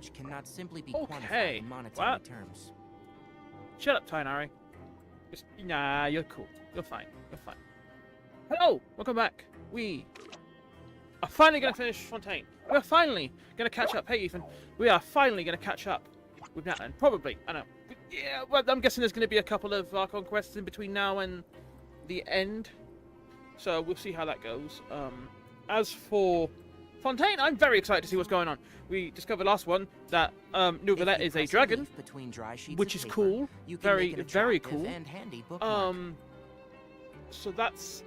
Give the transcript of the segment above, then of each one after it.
damage cannot simply be quantified in monetary terms. Shut up, Tainari. Nah, you're cool. You're fine. You're fine. Hello! Welcome back. We are finally going to finish Fontaine. We are finally going to catch up. Hey, Ethan. We are finally going to catch up with Nathan. Probably. I know. Yeah, well, I'm guessing there's going to be a couple of Archon quests in between now and the end. So we'll see how that goes. As for Fontaine, I'm very excited to see what's going on. We discovered last one that Nouvellette is a dragon, which is cool. Very, very cool. So that's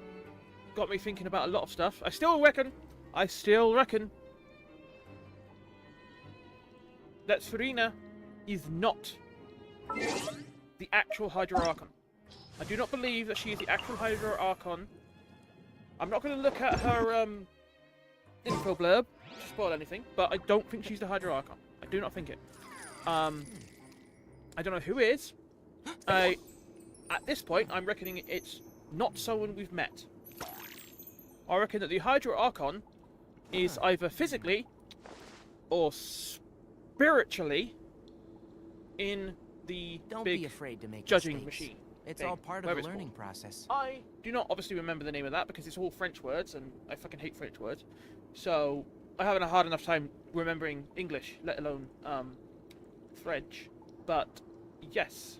got me thinking about a lot of stuff. I still reckon that Serena is not the actual Hydra Archon. I do not believe that she is the actual Hydra Archon. I'm not going to look at her info blurb to spoil anything, but I don't think she's the Hydra Archon. I do not think it. I don't know who is. At this point, I'm reckoning it's not someone we've met. I reckon that the Hydra Archon is either physically or spiritually in the big judging machine. It's all part of the learning process. I do not obviously remember the name of that because it's all French words, and I fucking hate French words. So I haven't a hard enough time remembering English, let alone French. But yes,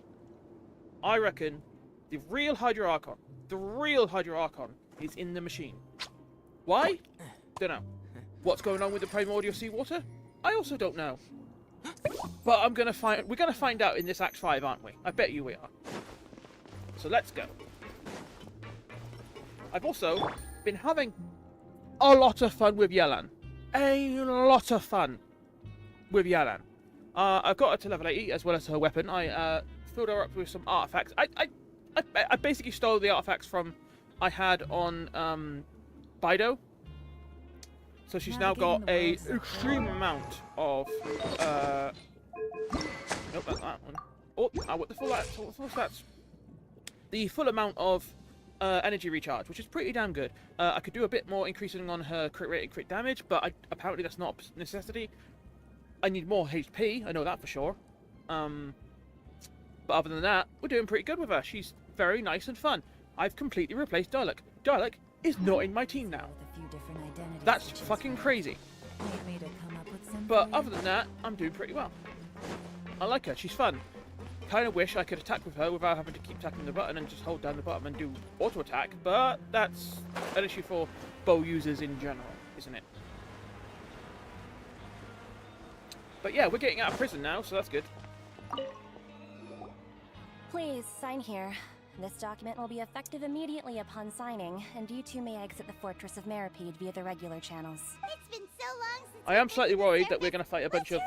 I reckon the real Hydra Archon, is in the machine. Why? Don't know. What's going on with the primordial seawater? I also don't know. But we're gonna find out in this Act 5, aren't we? I bet you we are. So let's go. I've also been having a lot of fun with Yelan. A lot of fun with Yelan. I've got her to level 80 as well as her weapon. I filled her up with some artifacts. I basically stole the artifacts from I had on Bido. So she's now got a extreme amount of nope, not that one. Oh, what the full stats? The full amount of energy recharge, which is pretty damn good. I could do a bit more increasing on her crit rate and crit damage, but apparently that's not a necessity. I need more HP, I know that for sure. But other than that, we're doing pretty good with her. She's very nice and fun. I've completely replaced Dalek. Dalek is not in my team now. That's fucking crazy. But other than that, I'm doing pretty well. I like her, she's fun. Kind of wish I could attack with her without having to keep tapping the button and just hold down the button and do auto attack, but that's an issue for bow users in general, isn't it? But yeah, we're getting out of prison now, so that's good. Please, sign here. This document will be effective immediately upon signing, and you two may exit the Fortress of Meripede via the regular channels. It's been so long since I am slightly worried that we're going to fight a bunch of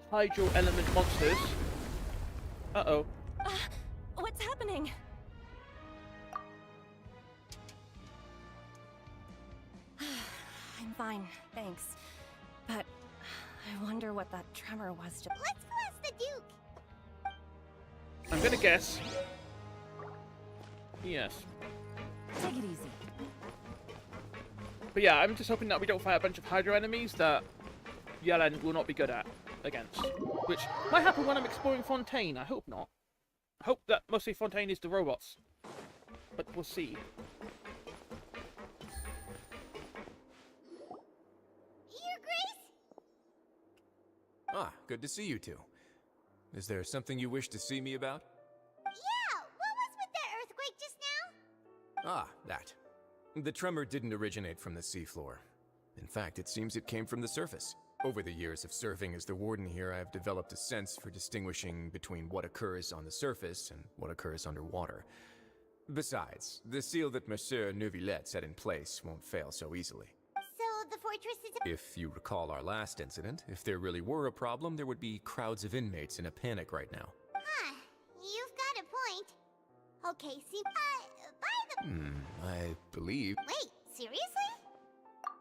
hydro element monsters. Uh-oh. What's happening? I'm fine, thanks. But I wonder what that tremor was to— Let's go ask the Duke! I'm gonna guess. Yes. Take it easy. But yeah, I'm just hoping that we don't fight a bunch of hydro enemies that Yelan will not be good at against. Which might happen when I'm exploring Fontaine, I hope not. I hope that mostly Fontaine is the robots. But we'll see. Your Grace? Ah, good to see you two. Is there something you wish to see me about? Yeah, what was with that earthquake just now? Ah, that. The tremor didn't originate from the seafloor. In fact, it seems it came from the surface. Over the years of serving as the warden here, I have developed a sense for distinguishing between what occurs on the surface and what occurs underwater. Besides, the seal that Monsieur Neuvillette set in place won't fail so easily. So the fortress is a— If you recall our last incident, if there really were a problem, there would be crowds of inmates in a panic right now. Huh, you've got a point. Okay, see, by the— I believe... Wait, seriously?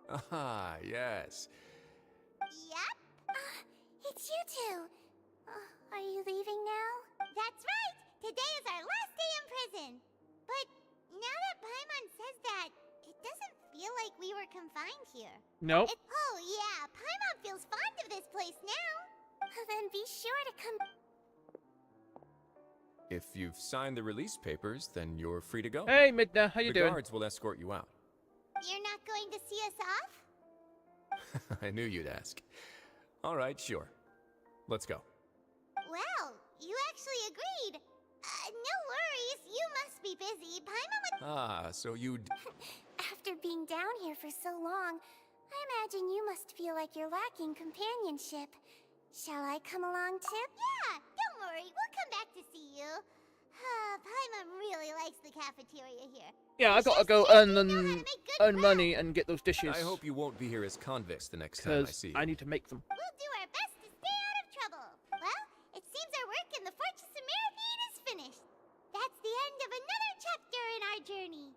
Aha, yes. Yep. It's you two. Are you leaving now? That's right! Today is our last day in prison. But now that Paimon says that, it doesn't feel like we were confined here. Nope. Oh yeah, Paimon feels fond of this place now. Then be sure to come. If you've signed the release papers, then you're free to go. Hey, Midna, how you The doing? guards will escort you out. You're not going to see us off? I knew you'd ask. All right, sure. Let's go. Well, you actually agreed. No worries, you must be busy. Paimon would. Ah, so you'd... After being down here for so long, I imagine you must feel like you're lacking companionship. Shall I come along too? Yeah, don't worry, we'll come back to see you. Paimon really likes the cafeteria here. Yeah, I gotta go earn money and get those dishes. I hope you won't be here as convicts the next time I see you. I need to make them. We'll do our best to stay out of trouble. Well, it seems our work in the Fortress of Mirapede is finished. That's the end of another chapter in our journey.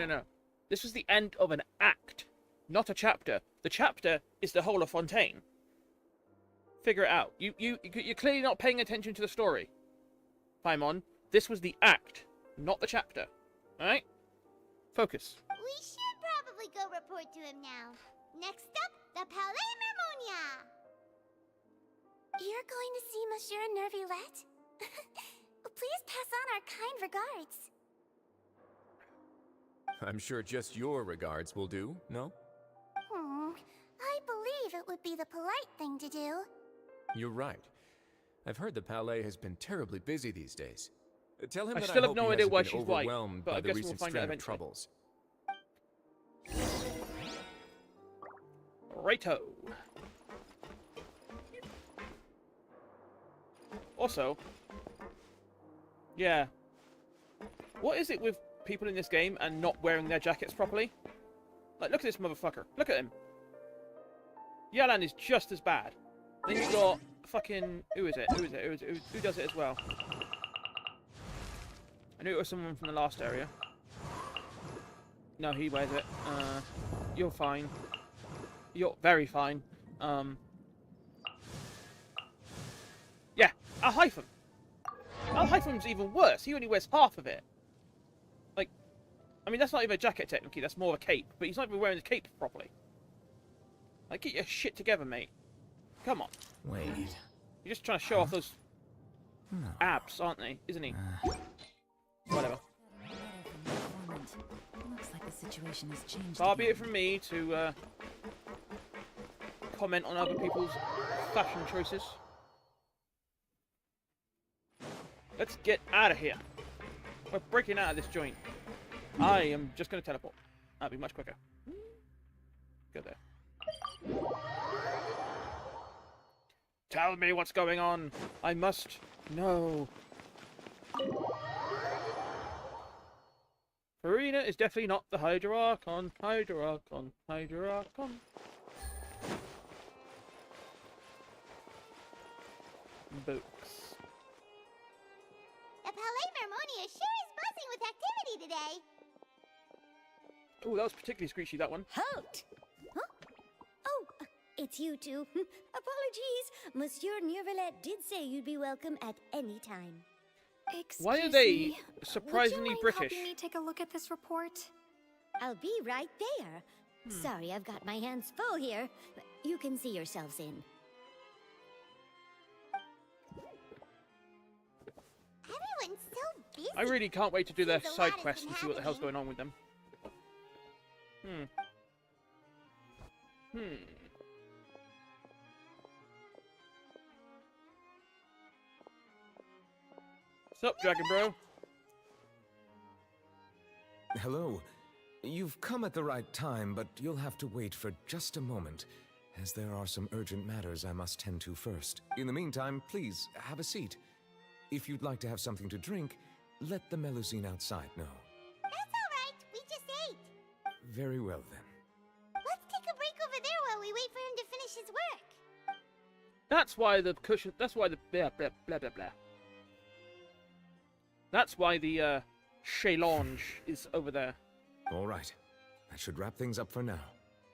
No. This was the end of an act, not a chapter. The chapter is the whole of Fontaine. Figure it out. You're clearly not paying attention to the story. Paimon, this was the act, not the chapter. Alright? Focus. We should probably go report to him now. Next up, the Palais Mermonia. You're going to see Monsieur Nervillette? Please pass on our kind regards. I'm sure just your regards will do, no? I believe it would be the polite thing to do. You're right. I've heard the Palais has been terribly busy these days. Tell him I that still I have hope no he idea hasn't why been she's white, overwhelmed but by I the guess we'll recent find out string of eventually. troubles. Righto. Also, yeah. What is it with people in this game and not wearing their jackets properly? Like, look at this motherfucker. Look at him. Yalan is just as bad. Then you got fucking... Who is it? Who does it as well? I knew it was someone from the last area. No, he wears it. You're fine. You're very fine. Yeah, Al-Hytham. Al-Hytham's even worse. He only wears half of it. Like, I mean, that's not even a jacket technically. That's more of a cape. But he's not even wearing the cape properly. Like, get your shit together, mate. Come on. Wait. You're just trying to show off those abs, aren't they? Isn't he? Whatever. Looks like the situation has changed. Far be it from me to comment on other people's fashion choices. Let's get out of here. We're breaking out of this joint. I am just going to teleport. That'll be much quicker. Go there. Tell me what's going on. I must know. Farina is definitely not the Hydra-Archon. Hydra-Archon. Hydra-Archon. Books. The Palais Mermonia sure is buzzing with activity today. Oh, that was particularly screechy, that one. Halt! Huh? Oh, it's you two. Apologies. Monsieur Nervillette did say you'd be welcome at any time. Why are they surprisingly Would you mind British? helping me take a look at this report? I'll be right there. Sorry, I've got my hands full here. You can see yourselves in. Everyone's so busy. I really can't wait to do their Seems a side lot has quests been and see what the hell's happening. going on with them. What's up, Dragon Bro? Hello. You've come at the right time, but you'll have to wait for just a moment, as there are some urgent matters I must tend to first. In the meantime, please, have a seat. If you'd like to have something to drink, let the Melusine outside know. That's all right. We just ate. Very well, then. Let's take a break over there while we wait for him to finish his work. That's why the cushion. That's why the blah blah blah blah blah. That's why the challenge is over there. All right. That should wrap things up for now.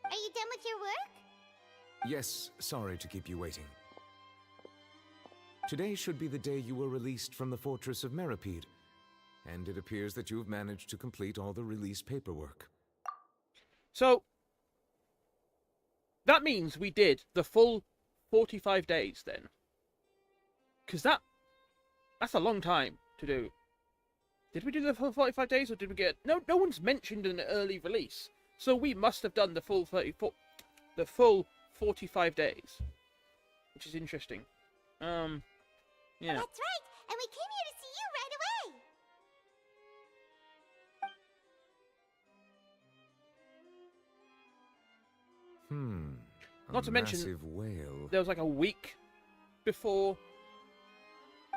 Are you done with your work? Yes, sorry to keep you waiting. Today should be the day you were released from the Fortress of Mirapede, and it appears that you've managed to complete all the release paperwork. So, That means we did the full 45 days then. Because that's a long time to do. Did we do the full 45 days, or did we get... No one's mentioned an early release. So we must have done the full 45 days. Which is interesting. Yeah. That's right, and we came here to see you right away. Not to mention, massive whale. there was like a week before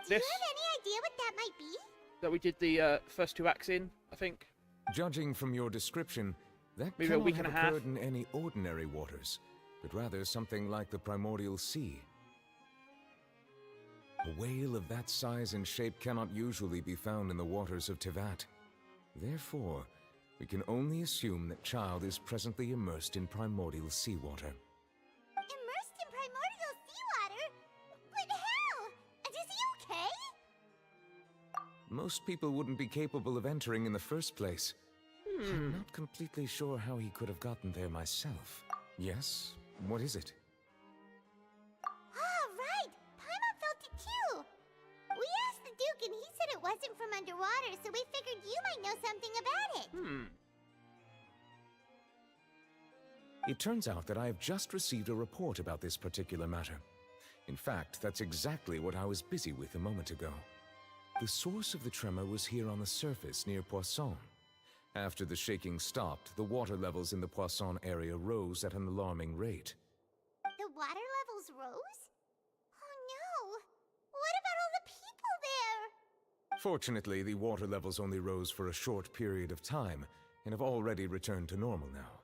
Do you this have any idea what that might be? that we did the first 2 acts in, I think. Judging from your description, that Maybe a cannot week have and a half. occurred in any ordinary waters, but rather something like the primordial sea. A whale of that size and shape cannot usually be found in the waters of Tivat. Therefore, we can only assume that Child is presently immersed in primordial seawater. Immersed in primordial seawater? But how? And is he okay? Most people wouldn't be capable of entering in the first place. I'm not completely sure how he could have gotten there myself. Yes? What is it? Ah, right! Paimon felt it too! We asked the Duke and he said it wasn't from underwater, so we figured you might know something about it. It turns out that I have just received a report about this particular matter. In fact, that's exactly what I was busy with a moment ago. The source of the tremor was here on the surface near Poisson. After the shaking stopped, the water levels in the Poisson area rose at an alarming rate. The water levels rose? Oh no! What about all the people there? Fortunately, the water levels only rose for a short period of time and have already returned to normal now.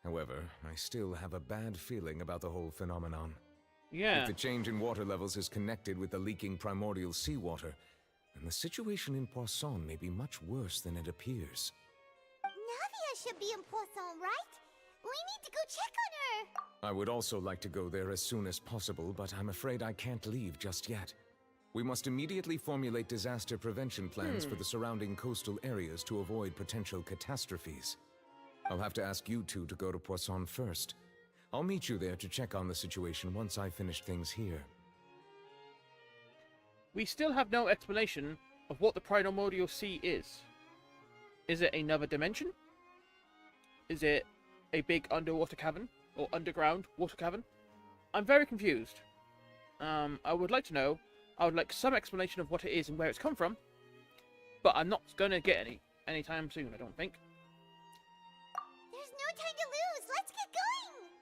However, I still have a bad feeling about the whole phenomenon. Yeah. If the change in water levels is connected with the leaking primordial seawater, then the situation in Poisson may be much worse than it appears. Navia should be in Poisson, right? We need to go check on her! I would also like to go there as soon as possible, but I'm afraid I can't leave just yet. We must immediately formulate disaster prevention plans for the surrounding coastal areas to avoid potential catastrophes. I'll have to ask you two to go to Poisson first. I'll meet you there to check on the situation once I finish things here. We still have no explanation of what the primordial sea is. Is it another dimension? Is it a big underwater cavern? Or underground water cavern? I'm very confused. I would like to know. I would like some explanation of what it is and where it's come from. But I'm not going to get any anytime soon, I don't think. There's no time to lose! Let's get going!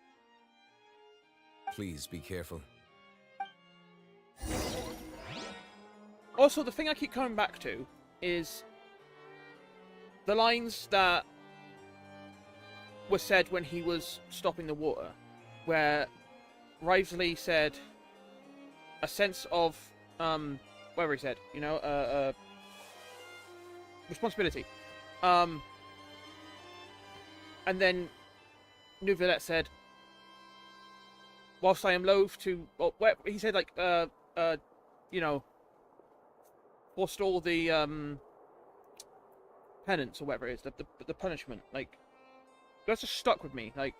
Please be careful. Also, the thing I keep coming back to is the lines that were said when he was stopping the water, where Rivesley said a sense of, whatever he said, you know, responsibility. And then Neuvillette said, whilst I am loath to, well, he said, like, you know, forestall the, penance, or whatever it is, the punishment, like, that's just stuck with me, like,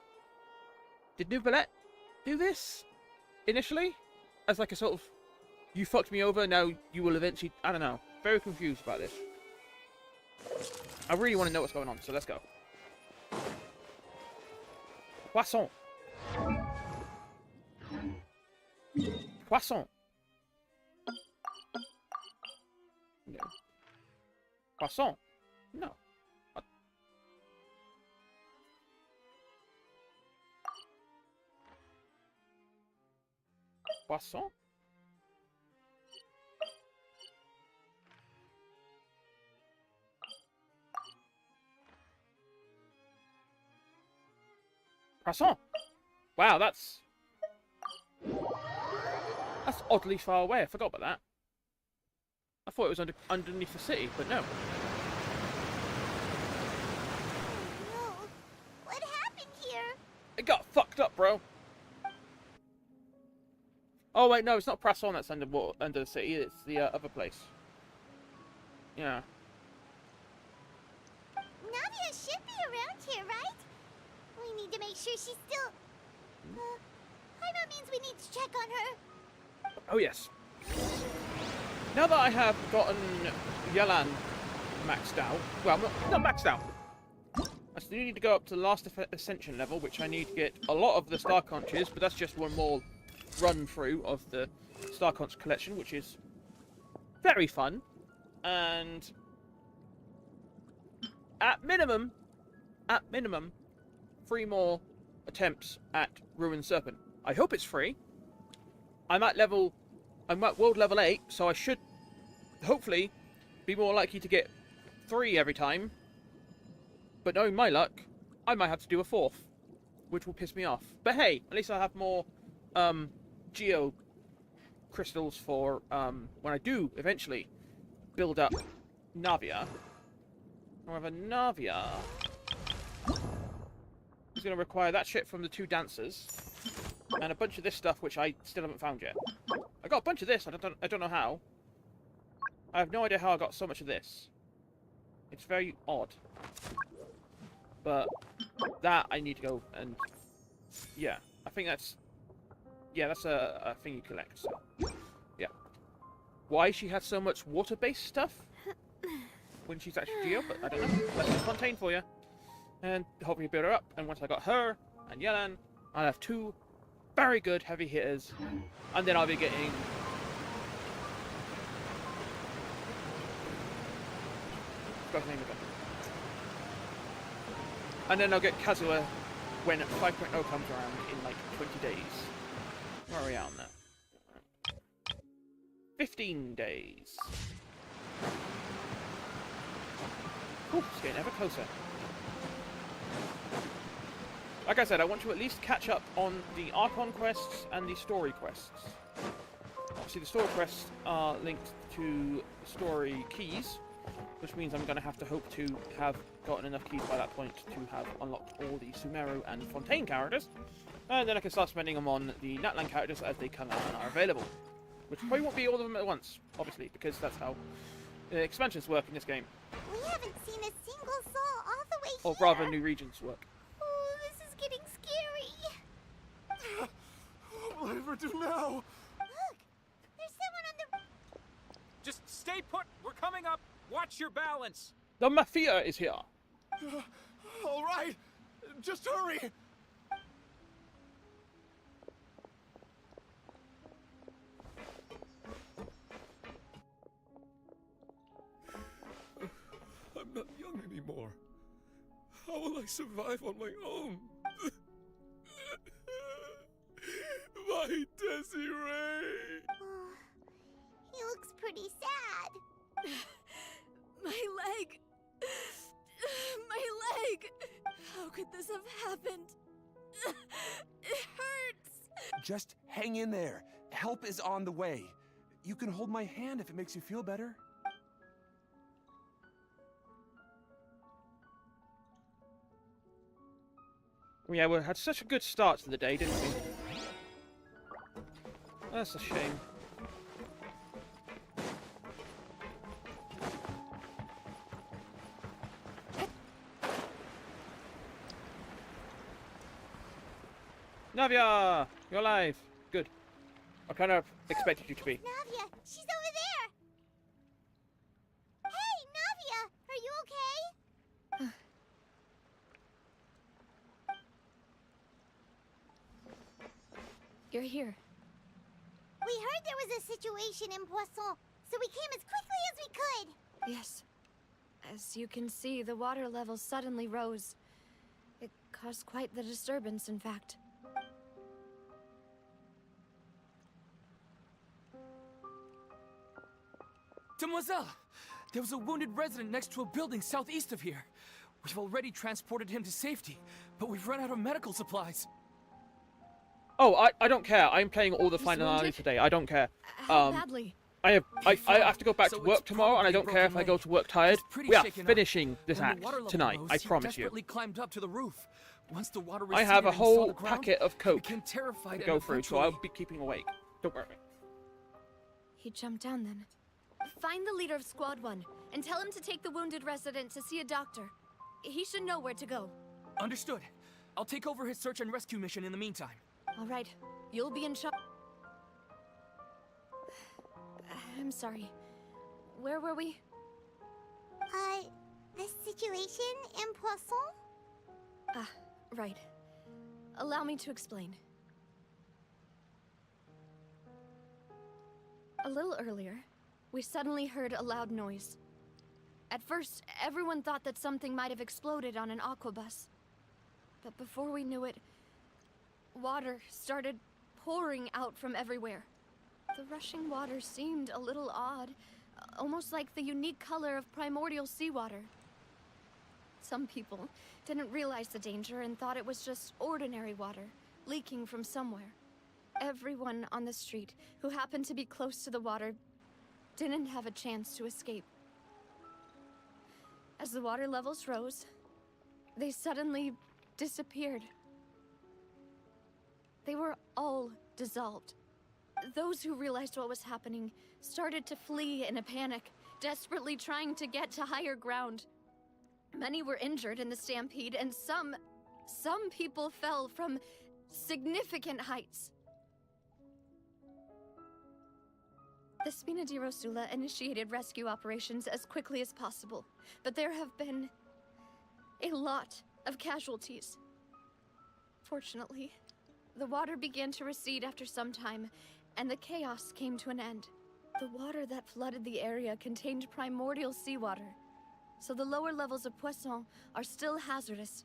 did Neuvillette do this, initially? As like a sort of, you fucked me over, now you will eventually, I don't know, very confused about this. I really want to know what's going on, so let's go. Poisson. Poisson. No. Poisson. No. What? Poisson? Poisson. Wow, that's oddly far away. I forgot about that. I thought it was underneath the city, but no. No. What happened here? It got fucked up, bro. Oh wait, no, it's not Poisson that's under the city. It's the other place. Yeah. Navia should be around here, right? We need to make sure she's still... Paimon means we need to check on her. Oh yes. Now that I have gotten Yelan maxed out, well, not maxed out. I still need to go up to the last ascension level, which I need to get a lot of the Star Conches, but that's just one more run through of the Star Conch collection, which is very fun. And at minimum, 3 more attempts at Ruined Serpent. I hope it's free. I'm at world level 8, so I should hopefully be more likely to get 3 every time. But knowing my luck, I might have to do a 4th, which will piss me off. But hey, at least I have more geo crystals for when I do eventually build up Navia. However, Navia is going to require that shit from the 2 dancers and a bunch of this stuff which I still haven't found yet. I got a bunch of this. I don't know how. I have no idea how I got so much of this. It's very odd. But that I need to go and yeah, I think that's a thing you collect. So yeah, why she has so much water-based stuff when she's actually Geo, but I don't know. That's just Fontaine for you. And hopefully build her up. And once I got her and Yelan, I'll have 2 very good heavy hitters, and then I'll be getting. Forgot the name of it. And then I'll get Kazuha when 5.0 comes around in like 20 days. Where are we at on that? 15 days. Ooh, it's getting ever closer. Like I said, I want to at least catch up on the Archon quests and the story quests. Obviously, the story quests are linked to story keys, which means I'm going to have to hope to have gotten enough keys by that point to have unlocked all the Sumeru and Fontaine characters. And then I can start spending them on the Natlan characters as they come out and are available. Which probably won't be all of them at once, obviously, because that's how expansions work in this game. We haven't seen a single soul all the way here. Or rather, new regions work. Oh, this is getting scary. What will I ever do now? Look, there's someone on the... Just stay put. We're coming up. Watch your balance. The Mafia is here. All right, just hurry. I'm not young anymore. How will I survive on my own? My Desiree! Oh, he looks pretty sad. My leg! My leg! How could this have happened? It hurts! Just hang in there. Help is on the way. You can hold my hand if it makes you feel better. Yeah, we had such a good start to the day, didn't we? That's a shame. Navia! You're alive! Good. I kind of expected you to be. Navia, she's over there. Hey, Navia, are you okay? You're here. We heard there was a situation in Poisson, so we came as quickly as we could. Yes. As you can see, the water level suddenly rose. It caused quite the disturbance, in fact. Demoiselle! There was a wounded resident next to a building southeast of here. We've already transported him to safety, but we've run out of medical supplies. Oh, I don't care. I'm playing all the finale today. I don't care. How badly? I have to go back to work tomorrow, and I don't care if I go to work tired. We are finishing this act tonight. I promise you. Climbed up to the roof. Once the water I have a receded and saw whole the ground, packet of coke became terrified to go and through, so eventually- I'll be keeping awake. Don't worry. He jumped down then. Find the leader of Squad 1 and tell him to take the wounded resident to see a doctor. He should know where to go. Understood. I'll take over his search and rescue mission in the meantime. All right, you'll be in charge. I'm sorry. Where were we? The situation in Poisson? Ah, right. Allow me to explain. A little earlier, we suddenly heard a loud noise. At first, everyone thought that something might have exploded on an aquabus. But before we knew it, water started pouring out from everywhere. The rushing water seemed a little odd, almost like the unique color of primordial seawater. Some people didn't realize the danger and thought it was just ordinary water, leaking from somewhere. Everyone on the street who happened to be close to the water didn't have a chance to escape. As the water levels rose, they suddenly disappeared. They were all dissolved. Those who realized what was happening started to flee in a panic, desperately trying to get to higher ground. Many were injured in the stampede, and some people fell from significant heights. The Spina di Rosula initiated rescue operations as quickly as possible, but there have been a lot of casualties. Fortunately, the water began to recede after some time, and the chaos came to an end. The water that flooded the area contained primordial seawater, so the lower levels of Poisson are still hazardous.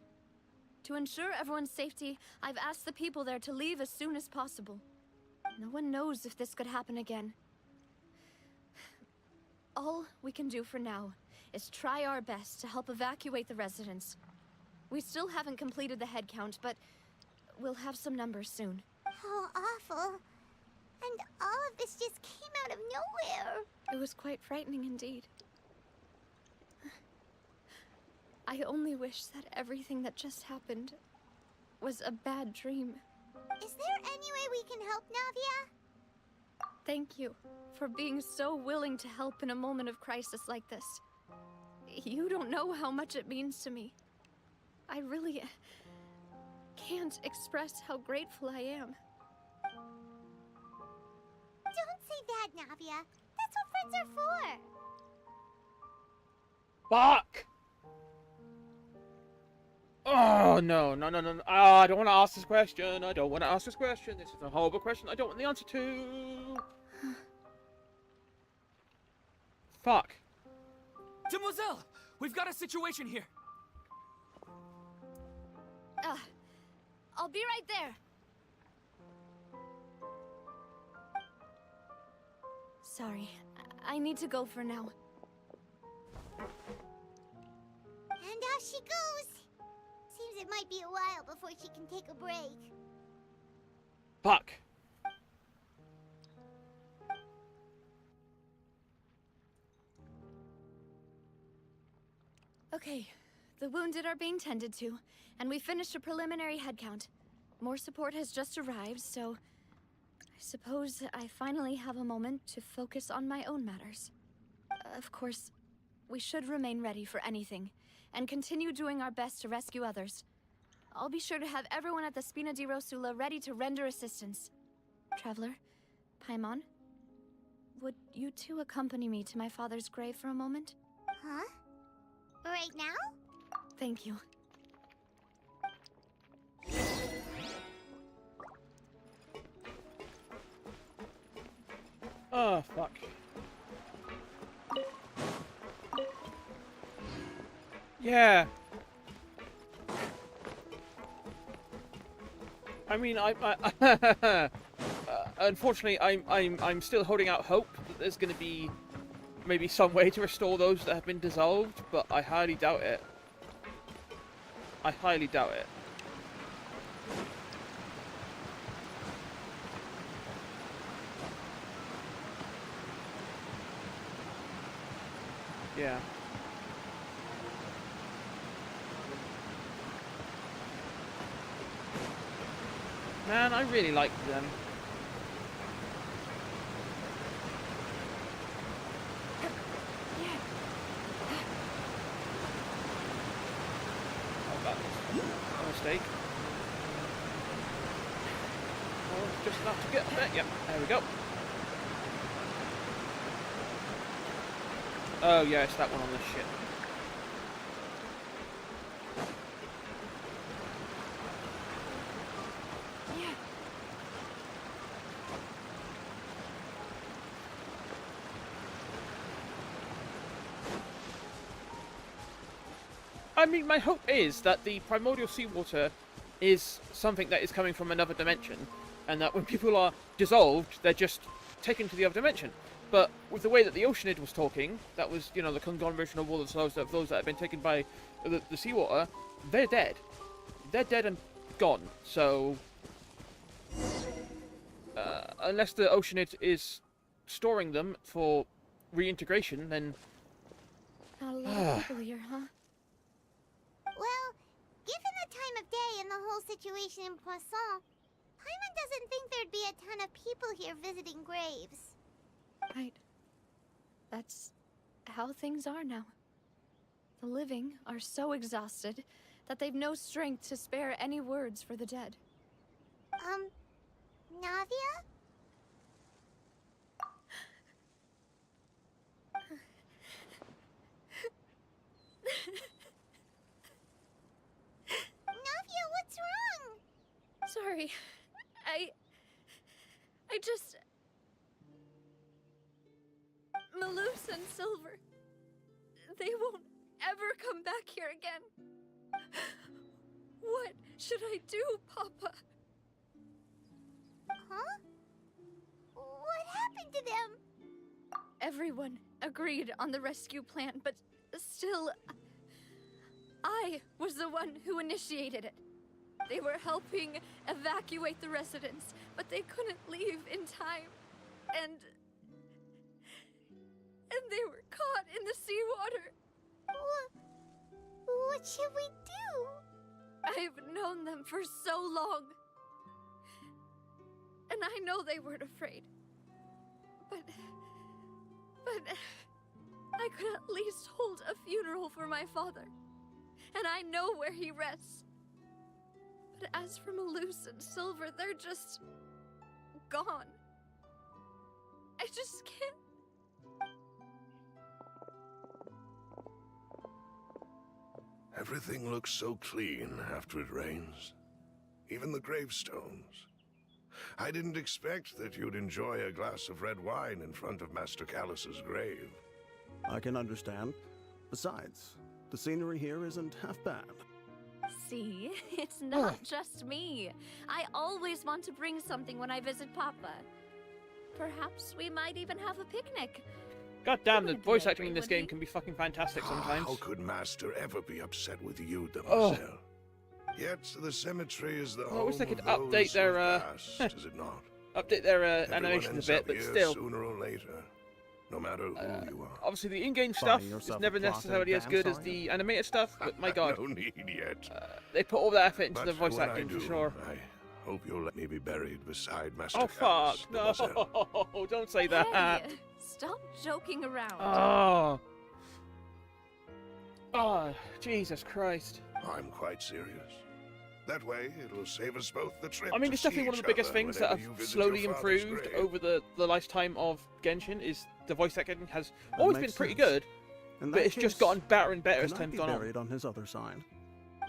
To ensure everyone's safety, I've asked the people there to leave as soon as possible. No one knows if this could happen again. All we can do for now is try our best to help evacuate the residents. We still haven't completed the head count, but we'll have some numbers soon. How awful. And all of this just came out of nowhere. It was quite frightening indeed. I only wish that everything that just happened was a bad dream. Is there any way we can help, Navia? Thank you for being so willing to help in a moment of crisis like this. You don't know how much it means to me. I really can't express how grateful I am. Don't say that, Navia. That's what friends are for. Fuck! Oh, no. I don't want to ask this question. This is a horrible question I don't want the answer to. Fuck. Demoiselle, we've got a situation here. I'll be right there. Sorry, I need to go for now. And off she goes. Seems it might be a while before she can take a break. Fuck. Okay, the wounded are being tended to, and we finished a preliminary head count. More support has just arrived, so I suppose I finally have a moment to focus on my own matters. Of course, we should remain ready for anything, and continue doing our best to rescue others. I'll be sure to have everyone at the Spina di Rosula ready to render assistance. Traveler, Paimon, would you two accompany me to my father's grave for a moment? Huh? Right now? Thank you. Oh, fuck. Yeah. I mean, unfortunately, I'm still holding out hope that there's going to be maybe some way to restore those that have been dissolved, but I highly doubt it. I highly doubt it. Yeah. Man, I really liked them. Oh, that was a mistake. just enough to get up there. Yep, there we go. Oh yeah, it's that one on this ship. Yeah. I mean, my hope is that the primordial seawater is something that is coming from another dimension, and that when people are dissolved, they're just taken to the other dimension. But with the way that the Oceanid was talking, that was, you know, the conglomeration of all of those that have been taken by the seawater, they're dead. They're dead and gone. So, unless the Oceanid is storing them for reintegration, then... Not a lot of people here, huh? Well, given the time of day and the whole situation in Poisson, Paimon doesn't think there'd be a ton of people here visiting graves. Right. That's how things are now. The living are so exhausted that they've no strength to spare any words for the dead. Navia? Navia, what's wrong? Sorry. I just... Maloose and Silver. They won't ever come back here again. What should I do, Papa? Huh? What happened to them? Everyone agreed on the rescue plan, but still... I was the one who initiated it. They were helping evacuate the residents, but they couldn't leave in time. And they were caught in the seawater. What should we do? I've known them for so long. And I know they weren't afraid. But I could at least hold a funeral for my father. And I know where he rests. But as for Maloose and Silver, they're just... gone. I just can't... Everything looks so clean after it rains. Even the gravestones. I didn't expect that you'd enjoy a glass of red wine in front of Master Callus's grave. I can understand. Besides, the scenery here isn't half bad. See, it's not just me. I always want to bring something when I visit Papa. Perhaps we might even have a picnic. God damn, the voice acting in this game can be fucking fantastic sometimes. How could Master ever be upset with you, Demoiselle? Yet the cemetery is the home I wish they could of those update their past, is it not? update their Everyone animations a ends bit, up but here still. sooner or later, no matter who you are. Obviously, the in-game Buying stuff is yourself never a plot in necessarily as advance, good as are the animated stuff, but my god, No need yet. they put all that effort into But the voice when acting I do, for sure. I hope you'll let me be buried beside Master Oh fuck! Callus, No, Demoiselle. don't say that. Hey, stop joking around. Oh. Oh, Jesus Christ. I'm quite serious. That way, it'll save us both the trip. I mean, to it's definitely see one of the each biggest other things that whenever have you visit slowly your father's improved grave. over the lifetime of Genshin is the voice acting has always been makes pretty sense. good, In but that it's just case, gotten better and better as can I time's be gone on. buried on his other side?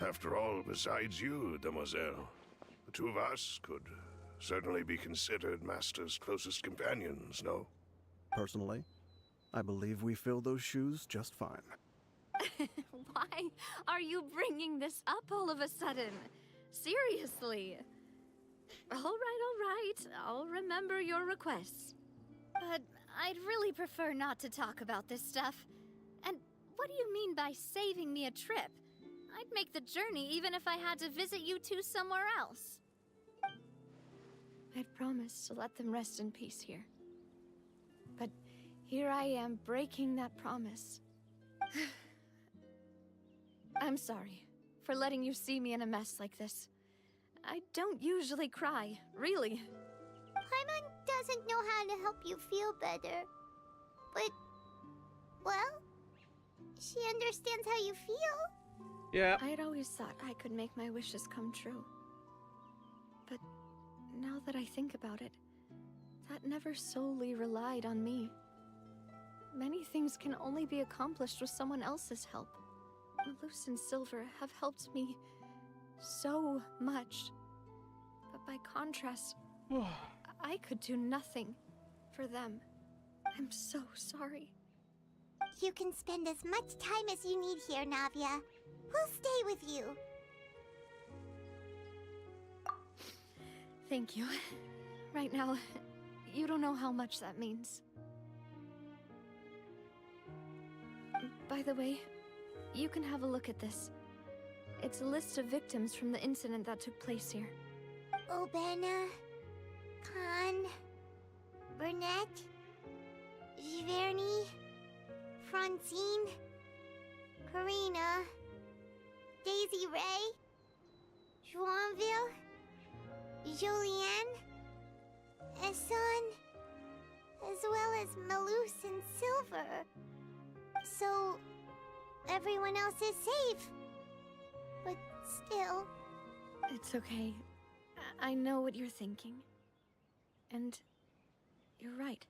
After all, besides you, Demoiselle, the two of us could certainly be considered Master's closest companions, no? Personally, I believe we fill those shoes just fine. Why are you bringing this up all of a sudden? Seriously. All right. I'll remember your requests. But I'd really prefer not to talk about this stuff. And what do you mean by saving me a trip? I'd make the journey even if I had to visit you two somewhere else. I'd promised to let them rest in peace here. But here I am breaking that promise. I'm sorry for letting you see me in a mess like this. I don't usually cry, really. Paimon doesn't know how to help you feel better. But, well, she understands how you feel. Yeah. I'd always thought I could make my wishes come true. But Now that I think about it, that never solely relied on me. Many things can only be accomplished with someone else's help. Malus and Silver have helped me so much. But by contrast, I could do nothing for them. I'm so sorry. You can spend as much time as you need here, Navia. We'll stay with you. Thank you. Right now, you don't know how much that means. By the way, you can have a look at this. It's a list of victims from the incident that took place here. Obena, Khan, Burnett, Giverny, Francine, Karina, Daisy Ray, Joinville, Julianne, Esson, as well as Malus and Silver. So, everyone else is safe. But still... It's okay. I know what you're thinking. And you're right.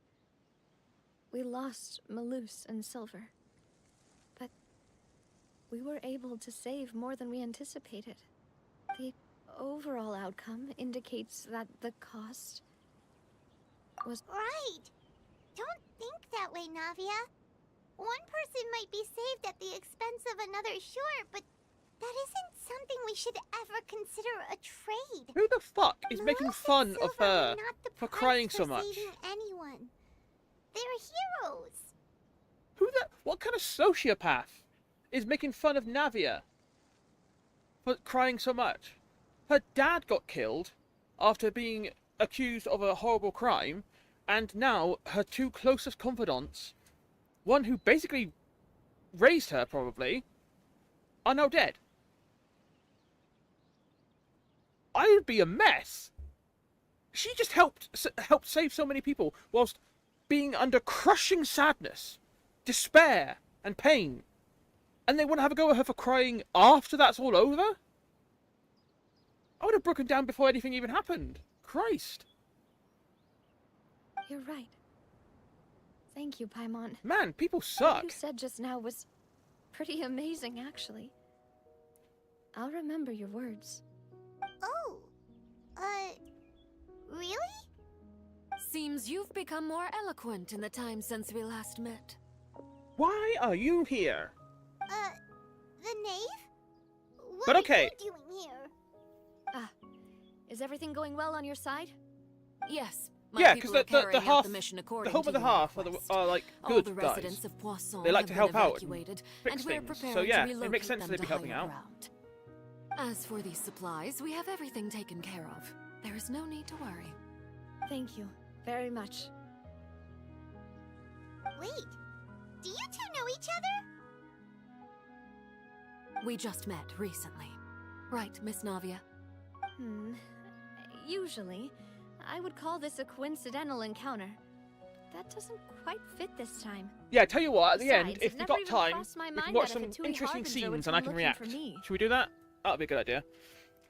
We lost Malus and Silver. But we were able to save more than we anticipated. The overall outcome indicates that the cost was... Right! Don't think that way, Navia. One person might be saved at the expense of another, sure, but that isn't something we should ever consider a trade. Who the fuck is making fun of her for crying so much? Saving anyone. They're heroes. What kind of sociopath is making fun of Navia for crying so much? Her dad got killed after being accused of a horrible crime, and now her two closest confidants, one who basically raised her probably, are now dead. I would be a mess. She just helped save so many people whilst being under crushing sadness, despair, and pain. And they want to have a go at her for crying after that's all over? I would have broken down before anything even happened. Christ. You're right. Thank you, Paimon. Man, people suck. What you said just now was pretty amazing, actually. I'll remember your words. Oh, really? Seems you've become more eloquent in the time since we last met. Why are you here? The knave? What But okay. are you doing here? Is everything going well on your side? Yes. Yeah, because the half, the home of the half are like good All the guys. residents of Poisson They like to help out and evacuated, fix and we're things. preparing So yeah, to it makes sense relocate they'd them be to helping higher out. ground. As for these supplies, we have everything taken care of. There is no need to worry. Thank you very much. Wait, do you two know each other? We just met recently. Right, Miss Navia? Usually, I would call this a coincidental encounter. That doesn't quite fit this time. Yeah, tell you what, at the end, Besides, if it we've never got even time, crossed my we can mind watch that some a Fatui interesting Harbinger would scenes and I come can looking react. for me. Should we do that? That'd be a good idea.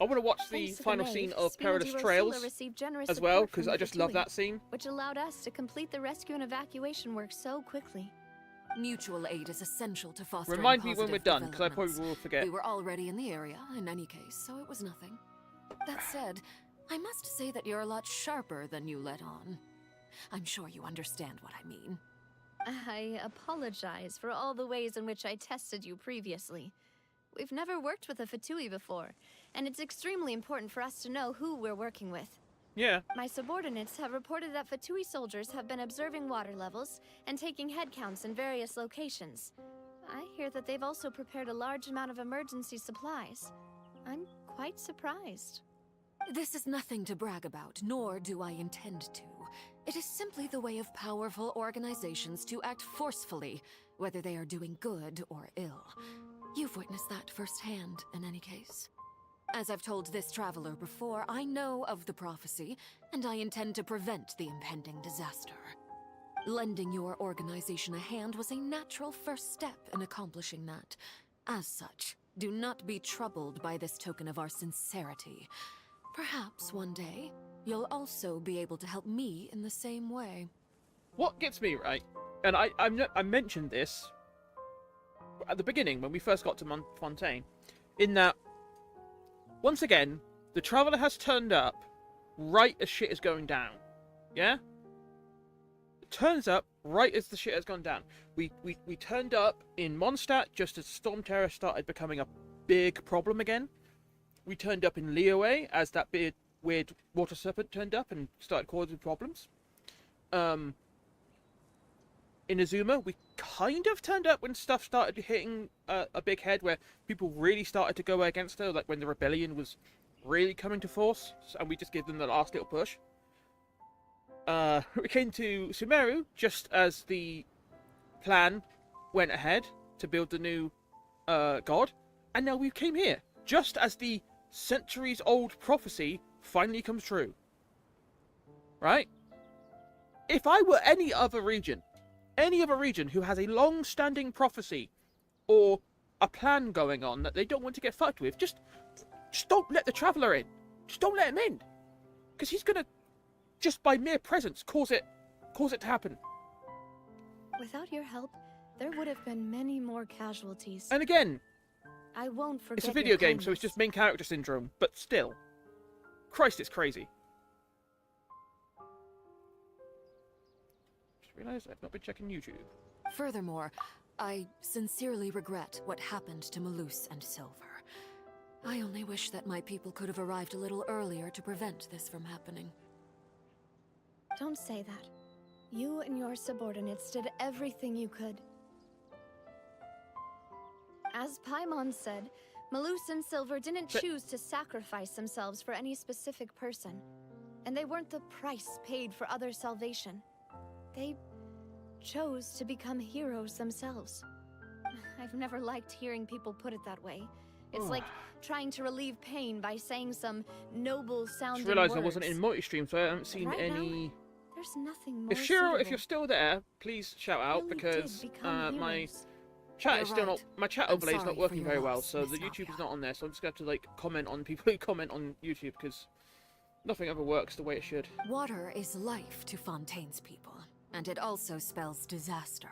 I want to watch the Thanks to final knave, scene of Spina Perilous di Rosula Trails received generous as well, support because from I just love Fatui, that scene. which allowed us to complete the rescue and evacuation work so quickly. Mutual aid is essential to fostering Remind me when we're positive done, because I probably developments. will forget. We were already in the area, in any case, so it was nothing. That said, I must say that you're a lot sharper than you let on. I'm sure you understand what I mean. I apologize for all the ways in which I tested you previously. We've never worked with a Fatui before, and it's extremely important for us to know who we're working with. Yeah. My subordinates have reported that Fatui soldiers have been observing water levels and taking head counts in various locations. I hear that they've also prepared a large amount of emergency supplies. I'm quite surprised. This is nothing to brag about, nor do I intend to. It is simply the way of powerful organizations to act forcefully, whether they are doing good or ill. You've witnessed that firsthand, in any case. As I've told this traveler before, I know of the prophecy, and I intend to prevent the impending disaster. Lending your organization a hand was a natural first step in accomplishing that. As such, do not be troubled by this token of our sincerity. Perhaps one day, you'll also be able to help me in the same way. What gets me, right, and I mentioned this at the beginning when we first got to Fontaine, in that, once again, the Traveler has turned up right as shit is going down. Yeah? It turns up right as the shit has gone down. We turned up in Mondstadt just as Storm Terror started becoming a big problem again. We turned up in Liyue as that weird water serpent turned up and started causing problems. In Azuma, we kind of turned up when stuff started hitting a big head, where people really started to go against her, like when the rebellion was really coming to force, and we just gave them the last little push. We came to Sumeru just as the plan went ahead to build the new god, and now we came here just as the centuries-old prophecy finally comes true. Right? If I were any other region who has a long-standing prophecy or a plan going on that they don't want to get fucked with, just don't let the Traveler in. Just don't let him in, because he's gonna, just by mere presence, cause it to happen. Without your help, there would have been many more casualties. And again, I won't forget. it's a video game, so it's just main character syndrome, but still, Christ, it's crazy. Realize I've not been checking YouTube. Furthermore, I sincerely regret what happened to Malus and Silver. I only wish that my people could have arrived a little earlier to prevent this from happening. Don't say that. You and your subordinates did everything you could. As Paimon said, Malus and Silver didn't choose to sacrifice themselves for any specific person. And they weren't the price paid for others' salvation. They chose to become heroes themselves. I've never liked hearing people put it that way. It's like trying to relieve pain by saying some noble sounding words. I realised I wasn't in multi-stream, so I haven't seen any... Now, there's nothing more if you're still there, please shout out, because my chat is still not... My chat overlay is not working very well, so the YouTube is not on there, so I'm just going to have to, like, comment on people who comment on YouTube, because nothing ever works the way it should. Water is life to Fontaine's people, and it also spells disaster.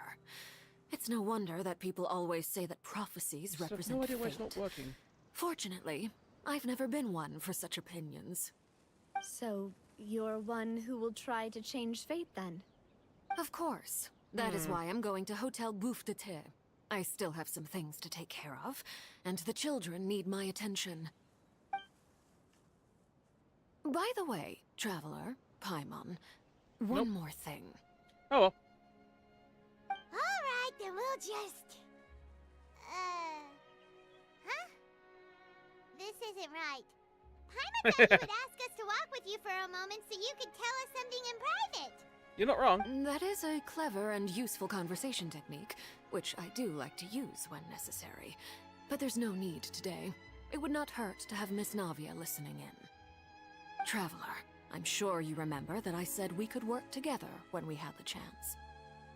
It's no wonder that people always say that prophecies represent fate. Why it's not working. Fortunately, I've never been one for such opinions. So, you're one who will try to change fate, then? Of course. That is why I'm going to Hotel Bouffe de Thé. I still have some things to take care of, and the children need my attention. By the way, Traveler, Paimon, one more thing. Oh well. Alright, then we'll just... Huh? This isn't right. Paimon thought you would ask us to walk with you for a moment so you could tell us something in private. You're not wrong. That is a clever and useful conversation technique, which I do like to use when necessary. But there's no need today. It would not hurt to have Miss Navia listening in. Traveler, I'm sure you remember that I said we could work together when we had the chance.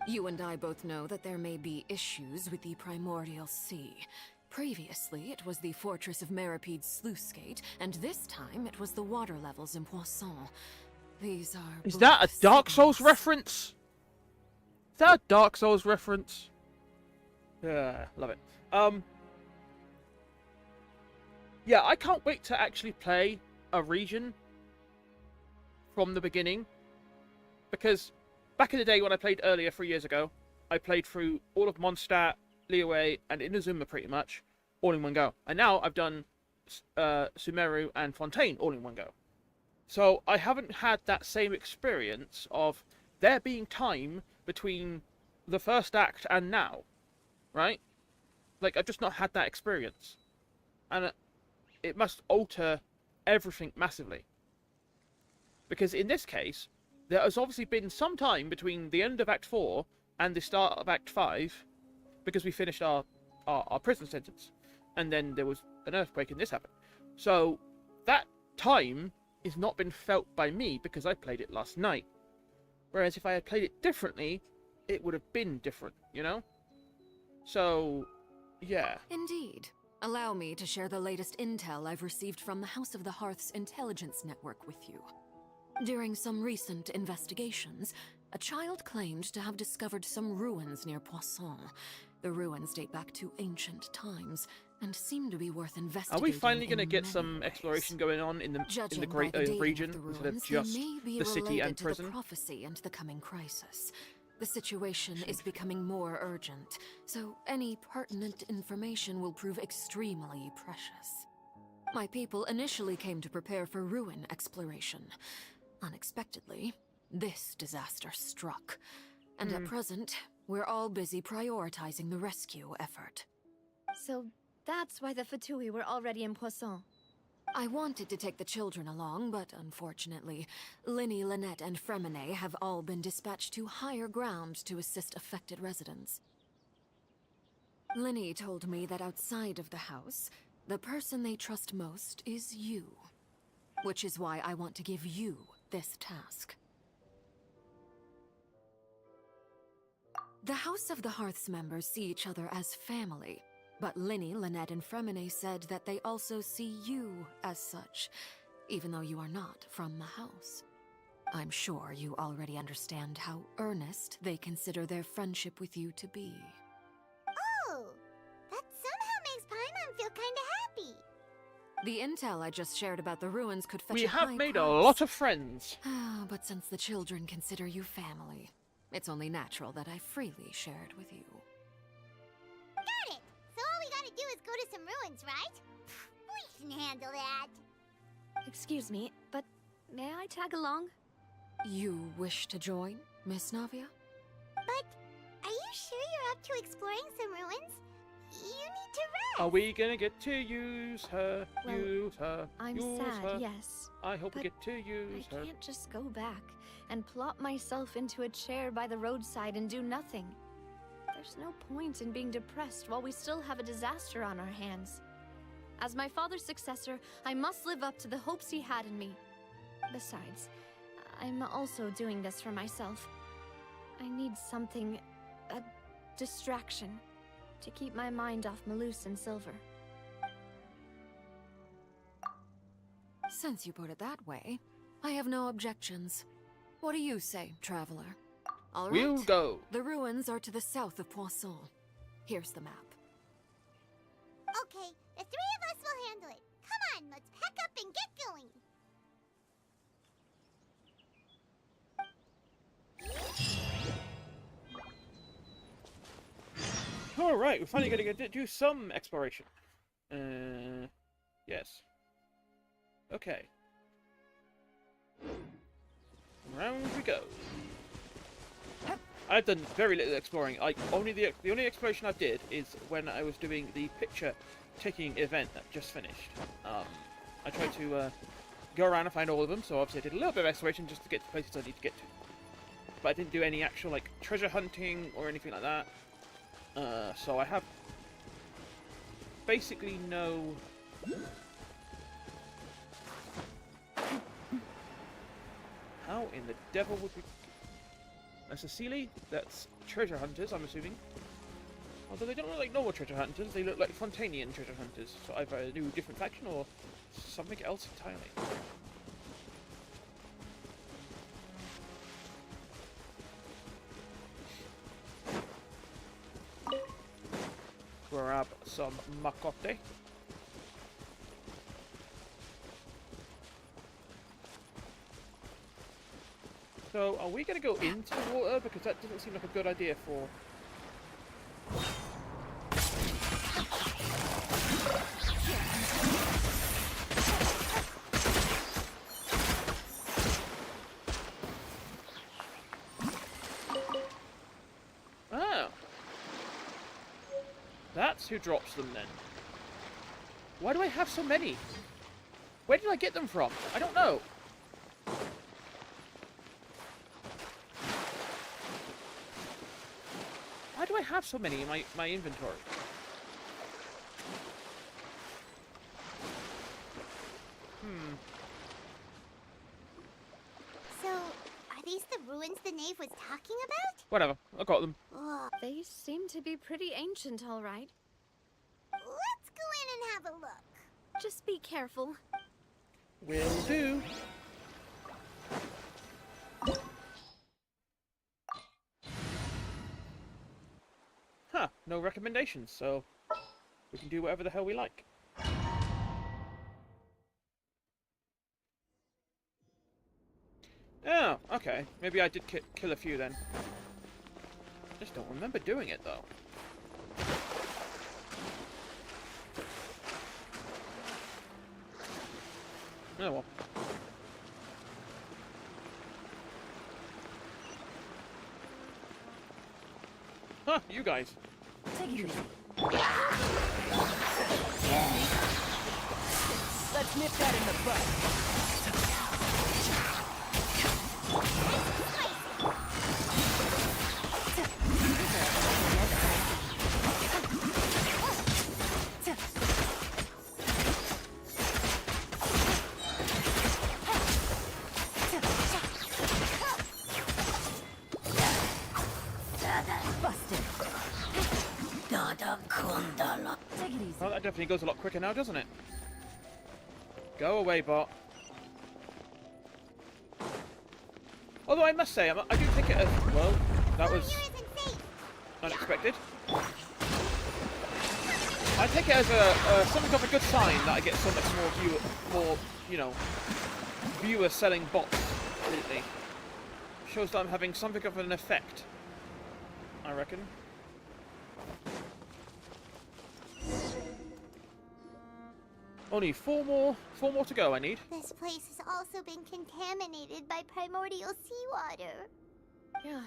You and I both know that there may be issues with the Primordial Sea. Previously, it was the Fortress of Meripede's sluice gate, and this time it was the water levels in Poisson. These are... Is that a Dark Souls reference? Is that a Dark Souls reference? Yeah, love it. Yeah, I can't wait to actually play a region from the beginning, because back in the day when I played earlier 3 years ago, I played through all of Mondstadt, Liyue, and Inazuma pretty much all in one go, and now I've done Sumeru and Fontaine all in one go. So I haven't had that same experience of there being time between the first act and now, right? Like, I've just not had that experience, and it must alter everything massively. Because in this case, there has obviously been some time between the end of Act 4 and the start of Act 5, because we finished our prison sentence, and then there was an earthquake and this happened. So that time is not been felt by me because I played it last night. Whereas if I had played it differently, it would have been different, you know? So, yeah. Indeed. Allow me to share the latest intel I've received from the House of the Hearth's intelligence network with you. During some recent investigations, a child claimed to have discovered some ruins near Poisson. The ruins date back to ancient times and seem to be worth investigating. Are we finally going to get many some ways. exploration going on in the Judging great by the dating region of the instead ruins, of just they may be the city related and to prison? the prophecy and the coming crisis. The situation is becoming more urgent, so any pertinent information will prove extremely precious. My people initially came to prepare for ruin exploration. Unexpectedly, this disaster struck. And at present, we're all busy prioritizing the rescue effort. So that's why the Fatui were already in Poisson. I wanted to take the children along, but unfortunately, Linny, Lynette, and Fremine have all been dispatched to higher ground to assist affected residents. Linny told me that outside of the house, the person they trust most is you. Which is why I want to give you this task. The House of the Hearth's members see each other as family, but Linny, Lynette, and Fremine said that they also see you as such, even though you are not from the house. I'm sure you already understand how earnest they consider their friendship with you to be. Oh, that somehow makes Paimon feel kinda happy. The intel I just shared about the ruins could fetch We a high have made price. a lot of friends. But since the children consider you family, it's only natural that I freely share it with you. Got it! So all we gotta do is go to some ruins, right? We can handle that. Excuse me, but may I tag along? You wish to join, Miss Navia? But are you sure you're up to exploring some ruins? You need to rest. Are we gonna get to use her? Well, use her. I'm use sad, her. yes. I hope we but get to use I her. can't just go back and plop myself into a chair by the roadside and do nothing. There's no point in being depressed while we still have a disaster on our hands. As my father's successor, I must live up to the hopes he had in me. Besides, I'm also doing this for myself. I need something, a distraction, to keep my mind off Malus and Silver. Since you put it that way, I have no objections. What do you say, traveler? All right. We'll go. The ruins are to the south of Poisson. Here's the map. Okay, the three of us will handle it. Come on, let's pack up and get going. Alright, we're finally gonna do some exploration. Yes. Okay. Round we go. I've done very little exploring. The only exploration I did is when I was doing the picture taking event that just finished. I tried to go around and find all of them, so obviously I did a little bit of exploration just to get to places I need to get to. But I didn't do any actual like treasure hunting or anything like that. So I have basically no how in the devil would we... That's a Sealy, that's treasure hunters, I'm assuming. Although they don't look like normal treasure hunters, they look like Fontainian treasure hunters. So either a new different faction or something else entirely. Grab some makote. So, are we going to go into the water? Because that doesn't seem like a good idea for... Oh. That's who drops them then. Why do I have so many? Where did I get them from? I don't know. Why do I have so many in my inventory? So, are these the ruins the knave was talking about? Whatever, I got them. Ugh. They seem to be pretty ancient, all right. Let's go in and have a look. Just be careful. Will do. Huh, no recommendations, so we can do whatever the hell we like. Oh, okay. Maybe I did kill a few then. Just don't remember doing it, though. Oh well. Huh, you guys. Take it easy. Let's nip that in the butt. Well, that definitely goes a lot quicker now, doesn't it? Go away, bot. Although I must say, I do take it as well. That was unexpected. I take it as something of a good sign that I get so much more viewer selling bots lately. Shows that I'm having something of an effect, I reckon. Only four more to go, I need. This place has also been contaminated by primordial seawater. Yeah.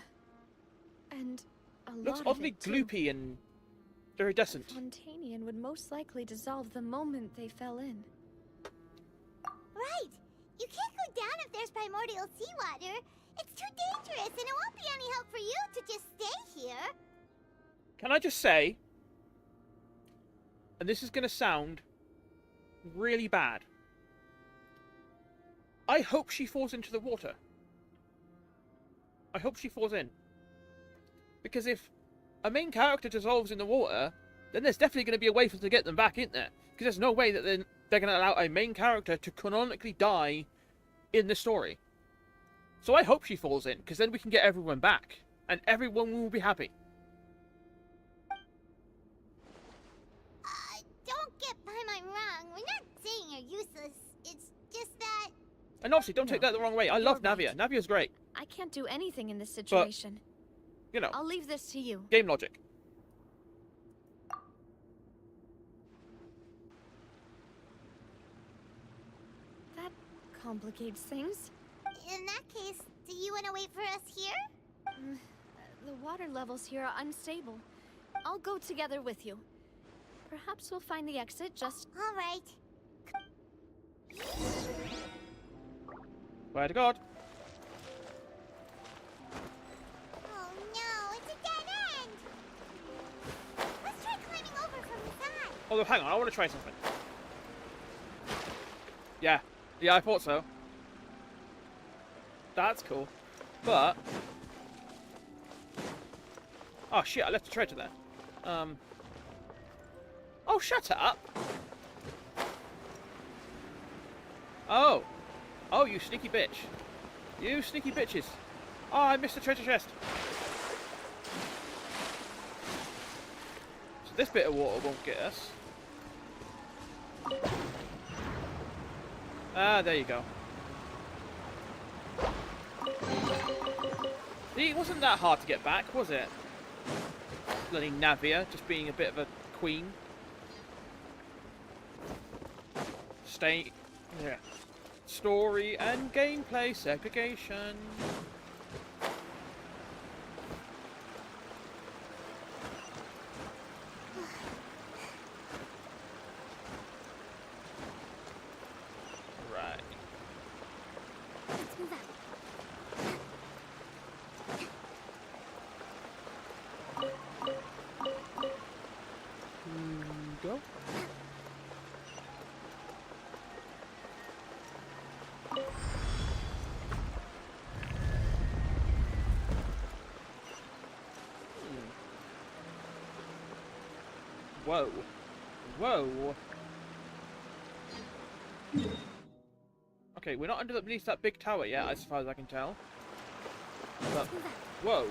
And a Looks lot oddly of it, too. gloopy and iridescent. Fontainian would most likely dissolve the moment they fell in. Right! You can't go down if there's primordial seawater. It's too dangerous, and it won't be any help for you to just stay here. Can I just say, and this is going to sound really bad, I hope she falls into the water. I hope she falls in. Because if a main character dissolves in the water, then there's definitely going to be a way for to get them back in there. Because there's no way that they're going to allow a main character to canonically die in the story. So I hope she falls in, because then we can get everyone back. And everyone will be happy. Don't get Paimon wrong. We're not saying you're useless. It's just that... And obviously, don't take that the wrong way. I love Navia. Navia's great. I can't do anything in this situation. You know, I'll leave this to you. game logic. That complicates things. In that case, do you want to wait for us here? The water levels here are unstable. I'll go together with you. Perhaps we'll find the exit just... All right. Swear to God. Oh no, it's a dead end! Let's try climbing over from the side. Although, hang on, I want to try something. Yeah, I thought so. That's cool. But... oh shit, I left a treasure there. Oh, shut up! Oh! Oh, you sneaky bitch. You sneaky bitches. Oh, I missed the treasure chest. So this bit of water won't get us. Ah, there you go. See, it wasn't that hard to get back, was it? Bloody Navia, just being a bit of a queen. Stay... yeah. Story and gameplay segregation. Right. Let's move out. Go. Whoa. Whoa. Okay, we're not underneath that big tower yet, as far as I can tell. But, whoa.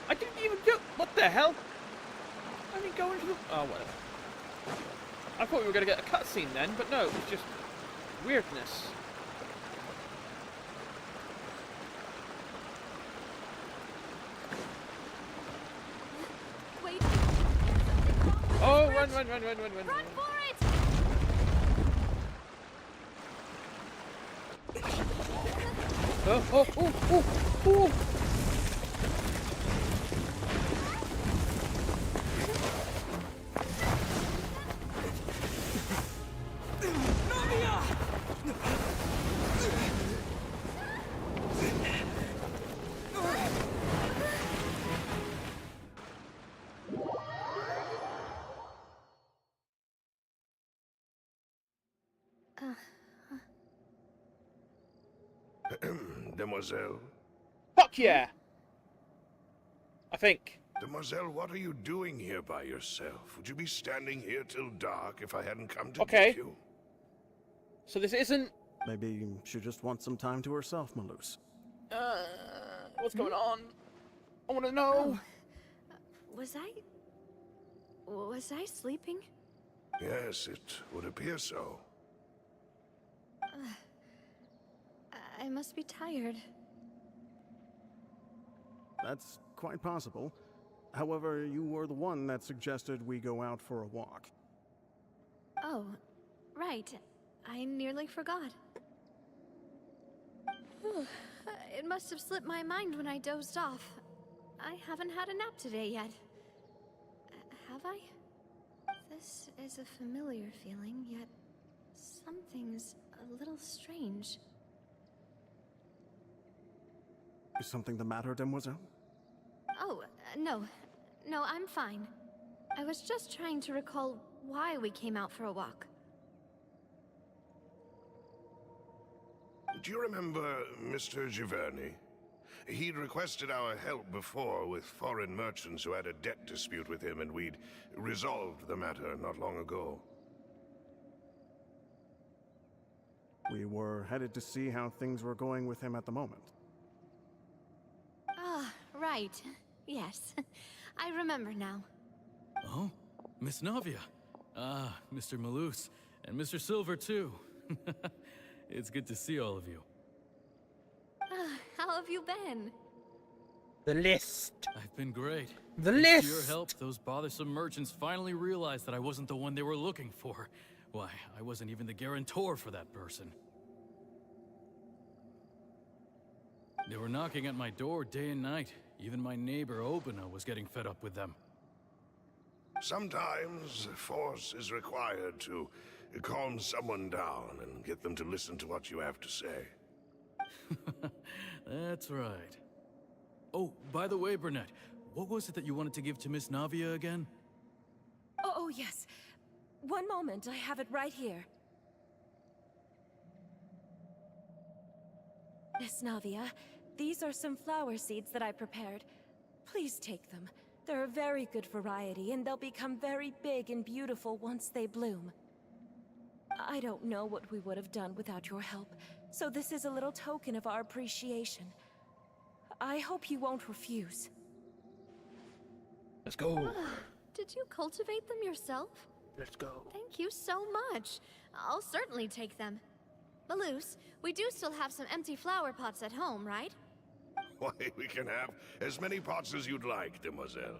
I didn't even do... What the hell? I didn't go into the... Oh, whatever. I thought we were going to get a cutscene then, but no, it was just weirdness. Wait. Oh, run. Run for it! Oh. Demoiselle? Fuck yeah! I think. Demoiselle, what are you doing here by yourself? Would you be standing here till dark if I hadn't come to Okay. get you? So this isn't... Maybe she just wants some time to herself, Maloose. What's going on? I want to know. Was I sleeping? Yes, it would appear so. I must be tired. That's quite possible. However, you were the one that suggested we go out for a walk. Oh, right. I nearly forgot. Whew. It must have slipped my mind when I dozed off. I haven't had a nap today yet. Have I? This is a familiar feeling, yet something's a little strange. Is something the matter, Demoiselle? Oh, no. No, I'm fine. I was just trying to recall why we came out for a walk. Do you remember Mr. Giverny? He'd requested our help before with foreign merchants who had a debt dispute with him, and we'd resolved the matter not long ago. We were headed to see how things were going with him at the moment. Ah, right. Yes. I remember now. Oh, Miss Navia. Ah, Mr. Maloose. And Mr. Silver, too. It's good to see all of you. How have you been? The list. I've been great. The Thanks list. to your help, those bothersome merchants finally realized that I wasn't the one they were looking for. Why, I wasn't even the guarantor for that person. They were knocking at my door day and night. Even my neighbor, Obina, was getting fed up with them. Sometimes force is required to calm someone down and get them to listen to what you have to say. That's right. Oh, by the way, Burnett, what was it that you wanted to give to Miss Navia again? Oh, yes. One moment, I have it right here. Miss Navia, these are some flower seeds that I prepared. Please take them. They're a very good variety, and they'll become very big and beautiful once they bloom. I don't know what we would have done without your help, so this is a little token of our appreciation. I hope you won't refuse. Let's go. Did you cultivate them yourself? Let's go. Thank you so much. I'll certainly take them. Maloose, we do still have some empty flower pots at home, right? Why, we can have as many pots as you'd like, Demoiselle.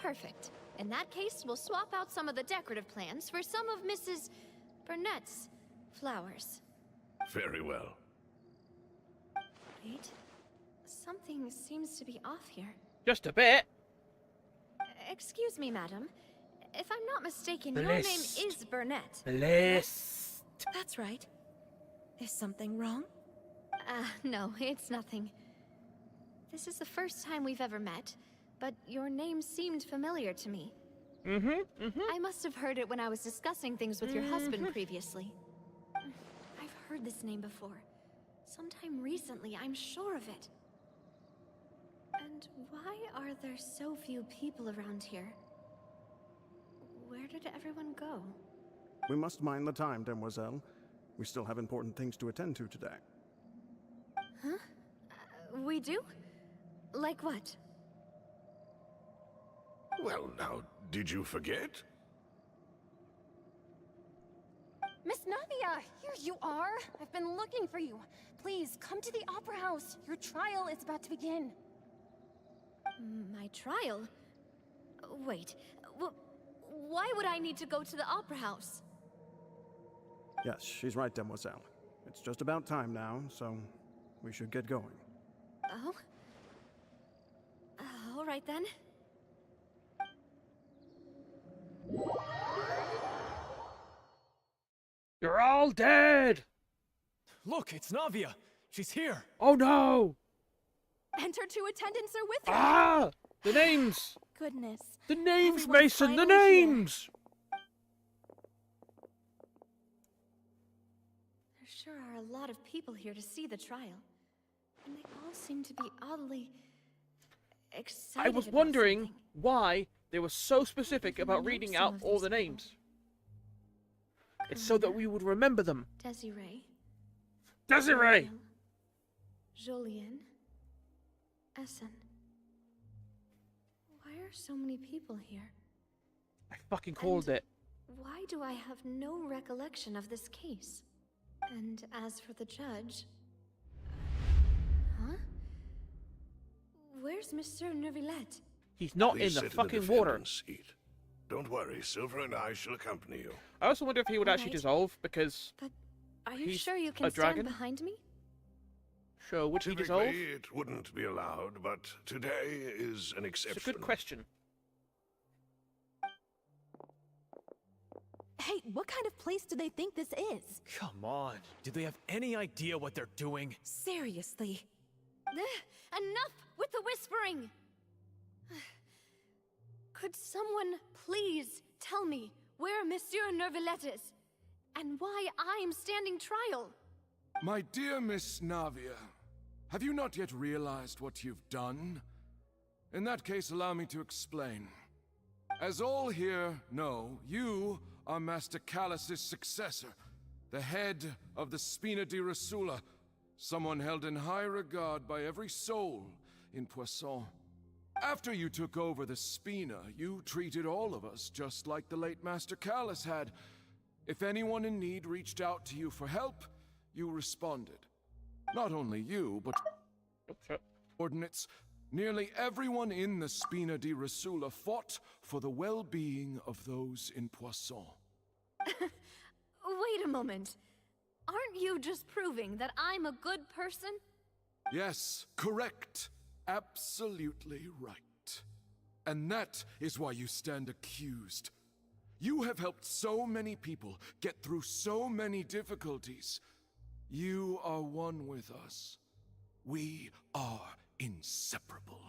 Perfect. In that case, we'll swap out some of the decorative plants for some of Mrs. Burnett's flowers. Very well. Wait. Something seems to be off here. Just a bit. Excuse me, madam. If I'm not mistaken, The your name list. is Burnett. The list. That's right. Is something wrong? No, it's nothing. This is the first time we've ever met, but your name seemed familiar to me. I must have heard it when I was discussing things with your husband previously. I've heard this name before. Sometime recently, I'm sure of it. And why are there so few people around here? Where did everyone go? We must mind the time, demoiselle. We still have important things to attend to today. Huh? We do? Like what? Well, now, did you forget? Miss Navia, here you are. I've been looking for you. Please, come to the Opera House. Your trial is about to begin. My trial? Wait, why would I need to go to the Opera House? Yes, she's right, demoiselle. It's just about time now, so we should get going. Oh? All right then. You're all dead! Look, it's Navia. She's here. Oh no! And her two attendants are with her. Ah! The names! Goodness. The names, Everyone's Mason! The finally here. names! There sure are a lot of people here to see the trial. And they all seem to be oddly excited I was about wondering something. why they were so specific even about know reading some out of all these the people. names. It's so that we would remember them. Desiree. Desiree! Gabrielle, Julien. Essen. Why are so many people here? I fucking called And it. Why do I have no recollection of this case? And as for the judge... Huh? Where's Monsieur Neuvillette? He's not Please in the sit fucking the water. defendant's seat. Don't worry, Silver and I shall accompany you. I also wonder if he would actually Alright. dissolve, because... But are you He's sure you a can dragon? stand behind me? Sure, would he dissolve? Typically, it wouldn't be allowed, but today is an exception. It's a good question. Hey, what kind of place do they think this is? Come on. Do they have any idea what they're doing? Seriously. Enough with the whispering! Could someone please tell me where Monsieur Neuvillette is? And why I'm standing trial? My dear Miss Navia, have you not yet realized what you've done? In that case, allow me to explain. As all here know, you are Master Callus's successor, the head of the Spina di Rosula, someone held in high regard by every soul in Poisson. After you took over the Spina, you treated all of us just like the late Master Callus had. If anyone in need reached out to you for help, you responded. Not only you, but ordinates, nearly everyone in the Spina di Rosula fought for the well-being of those in Poisson. Wait a moment. Aren't you just proving that I'm a good person? Yes, correct. Absolutely right. And that is why you stand accused. You have helped so many people get through so many difficulties. You are one with us. We are inseparable.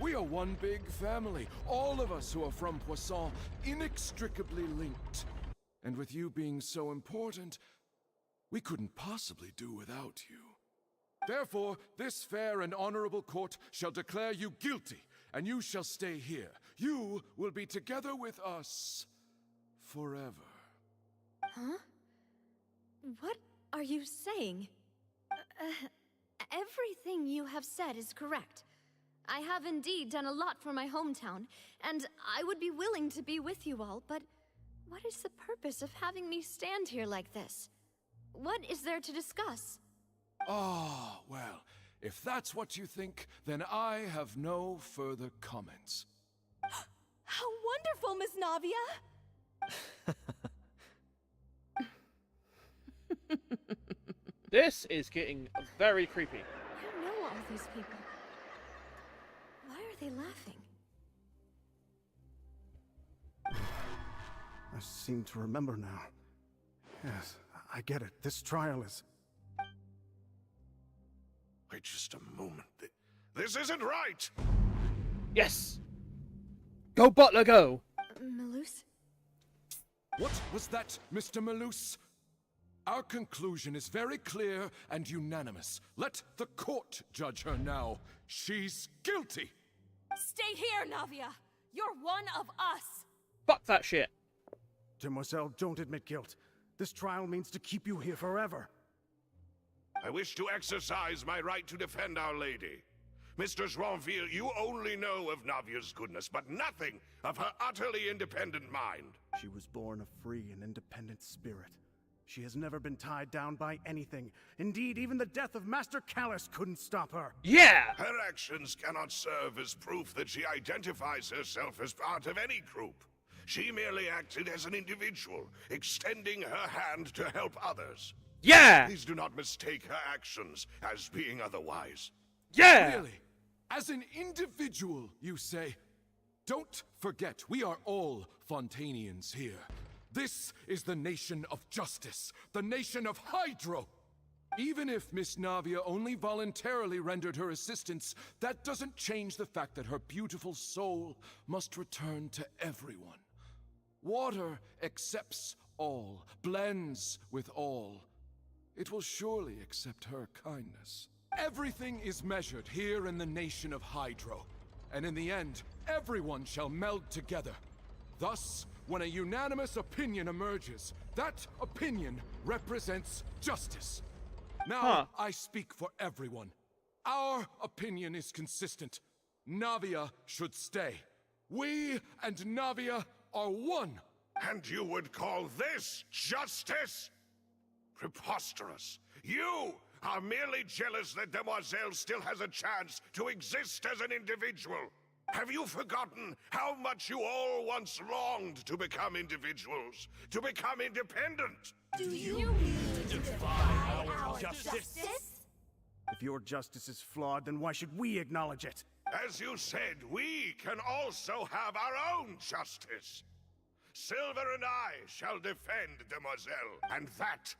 We are one big family, all of us who are from Poisson, inextricably linked. And with you being so important, we couldn't possibly do without you. Therefore, this fair and honorable court shall declare you guilty, and you shall stay here. You will be together with us forever. Huh? What are you saying? Everything you have said is correct. I have indeed done a lot for my hometown, and I would be willing to be with you all, but what is the purpose of having me stand here like this? What is there to discuss? Ah, well, if that's what you think, then I have no further comments. How wonderful, Miss Navia! This is getting very creepy. I know all these people. Why are they laughing? I seem to remember now. Yes, I get it. This trial is... Wait just a moment. This isn't right! Yes! Go, Butler, go! Malus? What was that, Mr. Malus? Our conclusion is very clear and unanimous. Let the court judge her now. She's guilty! Stay here, Navia! You're one of us! Fuck that shit. Demoiselle, don't admit guilt. This trial means to keep you here forever. I wish to exercise my right to defend Our Lady. Mr. Joinville, you only know of Navia's goodness, but nothing of her utterly independent mind. She was born a free and independent spirit. She has never been tied down by anything. Indeed, even the death of Master Callus couldn't stop her. Yeah! Her actions cannot serve as proof that she identifies herself as part of any group. She merely acted as an individual, extending her hand to help others. Yeah! Please do not mistake her actions as being otherwise. Yeah! Really? As an individual, you say? Don't forget, we are all Fontainians here. This is the nation of justice, the nation of Hydro. Even if Miss Navia only voluntarily rendered her assistance, that doesn't change the fact that her beautiful soul must return to everyone. Water accepts all, blends with all. It will surely accept her kindness. Everything is measured here in the nation of Hydro, and in the end, everyone shall meld together. Thus, when a unanimous opinion emerges, that opinion represents justice. Now, I speak for everyone. Our opinion is consistent. Navia should stay. We and Navia are one. And you would call this justice? Preposterous. You are merely jealous that Demoiselle still has a chance to exist as an individual. Have you forgotten how much you all once longed to become individuals, to become independent? Do you mean to defy our justice? If your justice is flawed, then why should we acknowledge it? As you said, we can also have our own justice. Silver and I shall defend Demoiselle, and that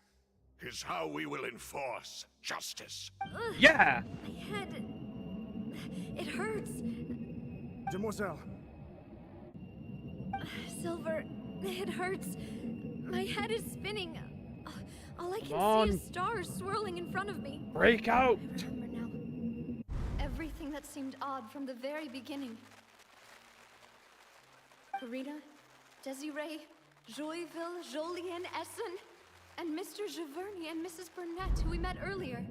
is how we will enforce justice. Yeah! My head... it hurts. Demoiselle. Silver, it hurts. My head is spinning. All I can see is stars swirling in front of me. Break out! I remember now. Everything that seemed odd from the very beginning. Karina, Desiree, Joyville, Jolien, Essen, and Mr. Giverny and Mrs. Burnett, who we met earlier.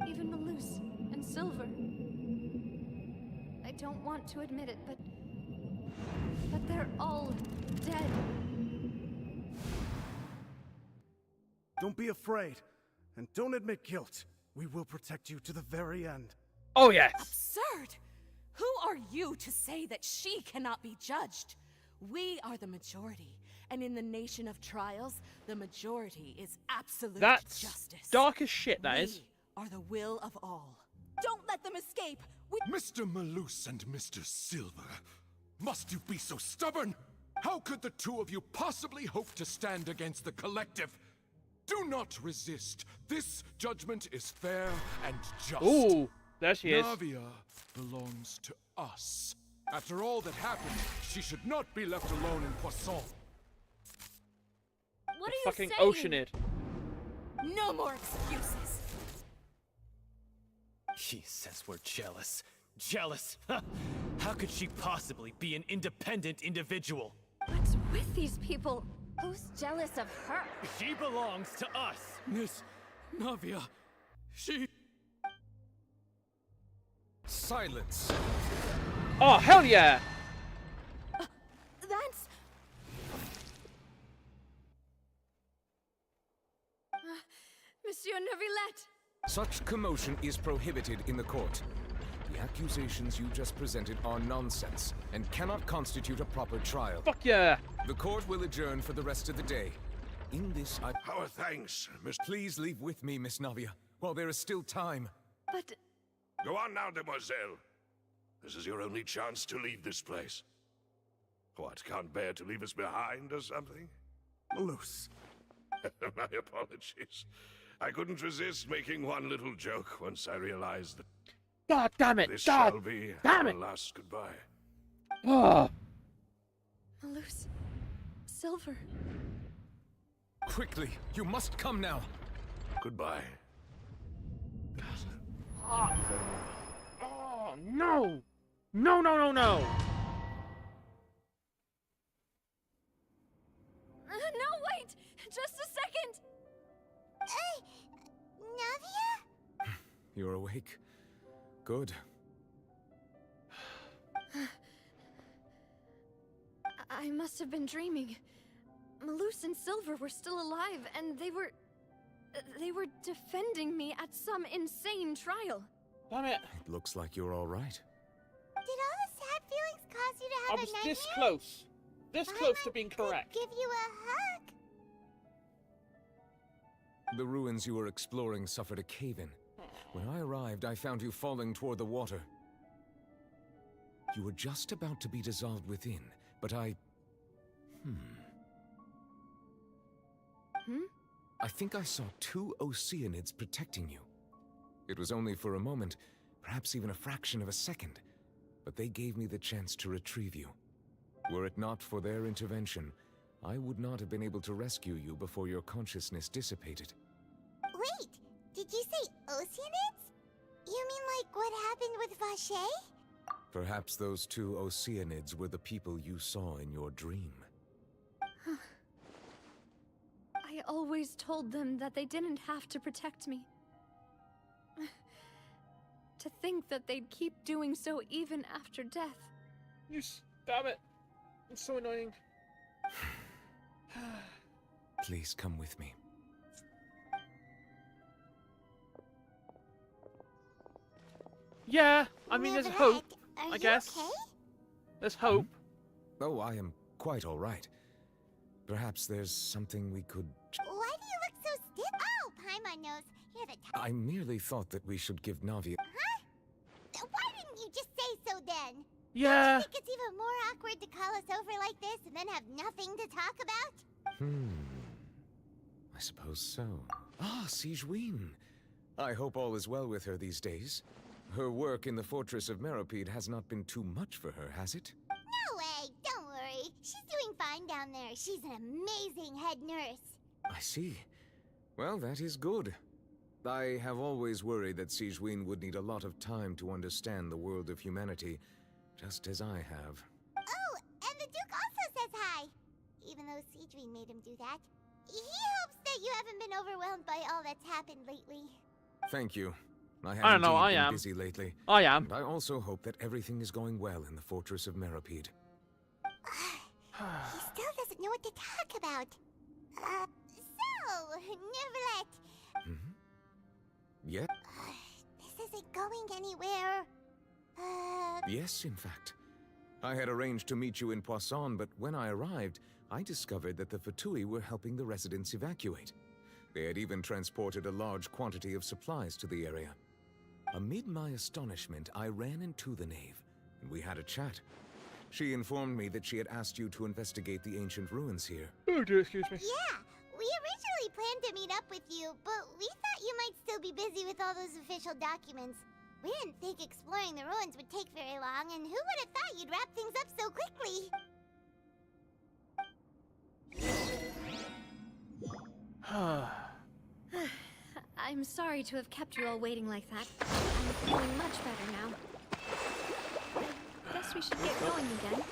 Even Malus and Silver. I don't want to admit it, but they're all dead. Don't be afraid, and don't admit guilt. We will protect you to the very end. Oh, yes! Absurd! Who are you to say that she cannot be judged? We are the majority, and in the nation of trials, the majority is absolute justice. Dark as shit, that is. We are the will of all. Don't let them escape! Mr. Malus and Mr. Silver, must you be so stubborn? How could the two of you possibly hope to stand against the collective? Do not resist. This judgment is fair and just. Ooh, there she is. Navia belongs to us. After all that happened, she should not be left alone in Poisson. What are you fucking saying? Oceanid. No more excuses. She says we're jealous. Jealous? How could she possibly be an independent individual? What's with these people? Who's jealous of her? She belongs to us. Miss Navia, she... Silence. Oh, hell yeah! That's... Monsieur Neuvillette! Such commotion is prohibited in the court. The accusations you just presented are nonsense and cannot constitute a proper trial. Fuck yeah! The court will adjourn for the rest of the day. In this, Our thanks, Miss... Please leave with me, Miss Navia, while there is still time. But... Go on now, Demoiselle. This is your only chance to leave this place. What, can't bear to leave us behind or something? Malus. My apologies. I couldn't resist making one little joke once I realized that God damn it! this God shall be damn our it! last goodbye. Oh. Malus... Silver... Quickly, you must come now. Goodbye. Oh, no! No, no, no, no! No! You're awake. Good. I must have been dreaming. Malus and Silver were still alive, and they were defending me at some insane trial. Damn it. It looks like you're all right. Did all the sad feelings cause you to have I was a nightmare? this close. This close to being correct. Give you a hug. The ruins you were exploring suffered a cave-in. When I arrived, I found you falling toward the water. You were just about to be dissolved within, but I think I saw 2 Oceanids protecting you. It was only for a moment, perhaps even a fraction of a second, but they gave me the chance to retrieve you. Were it not for their intervention, I would not have been able to rescue you before your consciousness dissipated. Wait, did you say Oceanids? You mean like what happened with Vache? Perhaps those 2 Oceanids were the people you saw in your dream. I always told them that they didn't have to protect me. To think that they'd keep doing so even after death. Damn it. It's so annoying. Please come with me. Yeah, I mean, there's hope, I guess. Okay? There's hope. Oh, I am quite all right. Perhaps there's something we could... Why do you look so stiff? Oh, Paimon knows. You're the I merely thought that we should give Navi... Huh? Why didn't you just say so then? Yeah. Don't you think it's even more awkward to call us over like this and then have nothing to talk about? I suppose so. Ah, Sigewinne. I hope all is well with her these days. Her work in the Fortress of Meropide has not been too much for her, has it? No way, don't worry. She's doing fine down there. She's an amazing head nurse. I see. Well, that is good. I have always worried that Sigewinne would need a lot of time to understand the world of humanity, just as I have. Oh, and the Duke also says hi. Even though Sigewinne made him do that. He hopes that you haven't been overwhelmed by all that's happened lately. Thank you. I don't know, I been am. busy lately. I am. And I also hope that everything is going well in the Fortress of Meropide. He still doesn't know what to talk about. So, Neverlet. Yet? This isn't going anywhere. Yes, in fact. I had arranged to meet you in Poisson, but when I arrived, I discovered that the Fatui were helping the residents evacuate. They had even transported a large quantity of supplies to the area. Amid my astonishment, I ran into the knave, and we had a chat. She informed me that she had asked you to investigate the ancient ruins here. Oh dear, excuse me. Yeah, we originally planned to meet up with you, but we thought you might still be busy with all those official documents. We didn't think exploring the ruins would take very long, and who would have thought you'd wrap things up so quickly? I'm sorry to have kept you all waiting like that. I'm feeling much better now. I guess we should get going again.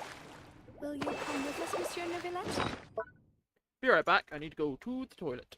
Will you come with us, Monsieur Neuvillette? Be right back. I need to go to the toilet.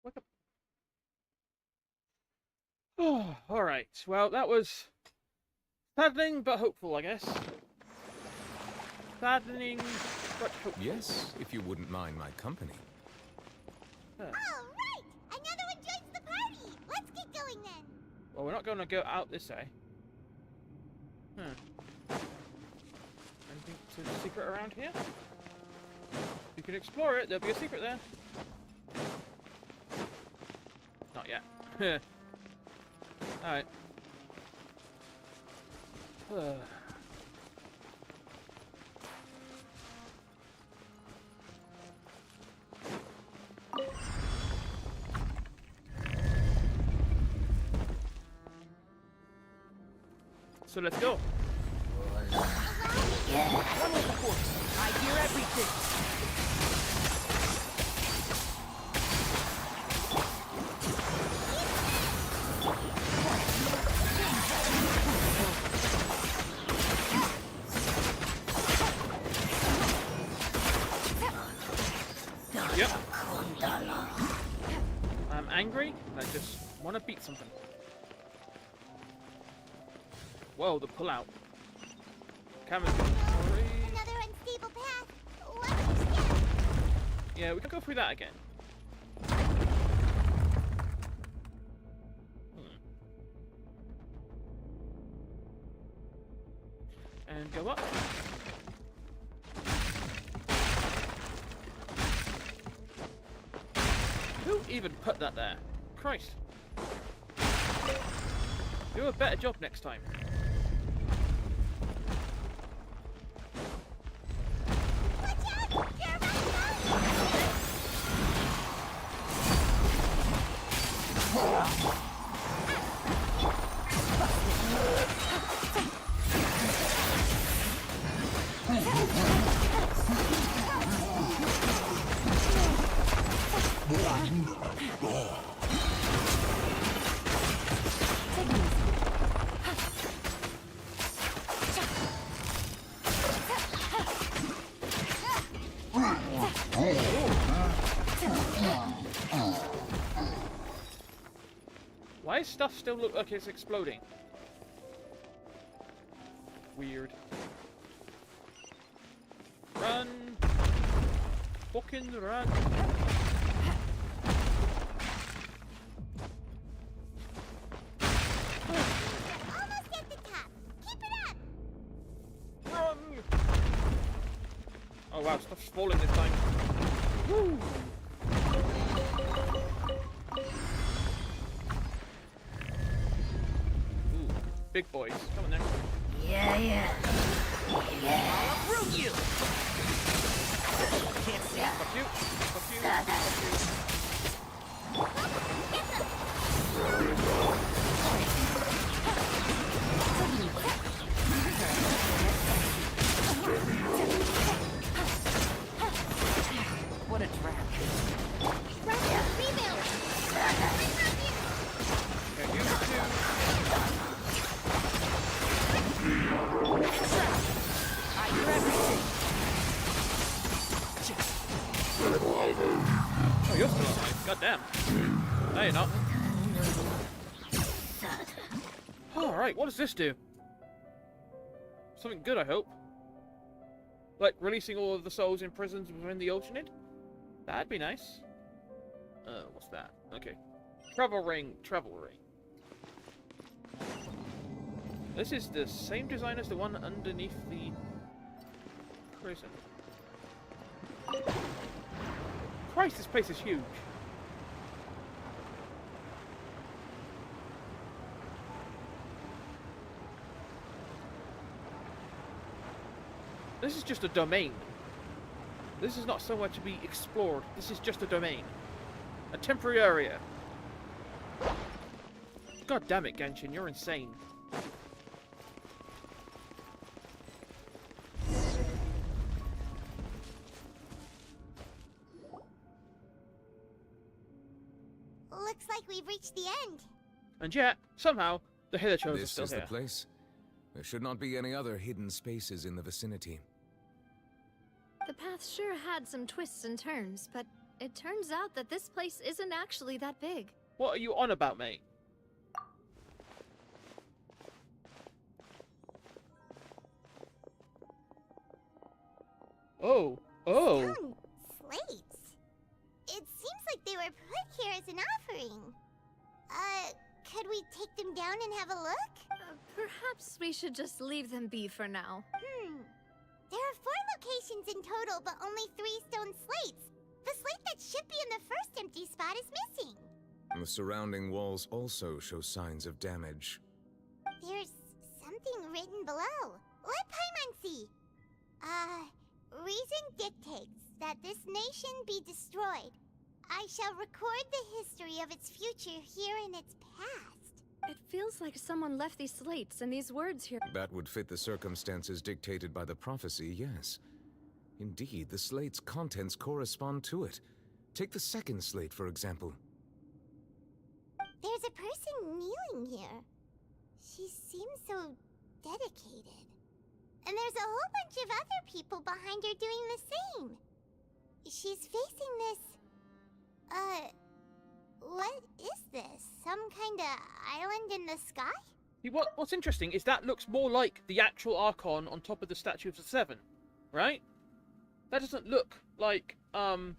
Wake up. Oh, alright. Well, that was saddening but hopeful, I guess. Saddening but hopeful. Yes, if you wouldn't mind my company. Huh. All right! Another one joins the party! Let's get going then! Well, we're not going to go out this way. Anything secret around here? You can explore it. There'll be a secret there. Not yet. Alright. So let's go. One with the force. I hear everything. Yep. I'm angry. I just want to beat something. Whoa, the pull-out. Camera's going Another unstable path. Watch your step. Yeah, we can go through that again. And go up. Who even put that there? Christ. Do a better job next time. Why does stuff still look like it's exploding? Weird. Run! Fucking run! Almost at the top. Keep it up. Run! Oh wow, stuff's falling this time. Woo! Ooh, big boys. Come on then. Yeah. I'll uproot you. Can't see. Fuck you. Fuck you. What a trap. Okay, you too. I hear everything. Oh, you're still alive. God damn. No, you're not. Alright, what does this do? Something good, I hope. Like releasing all of the souls in prisons within the Oceanid? That'd be nice. What's that? Okay. Travel ring. This is the same design as the one underneath the prison. Christ, this place is huge. This is just a domain. This is not somewhere to be explored. This is just a domain. A temporary area. God damn it, Genshin, you're insane. Looks like we've reached the end. And yet, somehow, the Hitherchos are This still is here. the place. There should not be any other hidden spaces in the vicinity. The path sure had some twists and turns, but it turns out that this place isn't actually that big. What are you on about, mate? Oh. Oh. Stone slates. It seems like they were put here as an offering. Could we take them down and have a look? Perhaps we should just leave them be for now. There are 4 locations in total, but only 3 stone slates. The slate that should be in the first empty spot is missing. The surrounding walls also show signs of damage. There's something written below. Let Paimon see. Reason dictates that this nation be destroyed. I shall record the history of its future here in its past. It feels like someone left these slates and these words here. That would fit the circumstances dictated by the prophecy, yes. Indeed, the slate's contents correspond to it. Take the second slate, for example. There's a person kneeling here. She seems so dedicated. And there's a whole bunch of other people behind her doing the same. She's facing this... what is this? Some kind of island in the sky? What's interesting is that looks more like the actual Archon on top of the Statue of the Seven, right? That doesn't look like, that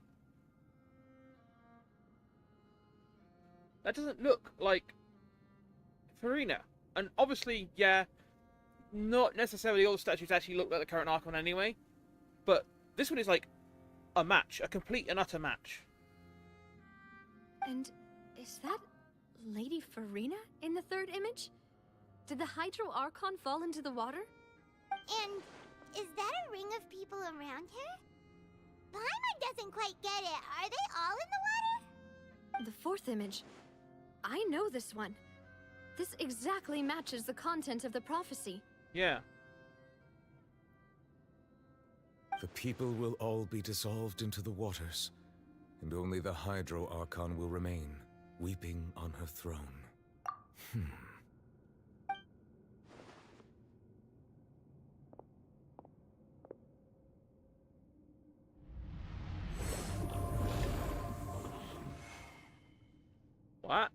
doesn't look like Farina. And obviously, yeah, not necessarily all the statues actually look like the current Archon anyway, but this one is like a match, a complete and utter match. And is that Lady Farina in the third image? Did the Hydro Archon fall into the water? And is that a ring of people around her? Paimon doesn't quite get it. Are they all in the water? The fourth image. I know this one. This exactly matches the content of the prophecy. Yeah. The people will all be dissolved into the waters, and only the Hydro Archon will remain, weeping on her throne. What?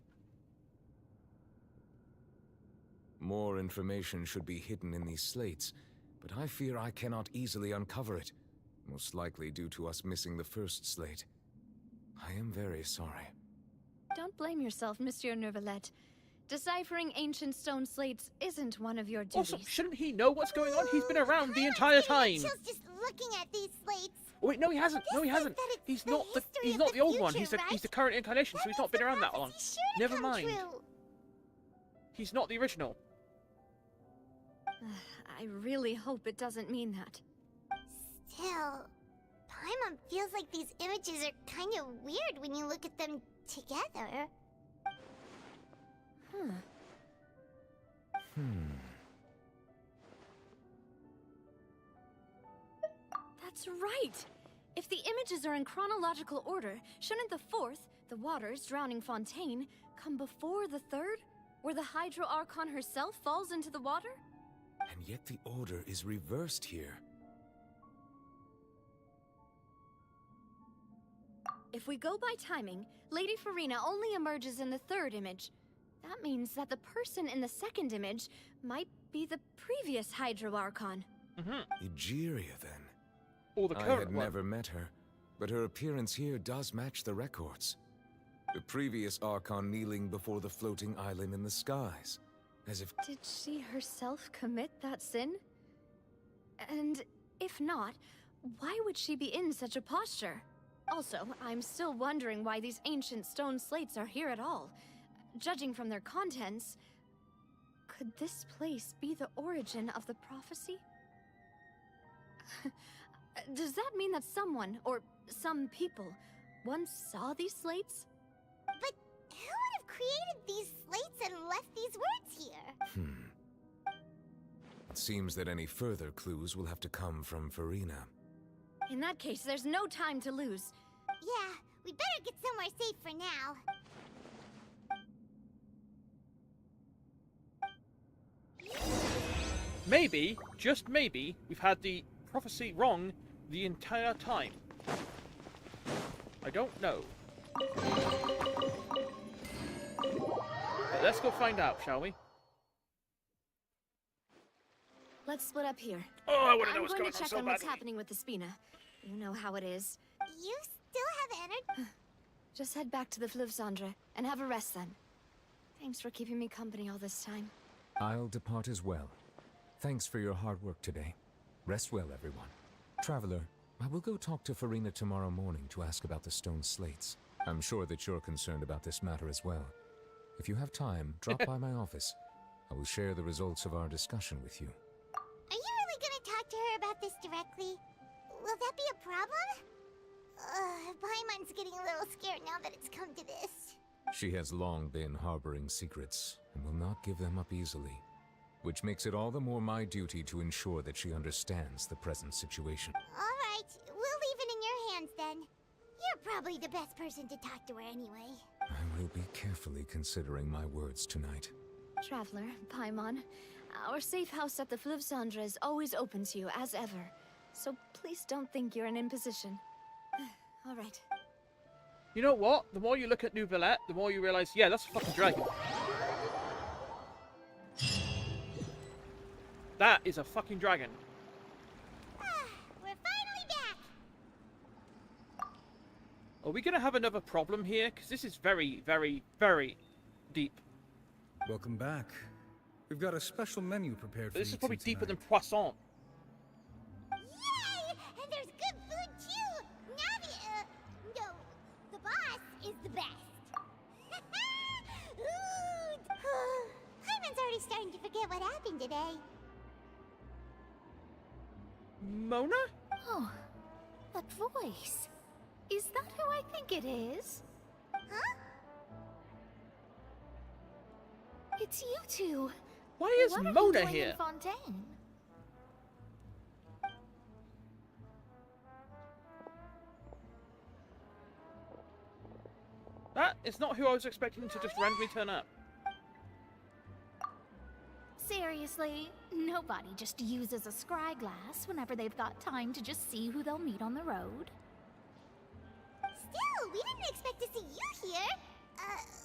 More information should be hidden in these slates, but I fear I cannot easily uncover it, most likely due to us missing the first slate. I am very sorry. Don't blame yourself, Monsieur Neuvillette. Deciphering ancient stone slates isn't one of your duties. Also, shouldn't he know what's going on? He's been around the entire time. Chill's just looking at these slates. Oh, wait, no, he hasn't. No, he hasn't. He's not the old one. He's the current incarnation, so he's not been around that long. Never mind. He's not the original. I really hope it doesn't mean that. Still, Paimon feels like these images are kind of weird when you look at them together. That's right! If the images are in chronological order, shouldn't the fourth, the waters drowning Fontaine, come before the third, where the Hydro Archon herself falls into the water? And yet the order is reversed here. If we go by timing, Lady Farina only emerges in the third image. That means that the person in the second image might be the previous Hydro Archon. Egeria, then. Or the I current had one. never met her, but her appearance here does match the records. The previous Archon kneeling before the floating island in the skies, as if... Did she herself commit that sin? And if not, why would she be in such a posture? Also, I'm still wondering why these ancient stone slates are here at all. Judging from their contents, could this place be the origin of the prophecy? Does that mean that someone, or some people, once saw these slates? But who would have created these slates and left these words here? It seems that any further clues will have to come from Farina. In that case, there's no time to lose. Yeah, we better get somewhere safe for now. Maybe, just maybe, we've had the prophecy wrong the entire time. I don't know. But let's go find out, shall we? Let's split up here. Oh, I want to know I'm what's going going to on check so on what's badly. happening with the Spina. You know how it is. You still have energy? Just head back to the Fluvsandre and have a rest then. Thanks for keeping me company all this time. I'll depart as well. Thanks for your hard work today. Rest well, everyone. Traveler, I will go talk to Farina tomorrow morning to ask about the stone slates. I'm sure that you're concerned about this matter as well. If you have time, drop by my office. I will share the results of our discussion with you. Are you really gonna talk to her about this directly? Will that be a problem? Paimon's getting a little scared now that it's come to this. She has long been harboring secrets, and will not give them up easily. Which makes it all the more my duty to ensure that she understands the present situation. Alright, we'll leave it in your hands then. You're probably the best person to talk to her anyway. I will be carefully considering my words tonight. Traveler, Paimon, our safe house at the Fluvsandre is always open to you, as ever. So please don't think you're an imposition. All right. You know what? The more you look at New Villette, the more you realize, yeah, that's a fucking dragon. That is a fucking dragon. We're finally back! Are we going to have another problem here? Because this is very, very, very deep. Welcome back. We've got a special menu prepared for you. This is probably two deeper than tonight. Poisson. Yay! And there's good food too! No, the boss is the best. Paimon's already starting to forget what happened today. Mona? Oh, that voice. Is that who I think it is? Huh? It's you two. Why is What are you Mona doing here? in Fontaine? That is not who I was expecting to just randomly turn up. Seriously, nobody just uses a scry glass whenever they've got time to just see who they'll meet on the road. Still, we didn't expect to see you here.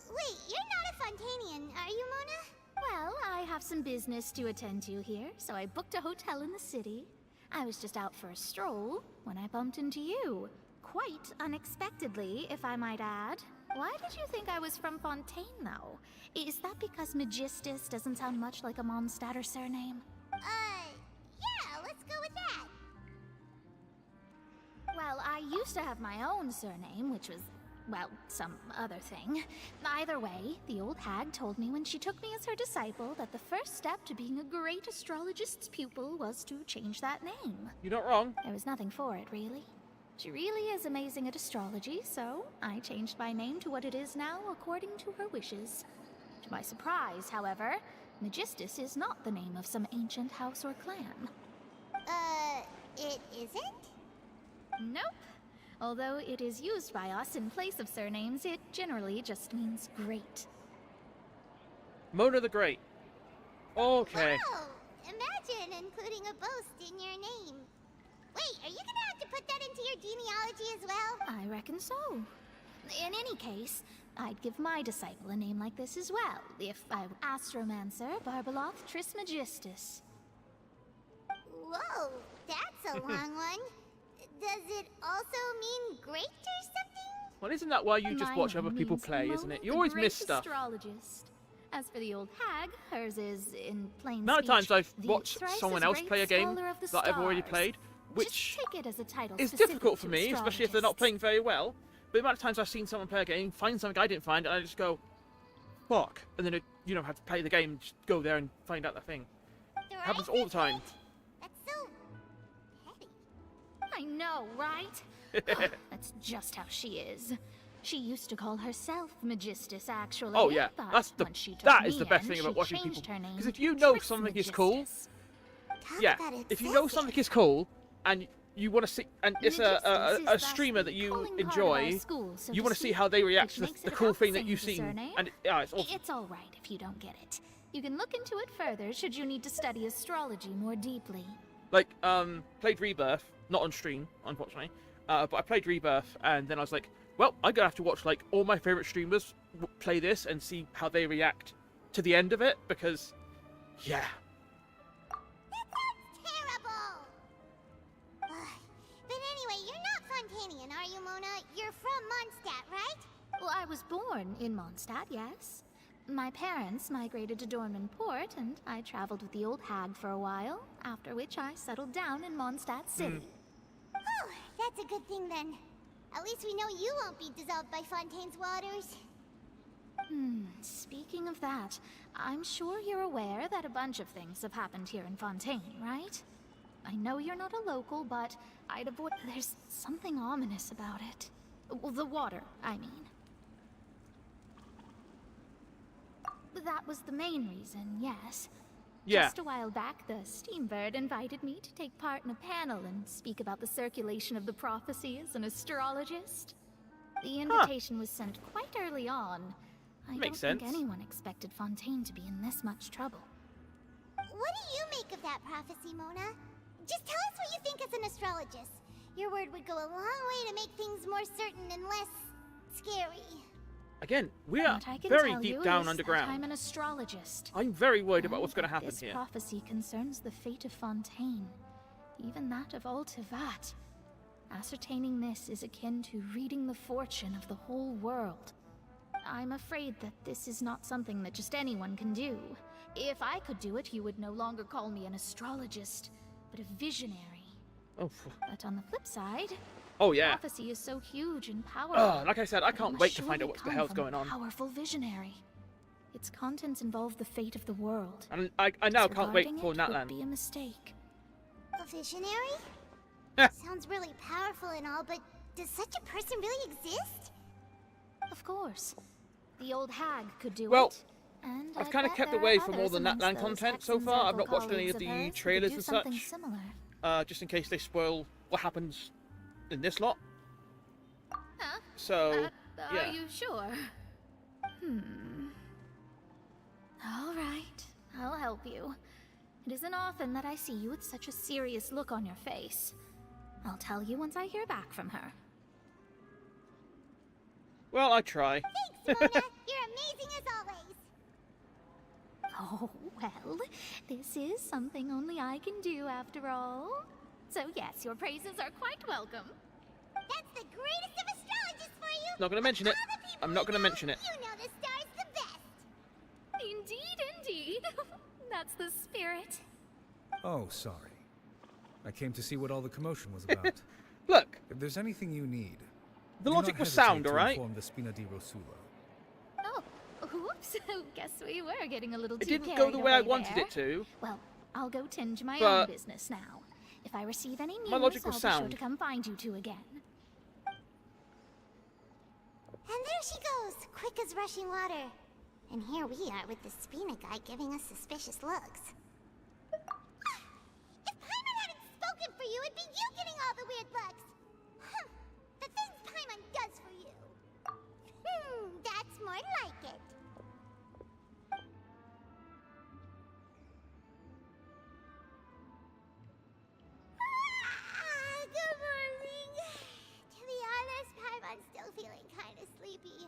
Wait, you're not a Fontainian, are you, Mona? Well, I have some business to attend to here, so I booked a hotel in the city. I was just out for a stroll when I bumped into you. Quite unexpectedly, if I might add. Why did you think I was from Fontaine, though? Is that because Magistus doesn't sound much like a Mondstatter surname? Yeah, let's go with that. Well, I used to have my own surname, which was, well, some other thing. Either way, the old hag told me when she took me as her disciple that the first step to being a great astrologist's pupil was to change that name. You're not wrong. There was nothing for it, really. She really is amazing at astrology, so I changed my name to what it is now according to her wishes. To my surprise, however, Magistus is not the name of some ancient house or clan. It isn't? Nope. Although it is used by us in place of surnames, it generally just means great. Mona the Great. Okay. Wow! Imagine including a boast in your name. Wait, are you gonna have to put that into your genealogy as well? I reckon so. In any case, I'd give my disciple a name like this as well, if I were Astromancer Barbaloth Trismegistus. Whoa, that's a long one. Does it also mean great or something? Well, isn't that why you just watch other Mine people means play, isn't Mona it? You the always Great miss stuff. Astrologist. As for the old hag, hers is, in plain Amount of speech, times I've the watched thrice someone as else great play a game scholar of the that I've already stars. played, which Just take it as a title is specific difficult for to me, especially if they're not astrologists. playing very well. But the amount of times I've seen someone play a game, find something I didn't find, and I just go, fuck. And then, have to play the game, just go there and find out the thing. Happens all the time. That's so petty. I know, right? That's just how she is. She used to call herself Magistus, actually. Oh yeah, but that's the when she took that is me the best in, thing about she watching people. changed her name Because if you know to something is cool, Trismegistus. yeah, about if you know obsessive. something is cool and you want to see, and it's Magistus a is thus streamer that the you calling card of enjoy, our school, so you to want to see speak, how they react which to makes the it cool about thing the that you've same as seen, the surname. and it's awesome. It's all right if you don't get it. You can look into it further should you need to study astrology more deeply. Like, played Rebirth, not on stream, unfortunately, but I played Rebirth, and then I was like, well, I'm gonna have to watch like all my favorite streamers play this and see how they react to the end of it, because, yeah. Terrible! But anyway, you're not Fontainian, are you, Mona? You're from Mondstadt, right? Well, I was born in Mondstadt, yes. My parents migrated to Dornman Port, and I traveled with the old hag for a while, after which I settled down in Mondstadt City. Oh, that's a good thing then. At least we know you won't be dissolved by Fontaine's waters. Speaking of that, I'm sure you're aware that a bunch of things have happened here in Fontaine, right? I know you're not a local, but I'd avoid— There's something ominous about it. Well, the water, I mean. That was the main reason, yes. Yeah. Just a while back, the Steambird invited me to take part in a panel and speak about the circulation of the prophecy as an astrologist. The invitation was sent quite early on. I Makes don't sense. think anyone expected Fontaine to be in this much trouble. What do you make of that prophecy, Mona? Just tell us what you think as an astrologist. Your word would go a long way to make things more certain and less scary. Again, we are What I can very tell deep you down is underground. that I'm an astrologist. I'm very worried about what's going to And happen this here. prophecy concerns the fate of Fontaine, even that of all Tevat. Ascertaining this is akin to reading the fortune of the whole world. I'm afraid that this is not something that just anyone can do. If I could do it, you would no longer call me an astrologist, but a visionary. Oh, But on the flip side, oh yeah. prophecy is so huge and powerful. Like I said, I that it can't must wait to find surely out what the come hell's from going a on. Powerful visionary. Its contents involve the fate of the world. And I now can't wait Disregarding for it Natlan. would be a mistake. A visionary? Sounds really powerful and all, but does such a person really exist? Of course. The old hag could do Well, it. And I've I kind of bet kept there away are from all others the amongst Natlan those content so Hexen far. I've Circle not watched any of colleagues the hers who could trailers do and something such. similar. Just in case they spoil what happens in this lot. Huh? So, yeah. Are you sure? All right, I'll help you. It isn't often that I see you with such a serious look on your face. I'll tell you once I hear back from her. Well, I try. Thanks, Mona. You're amazing as always. Oh, well, this is something only I can do after all. So yes, your praises are quite welcome. That's the greatest of astrologists for you. Not gonna mention it. All the people I'm not gonna you know, mention it. You know the star's the best. Indeed. That's the spirit. Oh, sorry. I came to see what all the commotion was about. Look. If there's anything you need, The do logic not was hesitate sound, to alright? inform the Spina di Rosula. Oh, whoops. Guess we were getting a little It too didn't go carried the way I away wanted there. it to. Well, I'll go tend to my But own business now. If I receive any news, my logic was I'll be sure sound. to come find you two again. And there she goes, quick as rushing water. And here we are with the Spina guy giving us suspicious looks. If Paimon hadn't spoken for you, it'd be you getting all the weird looks. The things Paimon does for you. That's more like it. Good morning. To be honest, Paimon's still feeling kind of sleepy.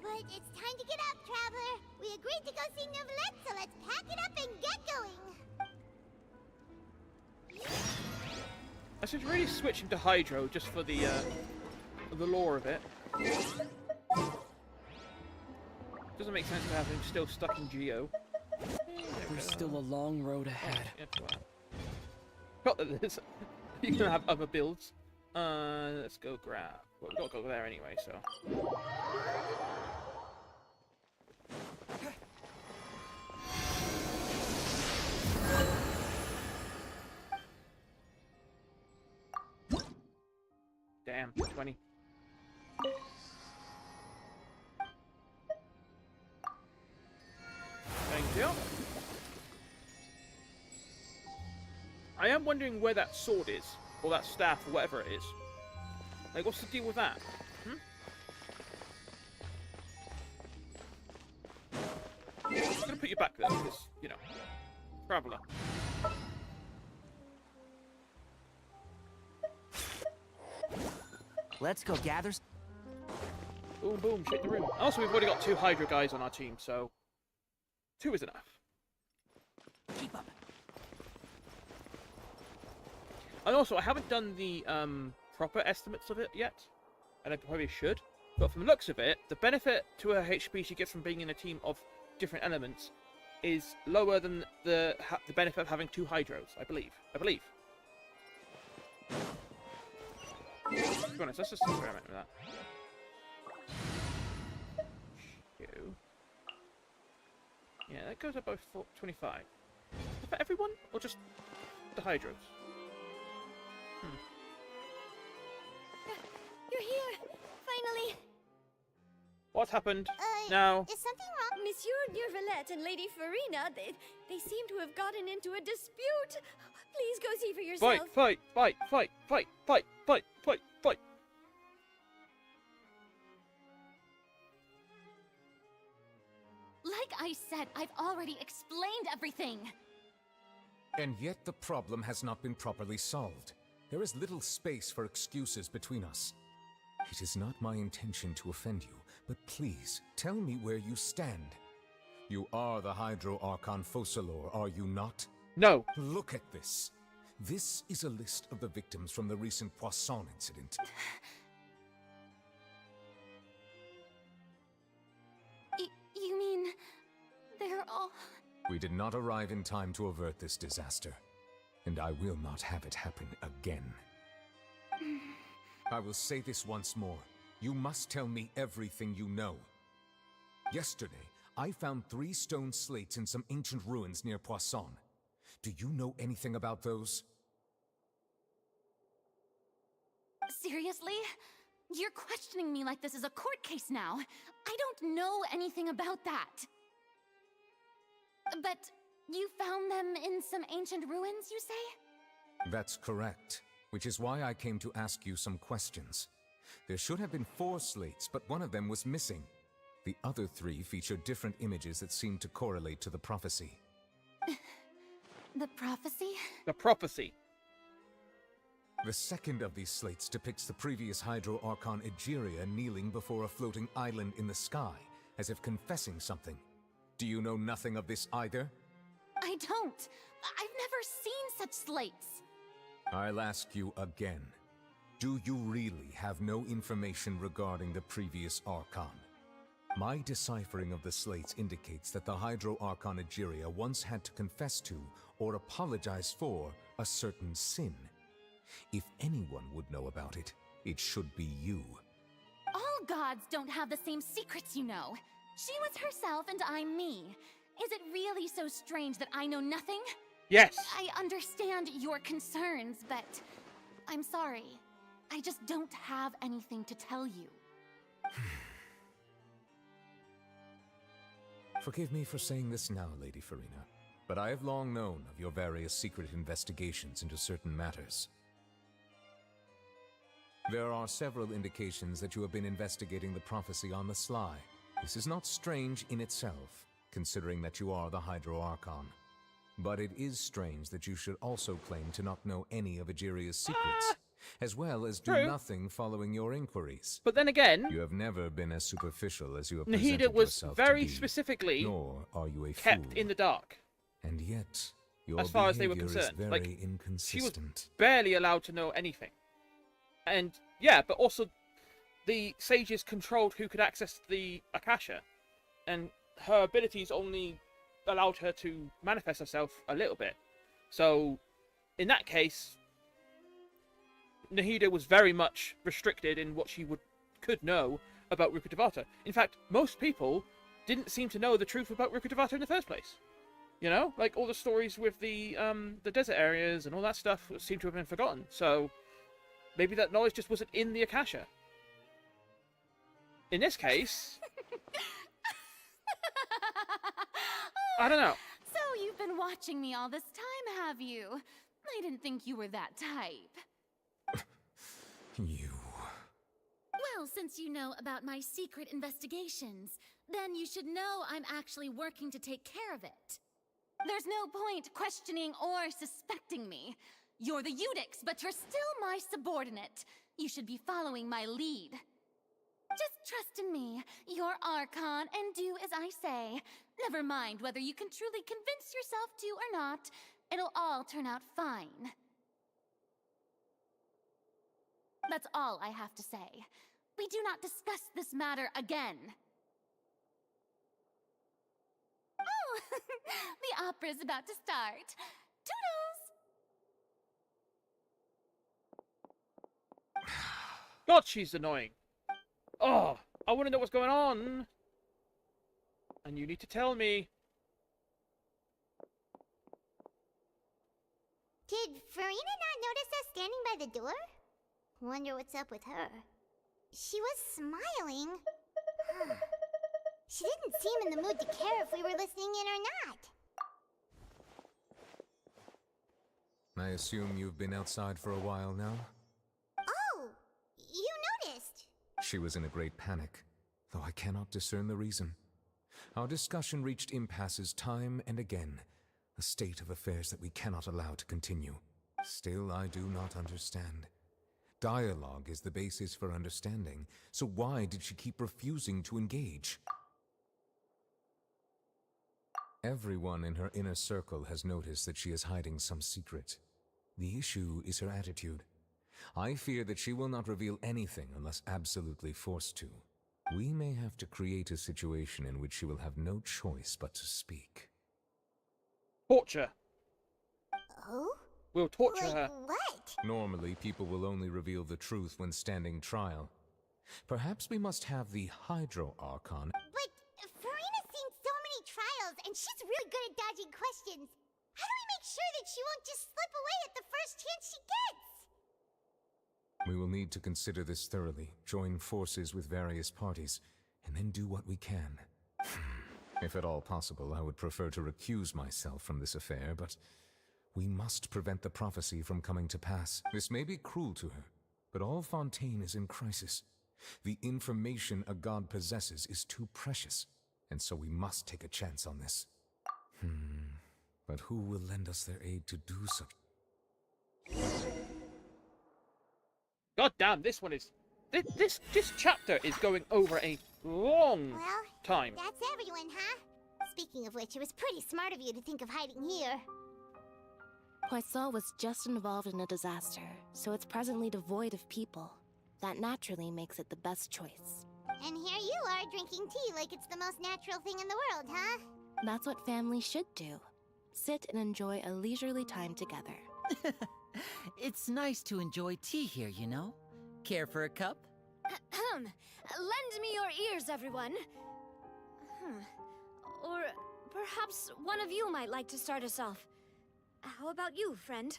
But it's time to get up, traveler. We agreed to go see Neuvillette, so let's pack it up and get going. I should really switch into Hydro just for the lore of it. Doesn't make sense to have him still stuck in Geo. There's still a long road ahead. Not that there's. You can have other builds. Let's go grab. Well, we've got to go there anyway, so. Damn, 20. Thank you. I am wondering where that sword is, or that staff, or whatever it is. Like, what's the deal with that? I'm gonna put you back there, because, you know, traveler. Let's go gather. Boom, boom, shake the room. Also, we've already got 2 Hydra guys on our team, so 2 is enough. Keep up. And also, I haven't done the proper estimates of it yet, and I probably should. But from the looks of it, the benefit to her HP she gets from being in a team of different elements is lower than the benefit of having 2 Hydros, I believe. To be honest, let's just experiment with that. You. Yeah, that goes above 25. Is that for everyone, or just the Hydros? You're here! Finally! What's happened? Now. Is something wrong? Monsieur Neurvalette and Lady Farina, they seem to have gotten into a dispute. Please go see for yourself. Fight! Like I said, I've already explained everything. And yet the problem has not been properly solved. There is little space for excuses between us. It is not my intention to offend you, but please, tell me where you stand. You are the Hydro Archon Focalor, are you not? No. Look at this. This is a list of the victims from the recent Poisson incident. You mean... they're all... We did not arrive in time to avert this disaster, and I will not have it happen again. I will say this once more. You must tell me everything you know. Yesterday, I found 3 stone slates in some ancient ruins near Poisson. Do you know anything about those? Seriously? You're questioning me like this is a court case now. I don't know anything about that. But you found them in some ancient ruins, you say? That's correct, which is why I came to ask you some questions. There should have been 4 slates, but one of them was missing. The other 3 feature different images that seem to correlate to the prophecy. The prophecy? The prophecy. The second of these slates depicts the previous Hydro Archon Egeria kneeling before a floating island in the sky, as if confessing something. Do you know nothing of this either? I don't. I've never seen such slates. I'll ask you again. Do you really have no information regarding the previous Archon? My deciphering of the slates indicates that the Hydro Archon Egeria once had to confess to, or apologize for, a certain sin. If anyone would know about it, it should be you. All gods don't have the same secrets, you know. She was herself and I'm me. Is it really so strange that I know nothing? Yes. I understand your concerns, but I'm sorry. I just don't have anything to tell you. Forgive me for saying this now, Lady Farina, but I have long known of your various secret investigations into certain matters. There are several indications that you have been investigating the prophecy on the sly. This is not strange in itself, considering that you are the Hydro Archon. But it is strange that you should also claim to not know any of Egeria's secrets, as well as do True. Nothing following your inquiries. But then again, you have never been as superficial as you have presented Nahida was yourself very to be, specifically nor are you a kept fool. in the dark. And yet, your as far as they were behavior is concerned, very like inconsistent. she was barely allowed to know anything. And yeah, but also the sages controlled who could access the Akasha, and her abilities only allowed her to manifest herself a little bit. So, in that case, Nahida was very much restricted in what she could know about Rukkhadevata. In fact, most people didn't seem to know the truth about Rukkhadevata in the first place. You know, like all the stories with the desert areas and all that stuff seem to have been forgotten. So maybe that knowledge just wasn't in the Akasha. In this case, I don't know. So you've been watching me all this time, have you? I didn't think you were that type. You... Well, since you know about my secret investigations, then you should know I'm actually working to take care of it. There's no point questioning or suspecting me. You're the Eudix, but you're still my subordinate. You should be following my lead. Just trust in me, your Archon, and do as I say. Never mind whether you can truly convince yourself to or not. It'll all turn out fine. That's all I have to say. We do not discuss this matter again. Oh, the opera's about to start. Toodles! God, she's annoying. Oh, I want to know what's going on. And you need to tell me. Did Farina not notice us standing by the door? Wonder what's up with her. She was smiling. Huh. She didn't seem in the mood to care if we were listening in or not. I assume you've been outside for a while now? Oh, you noticed. She was in a great panic, though I cannot discern the reason. Our discussion reached impasses time and again, a state of affairs that we cannot allow to continue. Still, I do not understand. Dialogue is the basis for understanding, so why did she keep refusing to engage? Everyone in her inner circle has noticed that she is hiding some secret. The issue is her attitude. I fear that she will not reveal anything unless absolutely forced to. We may have to create a situation in which she will have no choice but to speak. Torture. Oh? We'll torture her. What? Normally, people will only reveal the truth when standing trial. Perhaps we must have the Hydro Archon. But Farina's seen so many trials, and she's really good at dodging questions. How do we make sure that she won't just slip away at the first chance she gets? We will need to consider this thoroughly, join forces with various parties, and then do what we can. If at all possible, I would prefer to recuse myself from this affair, but we must prevent the prophecy from coming to pass. This may be cruel to her, but all Fontaine is in crisis. The information a god possesses is too precious, and so we must take a chance on this. But who will lend us their aid to do such? God damn, this one is... This chapter is going over a long time. That's everyone, huh? Speaking of which, it was pretty smart of you to think of hiding here. Poisson was just involved in a disaster, so it's presently devoid of people. That naturally makes it the best choice. And here you are drinking tea like it's the most natural thing in the world, huh? That's what families should do. Sit and enjoy a leisurely time together. It's nice to enjoy tea here, you know? Care for a cup? Lend me your ears, everyone. Or perhaps one of you might like to start us off. How about you, friend?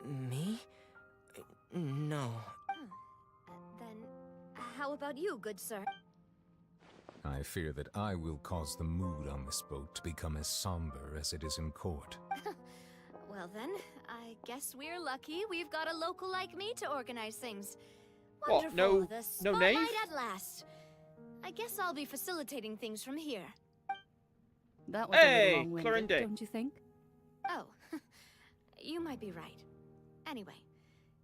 Me? No. Then, how about you, good sir? I fear that I will cause the mood on this boat to become as somber as it is in court. Well then, I guess we're lucky we've got a local like me to organize things. What, Wonderful, the no spotlight knave? at last. I guess I'll be facilitating things from here. That was a little long-winded, Clorinda. don't you think? Oh, you might be right. Anyway,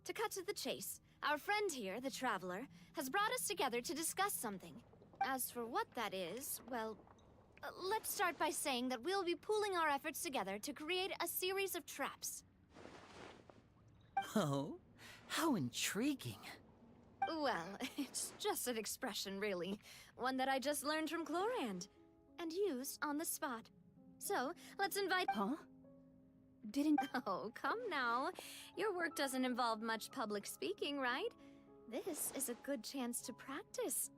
to cut to the chase, our friend here, the Traveler, has brought us together to discuss something. As for what that is, well, let's start by saying that we'll be pooling our efforts together to create a series of traps. Oh, how intriguing. Well, it's just an expression, really. One that I just learned from Clorand, and used on the spot. So, let's invite... Huh? Didn't... Oh, come now. Your work doesn't involve much public speaking, right? This is a good chance to practice.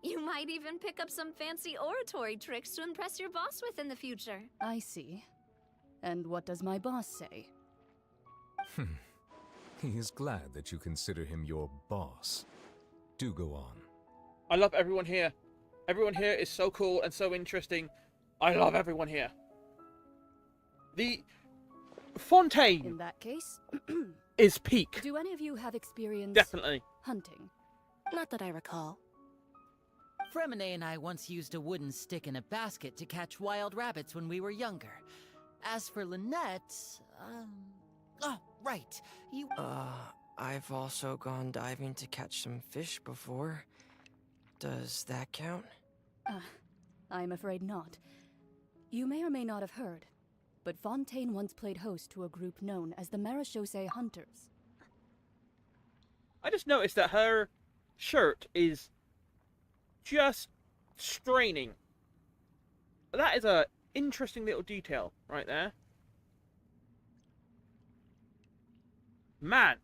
You might even pick up some fancy oratory tricks to impress your boss with in the future. I see. And what does my boss say? He is glad that you consider him your boss. Do go on. I love everyone here. Everyone here is so cool and so interesting. I love everyone here. The Fontaine In that case, is peak. do any of you have experience Definitely. hunting? Not that I recall. Fremine and I once used a wooden stick in a basket to catch wild rabbits when we were younger. As for Lynette, oh, right. I've also gone diving to catch some fish before. Does that count? I'm afraid not. You may or may not have heard, but Fontaine once played host to a group known as the Marechaussee Hunters. I just noticed that her shirt is just straining. That is a interesting little detail right there. Man,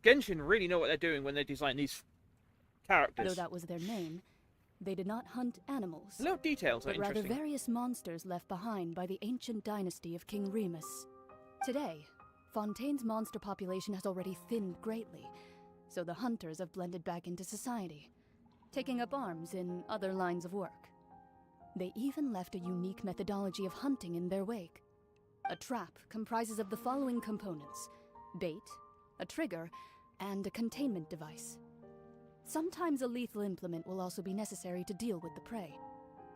Genshin really know what they're doing when they design these characters. Though that was their name, they did not hunt animals. Little details are but rather interesting. various monsters left behind by the ancient dynasty of King Remus. Today, Fontaine's monster population has already thinned greatly, so the hunters have blended back into society, taking up arms in other lines of work. They even left a unique methodology of hunting in their wake. A trap comprises of the following components: bait, a trigger, and a containment device. Sometimes a lethal implement will also be necessary to deal with the prey.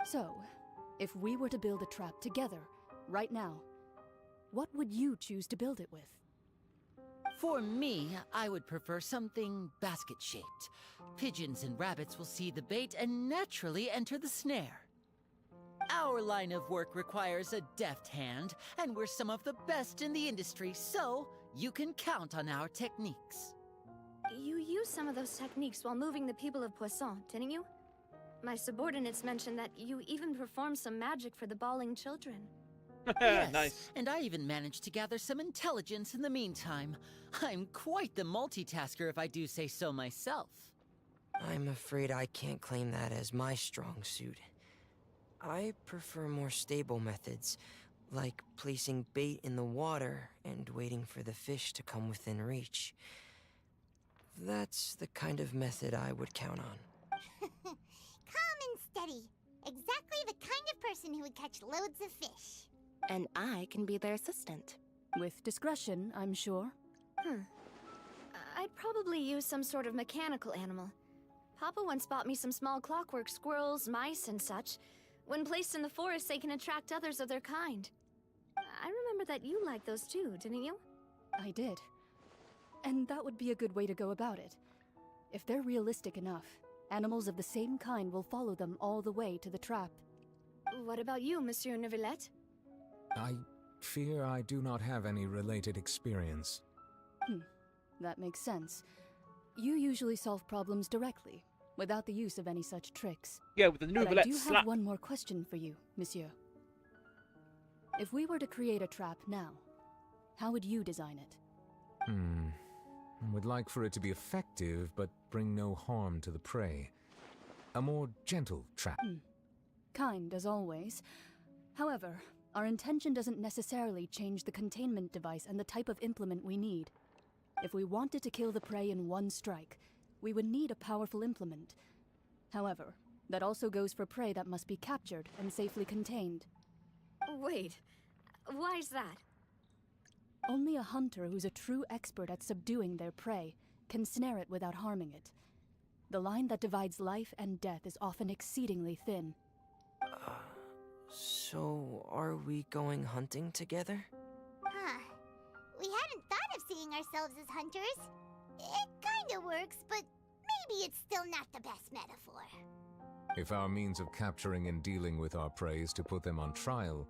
So, if we were to build a trap together, right now, what would you choose to build it with? For me, I would prefer something basket-shaped. Pigeons and rabbits will see the bait and naturally enter the snare. Our line of work requires a deft hand, and we're some of the best in the industry, so you can count on our techniques. You used some of those techniques while moving the people of Poisson, didn't you? My subordinates mentioned that you even performed some magic for the bawling children. Yes, Nice. and I even managed to gather some intelligence in the meantime. I'm quite the multitasker if I do say so myself. I'm afraid I can't claim that as my strong suit. I prefer more stable methods, like placing bait in the water and waiting for the fish to come within reach. That's the kind of method I would count on. Calm and steady. Exactly the kind of person who would catch loads of fish. And I can be their assistant. With discretion, I'm sure. I'd probably use some sort of mechanical animal. Papa once bought me some small clockwork squirrels, mice, and such. When placed in the forest, they can attract others of their kind. I remember that you liked those too, didn't you? I did. And that would be a good way to go about it. If they're realistic enough, animals of the same kind will follow them all the way to the trap. What about you, Monsieur Neuvillette? I fear I do not have any related experience. That makes sense. You usually solve problems directly, without the use of any such tricks. Yeah, with the But I Neuvillette do slap. have one more question for you, Monsieur. If we were to create a trap now, how would you design it? I would like for it to be effective, but bring no harm to the prey. A more gentle trap. Kind, as always. However, our intention doesn't necessarily change the containment device and the type of implement we need. If we wanted to kill the prey in one strike, we would need a powerful implement. However, that also goes for prey that must be captured and safely contained. Wait, why's that? Only a hunter who's a true expert at subduing their prey can snare it without harming it. The line that divides life and death is often exceedingly thin. So, are we going hunting together? Huh. We hadn't thought of seeing ourselves as hunters. It kinda works, but maybe it's still not the best metaphor. If our means of capturing and dealing with our prey is to put them on trial,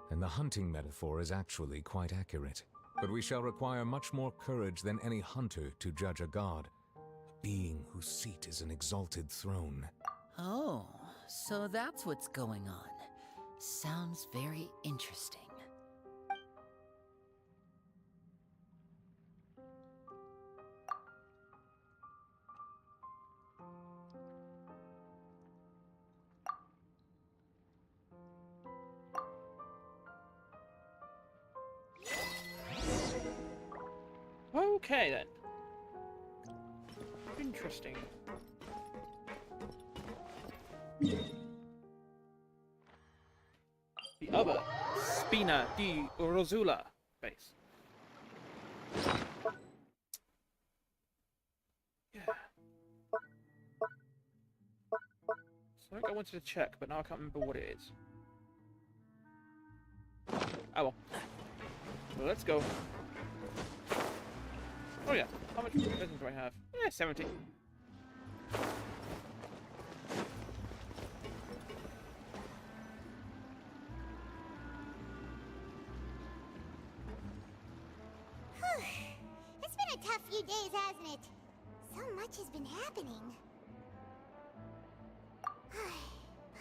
then the hunting metaphor is actually quite accurate. But we shall require much more courage than any hunter to judge a god, a being whose seat is an exalted throne. Oh, so that's what's going on. Sounds very interesting. Okay then. Interesting. The other Spina di Rosula base. Yeah. Something I wanted to check, but now I can't remember what it is. Oh well. So let's go. Oh yeah, how much medicine do I have? Yeah, 70. tough few days, hasn't it? So much has been happening.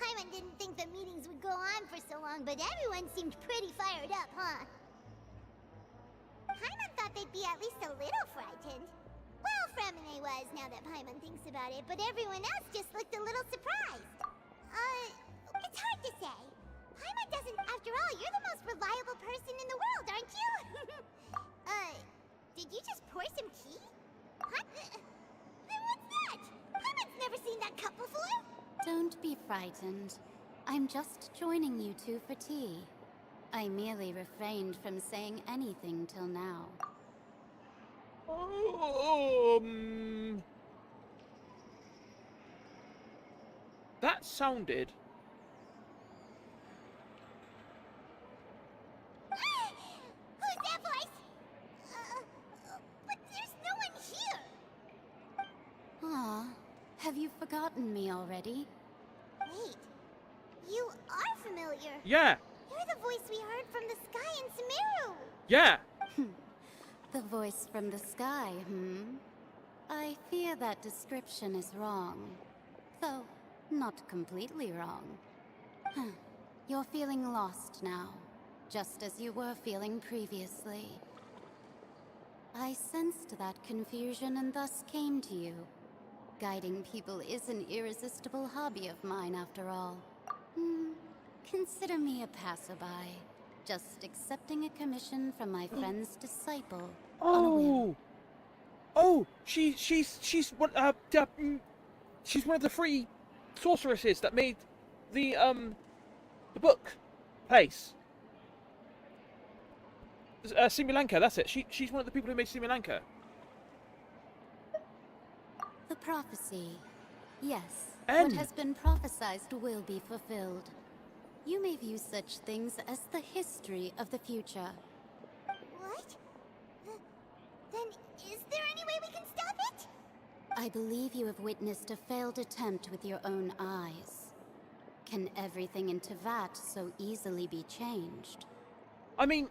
Paimon didn't think the meetings would go on for so long, but everyone seemed pretty fired up, huh? Paimon thought they'd be at least a little frightened. Well, Fremine was, now that Paimon thinks about it, but everyone else just looked a little surprised. It's hard to say. Paimon doesn't, after all, you're the most reliable person in the world, aren't you? Did you just pour some tea? Then what's that? Paimon's never seen that cup before. Don't be frightened. I'm just joining you two for tea. I merely refrained from saying anything till now. That sounded... Who's that voice? But there's no one here. Ah, have you forgotten me already? Wait, you are familiar. Yeah. You're the voice we heard from the sky in Sumeru. Yeah. The voice from the sky, I fear that description is wrong. Though, not completely wrong. You're feeling lost now, just as you were feeling previously. I sensed that confusion and thus came to you. Guiding people is an irresistible hobby of mine, after all. Consider me a passerby, just accepting a commission from my friend's disciple. Oh, oh, she's one of the three sorceresses that made the book place. Simulanka, that's it. She's one of the people who made Simulanka. The prophecy. Yes. N. What has been prophesized will be fulfilled. You may view such things as the history of the future. What? Then is there any way we can stop it? I believe you have witnessed a failed attempt with your own eyes. Can everything in Tevat so easily be changed? I mean,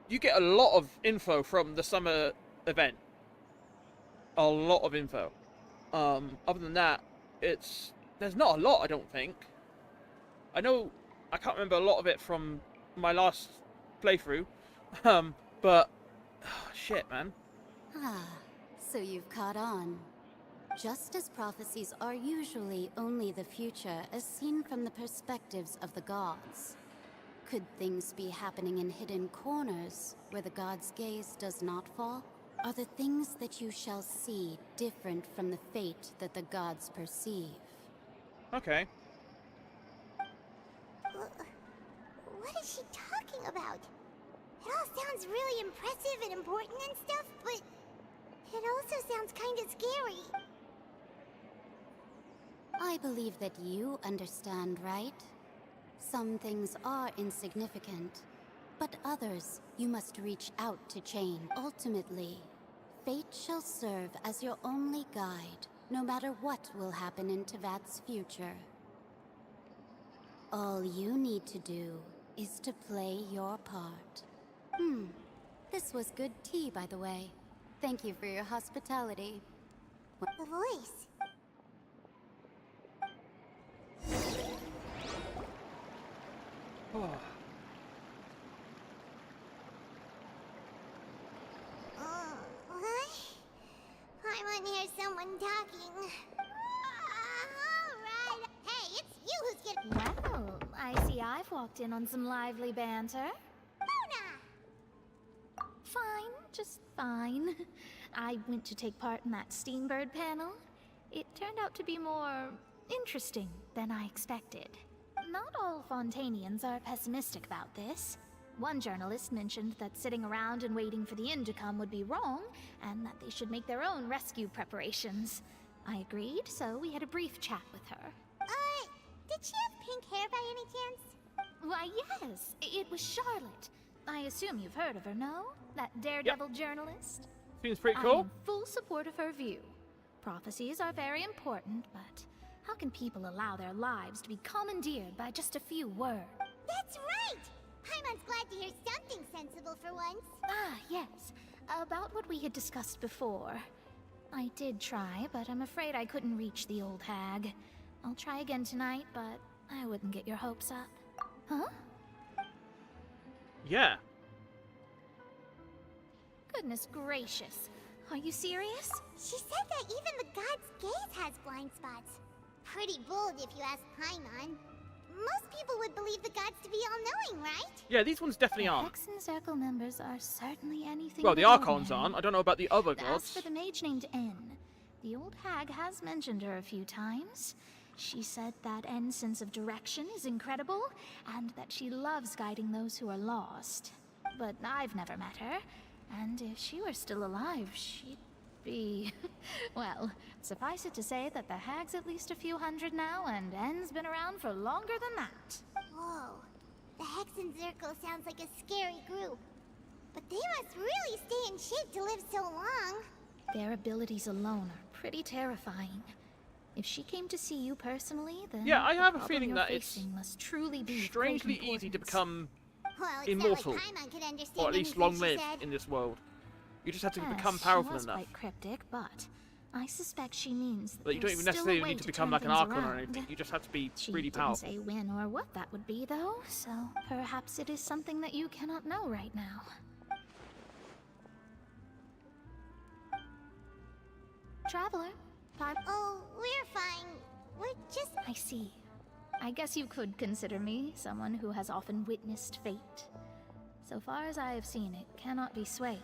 you get a lot of info from the summer event. A lot of info. Other than that, there's not a lot, I don't think. I can't remember a lot of it from my last playthrough. But shit, man. So you've caught on. Just as prophecies are usually only the future as seen from the perspectives of the gods. Could things be happening in hidden corners where the gods' gaze does not fall? Are the things that you shall see different from the fate that the gods perceive? Okay. What is she talking about? It all sounds really impressive and important and stuff, but it also sounds kind of scary. I believe that you understand, right? Some things are insignificant, but others you must reach out to change. Ultimately, fate shall serve as your only guide, no matter what will happen in Tevat's future. All you need to do is to play your part. This was good tea, by the way. Thank you for your hospitality. The voice. I want to hear someone talking. Alright. Hey, it's you who's getting... Well, I see I've walked in on some lively banter. Fine, just fine. I went to take part in that Steambird panel. It turned out to be more interesting than I expected. Not all Fontainians are pessimistic about this. One journalist mentioned that sitting around and waiting for the end to come would be wrong, and that they should make their own rescue preparations. I agreed, so we had a brief chat with her. Did she have pink hair by any chance? Why, yes. It was Charlotte. I assume you've heard of her, no? That daredevil journalist? Seems pretty I'm cool. in full support of her view. Prophecies are very important, but how can people allow their lives to be commandeered by just a few words? That's right! Paimon's glad to hear something sensible for once. Yes. About what we had discussed before. I did try, but I'm afraid I couldn't reach the old hag. I'll try again tonight, but I wouldn't get your hopes up. Huh? Yeah. Goodness gracious. Are you serious? She said that even the god's gaze has blind spots. Pretty bold if you ask Paimon. Most people would believe the gods to be all-knowing, right? Yeah, these ones definitely aren't. Hexen Circle members are certainly anything Well, the but Archons ordinary. aren't. I don't know about the other As gods. for the mage named N, the old hag has mentioned her a few times. She said that N's sense of direction is incredible, and that she loves guiding those who are lost. But I've never met her, and if she were still alive, she'd be... well, suffice it to say that the hag's at least a few hundred now, and N's been around for longer than that. Whoa. The Hexen Circle sounds like a scary group. But they must really stay in shape to live so long. Their abilities alone are pretty terrifying. If she came to see you personally, then Yeah, I have a the feeling problem that you're it's facing must truly be of strangely great easy to importance. become Well, it's immortal, not like Paimon could understand or at least anything long-lived she said. in this world. You just have to Yes, become she powerful was enough. quite cryptic, but I suspect she means that Like, you don't there's even still a necessarily way need to become turn like an things Archon or around. anything. You just have to be She really didn't powerful. say when or what that would be, though, so perhaps it is something that you cannot know right now. Traveler, Oh, we're fine. We're just... I see. I guess you could consider me someone who has often witnessed fate. So far as I have seen, it cannot be swayed.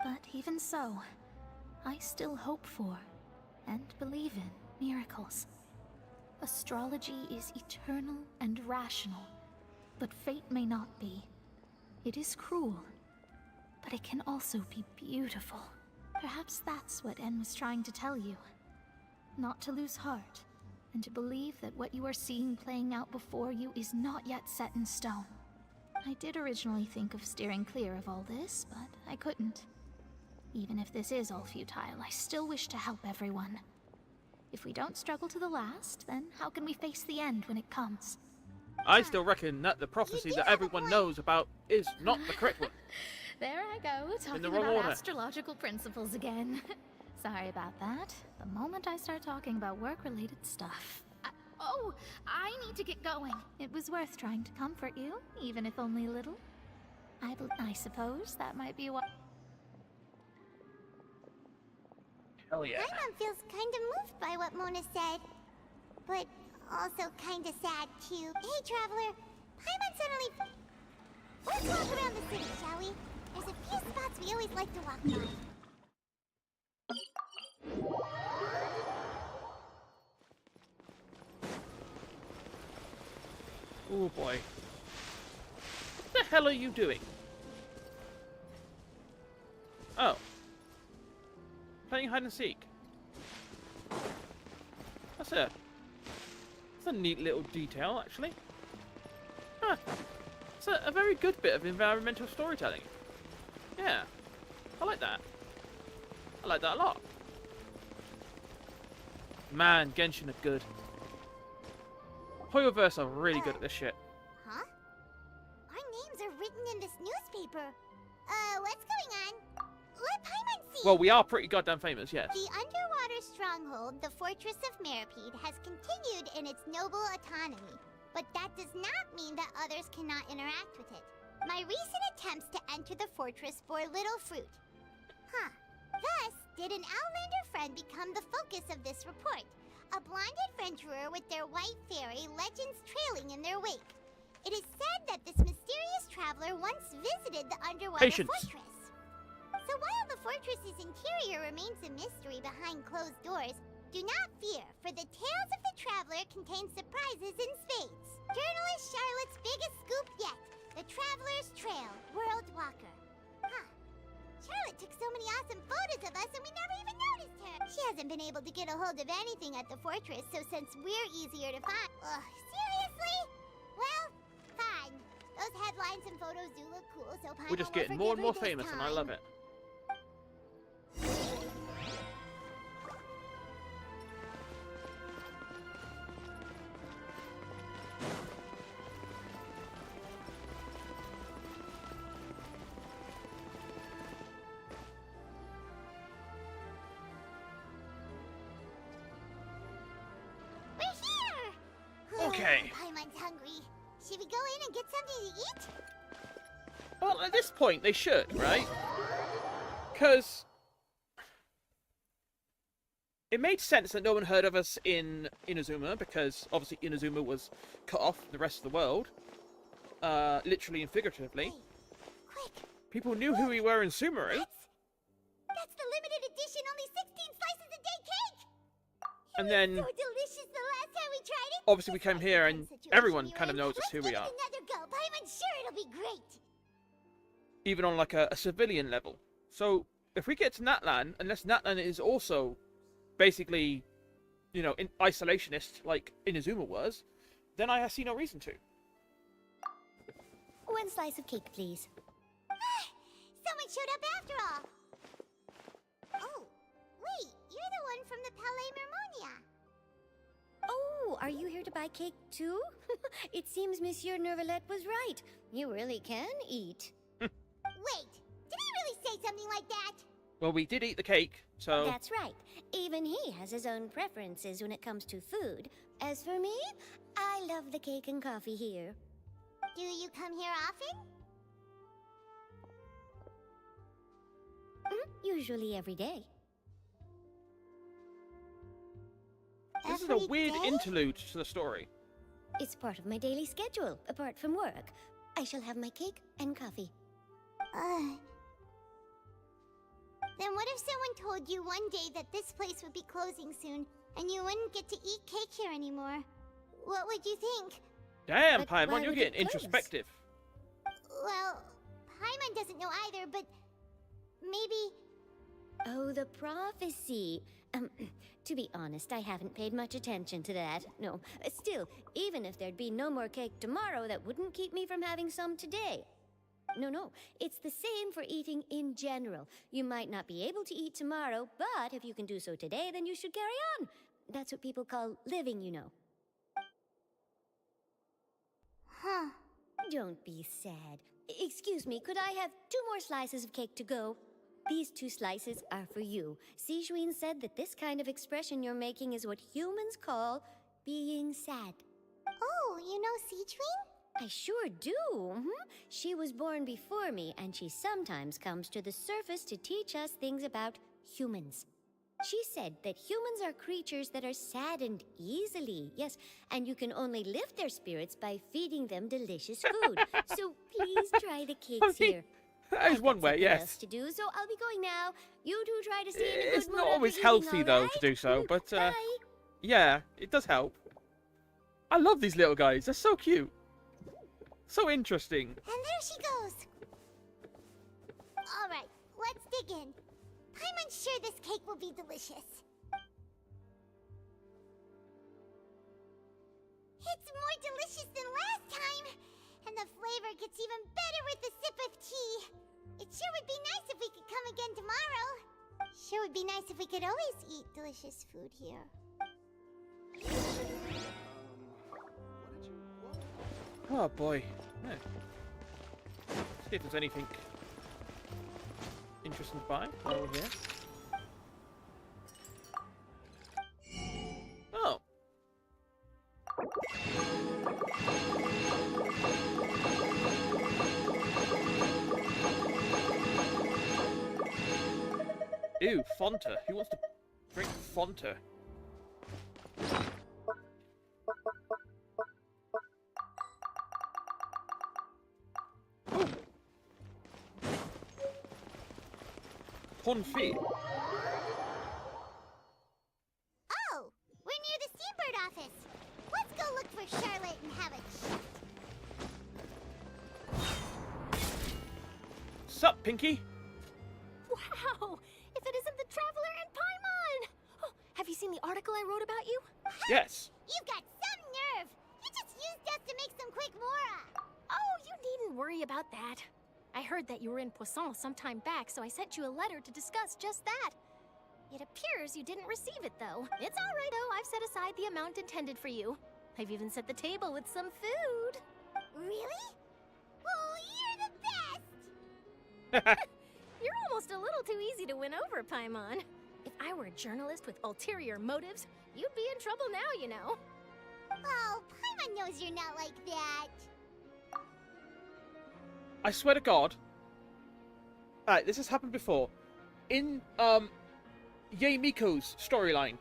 But even so, I still hope for and believe in miracles. Astrology is eternal and rational, but fate may not be. It is cruel, but it can also be beautiful. Perhaps that's what En was trying to tell you. Not to lose heart, and to believe that what you are seeing playing out before you is not yet set in stone. I did originally think of steering clear of all this, but I couldn't. Even if this is all futile, I still wish to help everyone. If we don't struggle to the last, then how can we face the end when it comes? I still reckon that the prophecy that everyone knows about is not the correct one. There I go, talking the wrong about order. astrological principles again. Sorry about that. The moment I start talking about work-related stuff. I need to get going. It was worth trying to comfort you, even if only a little. I suppose that might be what... Hell yeah. Paimon feels kind of moved by what Mona said. But also kind of sad, too. Hey, Traveler. Paimon suddenly... Let's walk around the city, shall we? There's a few spots we always like to walk by. Oh boy. What the hell are you doing? Oh. Playing hide and seek. That's a neat little detail, actually. Huh. It's a very good bit of environmental storytelling. Yeah. I like that. I like that a lot. Man, Genshin are good. Hoyoverse are really good at this shit. Huh? Our names are written in this newspaper. What's going on? Let Paimon see. Well, we are pretty goddamn famous, yes. The underwater stronghold, the Fortress of Meripede, has continued in its noble autonomy. But that does not mean that others cannot interact with it. My recent attempts to enter the fortress bore little fruit. Huh. Thus, did an Outlander friend become the focus of this report. A blind adventurer with their white fairy legends trailing in their wake. It is said that this mysterious traveler once visited the underwater fortress. So while the fortress's interior remains a mystery behind closed doors, do not fear, for the tales of the traveler contain surprises in spades. Journalist Charlotte's biggest scoop yet, the Traveler's Trail, World Walker. Huh. Charlotte took so many awesome photos of us and we never even noticed her. She hasn't been able to get a hold of anything at the fortress, so since we're easier to find... Ugh, seriously? Well, fine. Those headlines and photos do look cool, so Paimon We're just getting more and more famous, and I love it. Okay. Paimon's hungry. Should we go in and get something to eat? Well, at this point, they should, right? Because it made sense that no one heard of us in Inazuma, because obviously Inazuma was cut off from the rest of the world. Literally and figuratively. Hey, quick! People knew who we were in Sumeru. That's the limited edition, only 16 slices a day cake! And then, So delicious the last time we tried it! obviously, we came here and everyone kind of knows us who we are. Another go. Paimon's sure it'll be great! Even on like a civilian level. So if we get to Natlan, unless Natlan is also basically, you know, isolationist like Inazuma was, then I see no reason to. 1 slice of cake, please. Someone showed up after all. Oh, wait, you're the one from the Palais Mermonia. Oh, are you here to buy cake too? It seems Monsieur Nervalette was right. You really can eat. Wait, did he really say something like that? Well, we did eat the cake, so... That's right. Even he has his own preferences when it comes to food. As for me, I love the cake and coffee here. Do you come here often? Usually every day. This is a weird interlude to the story. It's part of my daily schedule, apart from work. I shall have my cake and coffee. Then what if someone told you one day that this place would be closing soon, and you wouldn't get to eat cake here anymore? What would you think? Damn, But Paimon, why you're would getting it close? introspective. Well, Paimon doesn't know either, but maybe... Oh, the prophecy. To be honest, I haven't paid much attention to that. No, still, even if there'd be no more cake tomorrow, that wouldn't keep me from having some today. No, it's the same for eating in general. You might not be able to eat tomorrow, but if you can do so today, then you should carry on. That's what people call living, you know. Huh. Don't be sad. Excuse me, could I have 2 more slices of cake to go? These 2 slices are for you. Sijuin said that this kind of expression you're making is what humans call being sad. Oh, you know Sijuin? I sure do. She was born before me, and she sometimes comes to the surface to teach us things about humans. She said that humans are creatures that are saddened easily, yes, and you can only lift their spirits by feeding them delicious food. So please try the cakes here. That is one way, Something yes. else to do, so I'll be going now. You two try to stay in a good It's mood not after always eating, healthy, all though, right? to do so, but, Bye. yeah, it does help. I love these little guys. They're so cute. So interesting. And there she goes. All right, let's dig in. I'm unsure this cake will be delicious. It's more delicious than last time, and the flavor gets even better with a sip of tea. It sure would be nice if we could come again tomorrow. Sure would be nice if we could always eat delicious food here. Oh boy. Yeah. See if there's anything interesting to buy while we're here. Oh. Ew, Fonta. Who wants to drink Fonta? Confit. Oh, we're near the Seabird office. Let's go look for Charlotte and have a chat. Sup, Pinky? Wow! If it isn't the Traveler and Paimon! Oh, have you seen the article I wrote about you? Yes. You've got some nerve. You just used us to make some quick mora. Oh, you needn't worry about that. I heard that you were in Poisson some time back, so I sent you a letter to discuss just that. It appears you didn't receive it, though. It's all right, though. I've set aside the amount intended for you. I've even set the table with some food. Really? Well, you're the best! You're almost a little too easy to win over, Paimon. If I were a journalist with ulterior motives, you'd be in trouble now, you know. Oh, Paimon Paimon knows you're not like that. I swear to God. Alright, this has happened before. In, Yae Miko's storyline,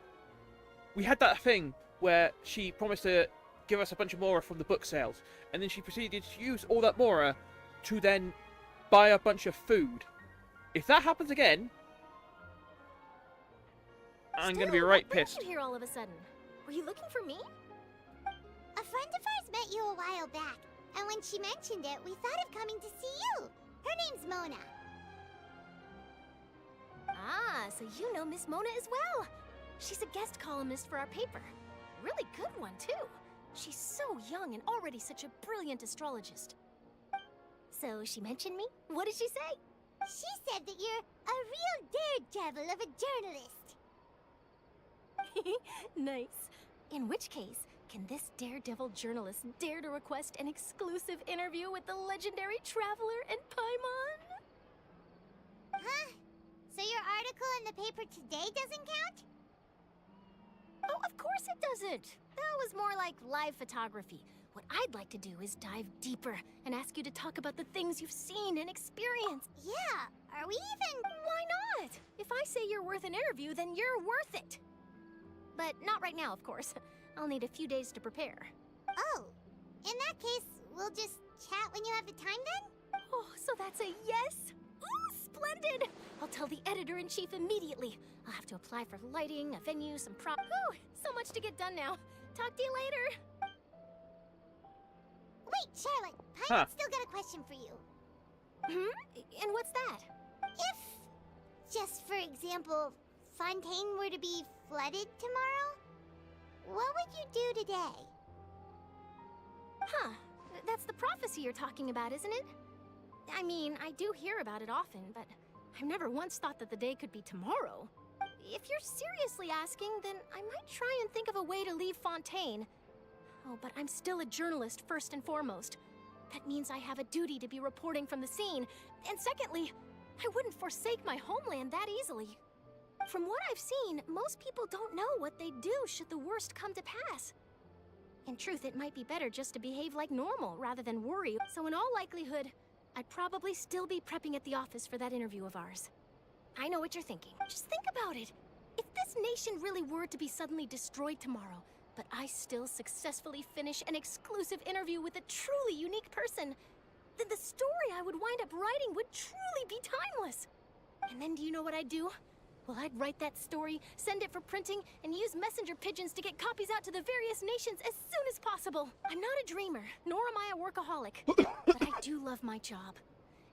we had that thing where she promised to give us a bunch of Mora from the book sales, and then she proceeded to use all that Mora to then buy a bunch of food. If that happens again, I'm gonna be right pissed. What brought you here all of a sudden? Were you looking for me? A friend of ours met you a while back, and when she mentioned it, we thought of coming to see you. Her name's Mona. Ah, so you know Miss Mona as well. She's a guest columnist for our paper. Really good one, too. She's so young and already such a brilliant astrologist. So she mentioned me? What did she say? She said that you're a real daredevil of a journalist. Nice. In which case, can this daredevil journalist dare to request an exclusive interview with the legendary traveler and Paimon? Huh? So your article in the paper today doesn't count? Oh, of course it doesn't. That was more like live photography. What I'd like to do is dive deeper and ask you to talk about the things you've seen and experienced. Yeah, are we even... Why not? If I say you're worth an interview, then you're worth it. But not right now, of course. I'll need a few days to prepare. Oh, in that case, we'll just chat when you have the time then? Oh, so that's a yes? Ooh, splendid! I'll tell the editor-in-chief immediately. I'll have to apply for lighting, a venue, some prop... Ooh, so much to get done now. Talk to you later. Wait, Charlotte, Paimon's still got a question for you. And what's that? If, just for example, Fontaine were to be flooded tomorrow, what would you do today? Huh. That's the prophecy you're talking about, isn't it? I mean, I do hear about it often, but I've never once thought that the day could be tomorrow. If you're seriously asking, then I might try and think of a way to leave Fontaine. Oh, but I'm still a journalist first and foremost. That means I have a duty to be reporting from the scene. And secondly, I wouldn't forsake my homeland that easily. From what I've seen, most people don't know what they'd do should the worst come to pass. In truth, it might be better just to behave like normal rather than worry. So in all likelihood, I'd probably still be prepping at the office for that interview of ours. I know what you're thinking. Just think about it. If this nation really were to be suddenly destroyed tomorrow, but I still successfully finish an exclusive interview with a truly unique person, then the story I would wind up writing would truly be timeless. And then do you know what I'd do? Well, I'd write that story, send it for printing, and use messenger pigeons to get copies out to the various nations as soon as possible. I'm not a dreamer, nor am I a workaholic, but I do love my job.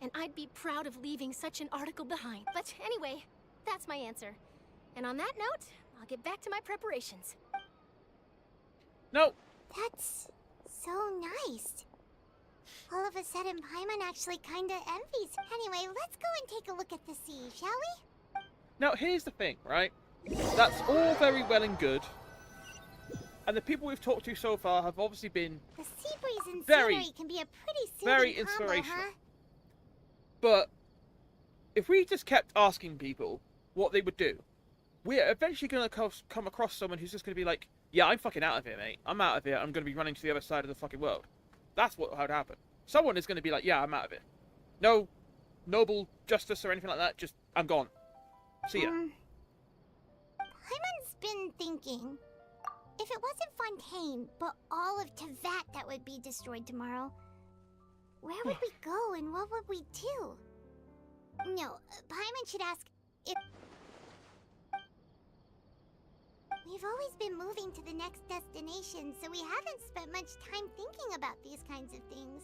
And I'd be proud of leaving such an article behind. But anyway, that's my answer. And on that note, I'll get back to my preparations. No. That's so nice. All of a sudden, Paimon actually kinda envies. Anyway, let's go and take a look at the sea, shall we? Now, here's the thing, right? That's all very well and good. And the people we've talked to so far have obviously been The sea breeze and very, scenery can be a pretty soothing very combo, inspirational. huh? But if we just kept asking people what they would do, we're eventually going to come across someone who's just going to be like, yeah, I'm fucking out of here, mate. I'm out of here. I'm going to be running to the other side of the fucking world. That's what would happen. Someone is going to be like, yeah, I'm out of it. No noble justice or anything like that. Just, I'm gone. See ya. Paimon's been thinking, if it wasn't Fontaine, but all of Tevat that would be destroyed tomorrow, where would we go and what would we do? No, Paimon should ask if... We've always been moving to the next destination, so we haven't spent much time thinking about these kinds of things.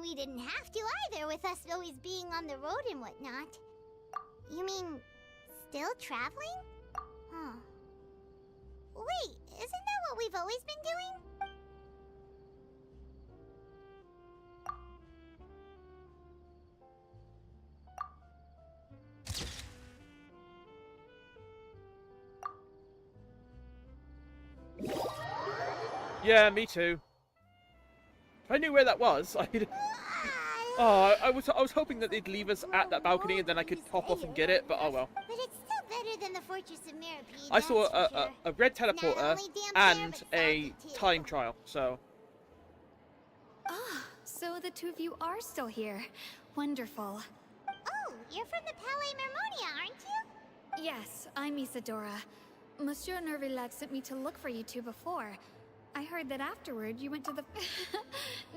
We didn't have to either, with us always being on the road and whatnot. You mean, still traveling? Huh. Wait, isn't that what we've always been doing? Yeah, me too. If I knew where that was, I'd... Oh, I was hoping that they'd leave us at that balcony and then I could hop off and get it, but oh well. But it's still better than the Fortress of Mirapede. I saw that's for sure. a red Not teleporter only damn fair, and but a salty, too. time trial. So Ah, so the two of you are still here. Wonderful. Oh, you're from the Palais Mermonia, aren't you? Yes, I'm Isadora. Monsieur Nervillet sent me to look for you two before. I heard that afterward you went to the...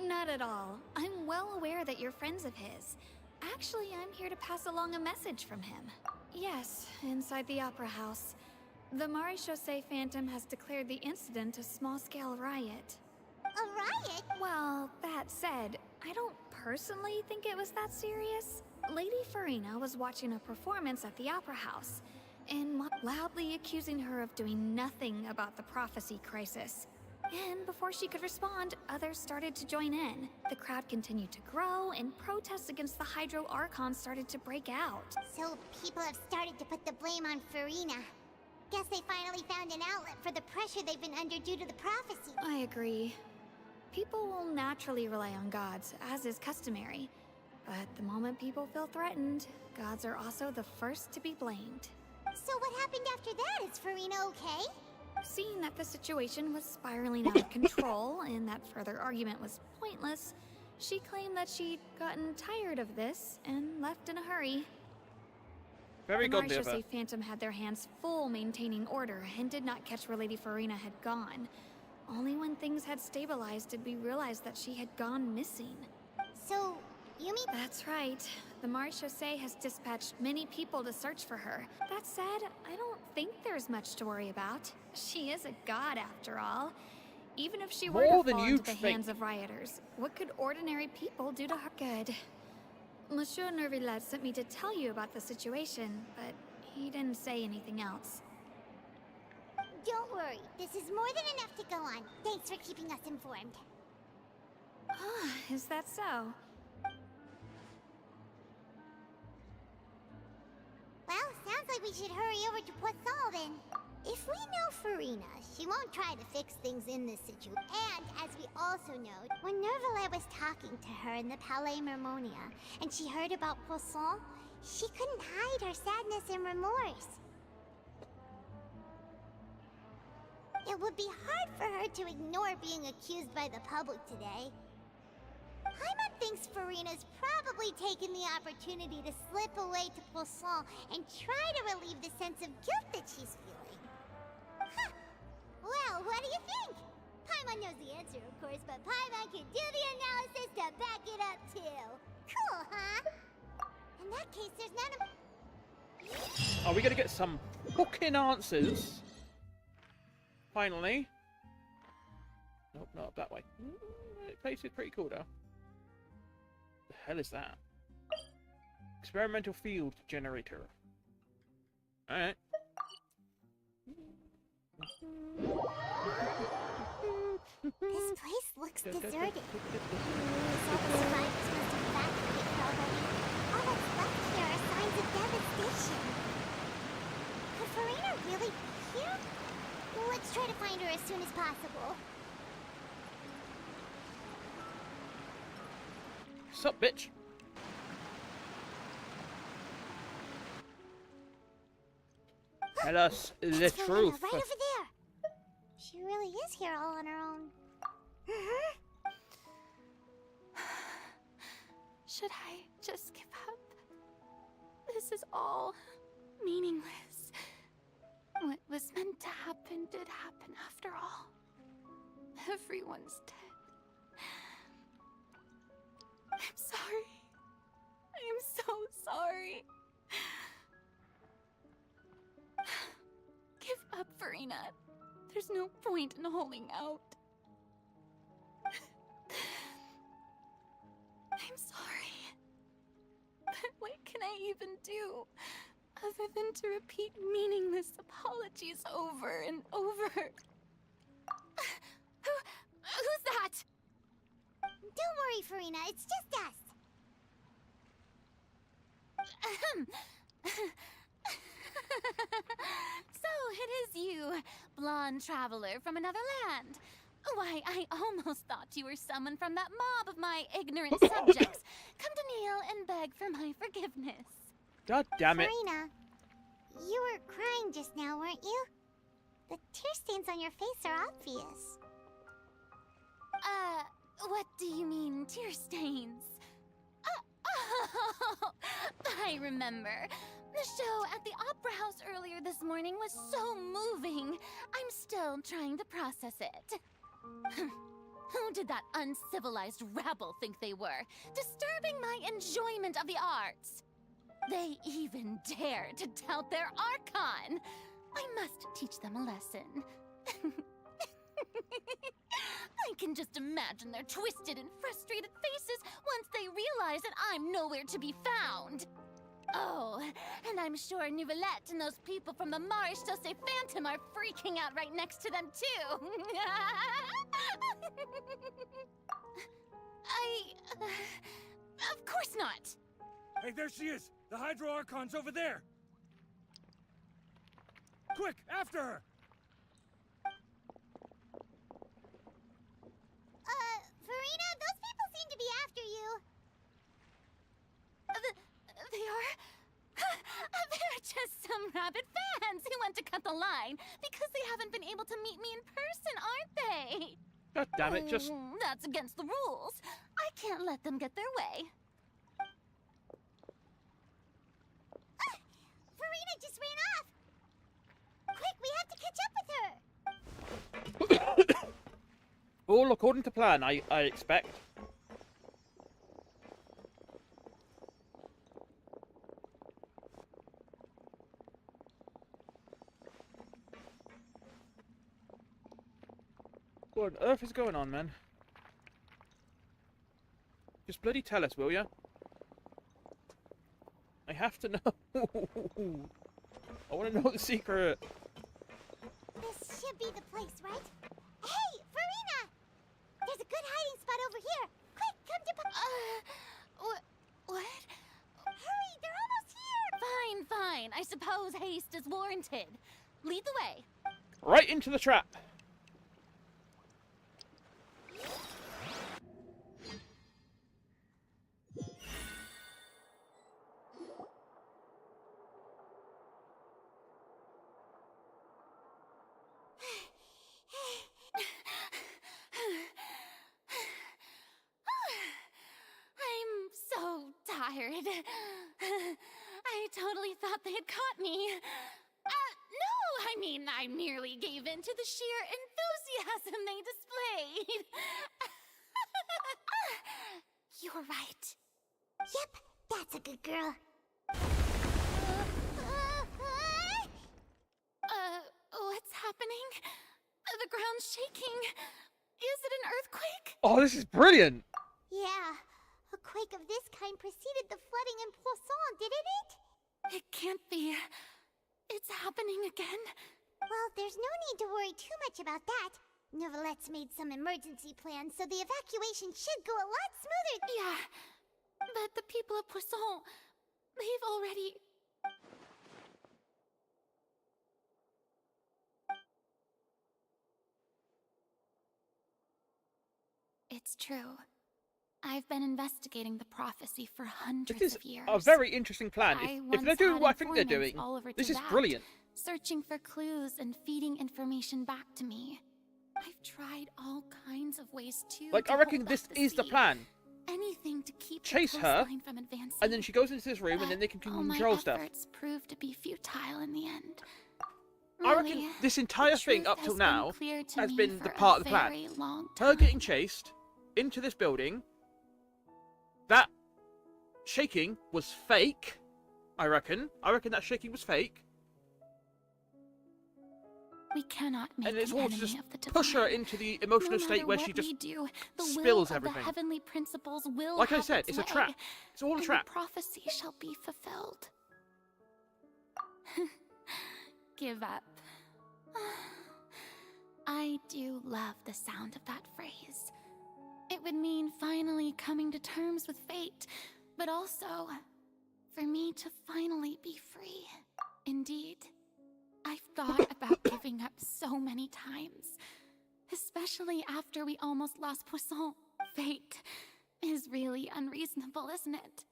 Not at all. I'm well aware that you're friends of his. Actually, I'm here to pass along a message from him. Yes, inside the Opera House. The Maréchaussée Phantom has declared the incident a small-scale riot. A riot? Well, that said, I don't personally think it was that serious. Lady Farina was watching a performance at the Opera House, and loudly accusing her of doing nothing about the prophecy crisis. And before she could respond, others started to join in. The crowd continued to grow, and protests against the Hydro Archon started to break out. So people have started to put the blame on Farina. Guess they finally found an outlet for the pressure they've been under due to the prophecy. I agree. People will naturally rely on gods, as is customary. But the moment people feel threatened, gods are also the first to be blamed. So what happened after that? Is Farina okay? Seeing that the situation was spiraling out of control and that further argument was pointless, she claimed that she'd gotten tired of this and left in a hurry. very The godly of her. Maréchaussée Phantom had their hands full maintaining order and did not catch where Lady Farina had gone. Only when things had stabilized did we realize that she had gone missing. So, you mean... That's right. The Maréchaussée has dispatched many people to search for her. That said, I don't think there's much to worry about. She is a god, after all. Even if she were More to than fall you'd into the think. hands of rioters, what could ordinary people do to her? Good. Monsieur Nervillet sent me to tell you about the situation, but he didn't say anything else. Don't worry. This is more than enough to go on. Thanks for keeping us informed. Ah, is that so? Well, sounds like we should hurry over to Poisson then. If we know Farina, she won't try to fix things in this situation. And, as we also know, when Nervillet was talking to her in the Palais Mermonia, and she heard about Poisson, she couldn't hide her sadness and remorse. It would be hard for her to ignore being accused by the public today. Paimon thinks Farina's probably taken the opportunity to slip away to Poisson and try to relieve the sense of guilt that she's feeling. Huh. Well, what do you think? Paimon knows the answer, of course, but Paimon can do the analysis to back it up, too. Cool, huh? In that case, there's none of... Are we gonna get some fucking answers? Finally. Nope, not up that way. That place is pretty cool, though. The hell is that? Experimental field generator. Alright. This place looks deserted. All the survivors must have evacuated already. All that's left here are signs of devastation. Could Farina really be here? Let's try to find her as soon as possible. Sup, bitch? Tell us the That's Farina, truth. right over there. She really is here all on her own. Should I just give up? This is all meaningless. What was meant to happen did happen after all. Everyone's dead. I'm sorry. I am so sorry. Give up, Farina. There's no point in holding out. I'm sorry. But what can I even do other than to repeat meaningless apologies over and over? Who's that? Don't worry, Farina. It's just us. So it is you, blonde traveler from another land. Why, I almost thought you were someone from that mob of my ignorant subjects. Come to kneel and beg for my forgiveness. God damn it. Farina, You were crying just now, weren't you? The tear stains on your face are obvious. What do you mean, tear stains? Oh, I remember. The show at the Opera House earlier this morning was so moving. I'm still trying to process it. Who did that uncivilized rabble think they were, disturbing my enjoyment of the arts? They even dare to tout their Archon! I must teach them a lesson. I can just imagine their twisted and frustrated faces once they realize that I'm nowhere to be found. Oh, and I'm sure Nouvellette and those people from the Marche Chaussee Phantom are freaking out right next to them, too. Of course not. Hey, there she is! The Hydro Archon's over there! Quick, after her! Farina, those people seem to be after you. They are... They're just some rabid fans who want to cut the line because they haven't been able to meet me in person, aren't they? God damn it, just... That's against the rules. I can't let them get their way. Farina just ran off! Quick, we have to catch up with her! All according to plan, I expect. What on earth is going on, man? Just bloody tell us, will ya? I have to know. I want to know the secret. This should be the place, right? Hey, Farina! There's a good hiding spot over here. Quick, come to... What? Hurry, they're almost here! Fine. I suppose haste is warranted. Lead the way. Right into the trap. I'm so tired. I totally thought they had caught me. No, I mean, I merely gave in to the sheer enthusiasm they displayed. You're right. Yep, that's a good girl. What's happening? The ground's shaking. Is it an earthquake? Oh, this is brilliant. Yeah, a quake of this kind preceded the flooding in Poisson, didn't it? It can't be. It's happening again. Well, there's no need to worry too much about that. Nouvellette's made some emergency plans, so the evacuation should go a lot smoother. Yeah, but the people of Poisson, they've already... It's true. I've been investigating the prophecy for hundreds of years. A very interesting plan. If they're doing what I think they're doing, this is brilliant. Searching for clues and feeding information back to me. I've tried all kinds of ways to Like, I reckon this is the plan. Anything to keep Chase the her, coastline from advancing. and then she goes into this room, and then they can control stuff. My efforts proved to be futile in the end. I reckon this entire thing up till now has been the part of the plan. Her getting chased into this building. That shaking was fake, I reckon. I reckon that shaking was fake. We cannot make and it's an all to enemy just of the push her into the emotional state where she just spills everything. The heavenly principles will like I have said, its it's a trap. way, It's all a and trap. The prophecy shall be fulfilled. Give up. I do love the sound of that phrase. It would mean finally coming to terms with fate, but also for me to finally be free. Indeed, I've thought about giving up so many times, especially after we almost lost Poisson. Fate is really unreasonable, isn't it?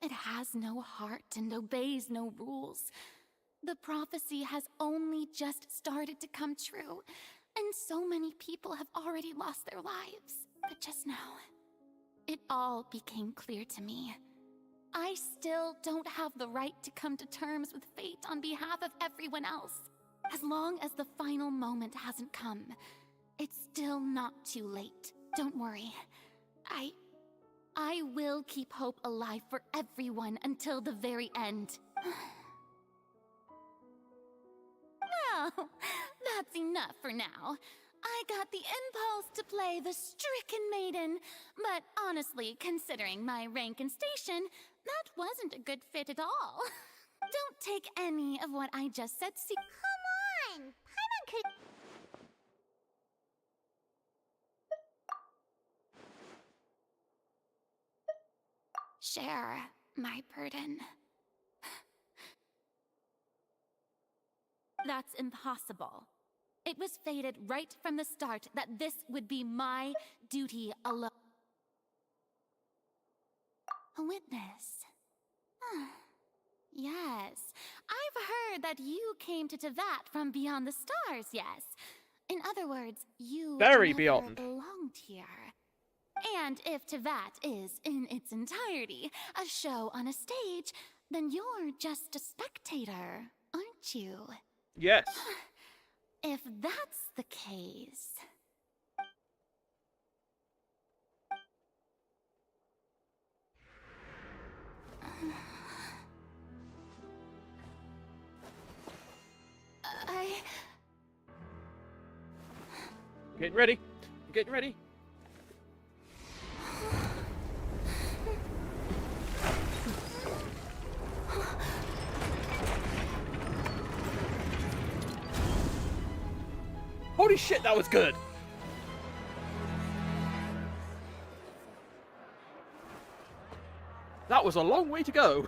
It has no heart and obeys no rules. The prophecy has only just started to come true, and so many people have already lost their lives. But just now, it all became clear to me. I still don't have the right to come to terms with fate on behalf of everyone else. As long as the final moment hasn't come, it's still not too late. Don't worry. I will keep hope alive for everyone until the very end. Well, that's enough for now. I got the impulse to play the stricken maiden, but honestly, considering my rank and station, that wasn't a good fit at all. Don't take any of what I just said Come on! Paimon could... Share my burden. That's impossible. It was fated right from the start that this would be my duty alone. A witness. Yes, I've heard that you came to Tevat from beyond the stars, yes. In other words, you Very never beyond. belonged here. And if Tevat is, in its entirety, a show on a stage, then you're just a spectator, aren't you? Yes. If that's the case... Getting ready. Getting ready. Holy shit, that was good! That was a long way to go.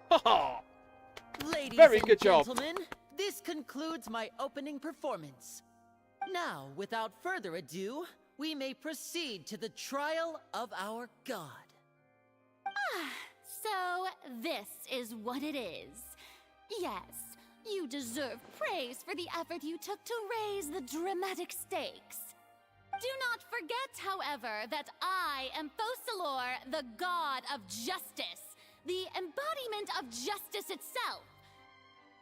Haha! Ladies Very and good job. gentlemen, this concludes my opening performance. Now, without further ado, we may proceed to the trial of our god. So, this is what it is. Yes, you deserve praise for the effort you took to raise the dramatic stakes. Do not forget, however, that I am Focalor, the god of justice, the embodiment of justice itself.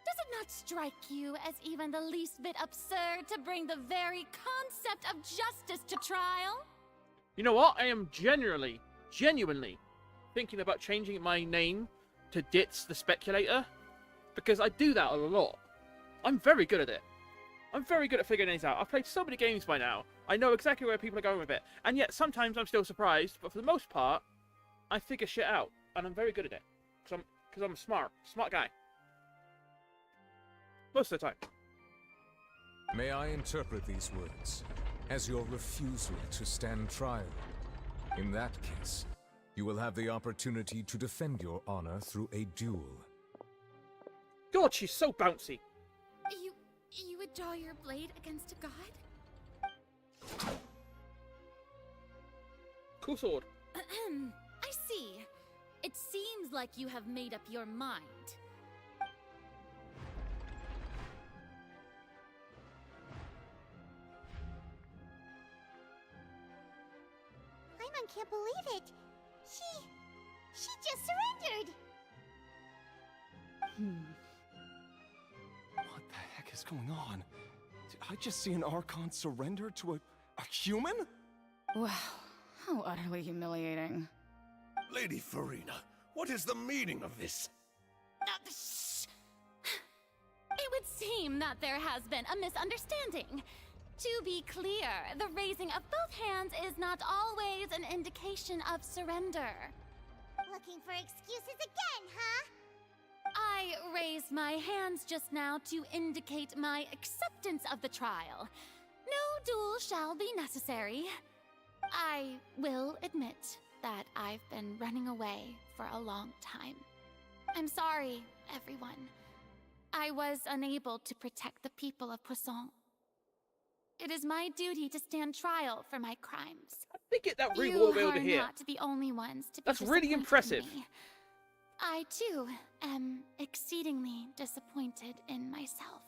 Does it not strike you as even the least bit absurd to bring the very concept of justice to trial? You know what? I am genuinely thinking about changing my name to Ditz the Speculator, because I do that a lot. I'm very good at it. I'm very good at figuring things out. I've played so many games by now. I know exactly where people are going with it. And yet, sometimes I'm still surprised, but for the most part, I figure shit out. And I'm very good at it. Because I'm a smart guy. Most of the time. May I interpret these words as your refusal to stand trial? In that case, you will have the opportunity to defend your honor through a duel. God, she's so bouncy. You would draw your blade against a god? Cool sword. I see. It seems like you have made up your mind. Paimon can't believe it. She just surrendered. What the heck is going on? Did I just see an Archon surrender to a human? Wow, how utterly humiliating. Lady Farina, what is the meaning of this? It would seem that there has been a misunderstanding. To be clear, the raising of both hands is not always an indication of surrender. Looking for excuses again, huh? I raised my hands just now to indicate my acceptance of the trial. No duel shall be necessary. I will admit that I've been running away for a long time. I'm sorry, everyone. I was unable to protect the people of Poisson. It is my duty to stand trial for my crimes. They get that ring You all the way over are here. not the only ones to be That's really disappointed in impressive. me. I, too, am exceedingly disappointed in myself.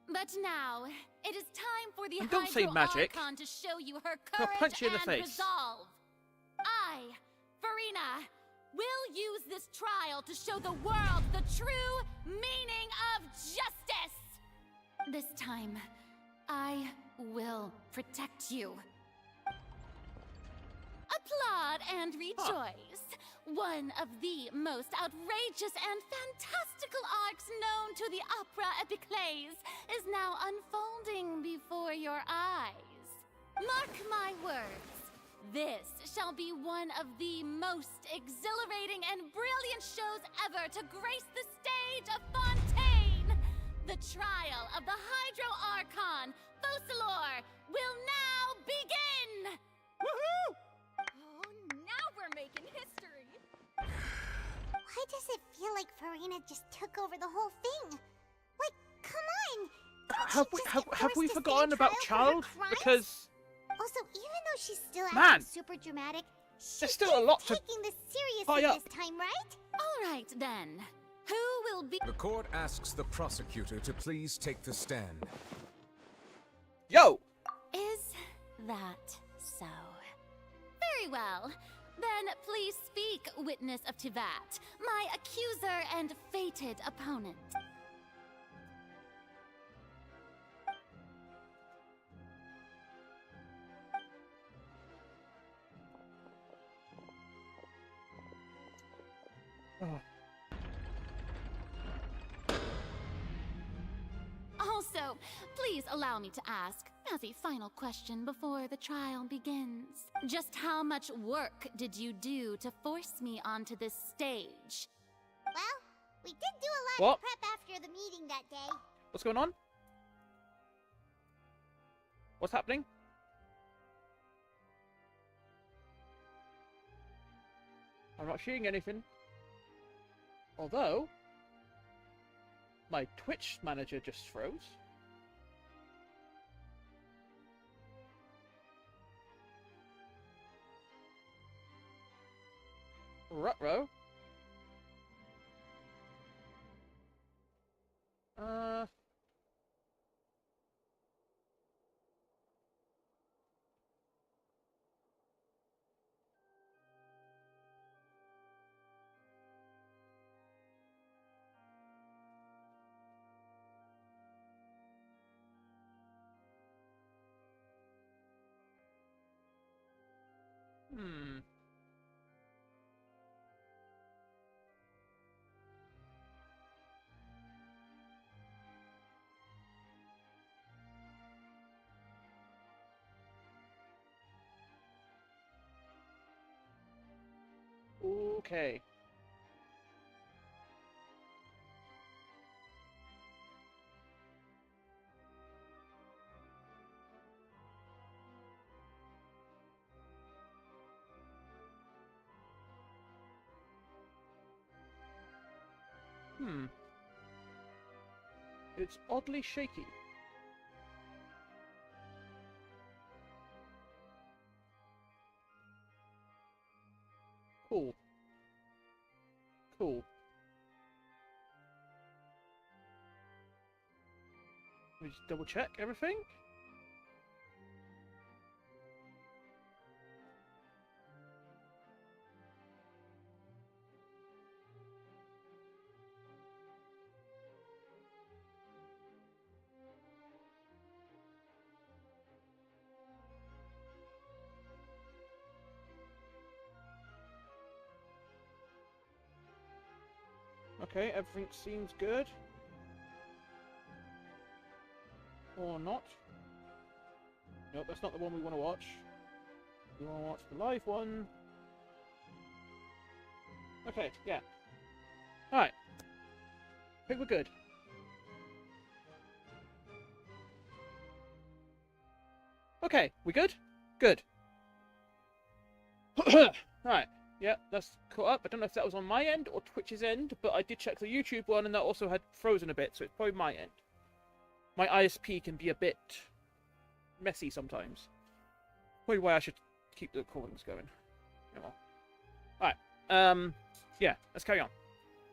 But now, it is time for the And don't say Hydro magic. Archon to show you her I'll courage punch you in the and face. resolve. I, Farina, will use this trial to show the world the true meaning of justice. This time, I will protect you. Applaud and rejoice. One of the most outrageous and fantastical arcs known to the opera epiclese is now unfolding before your eyes. Mark my words. This shall be one of the most exhilarating and brilliant shows ever to grace the stage of Fontaine. The trial of the Hydro Archon, Focalor, will now begin! Woohoo! Oh, now we're making history. Why does it feel like Farina just took over the whole thing? Like, come on! Have we forgotten about Child? Because Also, even though she's still Man. acting super dramatic, there's still a lot to taking this tie seriously up. this time, right? All right, then. Who will be... The court asks the prosecutor to please take the stand. Yo! Is that so? Very well. Then please speak, witness of Tivat, my accuser and fated opponent. Oh. Also, please allow me to ask, as a final question before the trial begins, just how much work did you do to force me onto this stage? Well, we did do a lot What? of prep after the meeting that day. What's going on? What's happening? I'm not seeing anything. Although, my Twitch manager just froze. Ruh-roh. Hmm. Okay. Hmm. It's oddly shaky. Cool. Cool. Let me just double check everything. Okay, everything seems good. Or not. Nope, that's not the one we want to watch. We want to watch the live one. Okay, yeah. Alright. I think we're good. Okay, we good? Good. Alright. Yeah, that's caught up. I don't know if that was on my end or Twitch's end, but I did check the YouTube one and that also had frozen a bit, so it's probably my end. my ISP can be a bit messy sometimes. Probably why I should keep the recordings going. Alright. Yeah, let's carry on.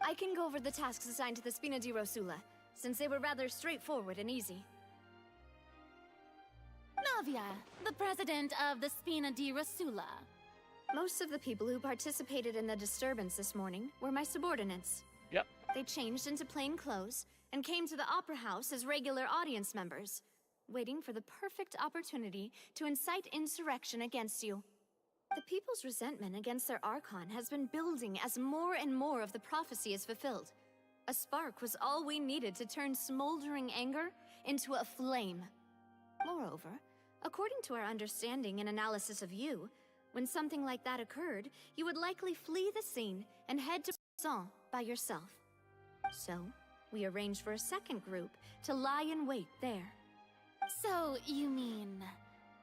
I can go over the tasks assigned to the Spina di Rosula, since they were rather straightforward and easy. Navia, the president of the Spina di Rosula. Most of the people who participated in the disturbance this morning were my subordinates. Yep. They changed into plain clothes and came to the Opera House as regular audience members, waiting for the perfect opportunity to incite insurrection against you. The people's resentment against their Archon has been building as more and more of the prophecy is fulfilled. A spark was all we needed to turn smoldering anger into a flame. Moreover, according to our understanding and analysis of you, when something like that occurred, you would likely flee the scene and head to Poisson by yourself. So, we arranged for a second group to lie in wait there. So, you mean...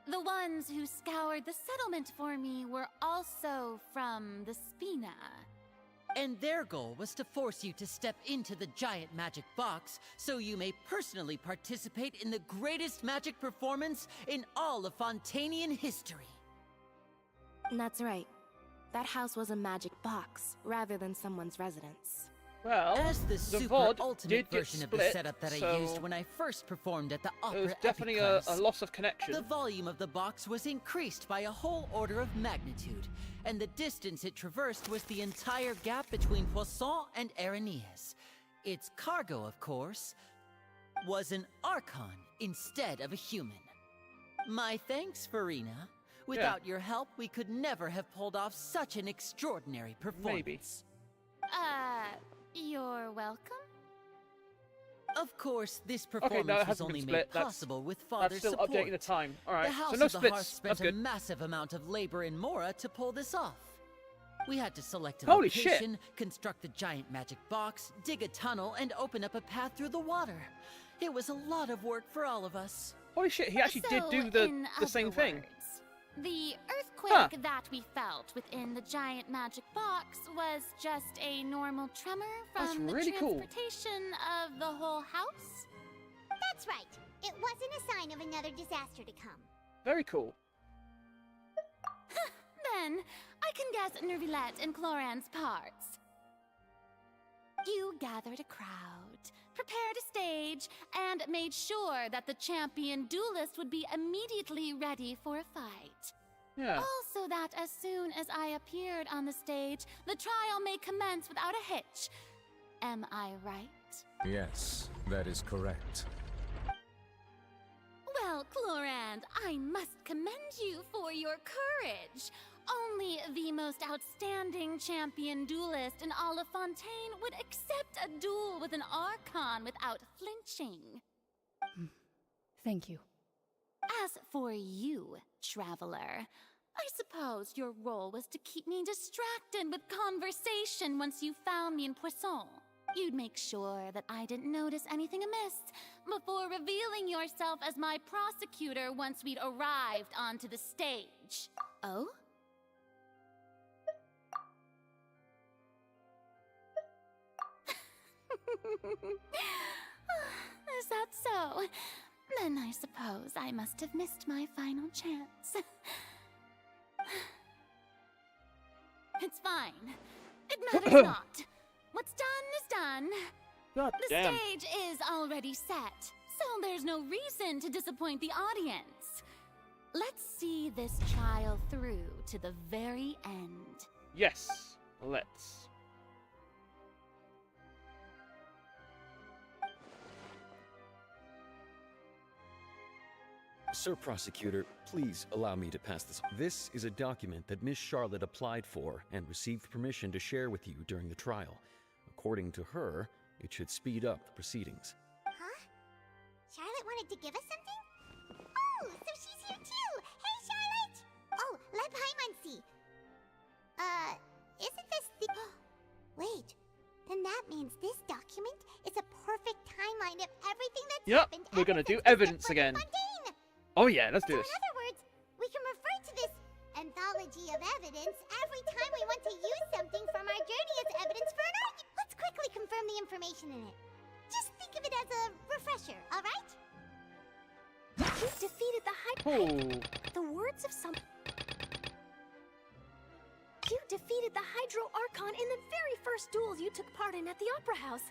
the ones who scoured the settlement for me were also from the Spina? And their goal was to force you to step into the giant magic box so you may personally participate in the greatest magic performance in all of Fontainian history. That's right. That house was a magic box, rather than someone's residence. Well, as the super VOD ultimate did get version of the split, setup that so I used when I first performed at the Opera it was definitely a loss of connection. The volume of the box was increased by a whole order of magnitude, and the distance it traversed was the entire gap between Poisson and Areneas. Its cargo, of course, was an Archon instead of a human. My thanks, Farina. Without your help, we could never have pulled off such an extraordinary performance. You're welcome? Of course, this performance was only made possible with Father's still support. Updating the time. All right, The House so no of the splits. Hearth spent That's good. a massive amount of labor in Mora to pull this off. We had to select a Holy shit. location, construct the giant magic box, dig a tunnel, and open up a path through the water. It was a lot of work for all of us. Holy shit, he actually did do in the same thing. words, the earthquake that we felt within the giant magic box was just a normal tremor That's from the really cool. transportation of the whole house? That's right. It wasn't a sign of another disaster to come. Very cool. Then, I can guess Nervilette and Cloran's parts. You gathered a crowd, prepared a stage, and made sure that the champion duelist would be immediately ready for a fight. Yeah. Also that as soon as I appeared on the stage, the trial may commence without a hitch. Am I right? Yes, that is correct. Well, Clorand, I must commend you for your courage. Only the most outstanding champion duelist in all of Fontaine would accept a duel with an Archon without flinching. Thank you. As for you, Traveler, I suppose your role was to keep me distracted with conversation once you found me in Poisson. You'd make sure that I didn't notice anything amiss before revealing yourself as my prosecutor once we'd arrived onto the stage. Oh? Is that so? Then I suppose I must have missed my final chance. It's fine. It matters not. What's done is done. God The damn. stage is already set, so there's no reason to disappoint the audience. Let's see this trial through to the very end. Yes, let's. Sir Prosecutor, please allow me to pass this. This is a document that Miss Charlotte applied for and received permission to share with you during the trial. According to her, it should speed up the proceedings. Huh? Charlotte wanted to give us something? Oh, so she's here too! Hey, Charlotte! Oh, let Paimon see. Isn't this the... Wait, then that means this document is a perfect timeline of everything that's happened We're gonna do evidence again. Fontaine. Oh yeah, let's do So this. in other words, we can refer to this anthology of evidence every time we want to use something from our journey as evidence for an argument. Let's quickly confirm the information in it. Just think of it as a refresher, alright? You defeated the The words of some... You defeated the Hydro Archon in the very first duel you took part in at the Opera House.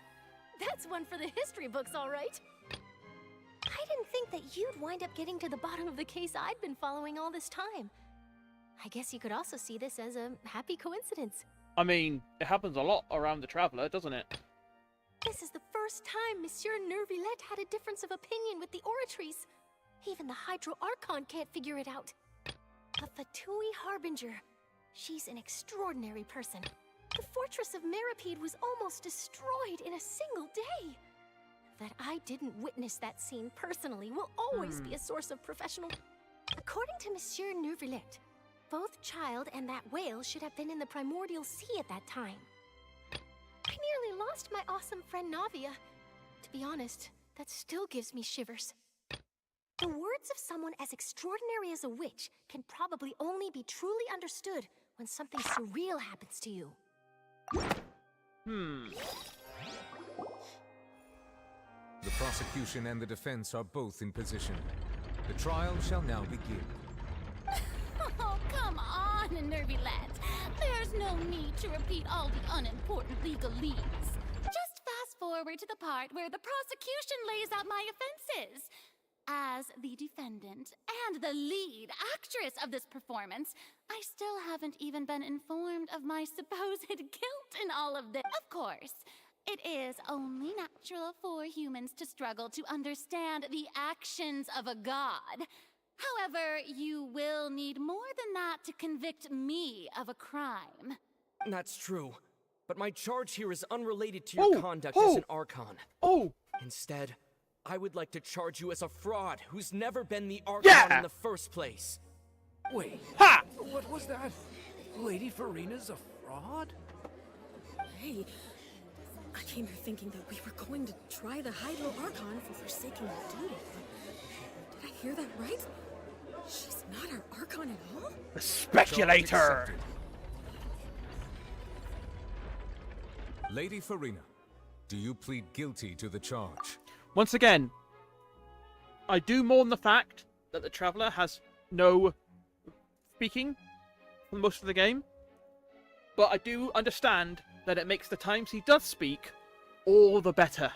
That's one for the history books, all right. I didn't think that you'd wind up getting to the bottom of the case I'd been following all this time. I guess you could also see this as a happy coincidence. I mean, it happens a lot around the Traveler, doesn't it? This is the first time Monsieur Nervillette had a difference of opinion with the Oratrice. Even the Hydro Archon can't figure it out. The Fatui Harbinger. She's an extraordinary person. The fortress of Meripede was almost destroyed in a single day. That I didn't witness that scene personally will always be a source of professional... According to Monsieur Nervillette, both Child and that whale should have been in the Primordial Sea at that time. I nearly lost my awesome friend Navia. To be honest, that still gives me shivers. The words of someone as extraordinary as a witch can probably only be truly understood when something surreal happens to you. The prosecution and the defense are both in position. The trial shall now begin. Oh, come on, Nervillette. There's no need to repeat all the unimportant legalese. Just fast forward to the part where the prosecution lays out my offenses. As the defendant and the lead actress of this performance, I still haven't even been informed of my supposed guilt in all of this. Of course, it is only natural for humans to struggle to understand the actions of a god. However, you will need more than that to convict me of a crime. That's true. But my charge here is unrelated to your conduct as an Archon. Instead, I would like to charge you as a fraud who's never been the Archon in the first place. Wait. What was that? Lady Farina's a fraud? Hey, I came here thinking that we were going to try the Hydro Archon for forsaking our duty. Did I hear that right? She's not our Archon at all? The speculator! Lady Farina, do you plead guilty to the charge? Once again, I do mourn the fact that the Traveler has no speaking for most of the game, but I do understand that it makes the times he does speak all the better.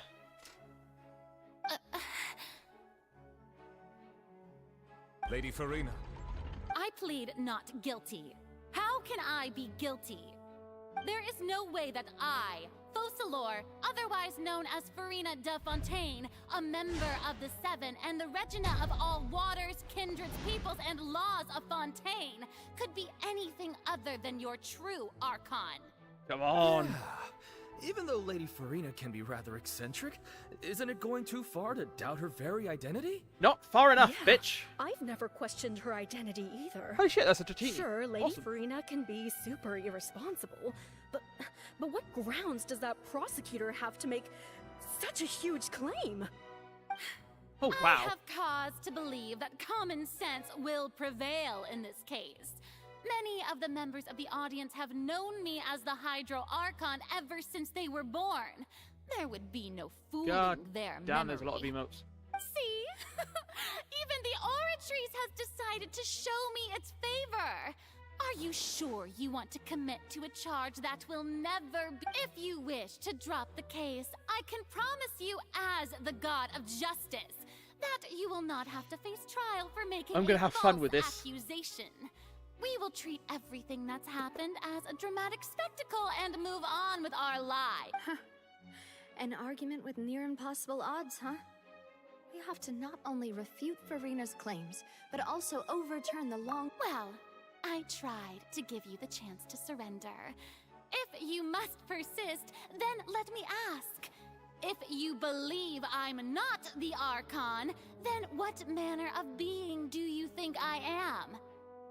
Lady Farina. I plead not guilty. How can I be guilty? There is no way that I, Focalor, otherwise known as Farina de Fontaine, a member of the Seven and the Regina of all waters, kindreds, peoples, and laws of Fontaine, could be anything other than your true Archon. Come on. Yeah. Even though Lady Farina can be rather eccentric, isn't it going too far to doubt her very identity? Not far enough, bitch. I've never questioned her identity either. Oh shit, that's a Tatini. Sure, Lady Awesome. Farina can be super irresponsible, but what grounds does that prosecutor have to make such a huge claim? Oh, wow. I have cause to believe that common sense will prevail in this case. Many of the members of the audience have known me as the Hydro Archon ever since they were born. There would be no fooling their memory. Damn, there's a lot of emotes. See? Even the Oratrice has decided to show me its favor. Are you sure you want to commit to a charge that will never be? If you wish to drop the case, I can promise you as the God of Justice that you will not have to face trial for making I'm gonna a have false fun with this. accusation. We will treat everything that's happened as a dramatic spectacle and move on with our lives. An argument with near impossible odds, huh? We have to not only refute Farina's claims, but also overturn the long... Well, I tried to give you the chance to surrender. If you must persist, then let me ask. If you believe I'm not the Archon, then what manner of being do you think I am?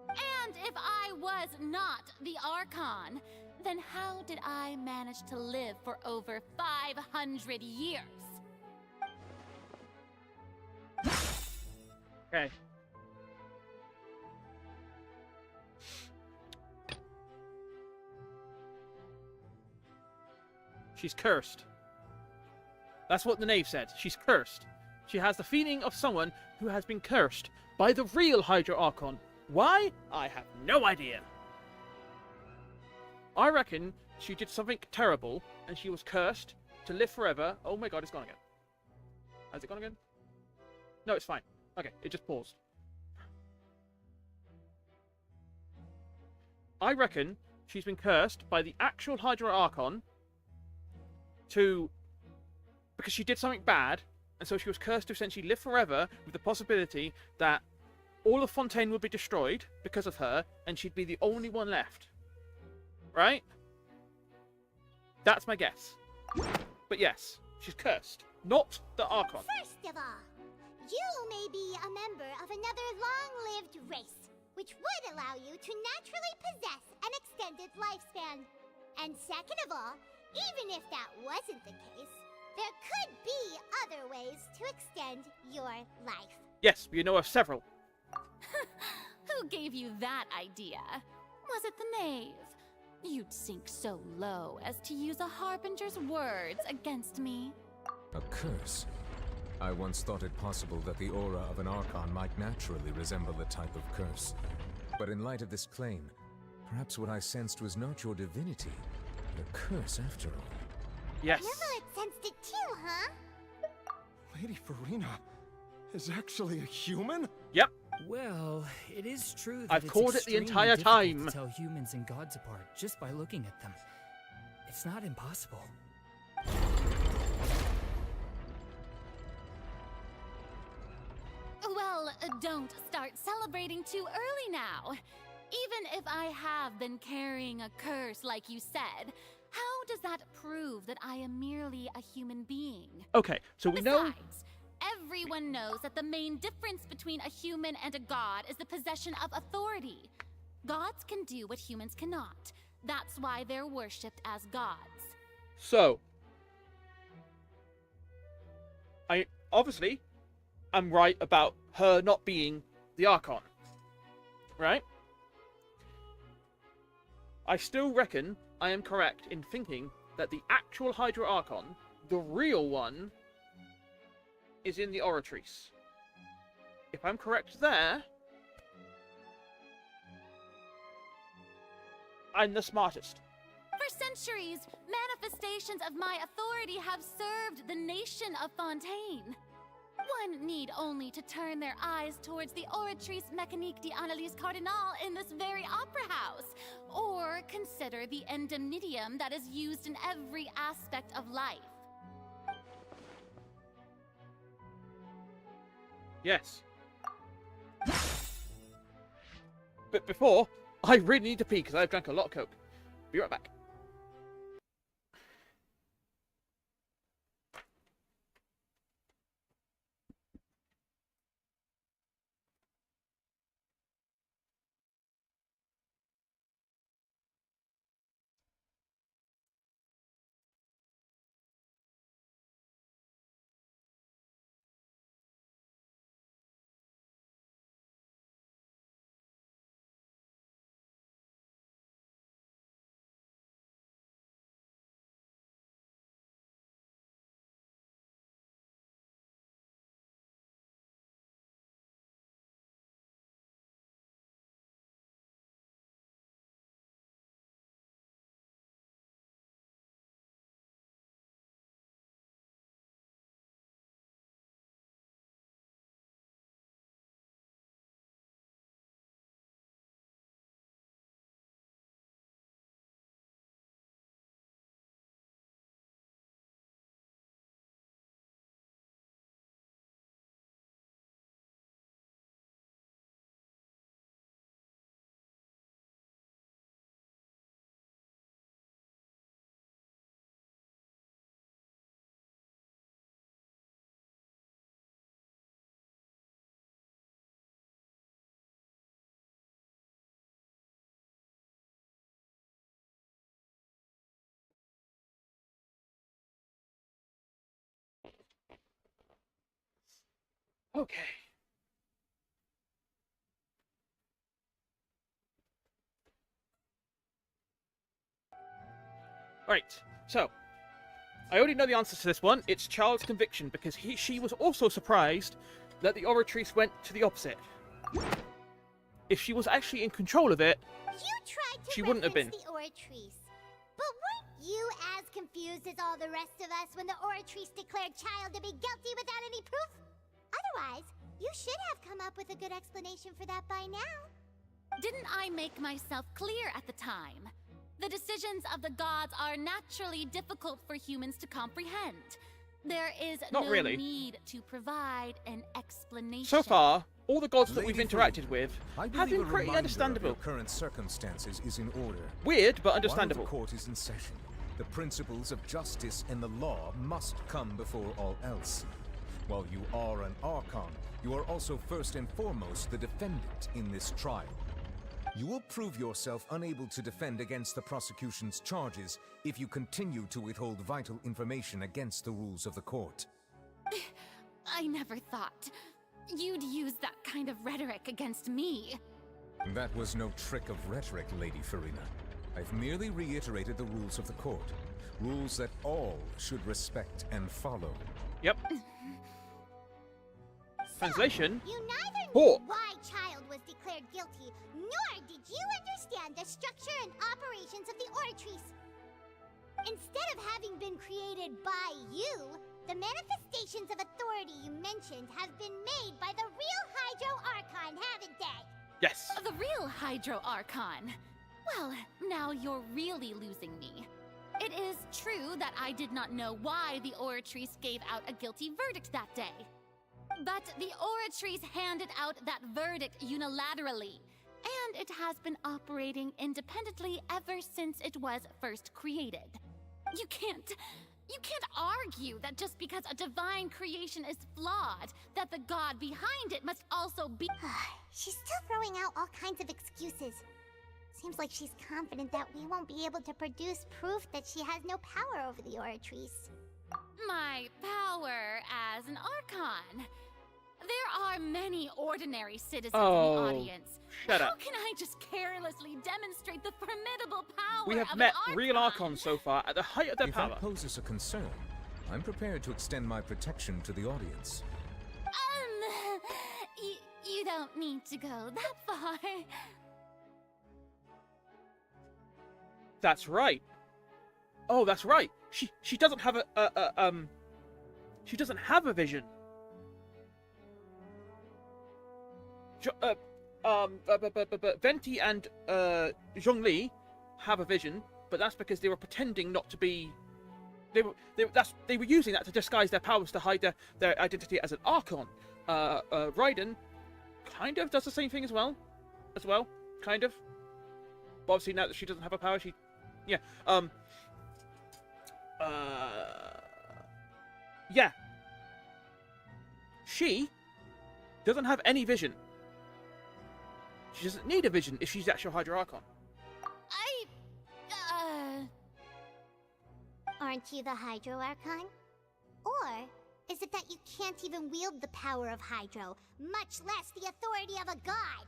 And if I was not the Archon, then how did I manage to live for over 500 years? Okay. She's cursed. That's what the knave said. She's cursed. She has the feeling of someone who has been cursed by the real Hydra Archon. Why? I have no idea. I reckon she did something terrible and she was cursed to live forever. Oh my god, it's gone again. Has it gone again? No, it's fine. Okay, it just paused. I reckon she's been cursed by the actual Hydra Archon because she did something bad, and so she was cursed to essentially live forever with the possibility that all of Fontaine would be destroyed because of her, and she'd be the only one left. Right? That's my guess. But yes, she's cursed, not the Archon. First of all, you may be a member of another long-lived race, which would allow you to naturally possess an extended lifespan. And second of all, even if that wasn't the case, there could be other ways to extend your life. Yes, you know of several. Who gave you that idea? Was it the knave? You'd sink so low as to use a harbinger's words against me. A curse? I once thought it possible that the aura of an Archon might naturally resemble the type of curse. But in light of this claim, perhaps what I sensed was not your divinity, but a curse after all. Yes. Neverlet sensed it too, huh? Lady Farina is actually a human? Yep. Well, it is true that I've it's called it the extremely entire difficult time. to tell humans and gods apart just by looking at them. It's not impossible. Well, don't start celebrating too early now. Even if I have been carrying a curse like you said, how does that prove that I am merely a human being? Okay, so we know... Besides, everyone knows that the main difference between a human and a god is the possession of authority. Gods can do what humans cannot. That's why they're worshipped as gods. So, I obviously am right about her not being the Archon, right? I still reckon I am correct in thinking that the actual Hydra Archon, the real one, is in the Oratrice. If I'm correct there, I'm the smartest. For centuries, manifestations of my authority have served the nation of Fontaine. One need only to turn their eyes towards the Oratrice Mécanique d'Analyse Cardinal in this very opera house, or consider the indemnitium that is used in every aspect of life. Yes. But before, I really need to pee because I've drank a lot of Coke. Be right back. Okay. Right, so I already know the answer to this one. It's Charles' conviction, because she was also surprised that the Oratrice went to the opposite. If she was actually in control of it, she wouldn't have been. The Oratrice. But weren't you as confused as all the rest of us when the Oratrice declared Child to be guilty without any proof? Otherwise, you should have come up with a good explanation for that by now. Didn't I make myself clear at the time? The decisions of the gods are naturally difficult for humans to comprehend. There is Not no really. need to provide an explanation. So far, all the gods that Lady we've interacted with I have believe been a pretty reminder understandable. Of your current circumstances is in order. Weird, but understandable. While the court is in session, the principles of justice and the law must come before all else. While you are an Archon, you are also first and foremost the defendant in this trial. You will prove yourself unable to defend against the prosecution's charges if you continue to withhold vital information against the rules of the court. I never thought you'd use that kind of rhetoric against me. That was no trick of rhetoric, Lady Farina. I've merely reiterated the rules of the court. Rules that all should respect and follow. Yep. Translation. You neither Poor. knew why Child was declared guilty, nor did you understand the structure and operations of the Oratrice. Instead of having been created by you, the manifestations of authority you mentioned have been made by the real Hydro Archon, haven't they? Yes. The real Hydro Archon. Well, now you're really losing me. It is true that I did not know why the Oratrice gave out a guilty verdict that day. But the Oratrice handed out that verdict unilaterally, and it has been operating independently ever since it was first created. You can't argue that just because a divine creation is flawed, that the god behind it must also be— She's still throwing out all kinds of excuses. Seems like she's confident that we won't be able to produce proof that she has no power over the Oratrice. My power as an Archon. There are many ordinary citizens in the audience. Shut How up. can I just carelessly demonstrate the formidable power We have of met an real Archons so far at the height of their If power. that poses a concern, I'm prepared to extend my protection to the audience. You don't need to go that far. That's right. Oh, that's right. She doesn't have she doesn't have a vision. Venti and Zhongli have a vision, but that's because they were pretending not to be. They were using that to disguise their powers to hide their identity as an Archon. Raiden kind of does the same thing as well, kind of. But obviously now that she doesn't have a power, yeah. Yeah. She doesn't have any vision. She doesn't need a vision if she's actual Hydro Archon. Aren't you the Hydro Archon? Or is it that you can't even wield the power of Hydro, much less the authority of a god?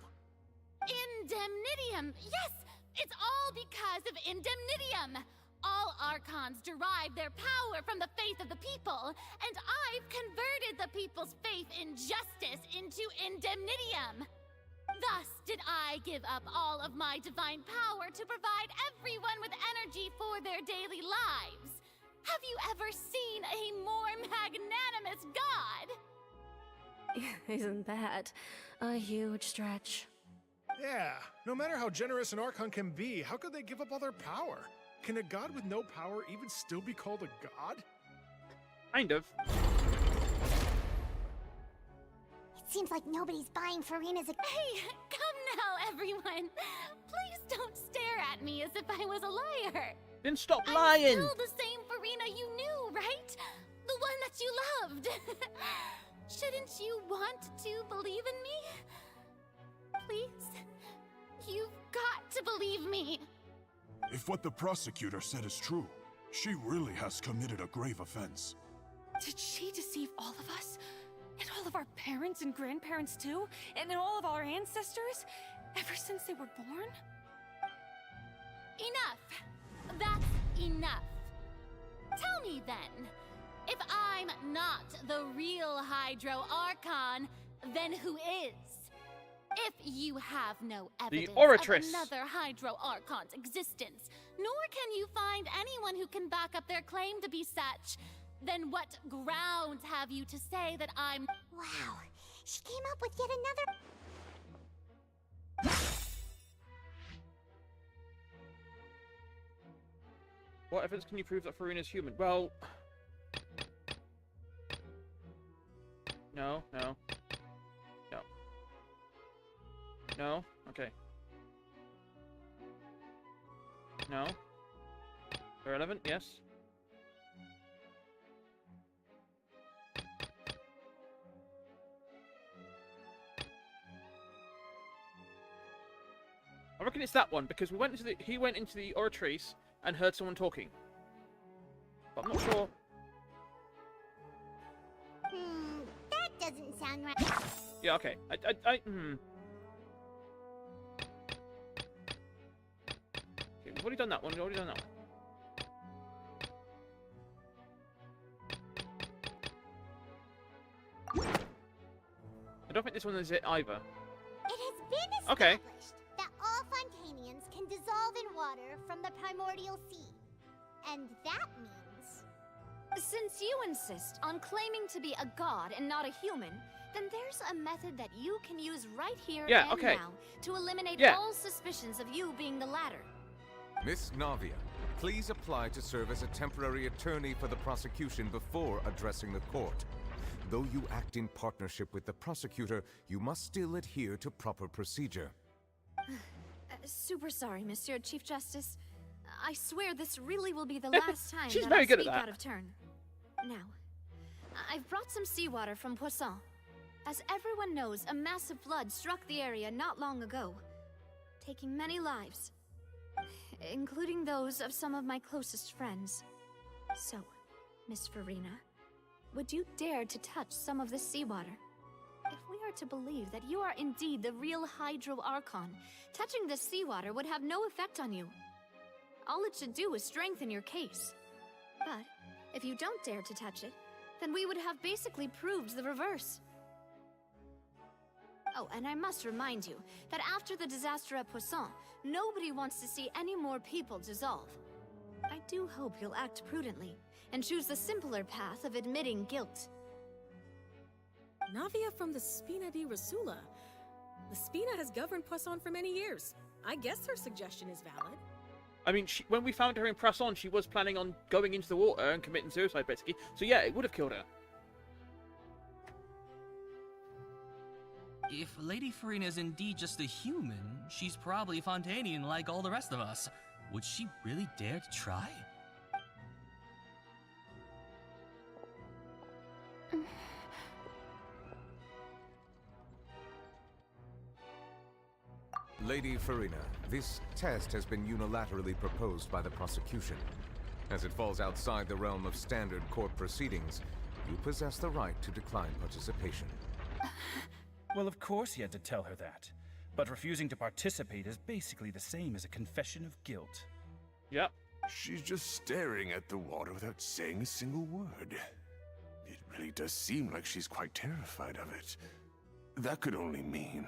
Indemnitium! Yes! It's all because of Indemnitium! All Archons derive their power from the faith of the people, and I've converted the people's faith in justice into Indemnitium! Thus did I give up all of my divine power to provide everyone with energy for their daily lives. Have you ever seen a more magnanimous god? Isn't that a huge stretch? Yeah, no matter how generous an Archon can be, how could they give up all their power? Can a god with no power even still be called a god? Kind of. It seems like nobody's buying Farina's— Hey, come now, everyone! Please don't stare at me as if I was a liar! Then stop lying! I'm still the same Farina you knew, right? The one that you loved! Shouldn't you want to believe in me? Please? You've got to believe me! If what the prosecutor said is true, she really has committed a grave offense. Did she deceive all of us? And all of our parents and grandparents too? And all of our ancestors? Ever since they were born? Enough! That's enough! Tell me then, if I'm not the real Hydro Archon, then who is? If you have no evidence of Oratress. another Hydro Archon's existence, nor can you find anyone who can back up their claim to be such, then what grounds have you to say that I'm— Wow, she came up with yet another— What evidence can you prove that Farina's human? Well... No. No? Okay. No? Irrelevant? Yes? I reckon it's that one, because he went into the Oratrice and heard someone talking. But I'm not sure. That doesn't sound right. Yeah, okay. Okay, we've already done that one. I don't think this one is it either. It has been Okay. established that all Fontainians can dissolve in water from the primordial sea. And that means... Since you insist on claiming to be a god and not a human, then there's a method that you can use right here Yeah, and okay. now to eliminate Yeah. all suspicions of you being the latter. Miss Navia, please apply to serve as a temporary attorney for the prosecution before addressing the court. Though you act in partnership with the prosecutor, you must still adhere to proper procedure. Super sorry, Monsieur Chief Justice. I swear this really will be the last time She's that very I good at speak that. out of turn. Now, I've brought some seawater from Poisson. As everyone knows, a massive flood struck the area not long ago, taking many lives, including those of some of my closest friends. So, Miss Farina, would you dare to touch some of this seawater? If we are to believe that you are indeed the real Hydro Archon, touching this seawater would have no effect on you. All it should do is strengthen your case. But if you don't dare to touch it, then we would have basically proved the reverse. Oh, and I must remind you that after the disaster at Poisson, nobody wants to see any more people dissolve. I do hope you'll act prudently and choose the simpler path of admitting guilt. Navia from the Spina di Rasula. The Spina has governed Poisson for many years. I guess her suggestion is valid. I mean, when we found her in Poisson, she was planning on going into the water and committing suicide, basically. So yeah, it would have killed her. If Lady Farina is indeed just a human, she's probably Fontainian like all the rest of us. Would she really dare to try? Lady Farina, this test has been unilaterally proposed by the prosecution. As it falls outside the realm of standard court proceedings, you possess the right to decline participation. Well, of course he had to tell her that. But refusing to participate is basically the same as a confession of guilt. Yep. She's just staring at the water without saying a single word. It really does seem like she's quite terrified of it. That could only mean...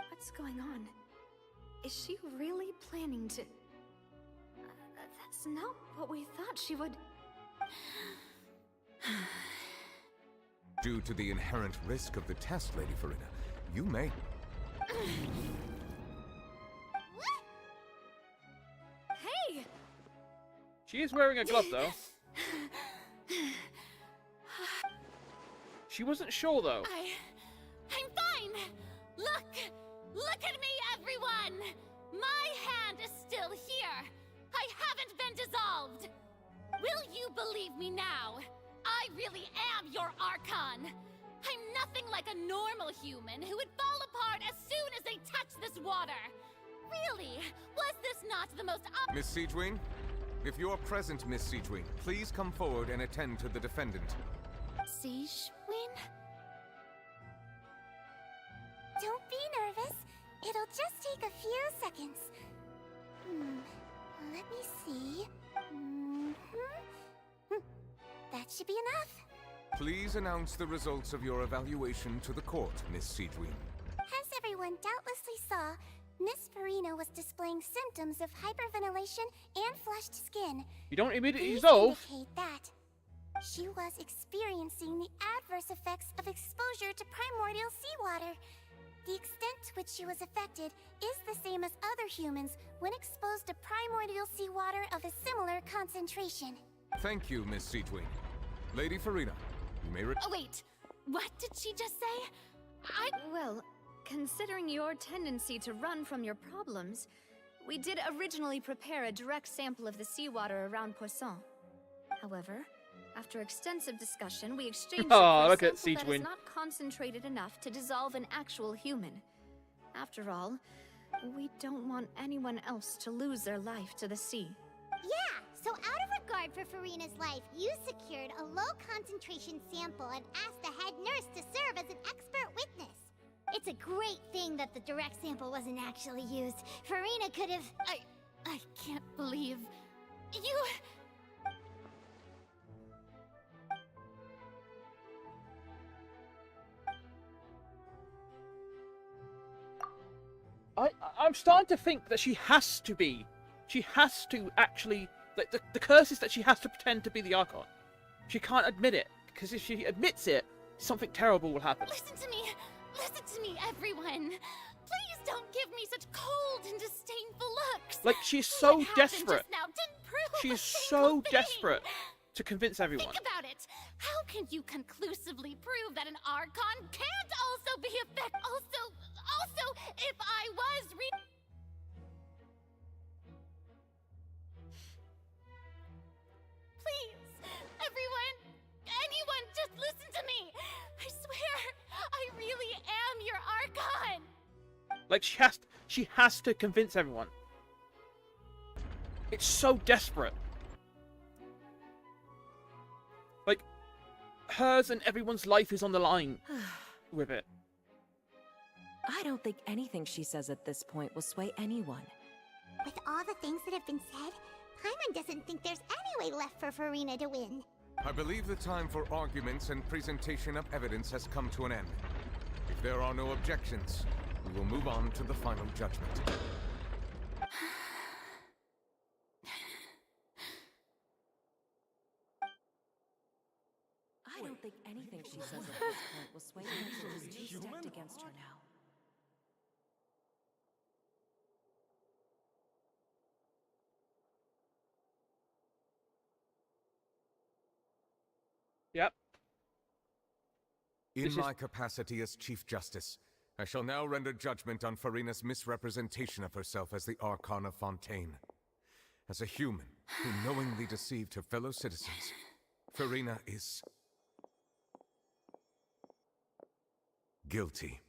What's going on? Is she really planning to... That's not what we thought she would... Due to the inherent risk of the test, Lady Farina, you may... Hey! She is wearing a glove, though. She wasn't sure, though. I'm fine! Look at me, everyone! My hand is still here! I haven't been dissolved! Will you believe me now? I really am your Archon! I'm nothing like a normal human who would fall apart as soon as they touch this water! Really? Was this not the most Miss Siegewing? If you're present, Miss Siegewing, please come forward and attend to the defendant. Siegewing? Don't be nervous. It'll just take a few seconds. Let me see. That should be enough. Please announce the results of your evaluation to the court, Miss Seedween. As everyone doubtlessly saw, Miss Farina was displaying symptoms of hyperventilation and flushed skin. You don't immediately These resolve. indicate that she was experiencing the adverse effects of exposure to primordial seawater. The extent to which she was affected is the same as other humans when exposed to primordial seawater of a similar concentration. Thank you, Miss Seedween. Lady Farina, you may Oh, wait. What did she just say? Well, considering your tendency to run from your problems, we did originally prepare a direct sample of the seawater around Poisson. However, after extensive discussion, we exchanged it for a look at sample that Siegwin. is not concentrated enough to dissolve an actual human. After all, we don't want anyone else to lose their life to the sea. Yeah, so out of regard for Farina's life, you secured a low-concentration sample and asked the head nurse to serve as an expert witness. It's a great thing that the direct sample wasn't actually used. Farina could have... I can't believe... You... I'm starting to think that she has to be. She has to actually... Like, the curse is that she has to pretend to be the Archon. She can't admit it, because if she admits it, something terrible will happen. Listen to me, everyone. Please don't give me such cold and disdainful looks. Like, she's so What happened desperate. just now didn't prove She a is single so thing. desperate to convince everyone. Think about it. How can you conclusively prove that an Archon can't also be effective? Also, if I was Please, everyone, anyone, just listen to me. I swear, I really am your Archon. Like, she has to convince everyone. It's so desperate. Like, hers and everyone's life is on the line with it. I don't think anything she says at this point will sway anyone. With all the things that have been said, Paimon doesn't think there's any way left for Farina to win. I believe the time for arguments and presentation of evidence has come to an end. If there are no objections, we will move on to the final judgment. I don't think anything she says at this point will sway anyone who's too stacked against her now. Yep. In my capacity as Chief Justice, I shall now render judgment on Farina's misrepresentation of herself as the Archon of Fontaine. As a human who knowingly deceived her fellow citizens, Farina is... guilty.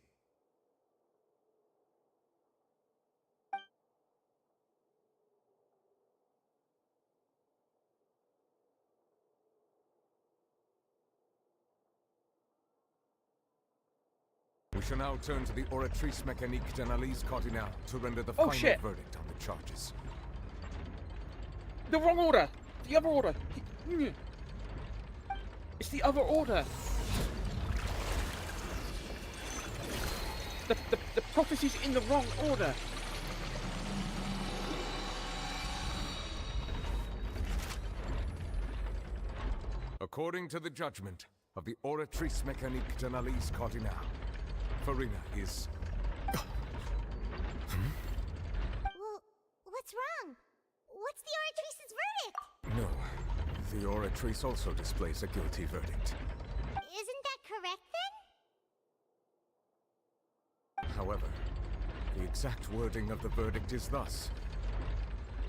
We shall now turn to the Oratrice Mécanique d'Analyse Cardinale to render the final verdict on the charges. The wrong order! The other order! It's the other order! The prophecy's in the wrong order! According to the judgment of the Oratrice Mécanique d'Analyse Cardinale, Farina is... Well, what's wrong? What's the Oratrice's verdict? No, the Oratrice also displays a guilty verdict. Isn't that correct then? However, the exact wording of the verdict is thus.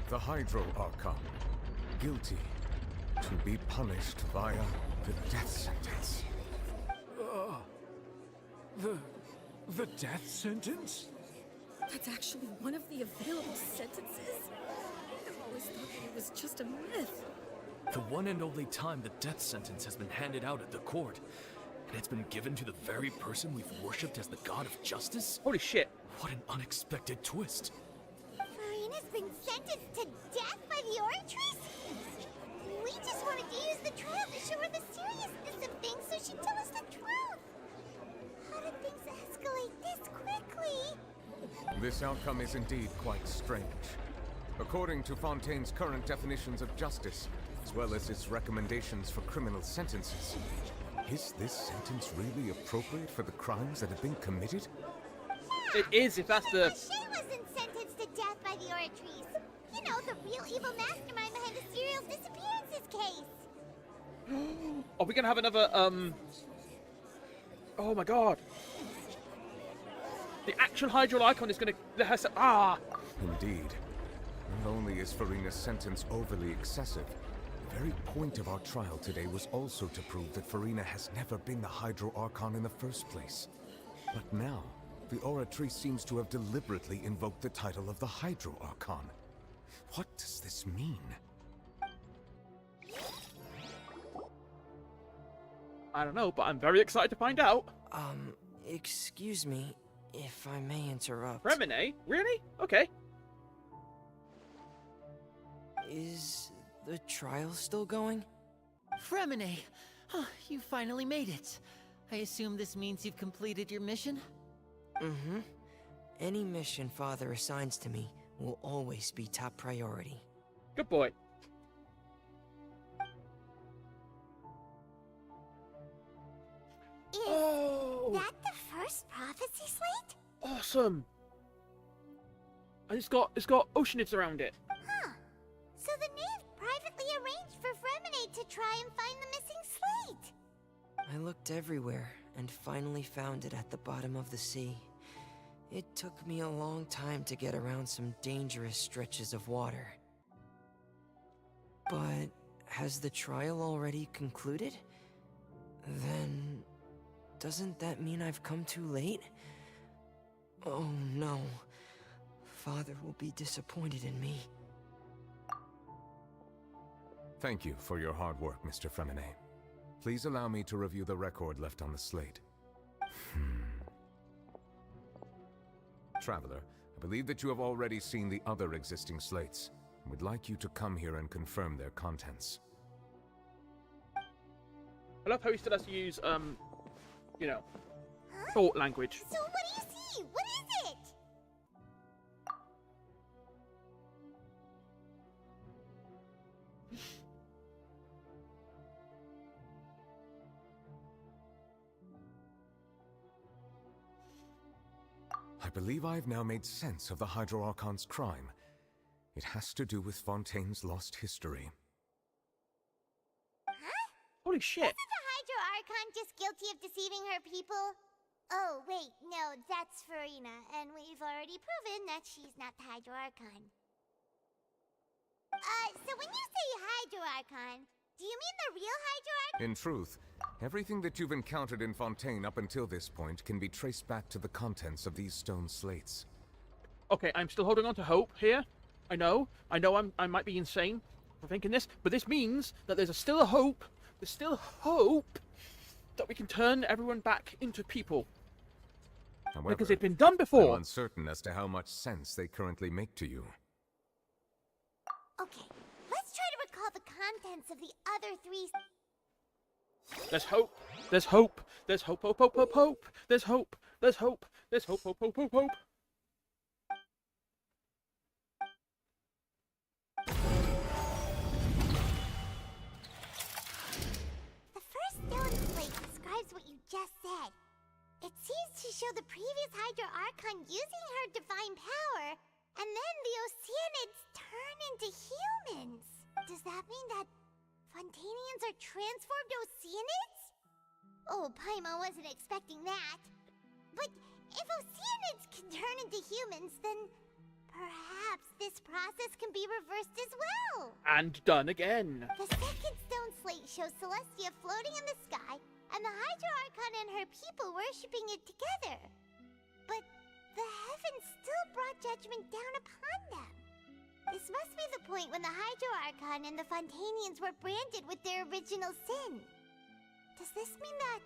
The Hydro Archon, guilty to be punished via the death sentence. The death sentence? That's actually one of the available sentences? I've always thought that it was just a myth. The one and only time the death sentence has been handed out at the court. And it's been given to the very person we've worshipped as the god of justice? Holy shit. What an unexpected twist. Farina's been sentenced to death by the Oratrice? We We just wanted to use the trial to show her the seriousness of things so she'd tell us the truth. How did things escalate this quickly? This outcome is indeed quite strange. According to Fontaine's current definitions of justice, as well as its recommendations for criminal sentences, is this sentence really appropriate for the crimes that have been committed? It is, if that's the... She wasn't sentenced to death by the Oratrice. You know, the real evil mastermind behind the serial disappearances case. Are we gonna have another, Oh my god. The actual Hydro Icon is gonna... Indeed. Not only is Farina's sentence overly excessive, the very point of our trial today was also to prove that Farina has never been the Hydro Archon in the first place. But now, the Oratrice seems to have deliberately invoked the title of the Hydro Archon. What does this mean? I don't know, but I'm very excited to find out. Excuse me, if I may interrupt. Remine? Really? Okay. Is the trial still going? Fremine! Oh, you finally made it. I assume this means you've completed your mission? Mm-hmm. Any mission Father assigns to me will always be top priority. Good boy. Is that the first prophecy slate? Awesome. And it's got oceanids around it. Huh. So the knave privately arranged for Fremine to try and find the missing slate. I looked everywhere and finally found it at the bottom of the sea. It took me a long time to get around some dangerous stretches of water. But has the trial already concluded? Then doesn't that mean I've come too late? Oh no. Father will be disappointed in me. Thank you for your hard work, Mr. Fremine. Please allow me to review the record left on the slate. Traveler, I believe that you have already seen the other existing slates. I would like you to come here and confirm their contents. I love how he still has to use, you know, thought language. So what do you see? What is it? I believe I've now made sense of the Hydro Archon's crime. It has to do with Fontaine's lost history. Huh? Holy shit. Isn't the Hydro Archon just guilty of deceiving her people? Oh, wait, no, that's Farina, and we've already proven that she's not the Hydro Archon. So when you say Hydro Archon, do you mean the real Hydro Archon? In truth, everything that you've encountered in Fontaine up until this point can be traced back to the contents of these stone slates. Okay, I'm still holding on to hope here. I know I might be insane for thinking this, but this means that there's still a hope. There's still hope that we can turn everyone back into people. However, because it's been done before. I'm uncertain as to how much sense they currently make to you. Okay, let's try to recall the contents of the other three... There's hope. There's hope. There's hope, hope, hope, hope, hope. There's hope. There's hope. There's hope, hope, hope, hope, hope. The first stone slate describes what you just said. It seems to show the previous Hydro Archon using her divine power, and then the Oceanids turn into humans. Does that mean that Fontainians are transformed Oceanids? Oh, Paimon wasn't expecting that. But if Oceanids can turn into humans, then perhaps this process can be reversed as well. And done again. The second stone slate shows Celestia floating in the sky, and the Hydro Archon and her people worshipping it together. But the heavens still brought judgment down upon them. This must be the point when the Hydro Archon and the Fontainians were branded with their original sin. Does this mean that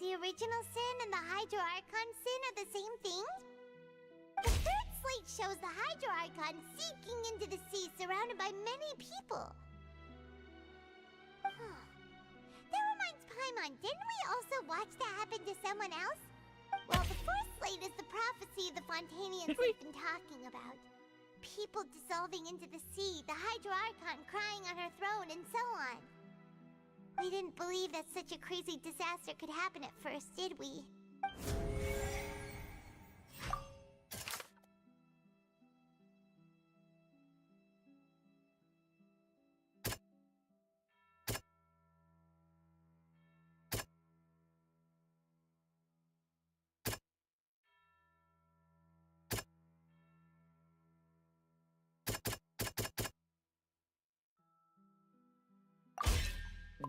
the original sin and the Hydro Archon sin are the same thing? The third slate shows the Hydro Archon sinking into the sea surrounded by many people. Paimon, didn't we also watch that happen to someone else? Well, the fourth slate is the prophecy the Fontainians have been talking about. People dissolving into the sea, the Hydro Archon crying on her throne, and so on. We didn't believe that such a crazy disaster could happen at first, did we?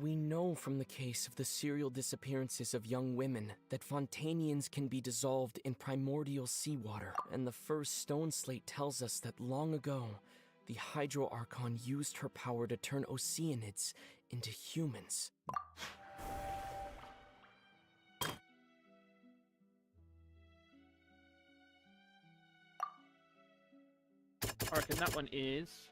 We know from the case of the serial disappearances of young women that Fontainians can be dissolved in primordial seawater, and the first stone slate tells us that long ago, the Hydro Archon used her power to turn Oceanids into humans. I reckon that one is...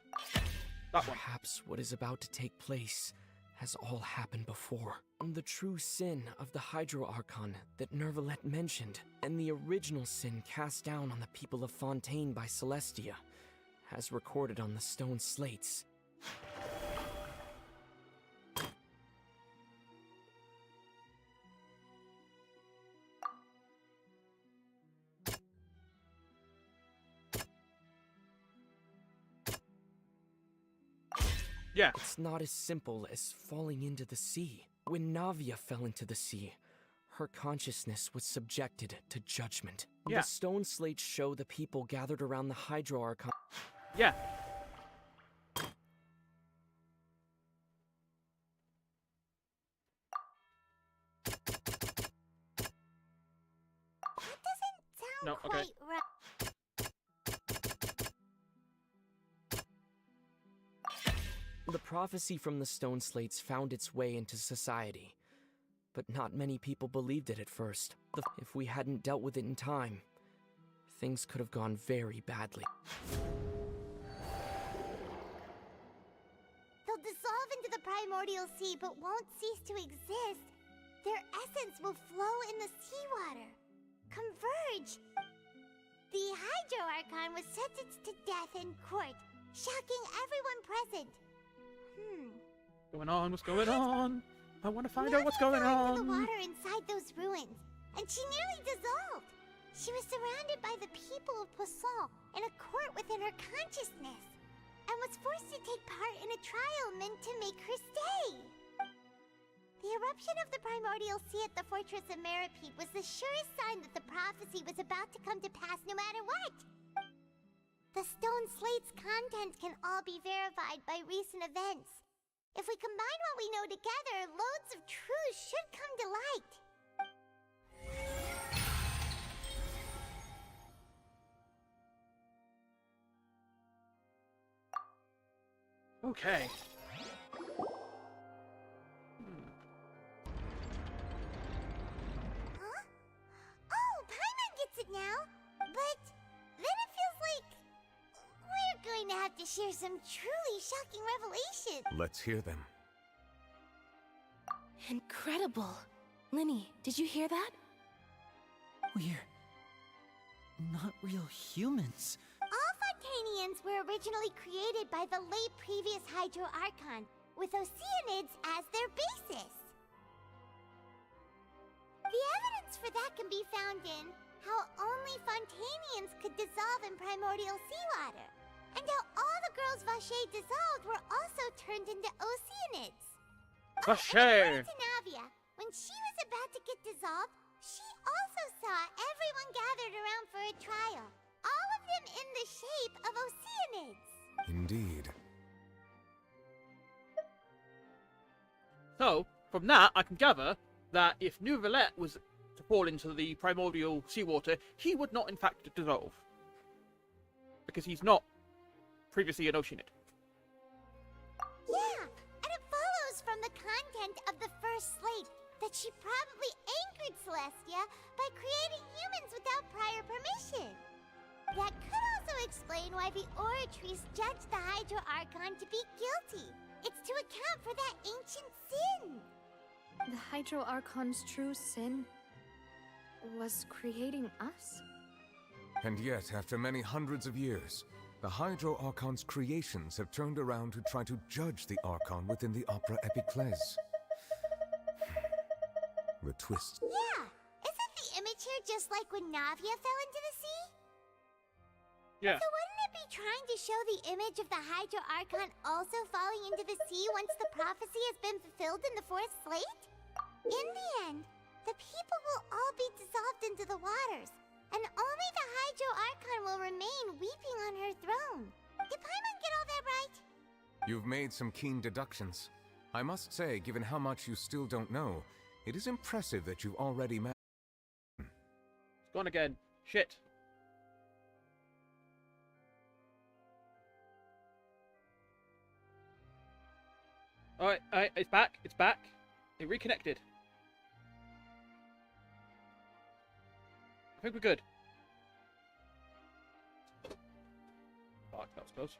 that one. Perhaps what is about to take place has all happened before. The true sin of the Hydro Archon that Nervalette mentioned, and the original sin cast down on the people of Fontaine by Celestia, as recorded on the stone slates. Yeah. It's not as simple as falling into the sea. When Navia fell into the sea, her consciousness was subjected to judgment. Yeah. The stone slates show the people gathered around the Hydro Archon. Yeah. No, okay. Quite right. The prophecy from the stone slates found its way into society, but not many people believed it at first. If we hadn't dealt with it in time, things could have gone very badly. They'll dissolve into the primordial sea but won't cease to exist. Their essence will flow in the seawater. Converge. The Hydro Archon was sentenced to death in court, shocking everyone present. Going on? What's going on? I want to find out what's going Navia fell into the on. water inside those ruins, and she nearly dissolved. She was surrounded by the people of Poisson in a court within her consciousness, and was forced to take part in a trial meant to make her stay. The eruption of the primordial sea at the fortress of Meripede was the surest sign that the prophecy was about to come to pass no matter what. The stone slate's contents can all be verified by recent events. If we combine what we know together, loads of truth should come to light. Okay. Huh? Oh, Paimon gets it now. But then it feels like we're going to have to share some truly shocking revelations. Let's hear them. Incredible. Linny, did you hear that? We're not real humans. All Fontainians were originally created by the late previous Hydro Archon, with Oceanids as their basis. The evidence for that can be found in how only Fontainians could dissolve in primordial seawater, and how all the girls Vacher dissolved were also turned into Oceanids. Vacher! To Navia, when she was about to get dissolved, she also saw everyone gathered around for a trial, all of them in the shape of Oceanids. Indeed. So, from that, I can gather that if Nervalette was to fall into the primordial seawater, he would not in fact dissolve. Because he's not previously an Oceanid. Yeah, and it follows from the content of the first slate that she probably angered Celestia by creating humans without prior permission. That could also explain why the Oratries judged the Hydro Archon to be guilty. It's to account for that ancient sin. The Hydro Archon's true sin was creating us? And yet, after many hundreds of years, the Hydro Archon's creations have turned around to try to judge the Archon within the Opera Epiclese. The twist. Yeah! Isn't the image here just like when Navia fell into the sea? Yeah. So wouldn't it be trying to show the image of the Hydro Archon also falling into the sea once the prophecy has been fulfilled in the fourth slate? In the end, the people will all be dissolved into the waters, and only the Hydro Archon will remain weeping on her throne. Did Paimon get all that right? You've made some keen deductions. I must say, given how much you still don't know, it is impressive that you've already It's gone again. Shit. Alright, it's back. It's back. It reconnected. I think we're good. Fuck, that was close.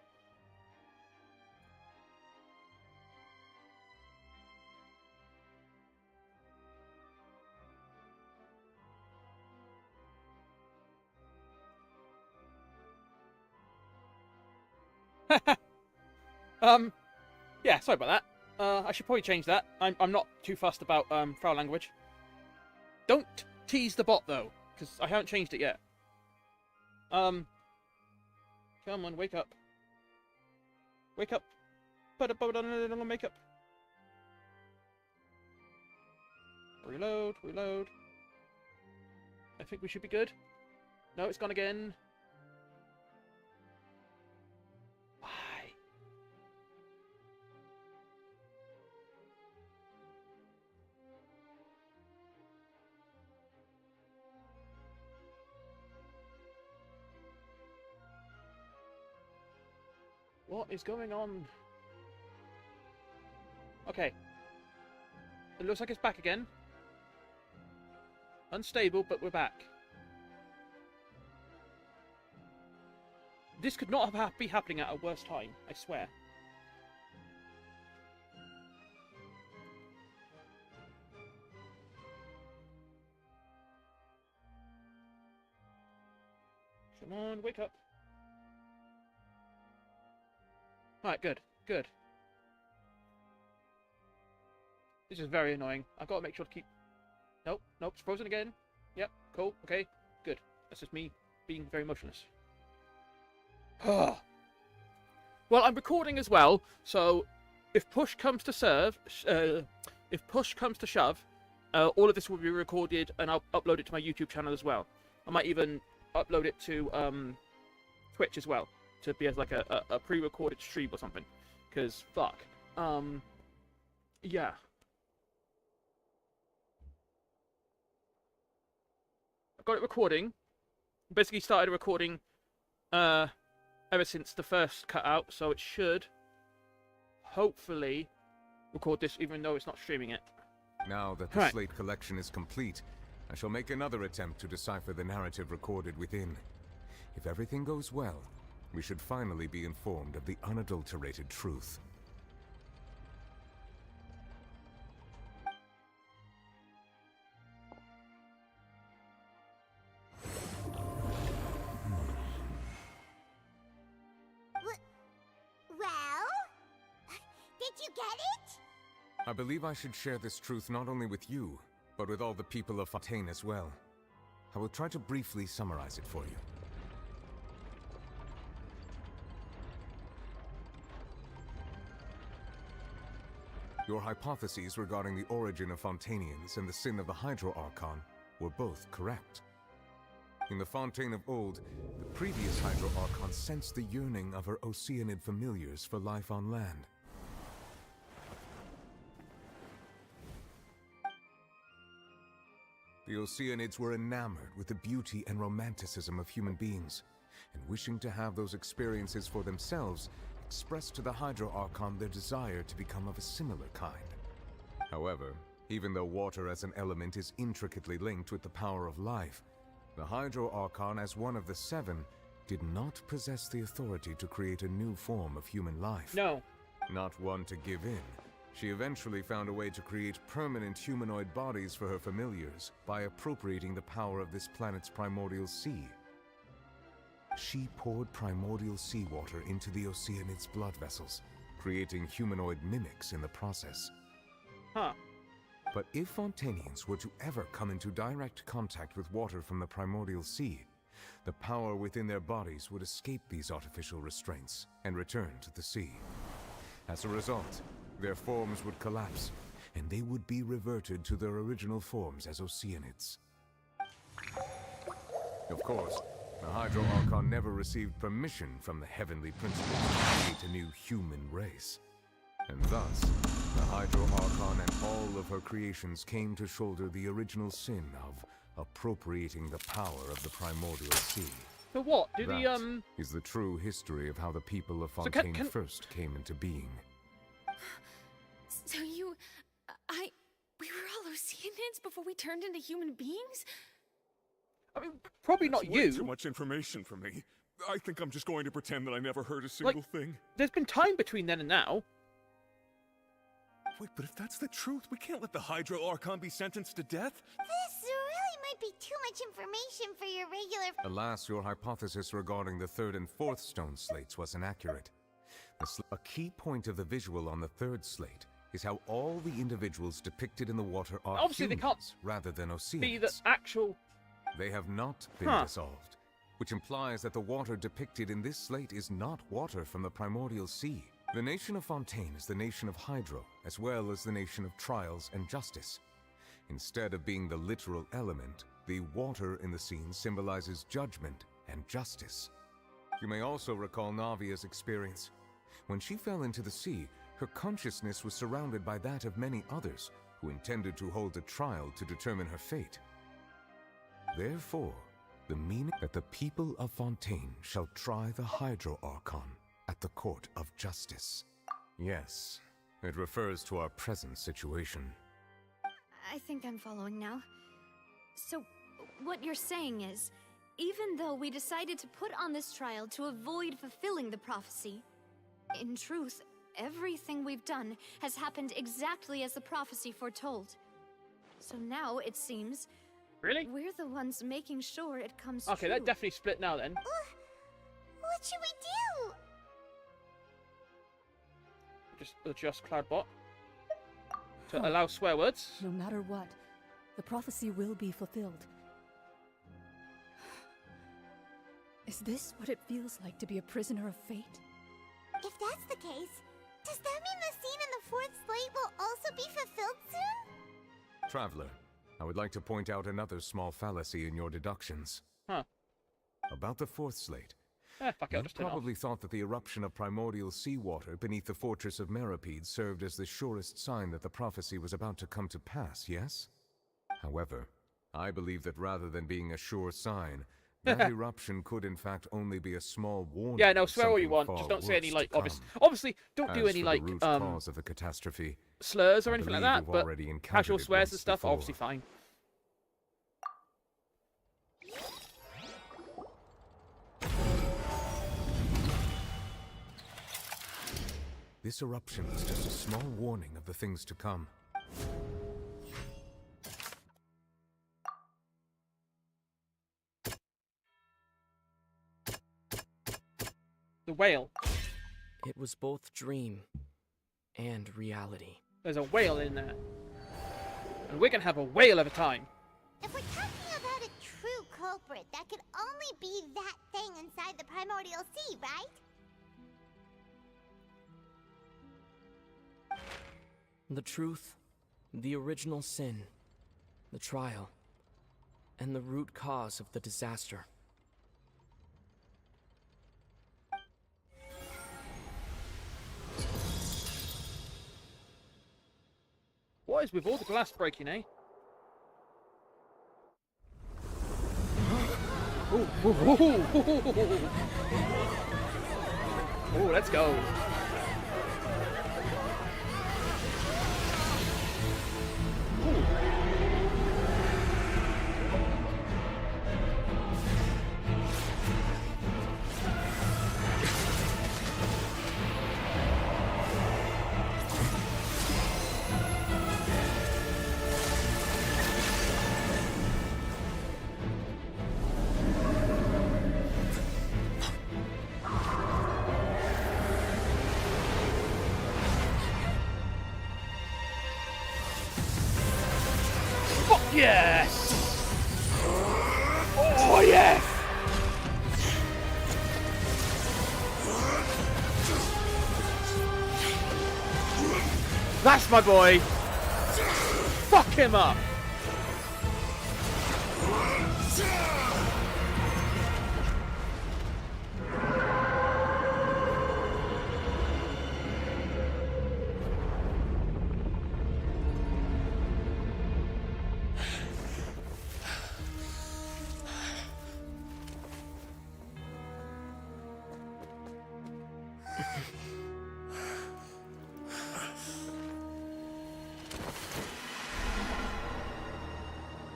Yeah, sorry about that. I should probably change that. I'm not too fussed about foul language. Don't tease the bot though, because I haven't changed it yet. Come on, wake up. Wake up. Put a makeup. Reload, reload. I think we should be good. No, it's gone again. What is going on? Okay. It looks like it's back again. Unstable, but we're back. This could not be happening at a worse time, I swear. Come on, wake up. Alright, good, good. This is very annoying. I've got to make sure to keep... Nope, nope, it's frozen again. Yep, cool, okay, good. That's just me being very motionless. Well, I'm recording as well, so if push comes to shove, all of this will be recorded and I'll upload it to my YouTube channel as well. I might even upload it to Twitch as well, to be as like a pre-recorded stream or something. Because, fuck. Yeah. I've got it recording. Basically started recording ever since the first cutout, so it should hopefully record this even though it's not streaming it. Now that the slate collection is complete, I shall make another attempt to decipher the narrative recorded within. If everything goes well, we should finally be informed of the unadulterated truth. Well? Did you get it? I believe I should share this truth not only with you, but with all the people of Fontaine as well. I will try to briefly summarize it for you. Your hypotheses regarding the origin of Fontainians and the sin of the Hydro Archon were both correct. In the Fontaine of old, the previous Hydro Archon sensed the yearning of her Oceanid familiars for life on land. The Oceanids were enamored with the beauty and romanticism of human beings, and wishing to have those experiences for themselves, expressed to the Hydro Archon their desire to become of a similar kind. However, even though water as an element is intricately linked with the power of life, the Hydro Archon, as one of the seven, did not possess the authority to create a new form of human life. No. Not one to give in, She eventually found a way to create permanent humanoid bodies for her familiars by appropriating the power of this planet's primordial sea. She poured primordial seawater into the Oceanids' blood vessels, creating humanoid mimics in the process. Huh. But if Fontainians were to ever come into direct contact with water from the primordial sea, the power within their bodies would escape these artificial restraints and return to the sea. As a result, their forms would collapse, and they would be reverted to their original forms as Oceanids. Of course, the Hydro Archon never received permission from the Heavenly Principles to create a new human race. And thus, the Hydro Archon and all of her creations came to shoulder the original sin of appropriating the power of the primordial sea. But what? That is the true history of how the people of Fontaine first came into being. So we were all Oceanids before we turned into human beings? I mean, probably not you. Too much information for me. I think I'm just going to pretend that I never heard a single thing. There's been time between then and now. Wait, but if that's the truth, we can't let the Hydro Archon be sentenced to death. This really might be too much information for your regular... Alas, your hypothesis regarding the third and fourth stone slates was inaccurate. A key point of the visual on the third slate is how all the individuals depicted in the water are obviously humans, they can't rather than Oceanids. be the actual... They have not been dissolved, which implies that the water depicted in this slate is not water from the primordial sea. The nation of Fontaine is the nation of Hydro, as well as the nation of trials and justice. Instead of being the literal element, the water in the scene symbolizes judgment and justice. You may also recall Navia's experience. When she fell into the sea, her consciousness was surrounded by that of many others who intended to hold a trial to determine her fate. Therefore, the meaning that the people of Fontaine shall try the Hydro Archon at the court of justice. Yes, it refers to our present situation. I think I'm following now. So, what you're saying is, even though we decided to put on this trial to avoid fulfilling the prophecy, in truth, everything we've done has happened exactly as the prophecy foretold. So now, it seems... Really? We're the ones making sure it comes Okay, true. that definitely split now then. What should we do? Just adjust Cloudbot to allow swear words. No matter what, the prophecy will be fulfilled. Is this what it feels like to be a prisoner of fate? If that's the case, does that mean the scene in the fourth slate will also be fulfilled soon? Traveler, I would like to point out another small fallacy in your deductions. Huh. About the fourth slate. Fuck it, I'll You just turn it off. probably thought that the eruption of primordial seawater beneath the fortress of Meripede served as the surest sign that the prophecy was about to come to pass, yes? However, I believe that rather than being a sure sign, that eruption could in fact only be a small warning. Yeah, no, of swear all you something want. far Just don't say any worse like to obvious. come. Obviously, don't do As any for like the root cause of the catastrophe, slurs or I anything like believe that. we've But already encountered casual it swears once and stuff, before. obviously fine. This eruption was just a small warning of the things to come. The whale. It was both dream and reality. There's a whale in there. And we're gonna have a whale of a time. If we're talking about a true culprit, that could only be that thing inside the primordial sea, right? The truth, the original sin, the trial, and the root cause of the disaster. What is with all the glass breaking, eh? Ooh, let's go. Yes! Oh, yes! That's my boy! Fuck him up!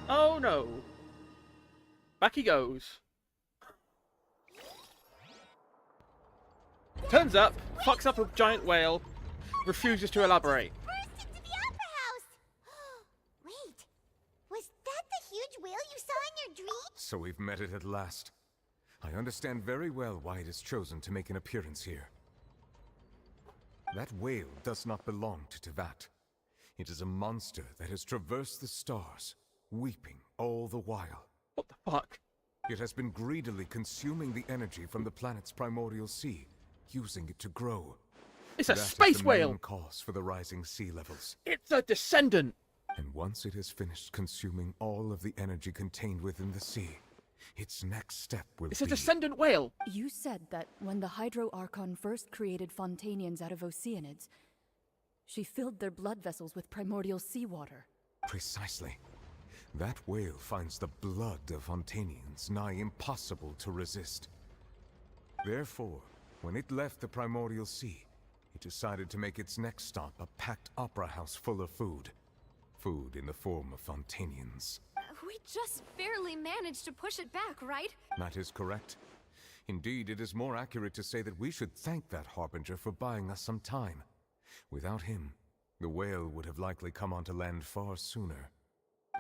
Oh no. Back he goes. Turns up, fucks up a giant whale, refuses to elaborate. Burst into the opera house! Wait, was that the huge whale you saw in your dream? So we've met it at last. I understand very well why it has chosen to make an appearance here. That whale does not belong to Tevat. It is a monster that has traversed the stars, weeping all the while. What the fuck? It has been greedily consuming the energy from the planet's primordial sea, using it to grow. It's a That space is the whale! main cause for the rising sea levels. It's a descendant! And once it has finished consuming all of the energy contained within the sea, its next step will It's be... a descendant whale! You said that when the Hydro Archon first created Fontainians out of Oceanids, she filled their blood vessels with primordial seawater. Precisely. That whale finds the blood of Fontainians nigh impossible to resist. Therefore, when it left the primordial sea, it decided to make its next stop a packed opera house full of food. Food in the form of Fontainians. We just barely managed to push it back, right? That is correct. Indeed, it is more accurate to say that we should thank that Harbinger for buying us some time. Without him, the whale would have likely come onto land far sooner.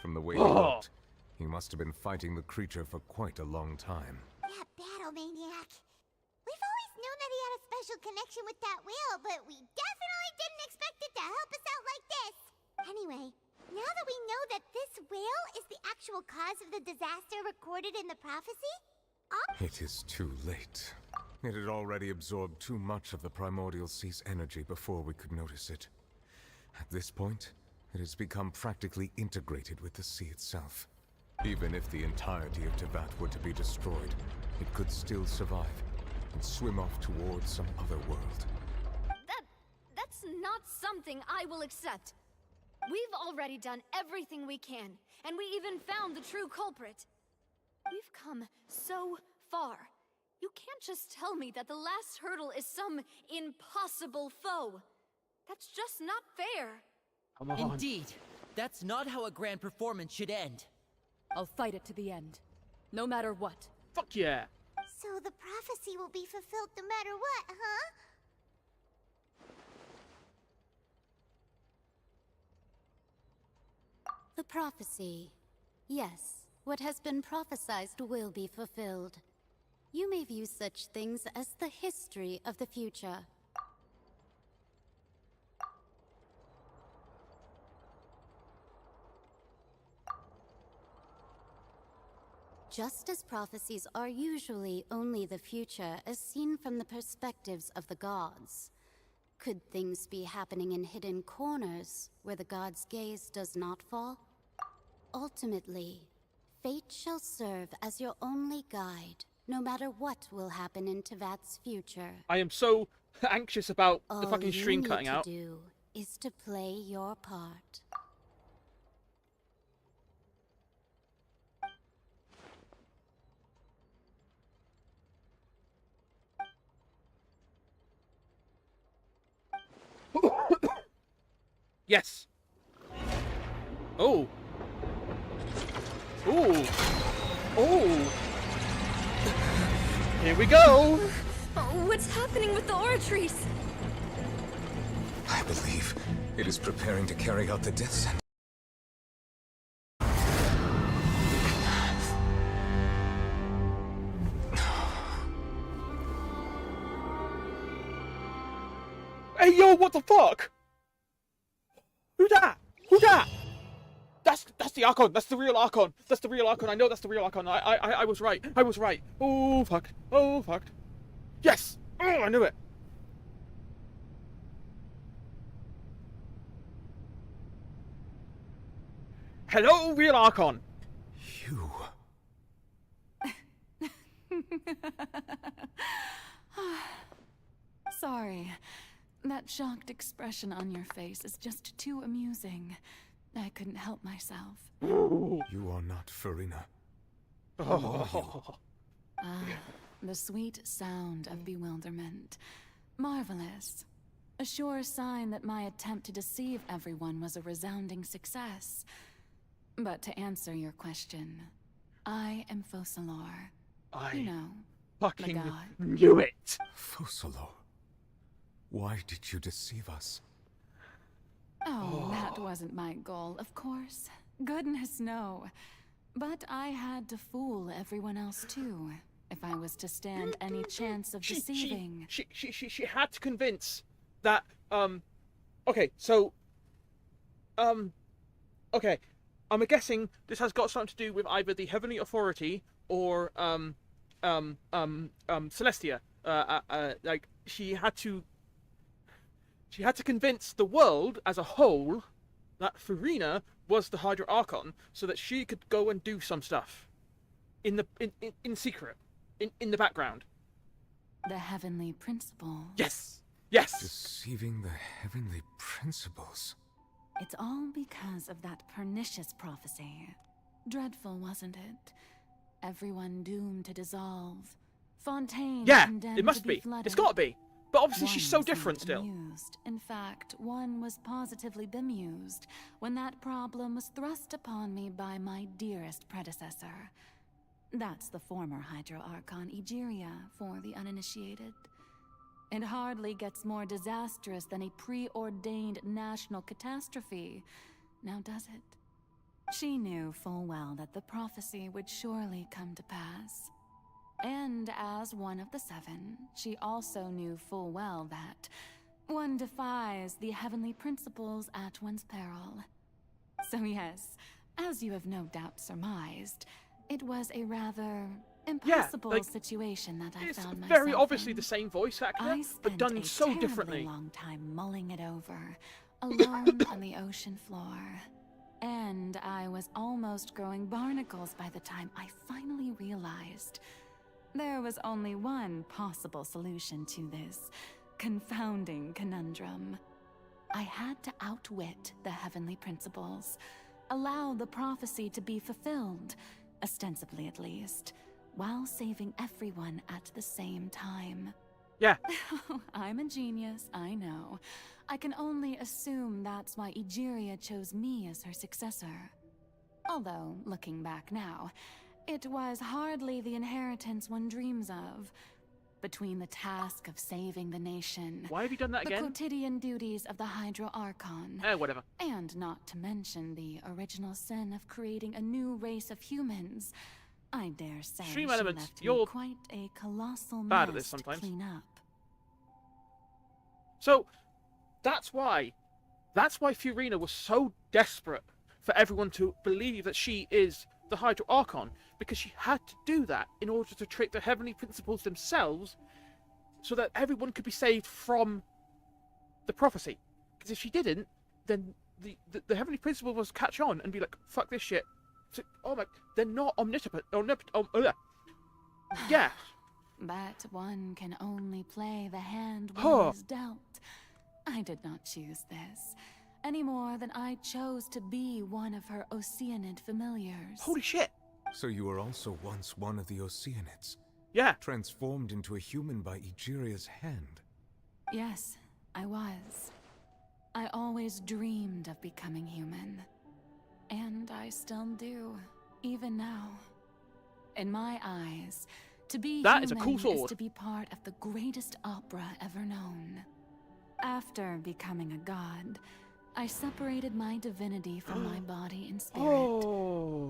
From the way he looked, he must have been fighting the creature for quite a long time. That battle maniac. We've always known that he had a special connection with that whale, but we definitely didn't expect it to help us out like this. Anyway, now that we know that this whale is the actual cause of the disaster recorded in the prophecy, It is too late. It had already absorbed too much of the primordial sea's energy before we could notice it. At this point, it has become practically integrated with the sea itself. Even if the entirety of Tevat were to be destroyed, it could still survive and swim off towards some other world. That's not something I will accept. We've already done everything we can, and we even found the true culprit. We've come so far. You can't just tell me that the last hurdle is some impossible foe. That's just not fair. Come on. Indeed. That's not how a grand performance should end. I'll fight it to the end. No matter what. Fuck yeah! so the prophecy will be fulfilled no matter what, huh? The prophecy. Yes, what has been prophesied will be fulfilled. You may view such things as the history of the future. Just as prophecies are usually only the future as seen from the perspectives of the gods, could things be happening in hidden corners where the gods' gaze does not fall? Ultimately, fate shall serve as your only guide, no matter what will happen in Tevat's future. I am so anxious about the fucking stream cutting out. All you need to do is to play your part. Yes. Oh. Ooh. Oh. Here we go. What's happening with the oratories? I believe it is preparing to carry out the death sentence. Hey, yo, what the fuck? Who that? Who that? That's the Archon. That's the real Archon. That's the real Archon. I know that's the real Archon. I was right. I was right. Oh fuck. Oh fuck. Yes. Oh, I knew it. Hello, real Archon. You. Sorry. That shocked expression on your face is just too amusing. I couldn't help myself. You are not Farina. Oh. The sweet sound of bewilderment. Marvelous. A sure sign that my attempt to deceive everyone was a resounding success. But to answer your question, I am Focalor. You know, fucking the god. knew it. Focalor. Why did you deceive us? Oh, that wasn't my goal, of course. Goodness, no. But I had to fool everyone else too, if I was to stand any chance of deceiving. She had to convince that, okay, so, okay, I'm guessing this has got something to do with either the Heavenly Authority or, Celestia. Like, she had to convince the world as a whole that Farina was the Hydra Archon, so that she could go and do some stuff in secret, in the background. The Heavenly Principles. Yes. Yes. Deceiving the Heavenly Principles. It's all because of that pernicious prophecy. Dreadful, wasn't it? Everyone doomed to dissolve. Fontaine condemned it must to be be. flooded. It's gotta be. But obviously One she's so seemed different still. amused. In fact, one was positively bemused when that problem was thrust upon me by my dearest predecessor. That's the former Hydro Archon Egeria for the uninitiated. It hardly gets more disastrous than a preordained national catastrophe, now does it? She knew full well that the prophecy would surely come to pass. And as one of the seven, she also knew full well that one defies the heavenly principles at one's peril. So yes, as you have no doubt surmised, it was a rather impossible situation that I found myself in. It's very obviously the same voice actor, but done so differently. I spent a long time mulling it over, alone on the ocean floor. And I was almost growing barnacles by the time I finally realized there was only one possible solution to this confounding conundrum. I had to outwit the heavenly principles, allow the prophecy to be fulfilled, ostensibly at least, while saving everyone at the same time. Yeah. I'm a genius, I know. I can only assume that's why Egeria chose me as her successor. Although, looking back now, it was hardly the inheritance one dreams of. Between the task of saving the nation, why have you done that again? The quotidian duties of the Hydro Archon, whatever. And not to mention the original sin of creating a new race of humans, I dare say Stream she elements, left you're me quite a colossal bad at mess this sometimes. to clean up. So, that's why Farina was so desperate for everyone to believe that she is the Hydro Archon, because she had to do that in order to trick the Heavenly Principles themselves, so that everyone could be saved from the prophecy. Because if she didn't, then the Heavenly Principles would catch on and be like, fuck this shit. So, oh my, they're not omnipotent. Yeah. But one can only play the hand one is dealt. I did not choose this, any more than I chose to be one of her Oceanid familiars. Holy shit! So you were also once one of the Oceanids? Yeah. Transformed into a human by Egeria's hand? Yes, I was. I always dreamed of becoming human. And I still do, even now. In my eyes, to be that human is a cool sword. Is to be part of the greatest opera ever known. After becoming a god, I separated my divinity from my body and spirit,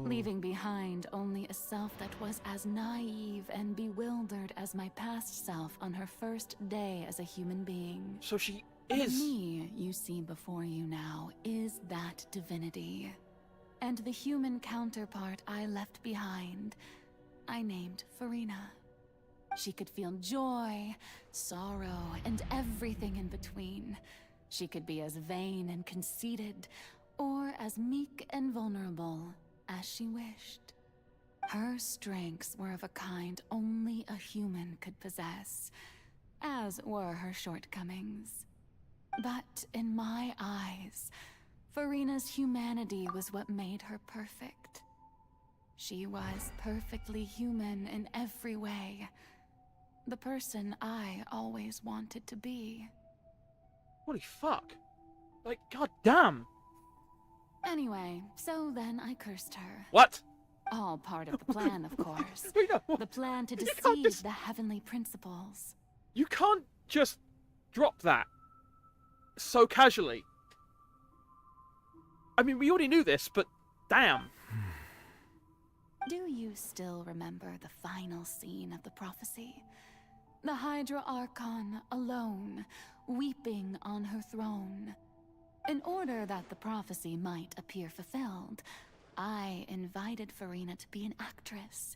leaving behind only a self that was as naive and bewildered as my past self on her first day as a human being. So she The is... me you see before you now is that divinity. and the human counterpart I left behind, I named Farina. She could feel joy, sorrow, and everything in between. She could be as vain and conceited, or as meek and vulnerable as she wished. Her strengths were of a kind only a human could possess, as were her shortcomings. But in my eyes, Farina's humanity was what made her perfect. She was perfectly human in every way. The person I always wanted to be. Holy fuck. Like, goddamn. Anyway, so then I cursed her. What? All part of the plan, of course. The plan to You can't deceive just- the heavenly principles. You can't just drop that so casually. I mean, we already knew this, but damn. Do you still remember the final scene of the prophecy? The Hydra Archon alone, weeping on her throne. In order that the prophecy might appear fulfilled, I invited Farina to be an actress.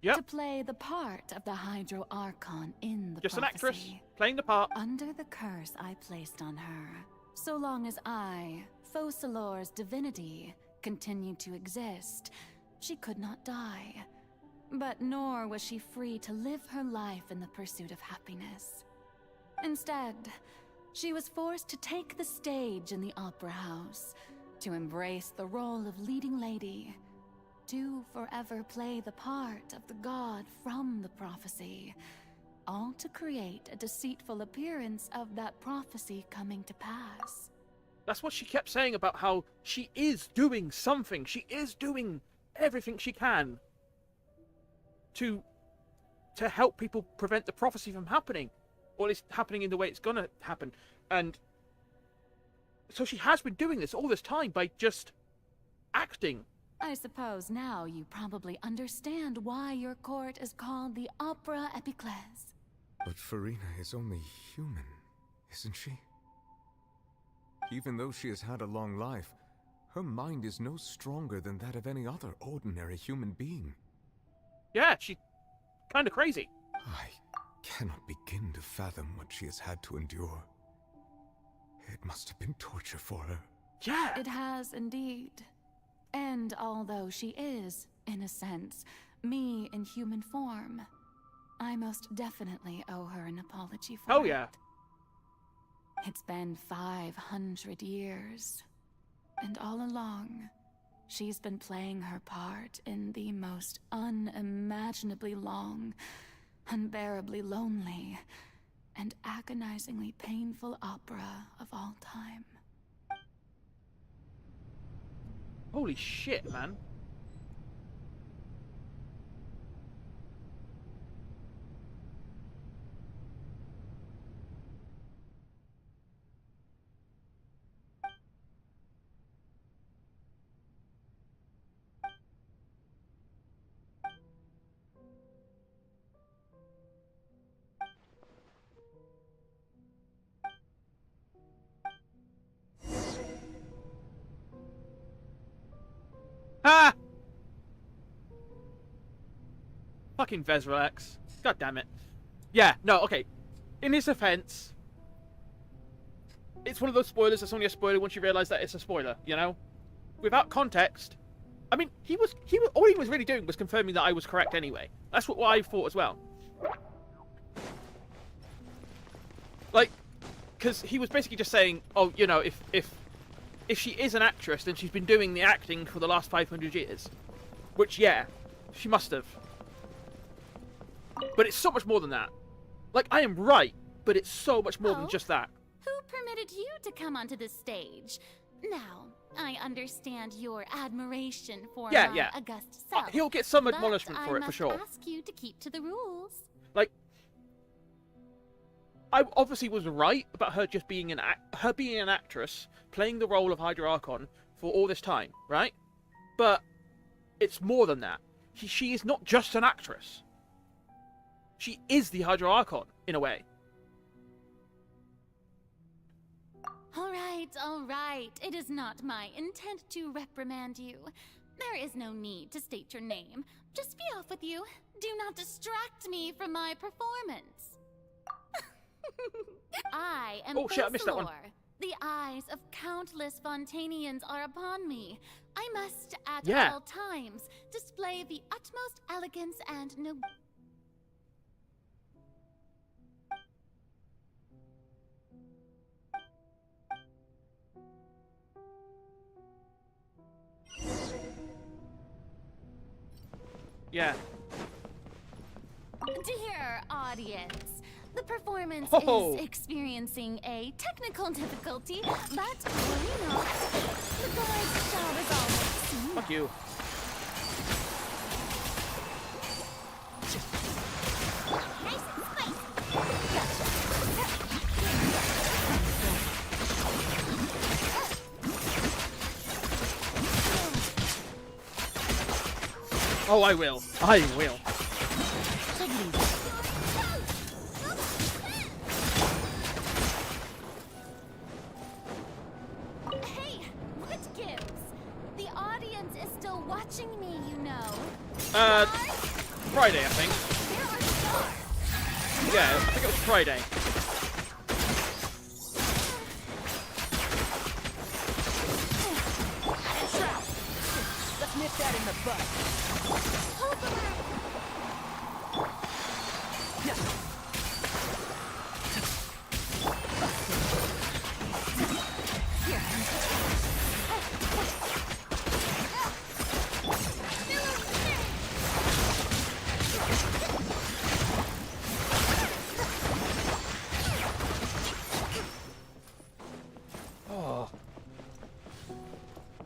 Yep. To play the part of the Hydro Archon in the Just an prophecy. actress, playing the part. Under the curse I placed on her, so long as I, Focalor's divinity, continued to exist, she could not die. But nor was she free to live her life in the pursuit of happiness. Instead, she was forced to take the stage in the opera house, to embrace the role of leading lady, to forever play the part of the god from the prophecy, all to create a deceitful appearance of that prophecy coming to pass. That's what she kept saying about how she is doing something. She is doing everything she can to help people prevent the prophecy from happening, or at least happening in the way it's gonna happen. And so she has been doing this all this time by just acting. I suppose now you probably understand why your court is called the Opera Epiclese. But Farina is only human, isn't she? Even though she has had a long life, her mind is no stronger than that of any other ordinary human being. Yeah, she's kind of crazy. I cannot begin to fathom what she has had to endure. It must have been torture for her. Yeah! It has indeed. And although she is, in a sense, me in human form, I most definitely owe her an apology for Oh it. yeah. It's been 500 years. And all along, she's been playing her part in the most unimaginably long, unbearably lonely, and agonizingly painful opera of all time. Holy shit, man. Ah! Fucking Vezrelex. God damn it. Yeah, no, okay. In his defense, it's one of those spoilers that's only a spoiler once you realize that it's a spoiler, you know? Without context, I mean, all he was really doing was confirming that I was correct anyway. That's what I thought as well. Like, because he was basically just saying, oh, you know, if she is an actress, then she's been doing the acting for the last 500 years. Which, yeah, she must have. But it's so much more than that. Like, I am right, but it's so much more than just that. Who permitted you to come onto this stage? Now, I understand your admiration for my august self. He'll get some but admonishment for it, for sure. I must ask you to keep to the rules. Like, I obviously was right about her just being an actress, playing the role of Hydra Archon for all this time, right? But it's more than that. She is not just an actress. She is the Hydra Archon, in a way. All right. It is not my intent to reprimand you. There is no need to state your name. Just be off with you. Do not distract me from my performance. I am Oh shit, I missed that one. The eyes of countless Fontainians are upon me. I must, at all times, display the utmost elegance and Yeah. Dear audience, the performance Ho-ho. is experiencing a technical difficulty, but worry not. The guards shall resolve it soon. Fuck you. Nice and spicy. Oh, I will. I will. Hey, what gives? The audience is still watching me, you know. Friday, I think. Yeah, I think it was Friday. Let's nip that in the bud. Oh.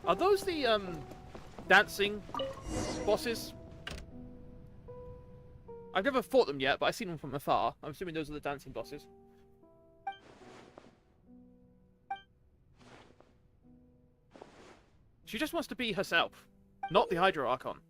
Are those the dancing bosses? I've never fought them yet, but I've seen them from afar. I'm assuming those are the dancing bosses. She just wants to be herself, not the Hydro Archon.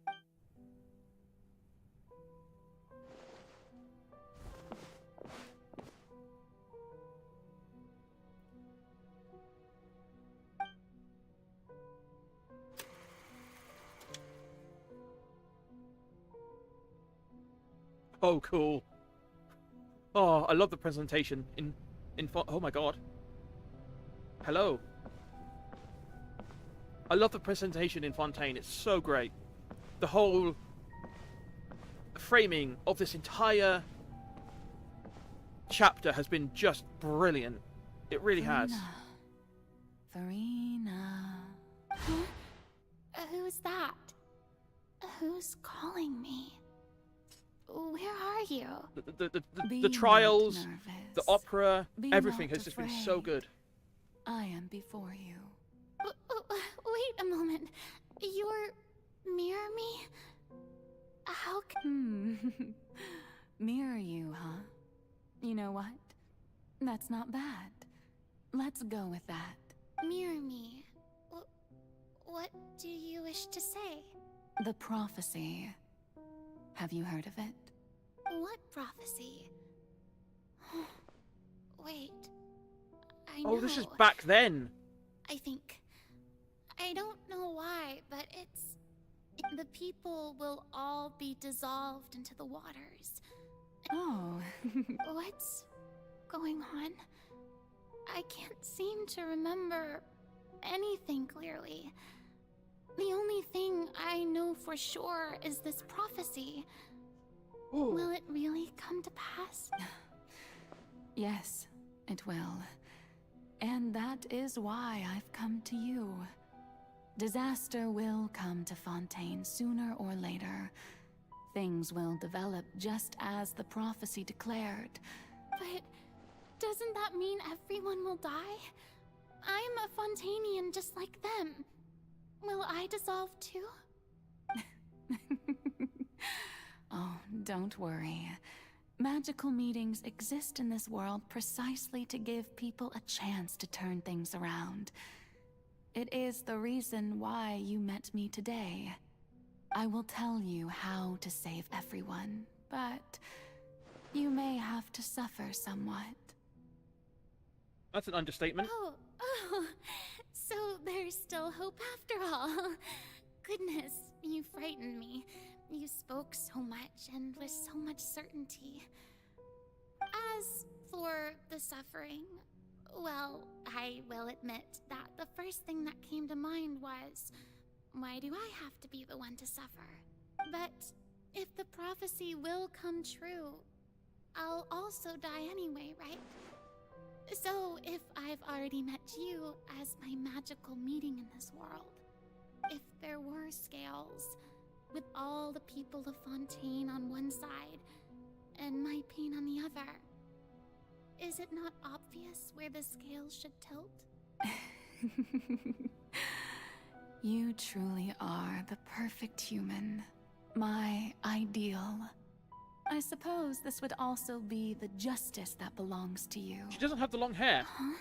Oh, cool. Oh, I love the presentation in oh my god. Hello. I love the presentation in Fontaine. It's so great. The whole framing of this entire chapter has been just brilliant. It really has. Farina. Who's that? Who's calling me? Where are you? The trials, the opera, everything has just been so good. I am before you. Wait a moment. You're mirror me? How can... Mirror you, huh? You know what? That's not bad. Let's go with that. Mirror me. What do you wish to say? The prophecy. Have you heard of it? What prophecy? Wait. I know. Oh, this is back then. I think. I don't know why, but it's... The people will all be dissolved into the waters. Oh. What's going on? I can't seem to remember anything clearly. The only thing I know for sure is this prophecy. Ooh. Will it really come to pass? Yes, it will. And that is why I've come to you. Disaster will come to Fontaine sooner or later. Things will develop just as the prophecy declared. But doesn't that mean everyone will die? I'm a Fontainian just like them. Will I dissolve too? Oh, don't worry. Magical meetings exist in this world precisely to give people a chance to turn things around. It is the reason why you met me today. I will tell you how to save everyone, but you may have to suffer somewhat. That's an understatement. Oh, so there's still hope after all. Goodness, you frightened me. You spoke so much and with so much certainty. As for the suffering, well, I will admit that the first thing that came to mind was, why do I have to be the one to suffer? But if the prophecy will come true, I'll also die anyway, right? So if I've already met you as my magical meeting in this world, if there were scales, with all the people of Fontaine on one side, and my pain on the other, is it not obvious where the scales should tilt? You truly are the perfect human. My ideal. I suppose this would also be the justice that belongs to you. She doesn't have the long hair. Huh?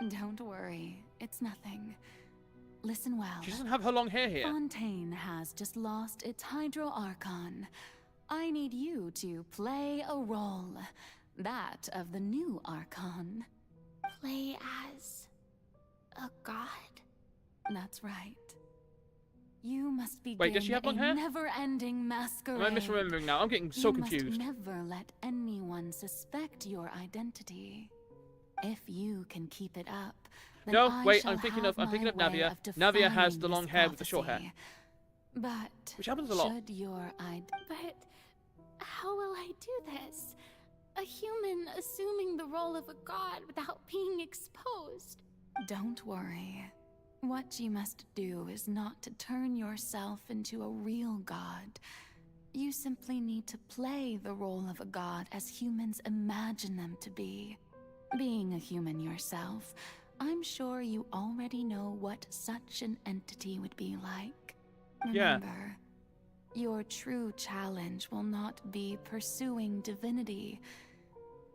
Don't worry, it's nothing. Listen well. She doesn't have her long hair here. Fontaine has just lost its Hydro Archon. I need you to play a role. That of the new Archon. Play as a god? That's right. You must begin Wait, does she have long hair? a never-ending masquerade. Am I misremembering now? I'm getting so confused. You must never let anyone suspect your identity. If you can keep it up, then No, wait, I'm thinking of Navia. Navia has the long hair with the short hair. But which happens a lot. Should your But how will I do this? A human assuming the role of a god without being exposed. Don't worry. What you must do is not to turn yourself into a real god. You simply need to play the role of a god as humans imagine them to be. Being a human yourself, I'm sure you already know what such an entity would be like. Remember, your true challenge will not be pursuing divinity,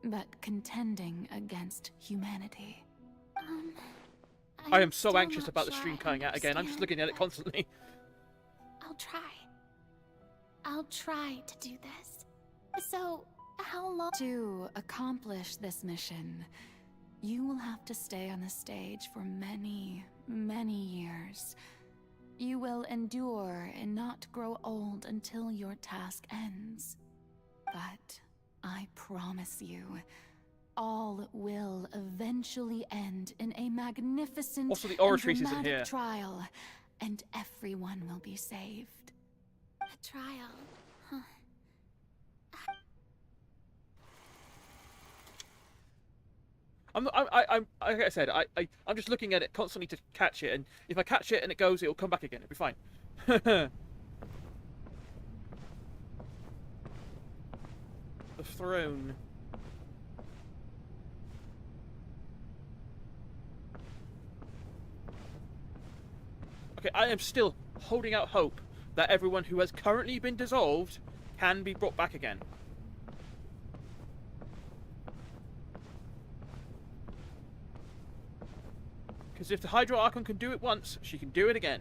but contending against humanity. I am so anxious about the stream coming out again. I'm just looking at it constantly. I'll try. I'll try to do this. So, how long? To accomplish this mission, you will have to stay on the stage for many, many years. You will endure and not grow old until your task ends. But I promise you, all will eventually end in a magnificent also, the and oratrice isn't dramatic here. trial, and everyone will be saved. A trial, huh? Like I said, I'm just looking at it constantly to catch it, and if I catch it and it goes, it'll come back again. It'll be fine. The throne. Okay, I am still holding out hope that everyone who has currently been dissolved can be brought back again. Because if the Hydro Archon can do it once, she can do it again.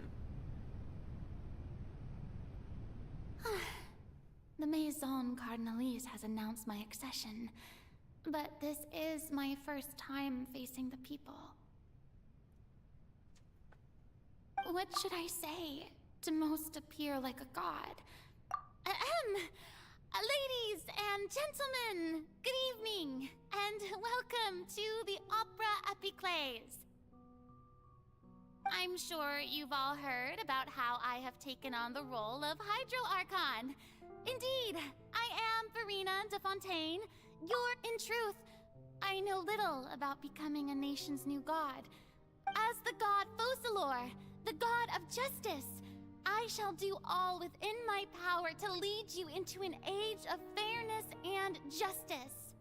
The Maison Cardinalise has announced my accession, but this is my first time facing the people. What should I say to most appear like a god? Ladies and gentlemen, good evening, and welcome to the Opera Epiclese. I'm sure you've all heard about how I have taken on the role of Hydro Archon. Indeed, I am Verena de Fontaine. In truth, I know little about becoming a nation's new god. As the god Focalor, the god of justice, I shall do all within my power to lead you into an age of fairness and justice.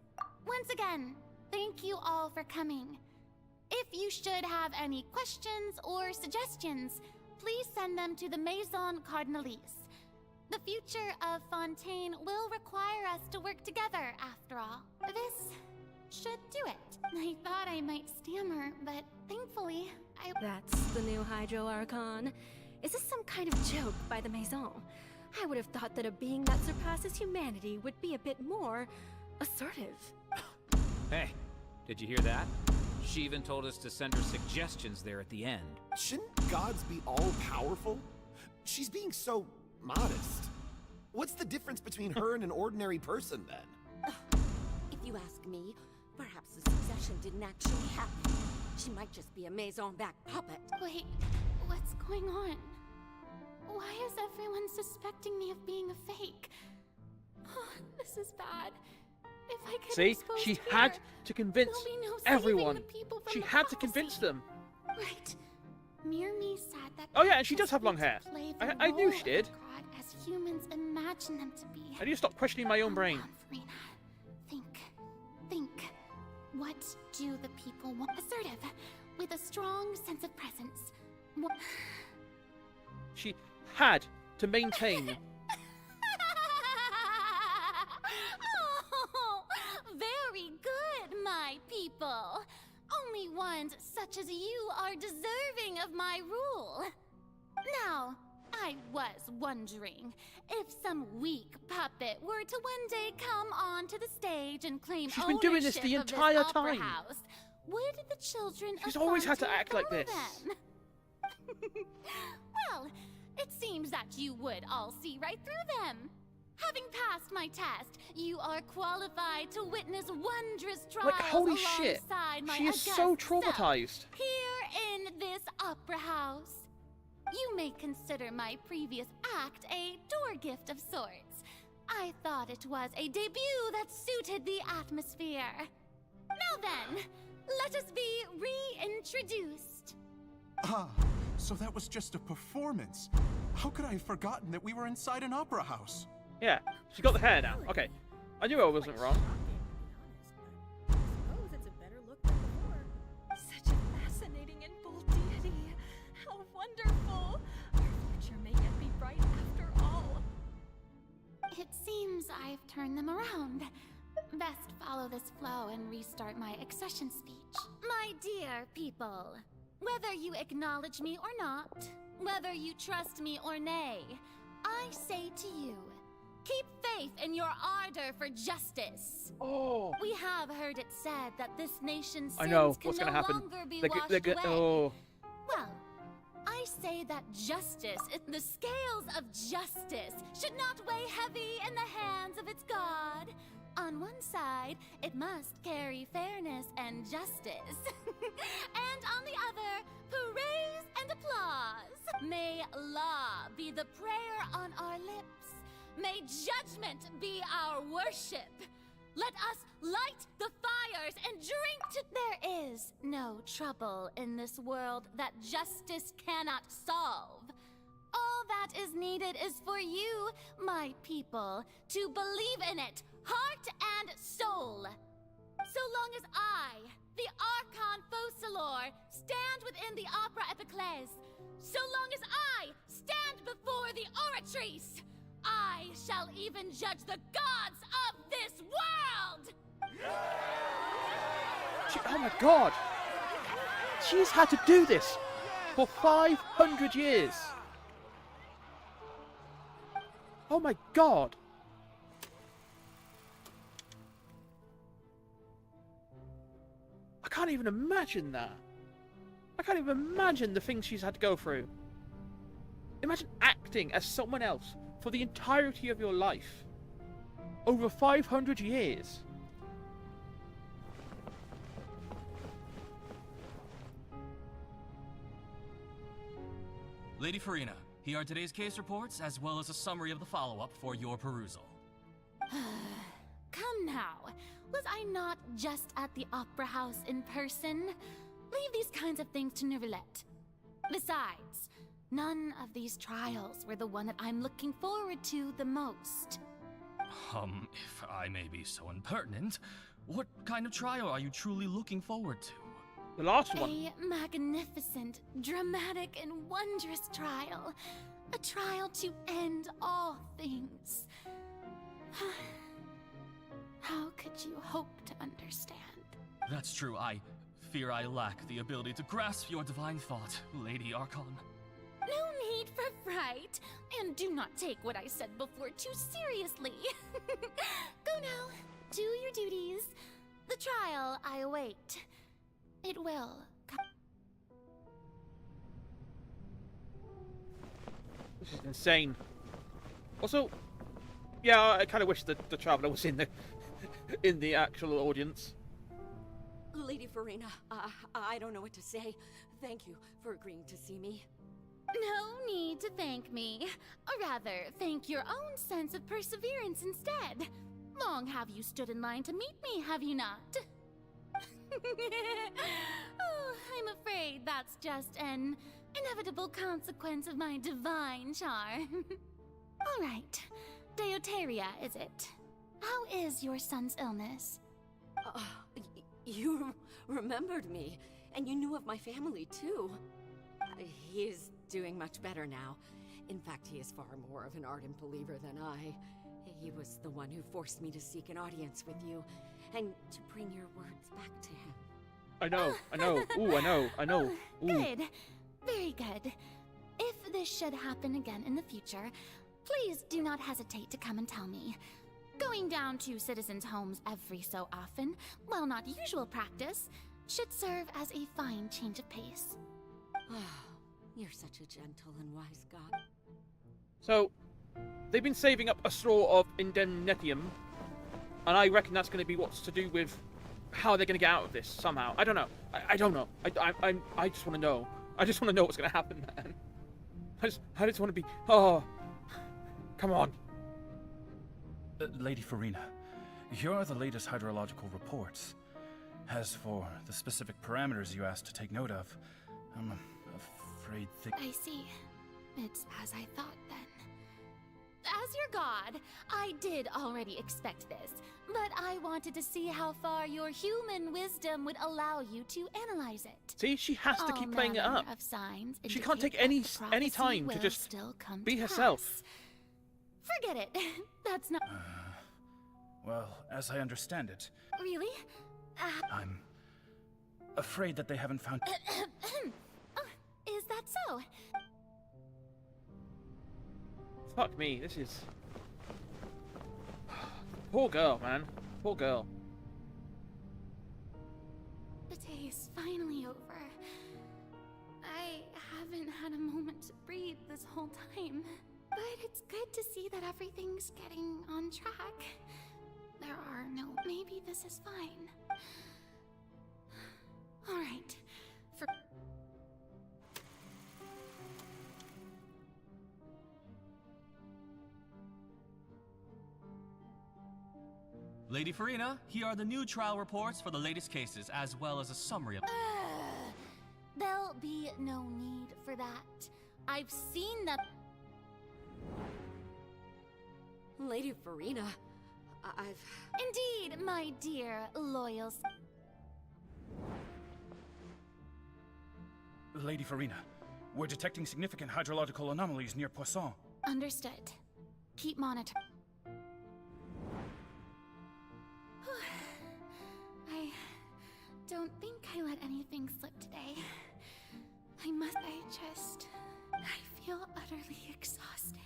Once again, thank you all for coming. If you should have any questions or suggestions, please send them to the Maison Cardinalise. The future of Fontaine will require us to work together, after all. This should do it. I thought I might stammer, but thankfully, That's the new Hydro Archon. Is this some kind of joke by the Maison? I would have thought that a being that surpasses humanity would be a bit more assertive. Hey, did you hear that? She even told us to send her suggestions there at the end. Shouldn't gods be all-powerful? She's being so modest. What's the difference between her and an ordinary person, then? If you ask me, perhaps the succession didn't actually happen. She might just be a Maison-back puppet. Wait, what's going on? Why is everyone suspecting me of being a fake? Oh, this is bad. If I get See, exposed she here, had to convince there'll be no saving everyone. the people from She the had to prophecy. convince them. Right. Mere me said that. Oh yeah, and she does have long hair. Play the I knew role she of did. God as humans imagine them to be. I need to stop questioning my own brain. Farina, think. What do the people want? Assertive, with a strong sense of presence. What? She had to maintain. Oh, very good, my people. Only ones such as you are deserving of my rule. Now, I was wondering if some weak puppet were to one day come onto the stage and claim She's been doing this the entire of this opera time. House, would the children She's of always had to Fontaine act like follow this. them? Well, it seems that you would all see right through them. Having passed my test, you are qualified to witness wondrous trials Like, holy shit. alongside my She is so august self traumatized. here in this opera house. You may consider my previous act a door gift of sorts. I thought it was a debut that suited the atmosphere. Now then, let us be reintroduced. Ah, so that was just a performance. How could I have forgotten that we were inside an opera house? Yeah, she got the hair now. Okay, I knew I wasn't wrong. Suppose it's a better look than before. Such a fascinating and bold deity. How wonderful. Our future may yet be bright after all. It seems I've turned them around. Best follow this flow and restart my accession speech. My dear people, whether you acknowledge me or not, whether you trust me or nay, I say to you, keep faith in your ardor for justice. Oh. We have heard it said that this nation's I know sins can what's no gonna happen. longer be They're washed go- away. oh. Well, I say that justice, the scales of justice, should not weigh heavy in the hands of its God. On one side, it must carry fairness and justice. And on the other, praise and applause. May law be the prayer on our lips. May judgment be our worship. Let us light the fires and drink to... There is no trouble in this world that justice cannot solve. All that is needed is for you, my people, to believe in it, heart and soul. So long as I, the Archon Focalor, stand within the Opera Epiclese, so long as I stand before the Oratrice, I shall even judge the gods of this world! Oh my god! She's had to do this for 500 years! Oh my god! I can't even imagine that. I can't even imagine the things she's had to go through. Imagine acting as someone else for the entirety of your life. Over 500 years. Lady Farina, here are today's case reports, as well as a summary of the follow-up for your perusal. Come now, was I not just at the Opera House in person? Leave these kinds of things to Neuvillette. Besides, none of these trials were the one that I'm looking forward to the most. If I may be so impertinent, what kind of trial are you truly looking forward to? The last one. A magnificent, dramatic, and wondrous trial. A trial to end all things. How could you hope to understand? That's true, I fear I lack the ability to grasp your divine thought, Lady Archon. No need for fright, and do not take what I said before too seriously. Go now, do your duties. The trial I await. It will. This is insane. Also, yeah, I kind of wish that the Traveler was in the actual audience. Lady Farina, I don't know what to say. Thank you for agreeing to see me. No need to thank me. Or rather, thank your own sense of perseverance instead. Long have you stood in line to meet me, have you not? Oh, I'm afraid that's just an inevitable consequence of my divine charm. All right. Deoteria, is it? How is your son's illness? You remembered me, and you knew of my family, too. He is doing much better now. In fact, he is far more of an ardent believer than I. He was the one who forced me to seek an audience with you, and to bring your words back to him. I know. Ooh, I know. Ooh. Good. Very good. If this should happen again in the future, please do not hesitate to come and tell me. Going down to citizens' homes every so often, while not usual practice, should serve as a fine change of pace. You're such a gentle and wise god. So, they've been saving up a straw of indemnitium, and I reckon that's going to be what's to do with how they're going to get out of this somehow. I don't know. I don't know. I just want to know. I just want to know what's going to happen, man. I just want to be. Oh, come on. Lady Farina, here are the latest hydrological reports. As for the specific parameters you asked to take note of, I'm afraid I see. It's as I thought, then. As your god, I did already expect this, but I wanted to see how far your human wisdom would allow you to analyze it. See, she has to keep playing it up. She can't take any time to just be herself. Forget it. That's not... well, as I understand it... Really? I'm afraid that they haven't found... Is that so? Fuck me, this is... Poor girl, man. Poor girl. The day is finally over. I haven't had a moment to breathe this whole time. But it's good to see that everything's getting on track. There are no... Maybe this is fine. Alright. For... Lady Farina, here are the new trial reports for the latest cases, as well as a summary of... There'll be no need for that. I've seen them... Lady Farina, I've... Indeed, my dear, loyal... Lady Farina, we're detecting significant hydrological anomalies near Poisson. Understood. Keep monitoring. I don't think I let anything slip today. I feel utterly exhausted.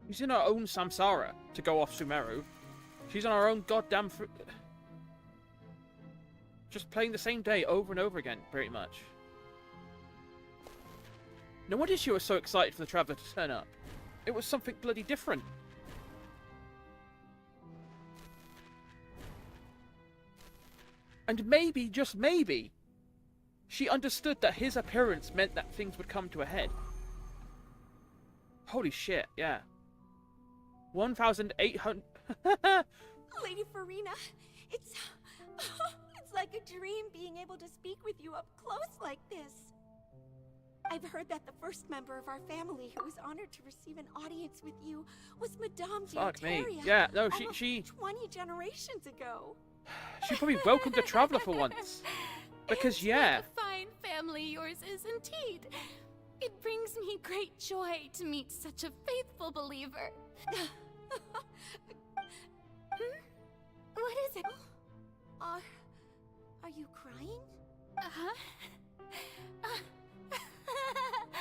She's in her own samsara to go off Sumeru. She's on her own goddamn... just playing the same day over and over again, pretty much. No wonder she was so excited for the Traveler to turn up. It was something bloody different. And maybe, just maybe, she understood that his appearance meant that things would come to a head. Holy shit, yeah. 1,800... Lady Farina, it's like a dream being able to speak with you up close like this. I've heard that the first member of our family who was honored to receive an audience with you was Madame Fuck me. Deoteria. Yeah, no, she 20 generations ago. She probably welcomed the Traveler for once. Because, yeah. What a fine family yours is indeed. It brings me great joy to meet such a faithful believer. What is it? Are you crying?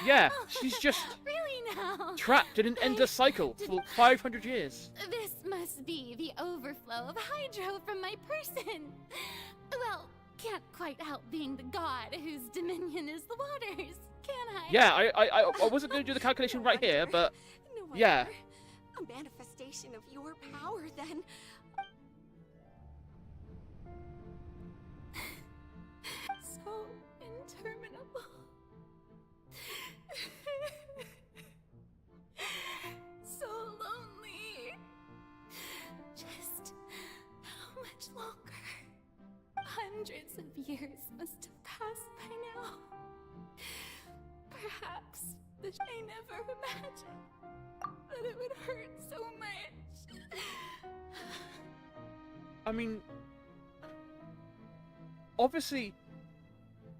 Yeah, she's just really now? trapped in an endless cycle for 500 years. This must must be the overflow of hydro from my person. Well, can't quite help being the god whose dominion is the waters, can I? Yeah, I wasn't going to do the calculation right here, but yeah. A manifestation of your power, then. So interminable. So lonely. Just how much longer? Hundreds of years must have passed by now. Perhaps I never imagined that it would hurt so much. I mean, obviously,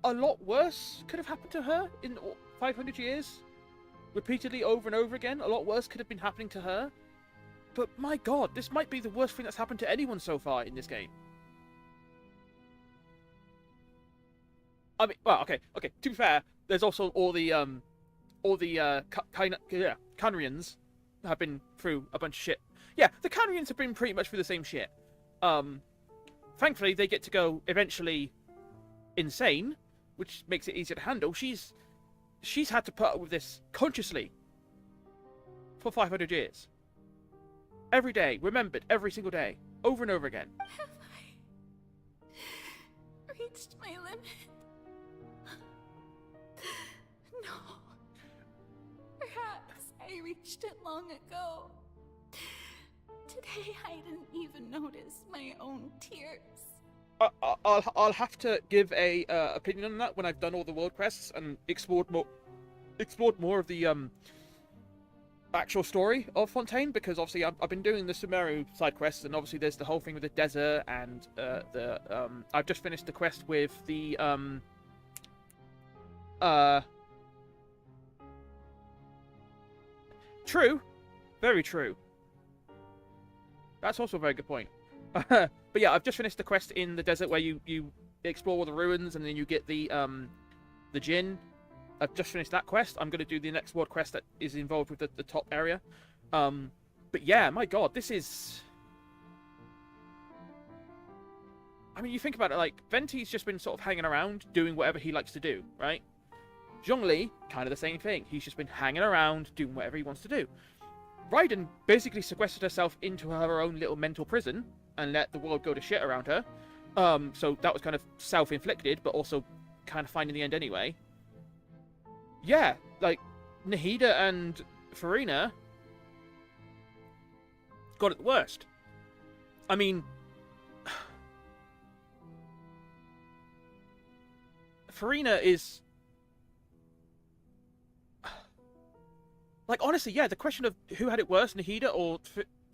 a lot worse could have happened to her in 500 years. Repeatedly, over and over again, a lot worse could have been happening to her. But my god, this might be the worst thing that's happened to anyone so far in this game. I mean, well, okay. To be fair, there's also all the Canrians have been through a bunch of shit. Yeah, the Canrians have been pretty much through the same shit. Thankfully, they get to go eventually insane, which makes it easier to handle. She's had to put up with this consciously for 500 years. Every day, remembered every single day, over and over again. Have I reached my limit? No. Perhaps I reached it long ago. Today I didn't even notice my own tears. I'll have to give a opinion on that when I've done all the world quests and explored more of the actual story of Fontaine, because obviously I've been doing the Sumeru side quests, and obviously there's the whole thing with the desert, and I've just finished the quest with the True, very true. That's also a very good point. But yeah, I've just finished the quest in the desert where you explore all the ruins and then you get the Djinn. I've just finished that quest. I'm going to do the next world quest that is involved with the top area. But yeah, my god, this is... I mean, you think about it, like, Venti's just been sort of hanging around, doing whatever he likes to do, right? Zhongli, kind of the same thing. He's just been hanging around, doing whatever he wants to do. Raiden basically sequestered herself into her own little mental prison and let the world go to shit around her. So that was kind of self-inflicted, but also kind of fine in the end anyway. Yeah, like, Nahida and Farina got it the worst. I mean... Farina is... Like, honestly, yeah, the question of who had it worse, Nahida or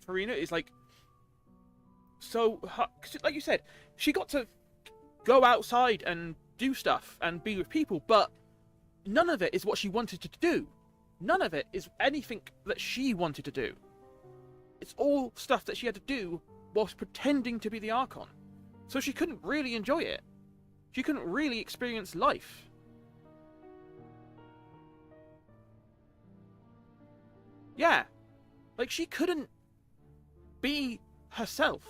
Farina, is, like, so... Cause, like you said, she got to go outside and do stuff and be with people, but none of it is what she wanted to do. None of it is anything that she wanted to do. It's all stuff that she had to do whilst pretending to be the Archon. So she couldn't really enjoy it. She couldn't really experience life. Yeah. Like, she couldn't be herself.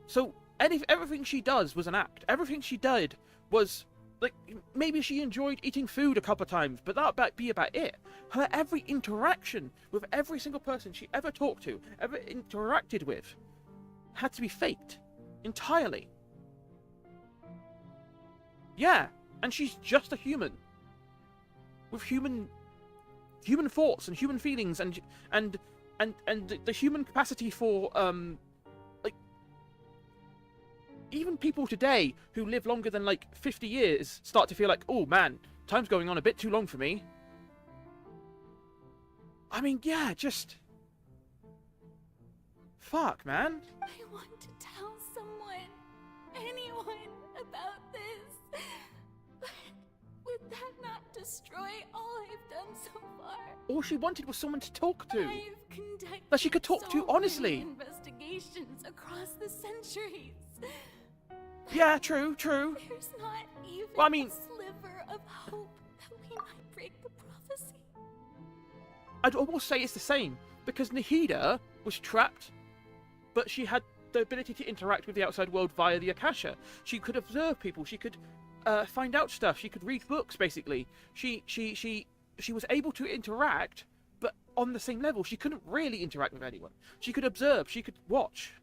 So, everything she does was an act. Everything she did was, like, maybe she enjoyed eating food a couple of times, but that would be about it. Her every interaction with every single person she ever talked to, ever interacted with, had to be faked. Entirely. Yeah, and she's just a human. With human thoughts and human feelings and the human capacity for like, even people today who live longer than like 50 years start to feel like, oh man, time's going on a bit too long for me. I mean, yeah, just fuck, man. I want to tell someone, anyone, about this. But would that not destroy all I've done so far? All she wanted was someone to talk to. I've conducted that she could talk so to honestly. many investigations across the centuries. Yeah, true. There's not even well, I mean, a sliver of hope that we might break the prophecy. I'd almost say it's the same, because Nahida was trapped but she had the ability to interact with the outside world via the Akasha. She could observe people. She could find out stuff. She could read books. Basically, she was able to interact, but on the same level. She couldn't really interact with anyone. She could observe. She could watch,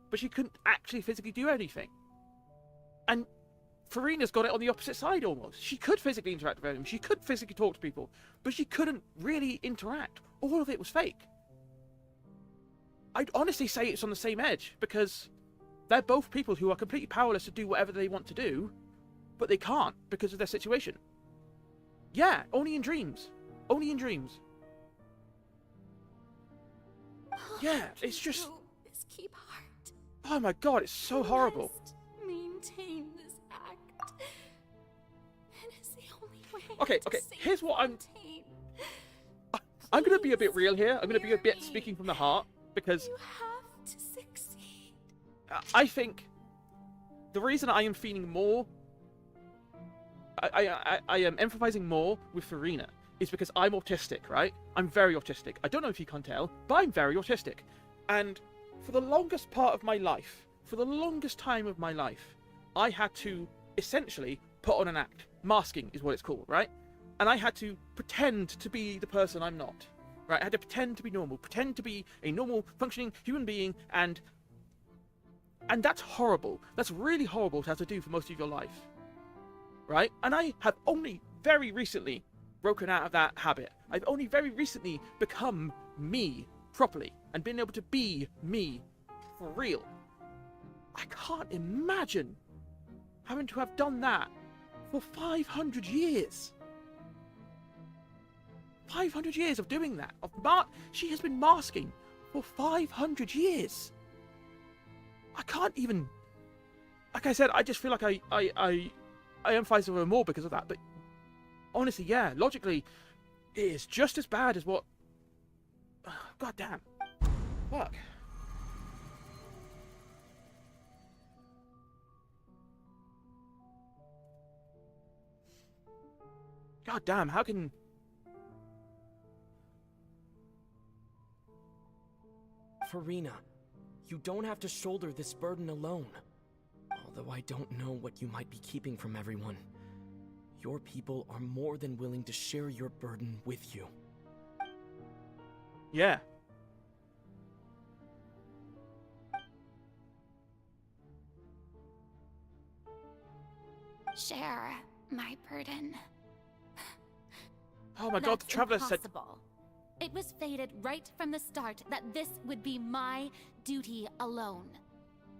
but she couldn't actually physically do anything. And Furina's got it on the opposite side almost. She could physically interact with anyone. She could physically talk to people, but she couldn't really interact. All of it was fake. I'd honestly say it's on the same edge, because they're both people who are completely powerless to do whatever they want to do, but they can't because of their situation. Yeah, only in dreams. Only in dreams. Yeah, it's just... Is keep heart. Oh my god, it's so horrible. Maintain this act. It is the only way. Okay, here's what I'm gonna be a bit real here. I'm gonna be a bit speaking from the heart, because You have to succeed. I think the reason I am feeling more, I am empathizing more with Furina is because I'm autistic, right? I'm very autistic. I don't know if you can tell, but I'm very autistic. And for the longest part of my life, for the longest time of my life, I had to essentially put on an act. Masking is what it's called, right? And I had to pretend to be the person I'm not, right? I had to pretend to be normal, pretend to be a normal, functioning human being, and that's horrible. That's really horrible to have to do for most of your life, right? And I have only very recently broken out of that habit. I've only very recently become me properly and been able to be me for real. I can't imagine having to have done that for 500 years. 500 years of doing that. She has been masking for 500 years. I can't even... Like I said, I just feel like I empathize with her more because of that. But honestly, yeah, logically, it is just as bad as what... God damn. Fuck. God damn, how can... Furina, you don't have to shoulder this burden alone. Although I don't know what you might be keeping from everyone. Your people are more than willing to share your burden with you. Yeah. Share my burden. Oh my god, the Traveler said... Impossible. It was fated right from the start that this would be my duty alone.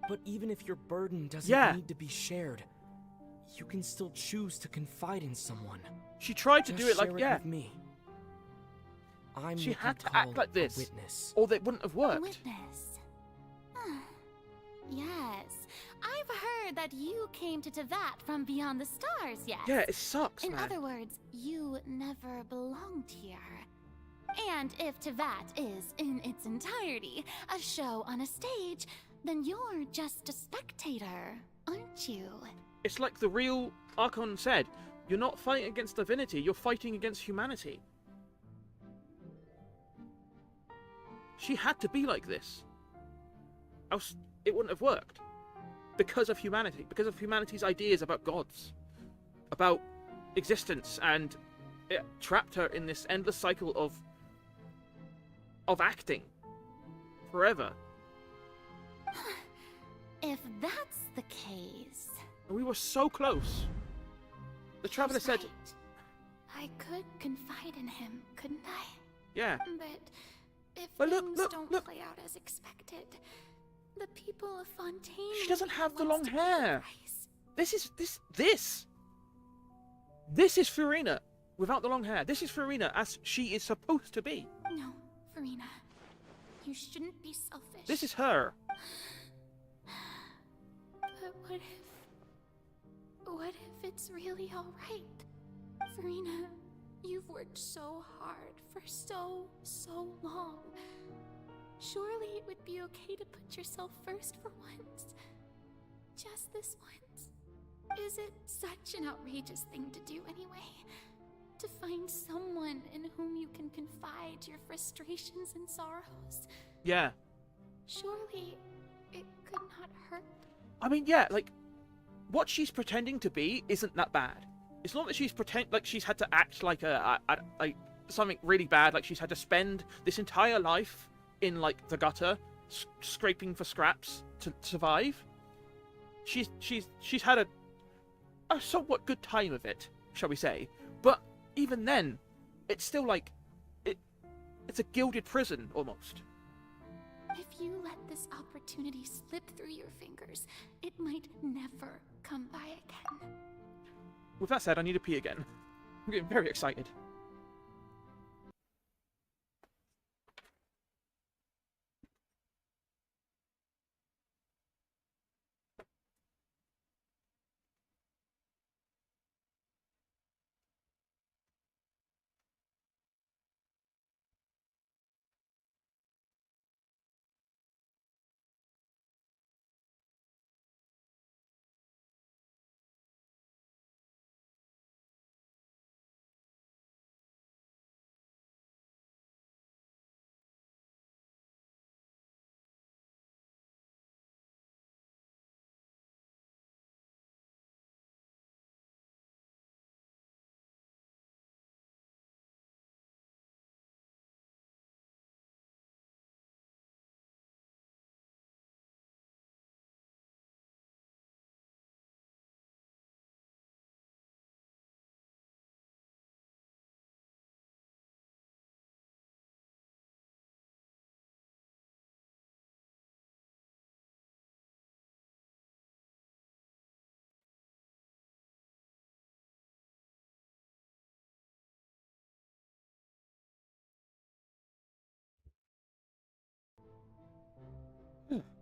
But even if your burden doesn't need to be shared, you can still choose to confide in someone. She tried to do it like, with me. She had to act like this, or they wouldn't have worked. A witness. Yes, I've heard that you came to Tevat from beyond the stars, yes? Yeah, it sucks, In man. other words, you never belonged here. And if Tevat is, in its entirety, a show on a stage, then you're just a spectator, aren't you? It's like the real Archon said, you're not fighting against divinity, you're fighting against humanity. She had to be like this. Else it wouldn't have worked. Because of humanity, because of humanity's ideas about gods, about existence, and it trapped her in this endless cycle of acting forever. If that's the case... And we were so close. The Traveler said... I could confide in him, couldn't I? Yeah. But if But things look. don't play out as expected, the people of Fontaine... She doesn't have the long wants to hair. This is Furina without the long hair. This is Furina as she is supposed to be. No, Furina. You shouldn't be selfish. This is her. But what if it's really alright? Furina, you've worked so hard for so long. Surely it would be okay to put yourself first for once. Just this once. Is it such an outrageous thing to do anyway? To find someone in whom you can confide your frustrations and sorrows? Yeah. Surely I mean, yeah, like, what she's pretending to be isn't that bad. It's not that she's she's had to act like like something really bad, like she's had to spend this entire life in, like, the gutter, scraping for scraps to survive. She's had a somewhat good time of it, shall we say. But even then, it's still like, it's a gilded prison, almost. If you let this opportunity slip through your fingers, it might never come by again. With that said, I need to pee again. I'm getting very excited.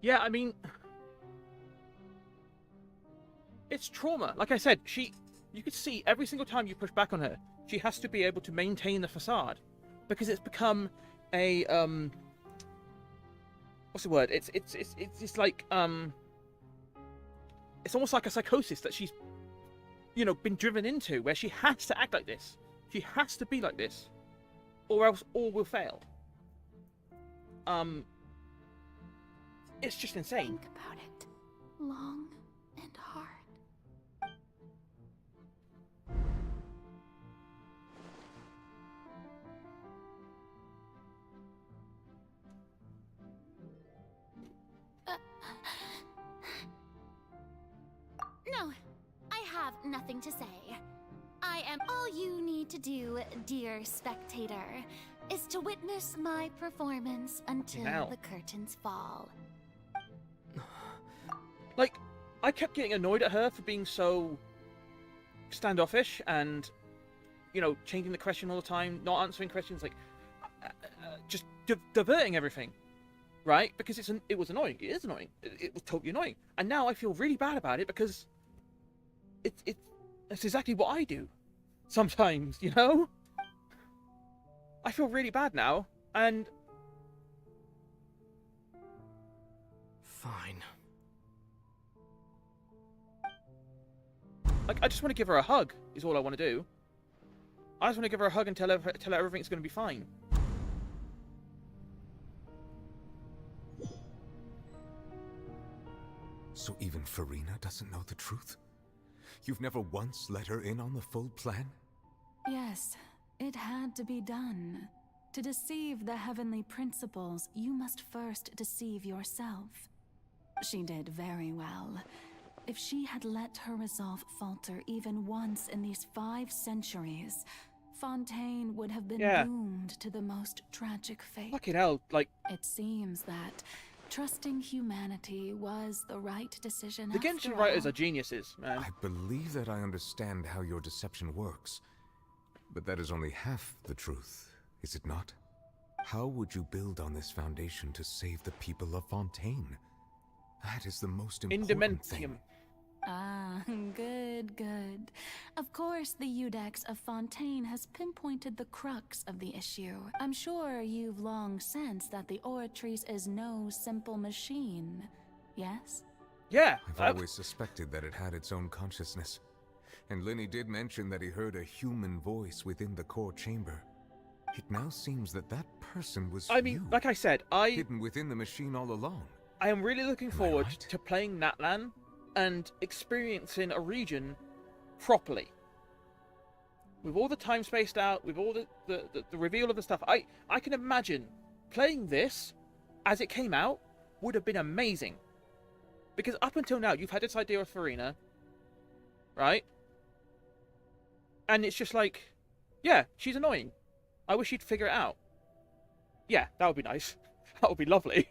Yeah, I mean, it's trauma. Like I said, you could see every single time you push back on her, she has to be able to maintain the facade, because it's become a what's the word? It's like it's almost like a psychosis that she's, you know, been driven into, where she has to act like this. She has to be like this, or else all will fail. It's just insane. Think about it long and hard. No, I have nothing to say. I am all you need to do, dear spectator, is to witness my performance until the curtains fall. Like, I kept getting annoyed at her for being so standoffish and, you know, changing the question all the time, not answering questions, like, just diverting everything, right? Because it was annoying. It is annoying. It was totally annoying. And now I feel really bad about it because it's exactly what I do sometimes, you know? I feel really bad now, and... Fine. Like, I just want to give her a hug, is all I want to do. I just want to give her a hug and tell her everything's going to be fine. So even Farina doesn't know the truth? You've never once let her in on the full plan? Yes, it had to be done. To deceive the heavenly principles, you must first deceive yourself. She did very well. If she had let her resolve falter even once in these 5 centuries, Fontaine would have been doomed to the most tragic fate. Fucking hell, like... It seems that trusting humanity was the right decision. The Genshin writers are geniuses, man. I believe that I understand how your deception works. But that is only half the truth, is it not? How would you build on this foundation to save the people of Fontaine? That is the most important thing. Ah, good, good. Of course, the Eudex of Fontaine has pinpointed the crux of the issue. I'm sure you've long sensed that the Oratrice is no simple machine, yes? Yeah. I've always suspected that it had its own consciousness. And Lenny did mention that he heard a human voice within the core chamber. It now seems that that person was like I said, hidden within the machine all along. I am really looking forward to playing Natlan and experiencing a region properly. With all the time spaced out, with all the reveal of the stuff. I can imagine playing this as it came out would have been amazing. Because up until now, you've had this idea of Farina, right? And it's just like, yeah, she's annoying. I wish you'd figure it out. Yeah, that would be nice. That would be lovely.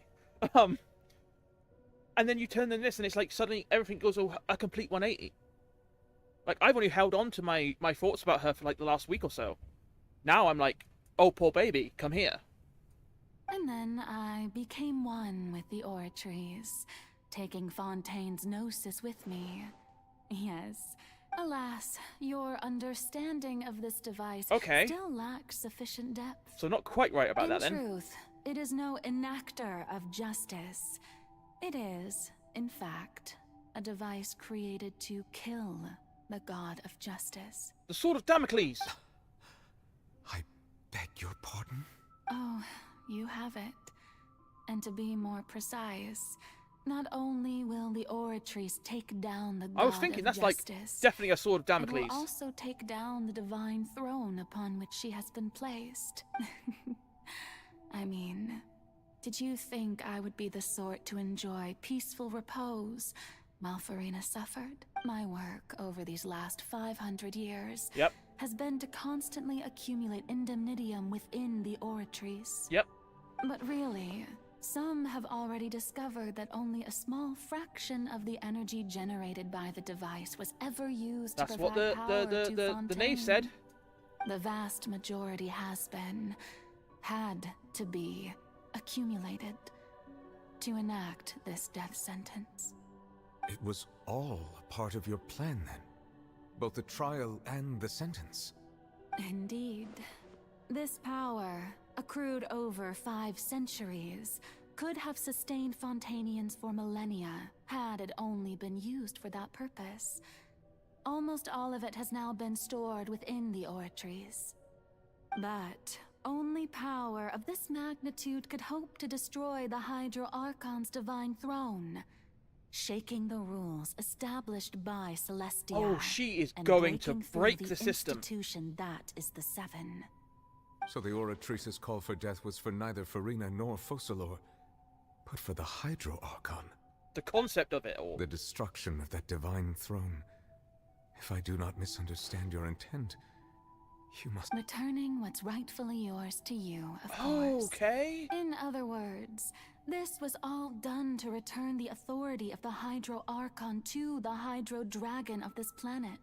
And then you turn in this and it's like suddenly everything goes a complete 180. Like, I've only held on to my thoughts about her for like the last week or so. Now I'm like, oh, poor baby, come here. And then I became one with the Oratories, taking Fontaine's gnosis with me. Yes. Alas, your understanding of this device still lacks sufficient depth. So not quite right about that then. In truth, it is no enactor of justice. It is, in fact, a device created to kill the god of justice. The Sword of Damocles! I beg your pardon? Oh, you have it. And to be more precise, not only will the Oratories take down the god I was thinking of that's justice, like definitely a Sword of it Damocles. will also take down the divine throne upon which she has been placed. I mean, did you think I would be the sort to enjoy peaceful repose while Farina suffered? My work over these last 500 years has been to constantly accumulate indemnitium within the Oratories. But really, some have already discovered that only a small fraction of the energy generated by the device was ever used to provide power to Fontaine. The knave said. The vast majority has been, had to be, accumulated to enact this death sentence. It was all a part of your plan then? Both the trial and the sentence? Indeed. This power, accrued over 5 centuries, could have sustained Fontainians for millennia, had it only been used for that purpose. Almost all of it has now been stored within the Oratories. But only power of this magnitude could hope to destroy the Hydro Archon's divine throne, shaking the rules established by Celestia. Oh, she is and going to breaking through break the the system. institution that is the Seven. So the Oratrice's call for death was for neither Farina nor Focalor, but for the Hydro Archon. The concept of it all. The destruction of that divine throne. If I do not misunderstand your intent, you must... Returning what's rightfully yours to you, of course. Okay. In other words, this was all done to return the authority of the Hydro Archon to the Hydro Dragon of this planet.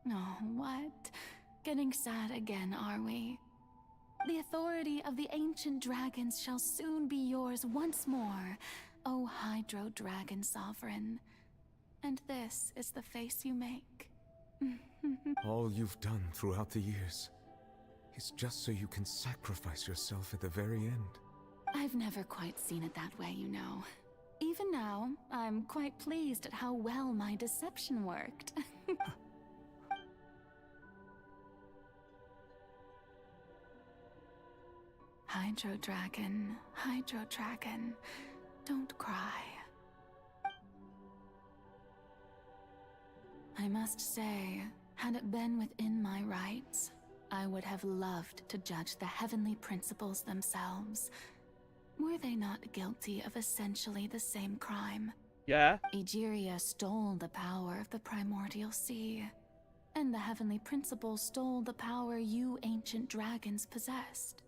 Oh, what? Getting sad again, are we? The authority of the ancient dragons shall soon be yours once more, O Hydro Dragon Sovereign. And this is the face you make. All you've done throughout the years is just so you can sacrifice yourself at the very end. I've never quite seen it that way, you know. Even now, I'm quite pleased at how well my deception worked. Hydro Dragon, don't cry. I must say, had it been within my rights, I would have loved to judge the heavenly principles themselves. Were they not guilty of essentially the same crime? Yeah. Egeria stole the power of the primordial sea, and the heavenly principles stole the power you ancient dragons possessed.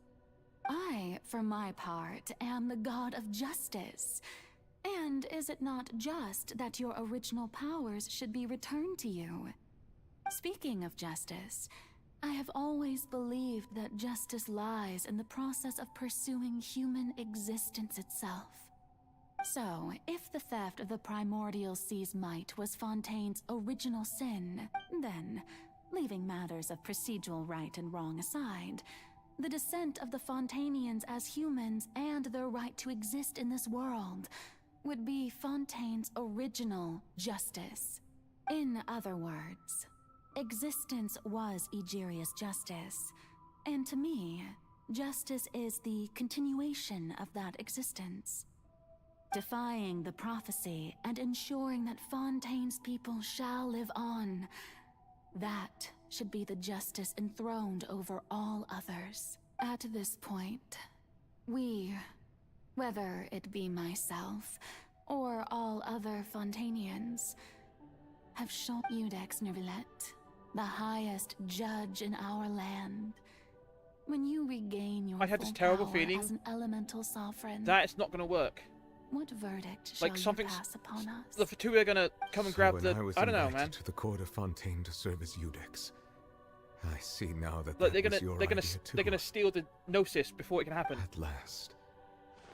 I, for my part, am the god of justice. And is it not just that your original powers should be returned to you? Speaking of justice, I have always believed that justice lies in the process of pursuing human existence itself. So, if the theft of the primordial sea's might was Fontaine's original sin, then, leaving matters of procedural right and wrong aside, the descent of the Fontainians as humans and their right to exist in this world would be Fontaine's original justice. In other words, existence was Egeria's justice, And to me, justice is the continuation of that existence. Defying the prophecy and ensuring that Fontaine's people shall live on. That should be the justice enthroned over all others. At this point, we, whether it be myself or all other Fontainians, have shown Iudex Neuvillette, the highest judge in our land. When you regain your I had this full terrible power feeling as an elemental sovereign, that it's not going to work. what verdict shall Like you something's pass upon us? the two are going to come and grab when the. I was I don't know, invited man. to the court of Fontaine to serve as Iudex, I see now that Look, that was your idea too. they're gonna steal the Gnosis before it can happen. At last,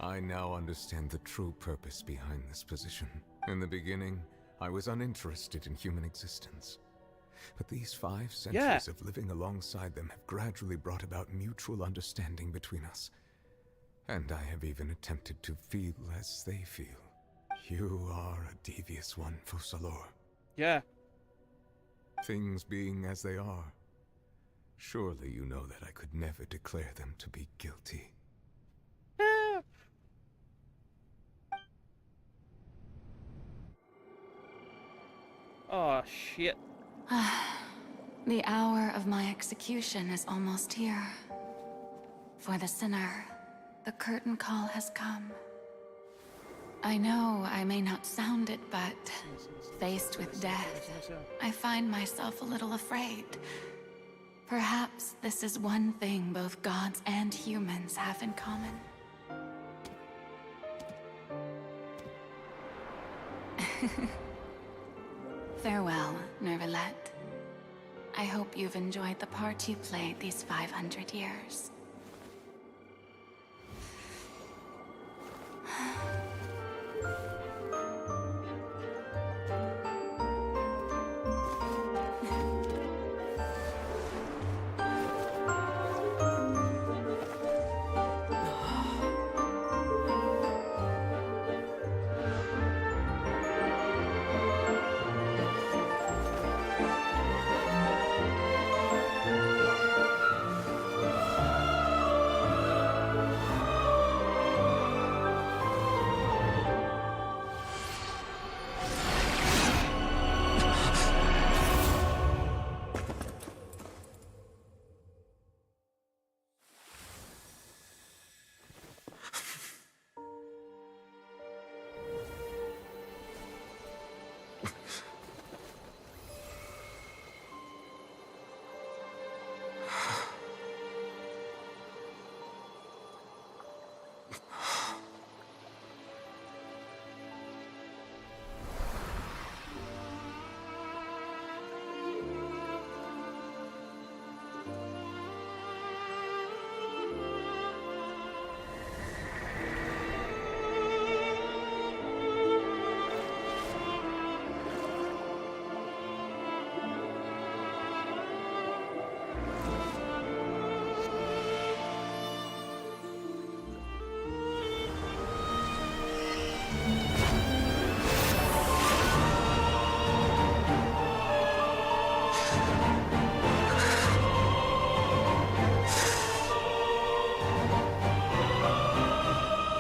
I now understand the true purpose behind this position. In the beginning, I was uninterested in human existence. But these 5 centuries of living alongside them have gradually brought about mutual understanding between us. And I have even attempted to feel as they feel. You are a devious one, Fussalor. Yeah. Things being as they are, surely you know that I could never declare them to be guilty. Oh, shit. The hour of my execution is almost here. For the sinner, the curtain call has come. I know I may not sound it, but faced with death, I find myself a little afraid. Perhaps this is one thing both gods and humans have in common. Farewell, Neuvillette. I hope you've enjoyed the part you played these 500 years.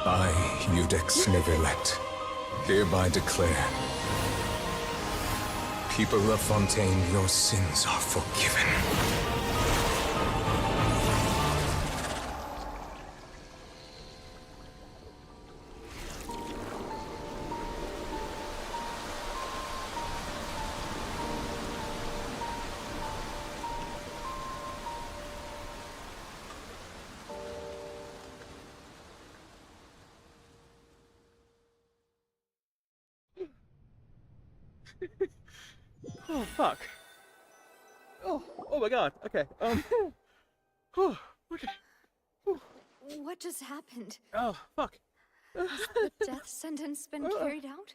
I, Iudex Neuvillette, hereby declare, people of Fontaine, your sins are forgiven. Oh, fuck. Oh my god. Okay. Oh, okay. What just happened? Oh, fuck. Has the death sentence been carried out?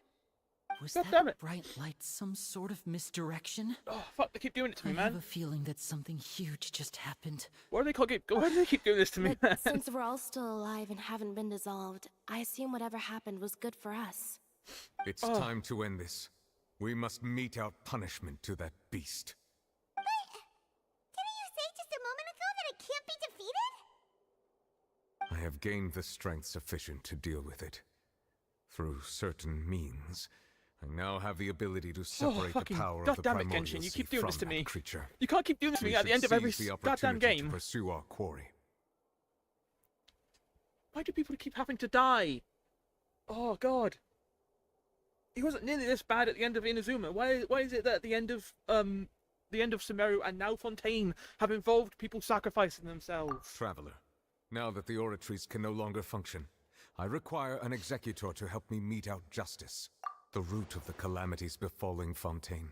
Was God that damn it. bright light some sort of misdirection? Oh, fuck, they keep doing it to me, I have man. a feeling that something huge just happened. Why do they keep doing this to me, man? But since we're all still alive and haven't been dissolved, I assume whatever happened was good for us. It's time to end this. We must mete out punishment to that beast. Didn't you say just a moment ago that it can't be I have gained the strength sufficient to deal with it. Through certain means, I now have the ability to separate the power of the goddammit, primordial Genshin, you sea keep doing from this to me. that creature. You can't keep doing this to We me at the end should of every seize the goddamn opportunity game. to pursue our quarry. Why do people keep having to die? Oh god. He wasn't nearly this bad at the end of Inazuma. Why is it that at the end of Sumeru and now Fontaine have involved people sacrificing themselves? Traveler, now that the oratories can no longer function, I require an executor to help me mete out justice. The root of the calamities befalling Fontaine.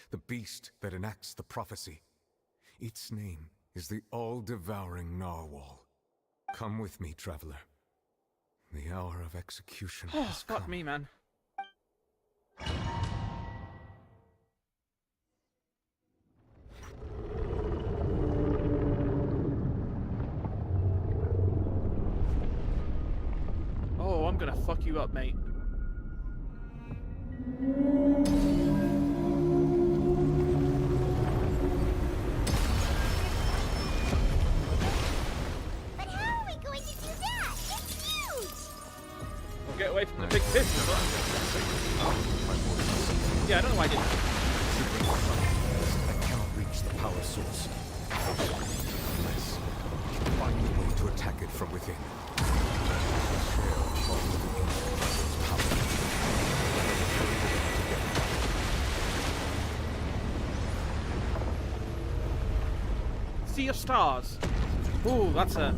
The beast that enacts the prophecy. Its name is the all-devouring Narwhal. Come with me, traveler. The hour of execution has come. Fuck me, man. Oh, I'm gonna fuck you up, mate. But how are we going to do that? It's huge! Well, get away from the big fish. Yeah, I don't know why I did that. I cannot reach the power source. Unless I find a way to attack it from within. Sea of Stars. Ooh, that's a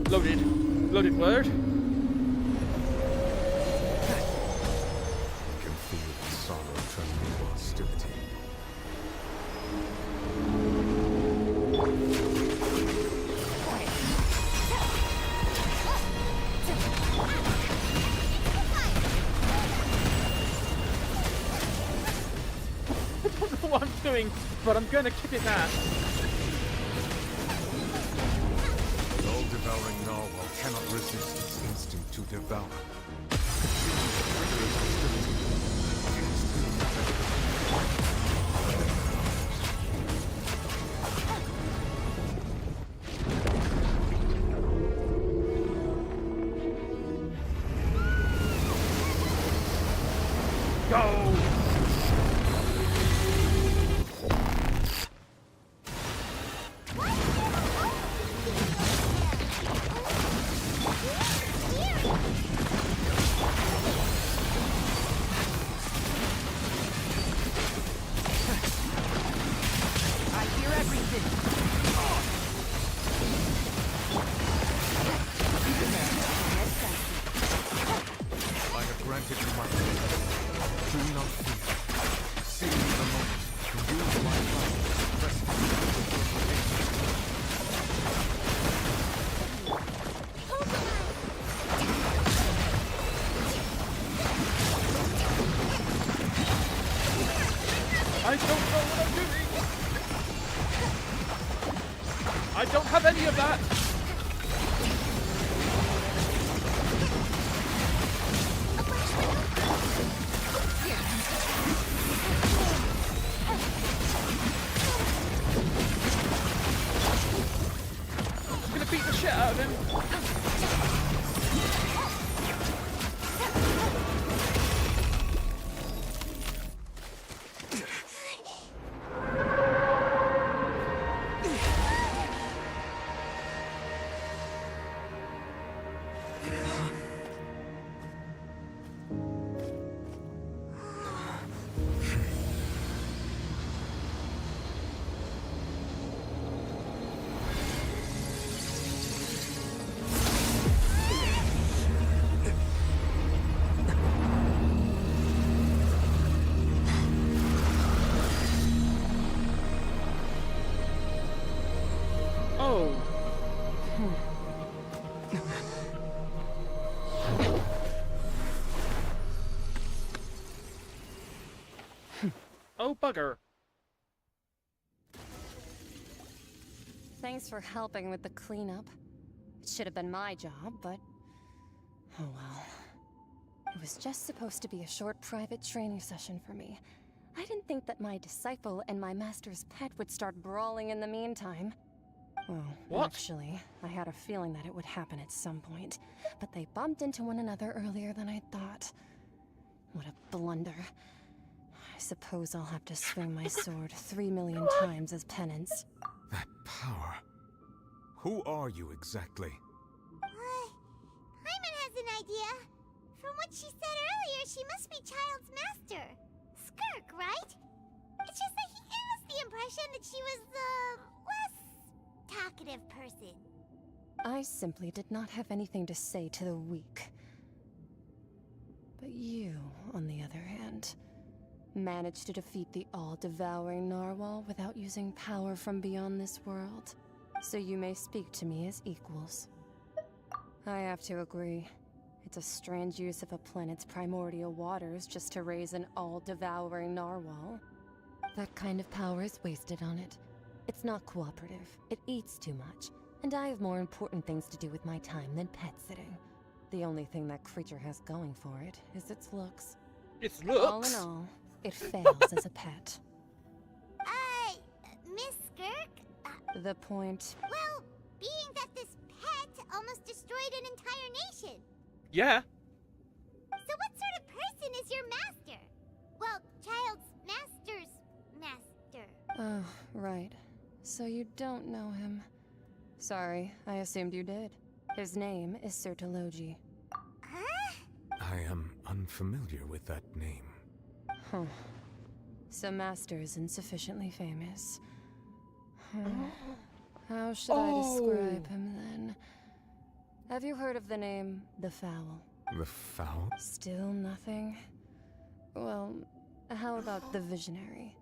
loaded word. I can feel the sorrow turning into hostility. I don't know what I'm doing, but I'm gonna kick it ass. The all-devouring narwhal cannot resist its instinct to devour. Go! I have granted you my will. Do not fear. Seize the moment to use my power to press I don't know what I'm doing. I don't have any of that. I'm gonna beat the shit out of him. Oh. Oh, bugger. Thanks for helping with the cleanup. It should have been my job, but... oh well. It was just supposed to be a short private training session for me. I didn't think that my disciple and my master's pet would start brawling in the meantime. Well, What? Actually, I had a feeling that it would happen at some point, but they bumped into one another earlier than I thought. What a blunder. I suppose I'll have to swing my sword 3 million times as penance. That power. Who are you exactly? Paimon has an idea. From what she said earlier, she must be Child's master. Skirk, right? It's just that he gave us the impression that she was the less talkative person. I simply did not have anything to say to the weak. But you, on the other hand, managed to defeat the all-devouring narwhal without using power from beyond this world. So you may speak to me as equals. I have to agree. It's a strange use of a planet's primordial waters just to raise an all-devouring narwhal. That kind of power is wasted on it. It's not cooperative. It eats too much. And I have more important things to do with my time than pet sitting. The only thing that creature has going for it is its looks. Its looks? All in all, it fails as a pet. Miss Skirk? The point... Well, being that this pet almost destroyed an entire nation. Yeah. So what sort of person is your master? Well, Child's master's master. Oh, right. So you don't know him. Sorry, I assumed you did. His name is Sertologi. Huh? I am unfamiliar with that name. Huh. So Master is insufficiently famous. How should I describe him then? Have you heard of the name The Fowl? The Fowl? Still nothing? Well, how about the Visionary?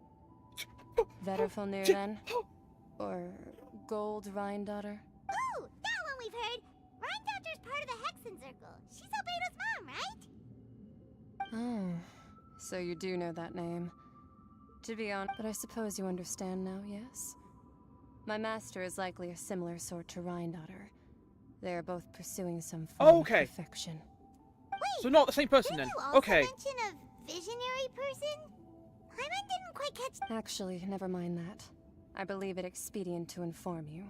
Vetterfulnir then? Or Gold Rhindaughter? Oh, that one we've heard. Rhindaughter's part of the Hexen Circle. She's Albedo's mom, right? Oh, so you do know that name. To be honest, but I suppose you understand now, yes? My master is likely a similar sort to Rhindaughter. They are both pursuing some form of perfection. Wait, so not the same person didn't then. You also Okay. mention a visionary person? Paimon didn't quite catch. Actually, never mind that. I believe it expedient to inform you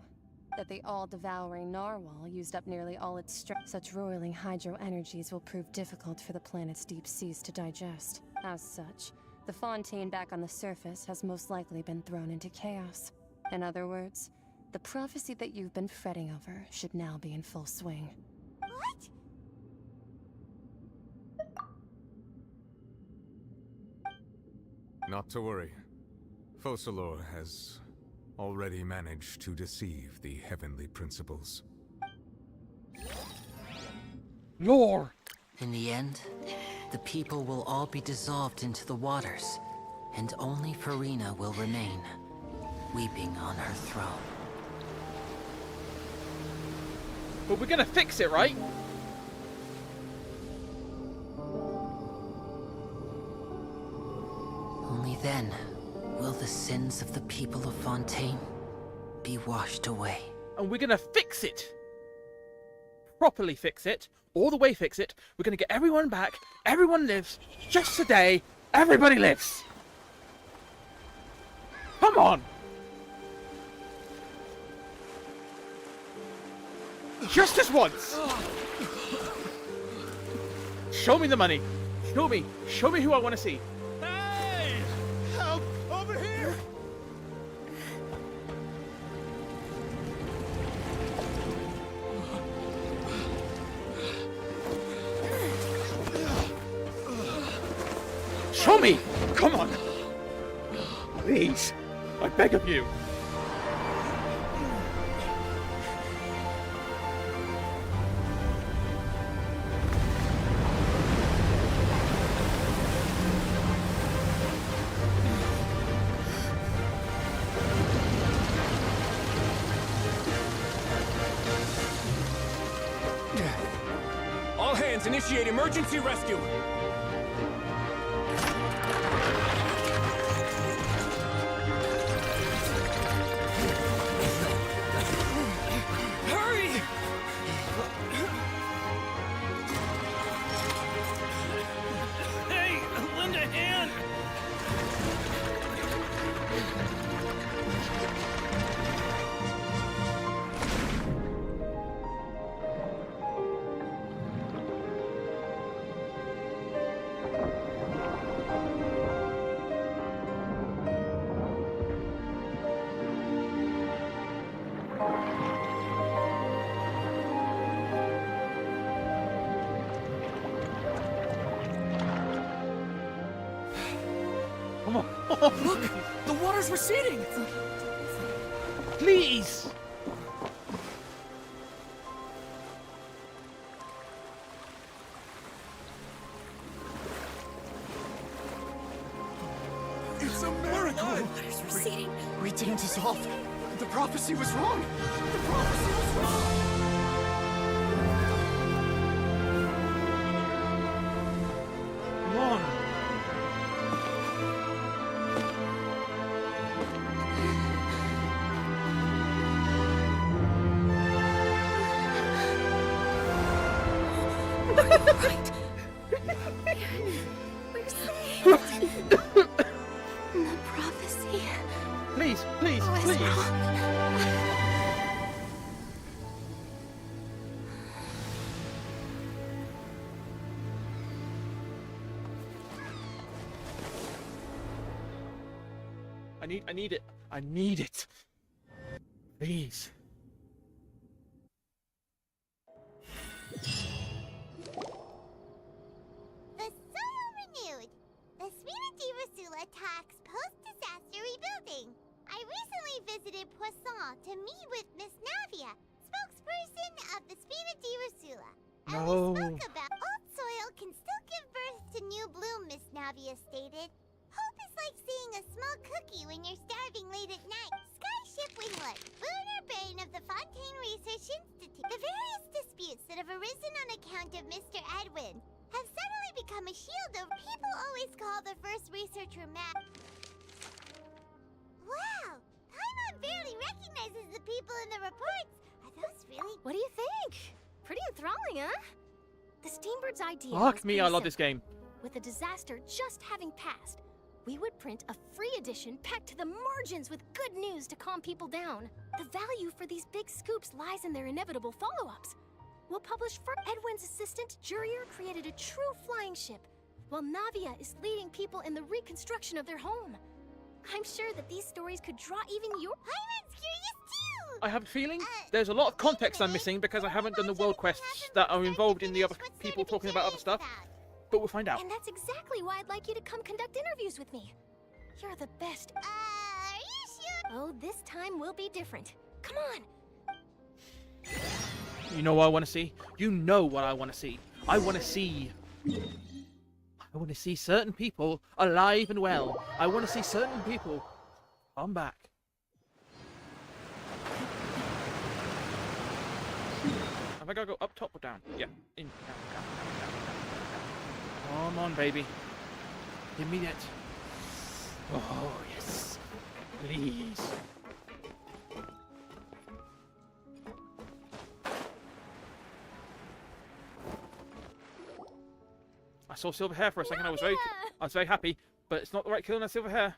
that the all-devouring narwhal used up nearly all its strength. Such roiling hydro energies will prove difficult for the planet's deep seas to digest. As such, the Fontaine back on the surface has most likely been thrown into chaos. In other words, the prophecy that you've been fretting over should now be in full swing. What? Not to worry. Focalor has already managed to deceive the heavenly principles. Lore! In the end, the people will all be dissolved into the waters, and only Farina will remain, weeping on her throne. But we're gonna fix it, right? Only then will the sins of the people of Fontaine be washed away. And we're gonna fix it! Properly fix it. All the way fix it. We're gonna get everyone back. Everyone lives. Just today, everybody lives. Come on! Just this once! Show me the money. Show me who I want to see. Hey! Help! Over here! Show me! Come on! Please! I beg of you! All hands, initiate emergency rescue! Hurry! Hey, lend a hand! Look! The water's receding! Please! It's a miracle! Water's receding. We didn't dissolve. The prophecy was wrong! The prophecy was wrong! Come on. Right. We're saved. The prophecy Please, please, was please. wrong. I need it. I need it. Please. The soil renewed. The Spina di Rasula talks post-disaster rebuilding. I recently visited Poisson to meet with Miss Navia, spokesperson of the Spina di Rasula. And we spoke about old soil can still give birth to new bloom, Miss Navia stated. Hope is like seeing a small cookie when you're starving late at night. Skyship Winglet, Lunar Brain of the Fontaine Research Institute. The various disputes that have arisen on account of Mr. Edwin have suddenly become a shield of people always call the first researcher Matt. Wow! Paimon barely recognizes the people in the reports. Are those really? What do you think? Pretty enthralling, huh? The Steambird's idea Fuck was me, pretty I love this simple. game. With the disaster just having passed, we would print a free edition packed to the margins with good news to calm people down. The value for these big scoops lies in their inevitable follow-ups. We'll publish for Edwin's assistant, Jurier, created a true flying ship, while Navia is leading people in the reconstruction of their home. I'm sure that these stories could draw even your— Paimon's curious too! I have a feeling there's a lot of context I'm missing because I haven't done the world quests that are involved in the other people talking about other stuff. But we'll find out. And that's exactly why I'd like you to come conduct interviews with me. You're the best. Are you sure? Oh, this time will be different. Come on! You know what I want to see? You know what I want to see. I want to see certain people alive and well. I want to see certain people come back. Have I got to go up, top, or down? Yeah. In, down. Come on, baby. Give me that. Oh, yes. Please. I saw silver hair for a second. I was very happy, but it's not the right killing that silver hair.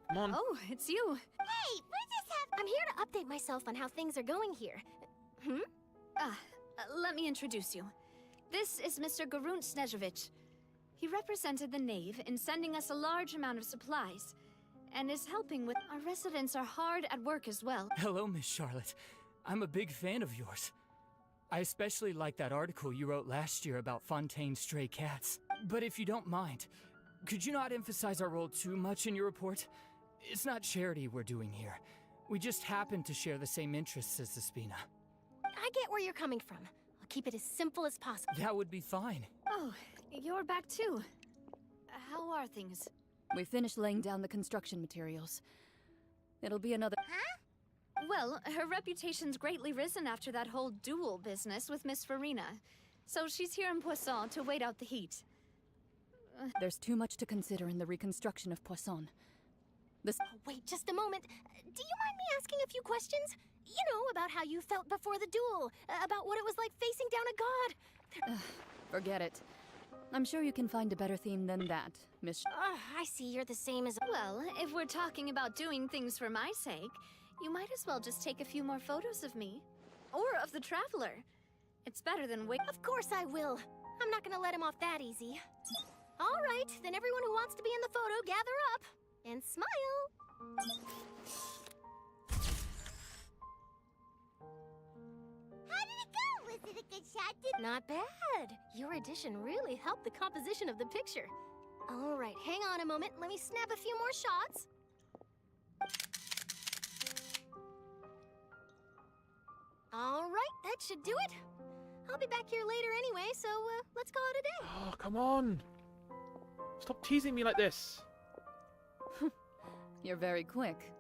Come on. Oh, it's you. Hey, we're just having— I'm here to update myself on how things are going here. Let me introduce you. This is Mr. Garunt Snezhevich. He represented the Knave in sending us a large amount of supplies, and is helping with— Our residents are hard at work as well. Hello, Miss Charlotte. I'm a big fan of yours. I especially like that article you wrote last year about Fontaine's stray cats. But if you don't mind, could you not emphasize our role too much in your report? It's not charity we're doing here. We just happen to share the same interests as the Spina. I get where you're coming from. I'll keep it as simple as possible. That would be fine. Oh, you're back too. How are things? We finished laying down the construction materials. It'll be another— Huh? Well, her reputation's greatly risen after that whole duel business with Miss Farina. So she's here in Poisson to wait out the heat. There's too much to consider in the reconstruction of Poisson. This— Oh, wait just a moment. Do you mind me asking a few questions? You know, about how you felt before the duel, about what it was like facing down a god. Forget it. I'm sure you can find a better theme than that, Miss— I see you're the same as— Well, if we're talking about doing things for my sake, you might as well just take a few more photos of me. Or of the Traveler. It's better than wait— Of course I will. I'm not gonna let him off that easy. All right, then everyone who wants to be in the photo, gather up. And smile. How did it go? Was it a good shot? Not bad. Your addition really helped the composition of the picture. All right, hang on a moment. Let me snap a few more shots. All right, that should do it. I'll be back here later anyway, so let's call it a day. Oh, come on. Stop teasing me like this. You're very quick.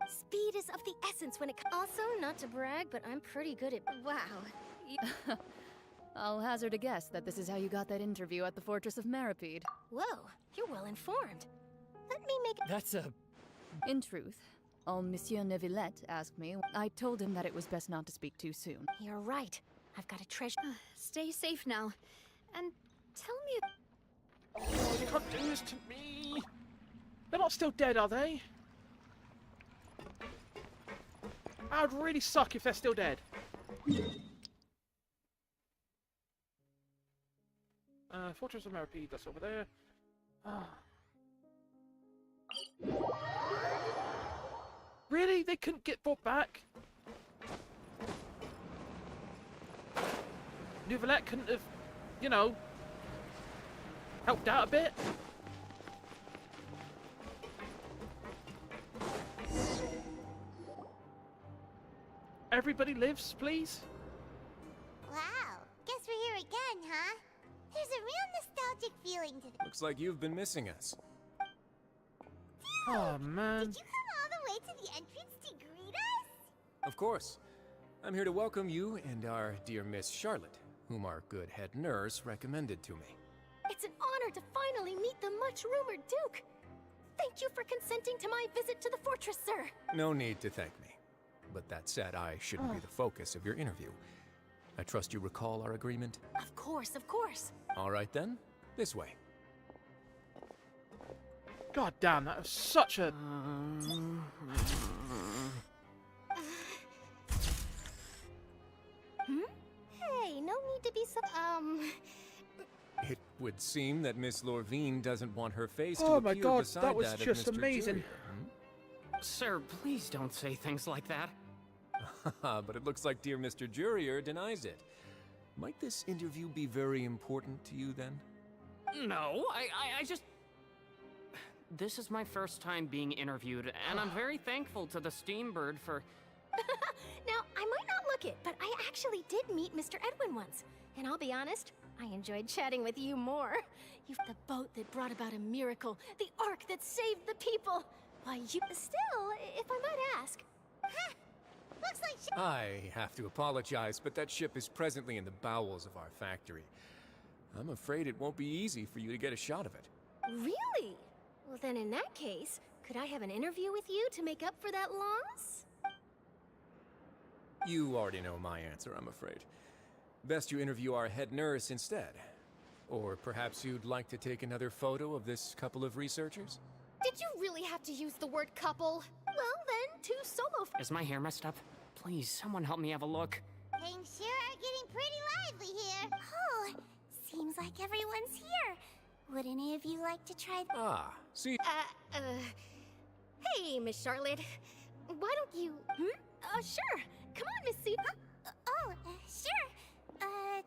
Speed is of the essence when it comes. Also, not to brag, but I'm pretty good at. Wow. I'll hazard a guess that this is how you got that interview at the Fortress of Meripede. Whoa, you're well informed. Let me make. That's a. In truth, all Monsieur Neuvillette asked me, I told him that it was best not to speak too soon. You're right. I've got a treasure. Stay safe now. And tell me. Oh, you can't do this to me. They're not still dead, are they? That would really suck if they're still dead. Fortress of Meripede, that's over there. Really? They couldn't get brought back? Neuvillette couldn't have, you know, helped out a bit? Everybody lives, please? Wow, guess we're here again, huh? There's a real nostalgic feeling to this. Looks like you've been missing us. Oh, man. Did you come all the way to the entrance to greet us? Of course. I'm here to welcome you and our dear Miss Charlotte, whom our good head nurse recommended to me. It's an honor to finally meet the much-rumored Duke. Thank you for consenting to my visit to the fortress, sir. No need to thank me. But that said, I shouldn't be the focus of your interview. I trust you recall our agreement? Of course, of course. All right then, this way. God damn, that was such a... Hey, no need to be so... It would seem that Miss Lorvine doesn't want her face to Oh my appear God, beside that was of just Mr. amazing. Jurier, Sir, please don't say things like that. But it looks like dear Mr. Jurier denies it. Might this interview be very important to you then? No, I just... This is my first time being interviewed, and I'm very thankful to the Steambird for... Now, I might not look it, but I actually did meet Mr. Edwin once. And I'll be honest, I enjoyed chatting with you more. You've the boat that brought about a miracle, the ark that saved the people. Why, you... Still, if I might ask... Looks like I have to apologize, but that ship is presently in the bowels of our factory. I'm afraid it won't be easy for you to get a shot of it. Really? Well, then in that case, could I have an interview with you to make up for that loss? You already know my answer, I'm afraid. Best you interview our head nurse instead. Or perhaps you'd like to take another photo of this couple of researchers? Did you really have to use the word couple? Well, then, two solo... Is my hair messed up? Please, someone help me have a look. things sure are getting pretty lively here. Oh, seems like everyone's here. Would any of you like to try... See... Hey, Miss Charlotte. Why don't you... Sure. Come on, Miss C. Sure.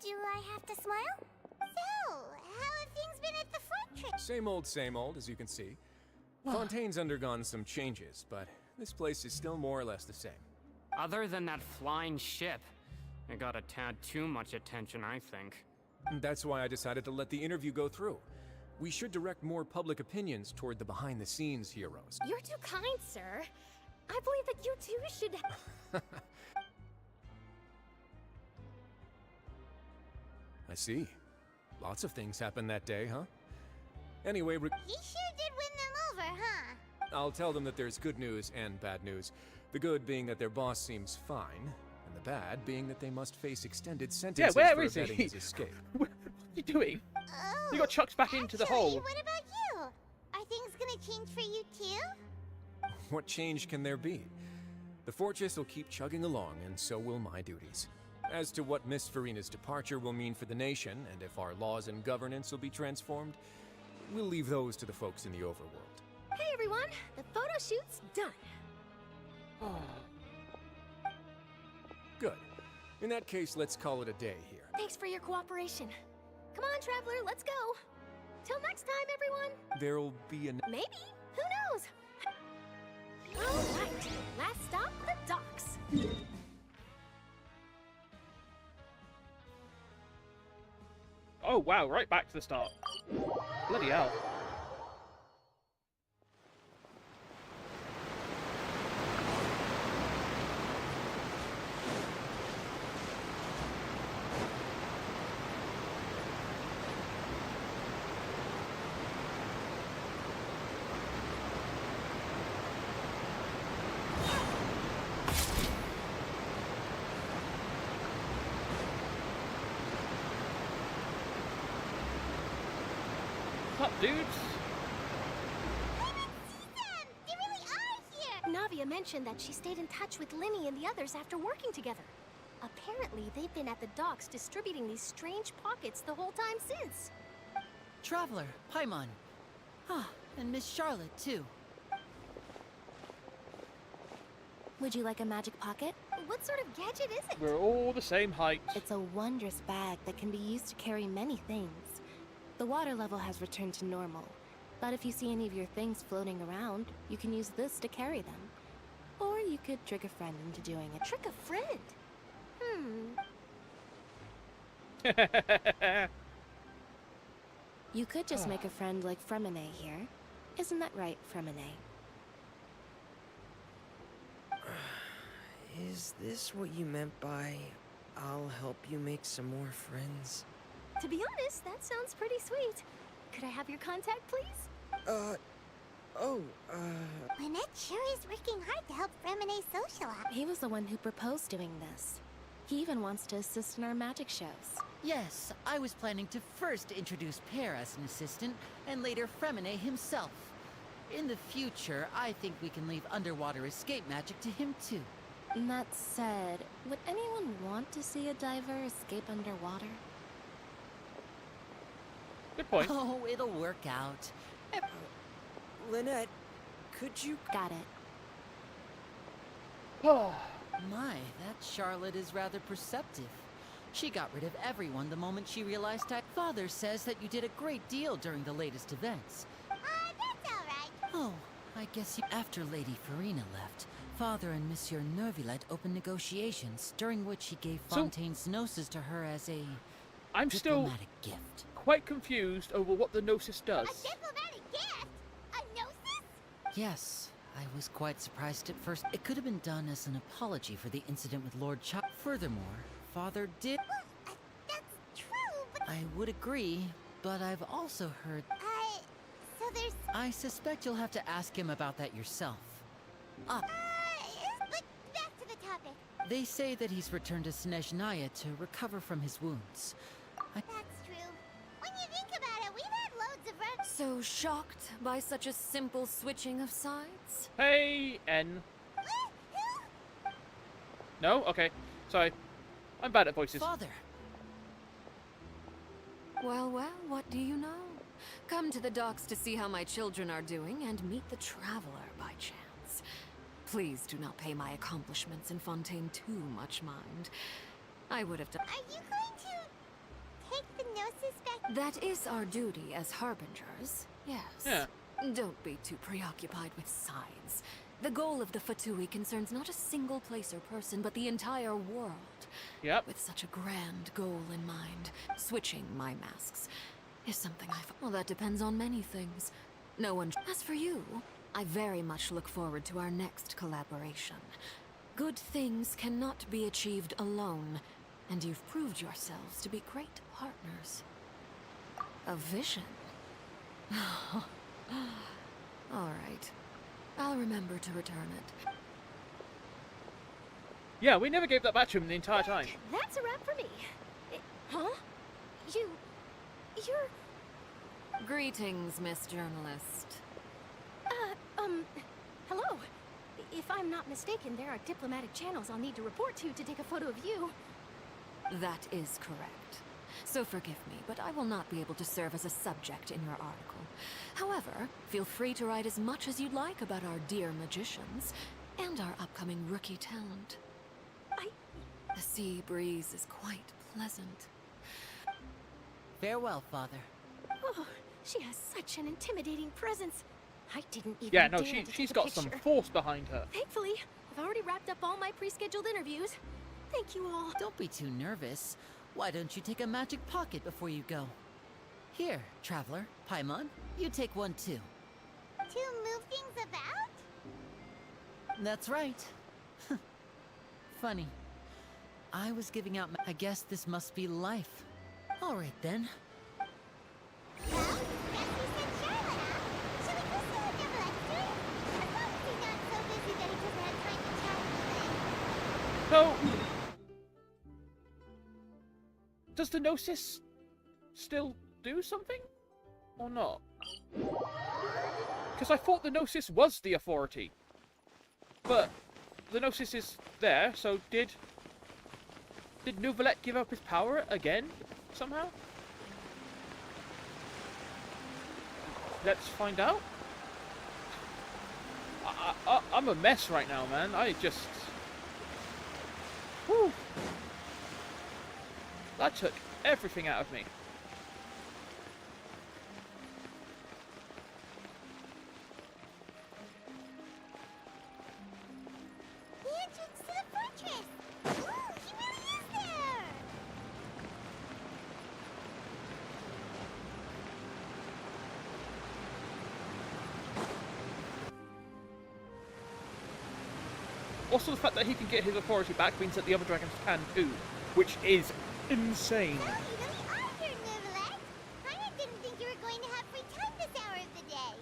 Do I have to smile? So, how have things been at the fortress? Same old, as you can see. Fontaine's undergone some changes, but this place is still more or less the same. Other than that flying ship, it got a tad too much attention, I think. That's why I decided to let the interview go through. We should direct more public opinions toward the behind-the-scenes heroes. You're too kind, sir. I believe that you two should... I see. Lots of things happened that day, huh? Anyway, He sure did win them over, huh? I'll tell them that there's good news and bad news. The good being that their boss seems fine, and the bad being that they must face extended sentences where for is he? abetting his escape. What are you doing? Oh, You got chucked back into the hole. What about you? Are things gonna change for you too? What change can there be? The fortress will keep chugging along, and so will my duties. As to what Miss Farina's departure will mean for the nation, and if our laws and governance will be transformed, we'll leave those to the folks in the overworld. Hey, everyone. The photo shoot's done. Good. In that case, let's call it a day here. Thanks for your cooperation. Come on, Traveler, let's go. Till next time, everyone. There'll be an. Maybe. Who knows? All right. Last stop, the docks. Oh wow, right back to the start. Bloody hell. What's up, dudes? They really are here! Navia mentioned that she stayed in touch with Linny and the others after working together. Apparently, they've been at the docks distributing these strange pockets the whole time since. Traveler, Paimon. Ah, and Miss Charlotte, too. Would you like a magic pocket? What sort of gadget is it? We're all the same height. It's a wondrous bag that can be used to carry many things. The water level has returned to normal, but if you see any of your things floating around, you can use this to carry them. Or you could trick a friend into doing it. Trick a friend? You could just make a friend like Fremine here. Isn't that right, Fremine? Is this what you meant by, I'll help you make some more friends? To be honest, that sounds pretty sweet. Could I have your contact, please? Lynette sure is working hard to help Fremine socialize. He was the one who proposed doing this. He even wants to assist in our magic shows. Yes, I was planning to first introduce Pear as an assistant, and later Fremine himself. In the future, I think we can leave underwater escape magic to him too. That said, would anyone want to see a diver escape underwater? Good point. Oh, it'll work out. Lynette, could you... Got it. My, that Charlotte is rather perceptive. She got rid of everyone the moment she realized that Father says that you did a great deal during the latest events. That's alright. Oh, I guess after Lady Farina left, Father and Monsieur Nervillet opened negotiations, during which he gave Fontaine's gnosis to her as a I'm still diplomatic gift. quite confused over what the gnosis does. A diplomatic gift? A gnosis? Yes, I was quite surprised at first. It could have been done as an apology for the incident with Lord Chuck. Furthermore, Father did... Well, that's true, but... I would agree, but I've also heard... so there's... I suspect you'll have to ask him about that yourself. but back to the topic. They say that he's returned to Snezhnaya to recover from his wounds. That's true. When you think about it, we've had loads of run... So shocked by such a simple switching of sides? Hey, N. No? Okay. Sorry. I'm bad at voices. Father! Well, what do you know? Come to the docks to see how my children are doing and meet the Traveler by chance. Please do not pay my accomplishments in Fontaine too much mind. I would have done... Are you going to take the gnosis back? That is our duty as harbingers, yes. Yeah. Don't be too preoccupied with sides. The goal of the Fatui concerns not a single place or person, but the entire world. Yep. With such a grand goal in mind, switching my masks is something well, that depends on many things. No one... As for you, I very much look forward to our next collaboration. Good things cannot be achieved alone, and you've proved yourselves to be great partners. A vision? All right. I'll remember to return it. Yeah, we never gave that back to him the entire time. That's a wrap for me. Huh? You're... Greetings, Miss Journalist. Hello. If I'm not mistaken, there are diplomatic channels I'll need to report to take a photo of you. That is correct. So forgive me, but I will not be able to serve as a subject in your article. However, feel free to write as much as you'd like about our dear magicians and our upcoming rookie talent. The sea breeze is quite pleasant. Farewell, Father. Oh, She has such an intimidating presence. I didn't even Yeah, no, dare to she's take a got some picture. force behind her. Thankfully, I've already wrapped up all my pre-scheduled interviews. Thank you all. Don't be too nervous. Why don't you take a magic pocket before you go? Here, traveler, Paimon, you take one too. To move things about? That's right. Funny. I was giving out I guess this must be life. All right then. Well, guess you said Charlotte, huh? Shall we go see what Neverlett's doing? As long as he's not so busy that he doesn't have time to chat with me. So, does the Gnosis still do something? Or not? Because I thought the Gnosis was the authority. But the Gnosis is there, so did Neuvillette give up his power again, somehow? Let's find out. I'm a mess right now, man. I just... Whew. That took everything out of me. The entrance to the fortress! Ooh, he really is there! Also, the fact that he can get his authority back means that the other dragons can too, which is insane. Oh, you really are here, Neverlette! I didn't think you were going to have free time this hour of the day.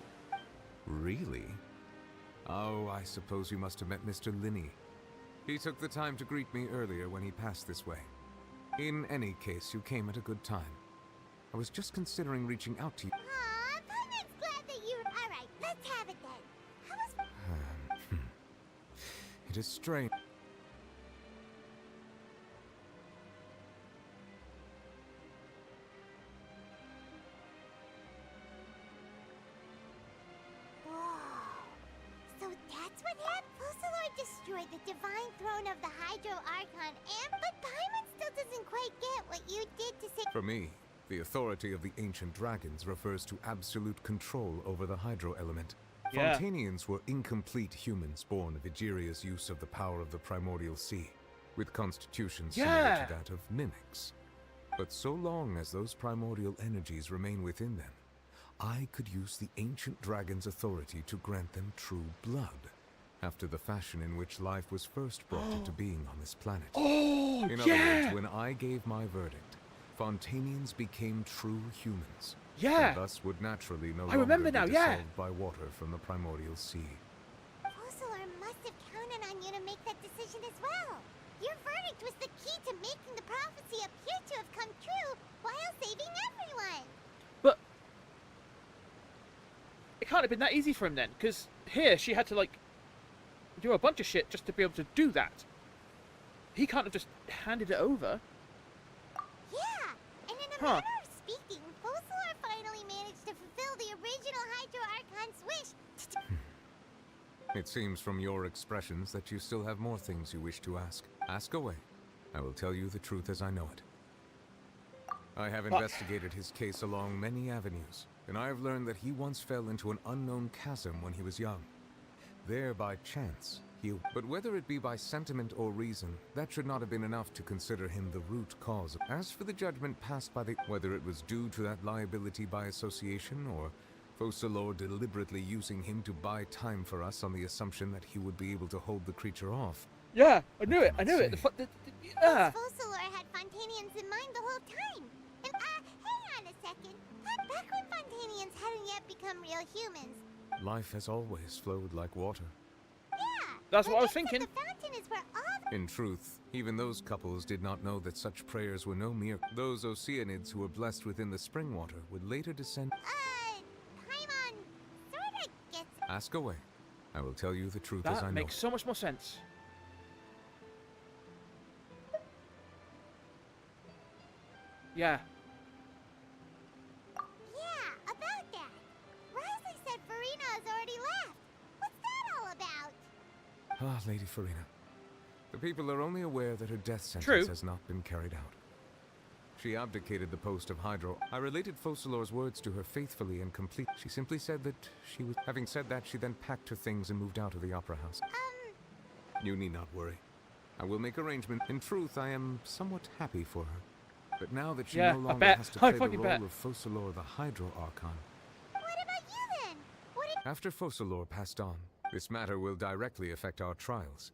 Really? Oh, I suppose you must have met Mr. Linney. He took the time to greet me earlier when he passed this way. In any case, you came at a good time. I was just considering reaching out to you. Aw, Paimon's glad that you're... Alright, let's have it then. How was... It is strange. Whoa. So that's what happened? Fussalor destroyed the divine throne of the Hydro Archon, but Paimon still doesn't quite get what you did to say... For me, the authority of the ancient dragons refers to absolute control over the hydro element. Yeah. Fontainians were incomplete humans born of Egeria's use of the power of the primordial sea, with constitutions similar to that of mimics. But so long as those primordial energies remain within them, I could use the ancient dragon's authority to grant them true blood, after the fashion in which life was first brought into being on this planet. Oh, in other words, when I gave my verdict, Fontainians became true humans. Yeah. And thus would naturally no I remember longer now, be yeah. dissolved by water from the primordial sea. Fussalor must have counted on you to make that decision as well. Your verdict was the key to making the prophecy appear to have come true while saving everyone. But it can't have been that easy for him then, because here she had to like do a bunch of shit just to be able to do that. He can't have just handed it over. Yeah, and in a manner of speaking, Fussalor finally managed to fulfill the original Hydro Archon's wish. It seems from your expressions that you still have more things you wish to ask. Ask away. I will tell you the truth as I know it. I have investigated his case along many avenues, and I have learned that he once fell into an unknown chasm when he was young. There, by chance, but whether it be by sentiment or reason, that should not have been enough to consider him the root cause. As for the judgment passed by the... whether it was due to that liability by association, or Fussalor deliberately using him to buy time for us on the assumption that he would be able to hold the creature off. Yeah, I knew it, Fussalor had Fontainians in mind the whole time. And, hang on a second. Back when Fontainians hadn't yet become real humans. Life has always flowed like water. Yeah! That's what I was thinking. The fountain is where all... In truth, even those couples did not know that such prayers were no mere... Those Oceanids who were blessed within the spring water would later descend... Paimon sorta gets... Ask away. I will tell you the truth as I know. That makes so much more sense. Yeah. Yeah, about that. Risley said Farina has already left. What's that all about? Ah, Lady Farina. The people are only aware that her death sentence has not been carried out. She abdicated the post of Hydro. I related Focalor's words to her faithfully and complete. She simply said that she was... Having said that, she then packed her things and moved out of the opera house. You need not worry. I will make arrangements. In truth, I am somewhat happy for her. But now that she no longer has to play the role of Focalor the Hydro Archon. What about you then? After Focalor passed on, this matter will directly affect our trials.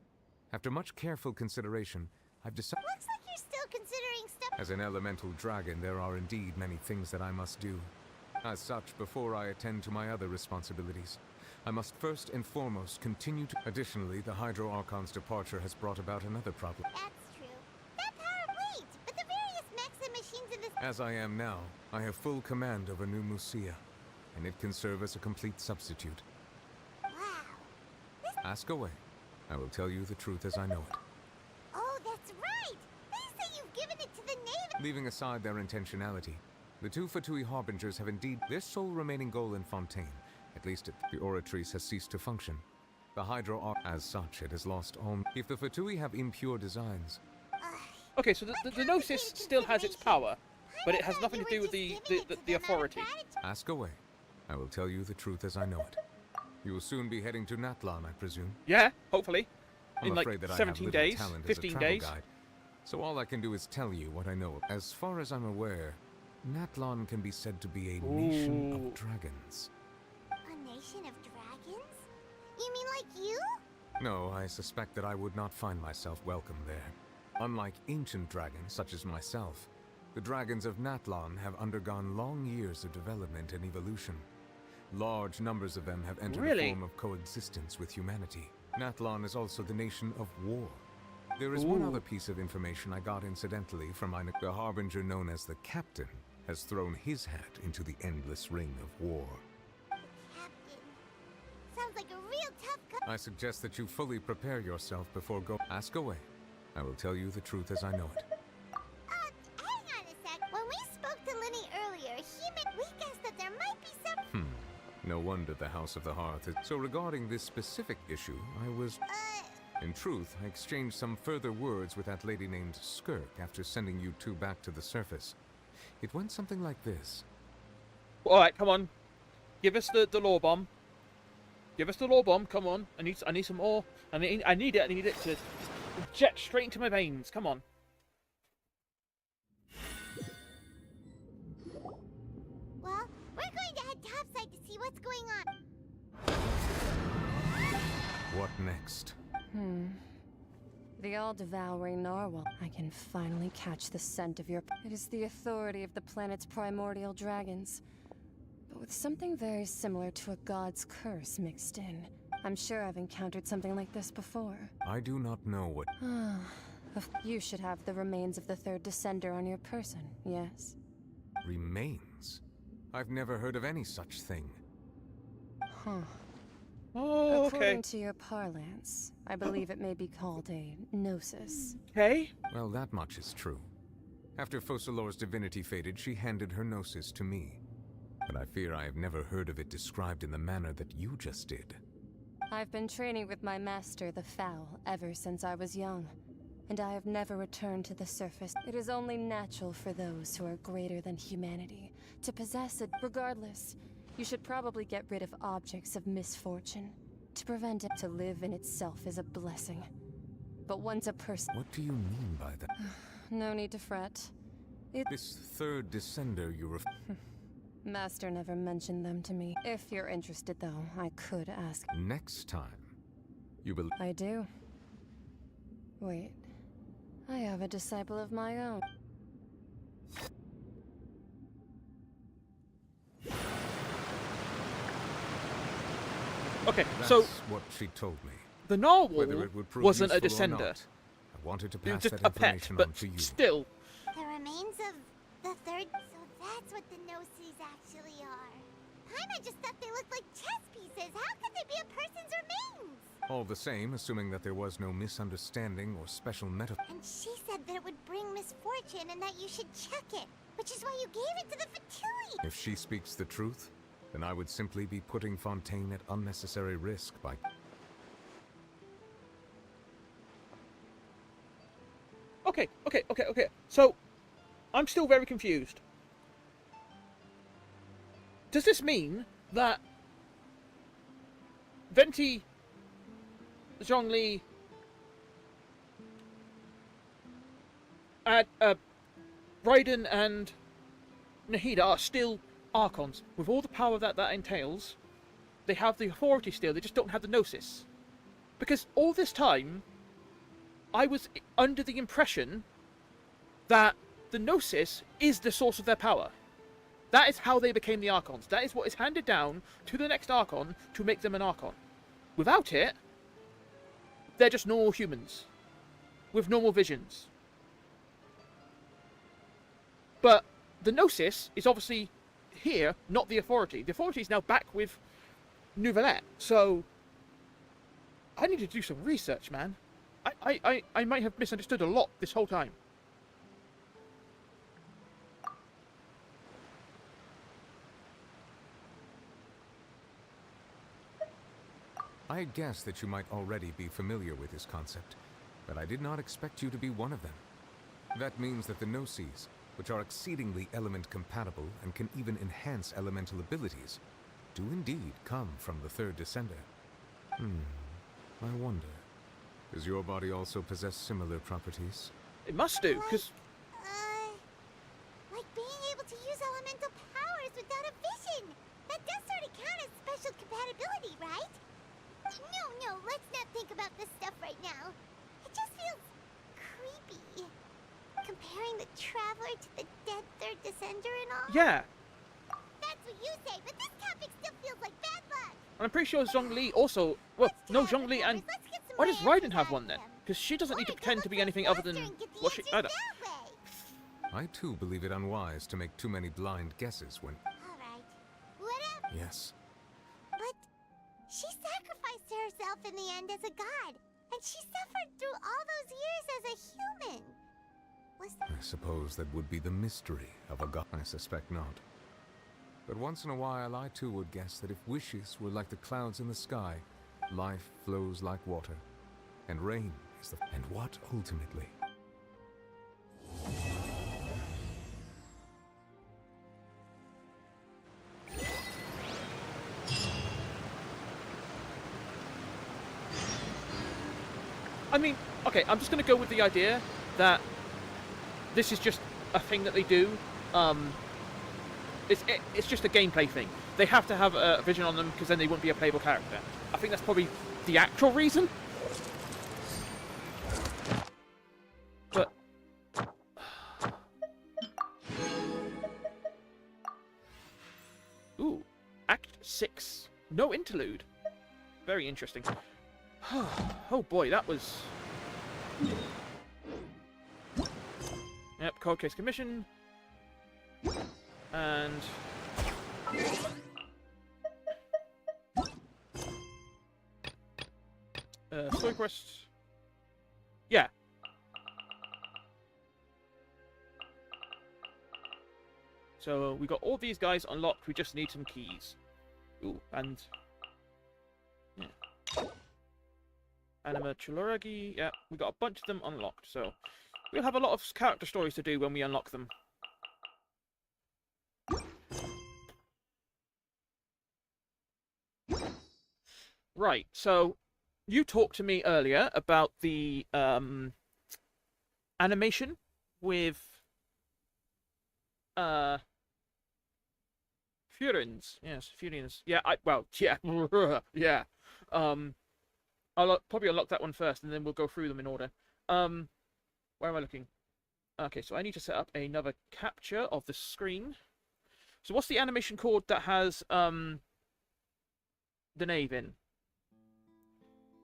After much careful consideration, I've decided... Looks like you're still considering stuff. As an elemental dragon, there are indeed many things that I must do. As such, before I attend to my other responsibilities, I must first and foremost continue to... Additionally, the Hydro Archon's departure has brought about another problem. That's true. That power waits, but the various mechs and machines in this... As I am now, I have full command over New Musia, and it can serve as a complete substitute. Wow. Ask away. I will tell you the truth as I know it. Oh, that's right! They say you've given it to the Navy! Leaving aside their intentionality, the two Fatui Harbingers have indeed their sole remaining goal in Fontaine. At least the Oratrice has ceased to function. The Hydro Arc, as such, it has lost all... If the Fatui have impure designs... Okay, so the Gnosis still has its power, but it has nothing to do with the authority. Ask away. I will tell you the truth as I know it. You will soon be heading to Natlan, I presume? Yeah, hopefully. I'm in like afraid that 17 I have days, talent 15 as a travel days. Guide, so all I can do is tell you what I know. As far as I'm aware, Natlan can be said to be a nation of dragons. A nation of dragons? You mean like you? No, I suspect that I would not find myself welcome there. Unlike ancient dragons such as myself, the dragons of Natlan have undergone long years of development and evolution. Large numbers of them have entered a form of coexistence with humanity. Natlan is also the nation of war. There is one other piece of information I got incidentally from the Harbinger known as the Captain has thrown his hat into the endless ring of war. Captain. Sounds like a real tough I suggest that you fully prepare yourself before go. Ask away. I will tell you the truth as I know it. Hang on a sec. When we spoke to Linny earlier, we guessed that there might be some... No wonder the House of the Hearth is... So regarding this specific issue, I was... In truth, I exchanged some further words with that lady named Skirk after sending you two back to the surface. It went something like this. Alright, come on. Give us the lore bomb. Give us the lore bomb, come on. I need some more. I need it to inject straight into my veins. Come on. Well, we're going to head topside to see what's going on. What next? The all-devouring narwhal. I can finally catch the scent of your... It is the authority of the planet's primordial dragons, but with something very similar to a god's curse mixed in. I'm sure I've encountered something like this before. I do not know what... You should have the remains of the third descender on your person, yes? Remains? I've never heard of any such thing. Oh, okay. According to your parlance, I believe it may be called a gnosis. Okay. Well, that much is true. After Focalor's divinity faded, she handed her gnosis to me. But I fear I have never heard of it described in the manner that you just did. I've been training with my master, the Foul, ever since I was young, and I have never returned to the surface. It is only natural for those who are greater than humanity to possess it. Regardless, you should probably get rid of objects of misfortune. To prevent it to live in itself is a blessing. But once a person... What do you mean by that? No need to fret. This third descender you Master never mentioned them to me. If you're interested, though, I could ask. Next time, you will... I do. Wait. I have a disciple of my own. Okay, That's so... what she told me. The narwhal wasn't a useful or descender. not, I wanted to It was pass just that a pet, information but on to you. still. The remains of the third... So that's what the Gnosis actually are. Paimon just thought they looked like chess pieces. How could they be a person's remains? All the same, assuming that there was no misunderstanding or special metaphor. And she said that it would bring misfortune and that you should check it, which is why you gave it to the Fatui. If she speaks the truth, then I would simply be putting Fontaine at unnecessary risk by... Okay. So, I'm still very confused. Does this mean that Venti, Zhongli, Raiden and Nahida are still Archons? With all the power that entails, they have the authority still, they just don't have the Gnosis. Because all this time, I was under the impression that the Gnosis is the source of their power. That is how they became the Archons. That is what is handed down to the next Archon to make them an Archon. Without it, they're just normal humans with normal visions. But the Gnosis is obviously here, not the authority. The authority is now back with Nouvellette. So I need to do some research, man. I might have misunderstood a lot this whole time. I guess that you might already be familiar with this concept, but I did not expect you to be one of them. That means that the Gnosis, which are exceedingly element compatible and can even enhance elemental abilities, do indeed come from the third descender. I wonder, does your body also possess similar properties? It must do, because... like being able to use elemental powers without a vision! That does sort of count as special compatibility, right? No, let's not think about this stuff right now. It just feels creepy. Comparing the Traveler to the dead third descender and all. Yeah. That's what you say, but this topic still feels like bad luck. And I'm pretty sure Zhongli also... Well, no, Zhongli and... Why does Raiden have one then? Because she doesn't need to pretend to be anything other than what she... I don't... I too believe it unwise to make too many blind guesses when... Alright, whatever. Yes. But she sacrificed herself in the end as a god, and she suffered through all those years as a human. I suppose that would be the mystery of a god. I suspect not. But once in a while, I too would guess that if wishes were like the clouds in the sky, life flows like water, and rain is the... And what ultimately? I mean, okay, I'm just going to go with the idea that this is just a thing that they do. It's just a gameplay thing. They have to have a vision on them because then they wouldn't be a playable character. I think that's probably the actual reason. But... Ooh, Act 6. No interlude. Very interesting. Oh boy, that was... Yep, cold case commission. And... story quest. Yeah. So we got all these guys unlocked, we just need some keys. Ooh, and... Yeah. Anima Chuluragi, yeah, we got a bunch of them unlocked, so we'll have a lot of character stories to do when we unlock them. Right, so you talked to me earlier about the animation with Furins. Yes, Furins. Yeah, yeah. I'll probably unlock that one first, and then we'll go through them in order. Where am I looking? Okay, so I need to set up another capture of the screen. So what's the animation called that has the knave in?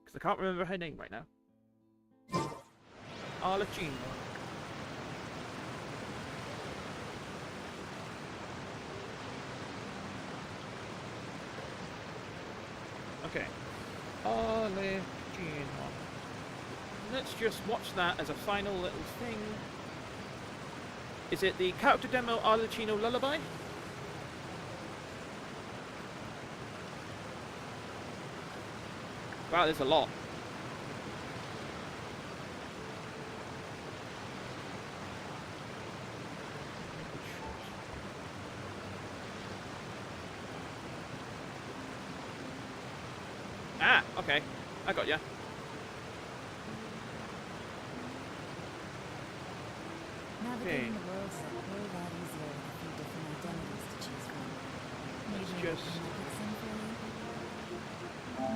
Because I can't remember her name right now. Arlecchino. Okay. Arlecchino. Let's just watch that as a final little thing. Is it the character demo Arlecchino Lullaby? Wow, there's a lot. Ah, okay. I got ya. Navigating the world is a whole lot easier with a few different identities to choose from. Let's Maybe just... I can make it sing for you?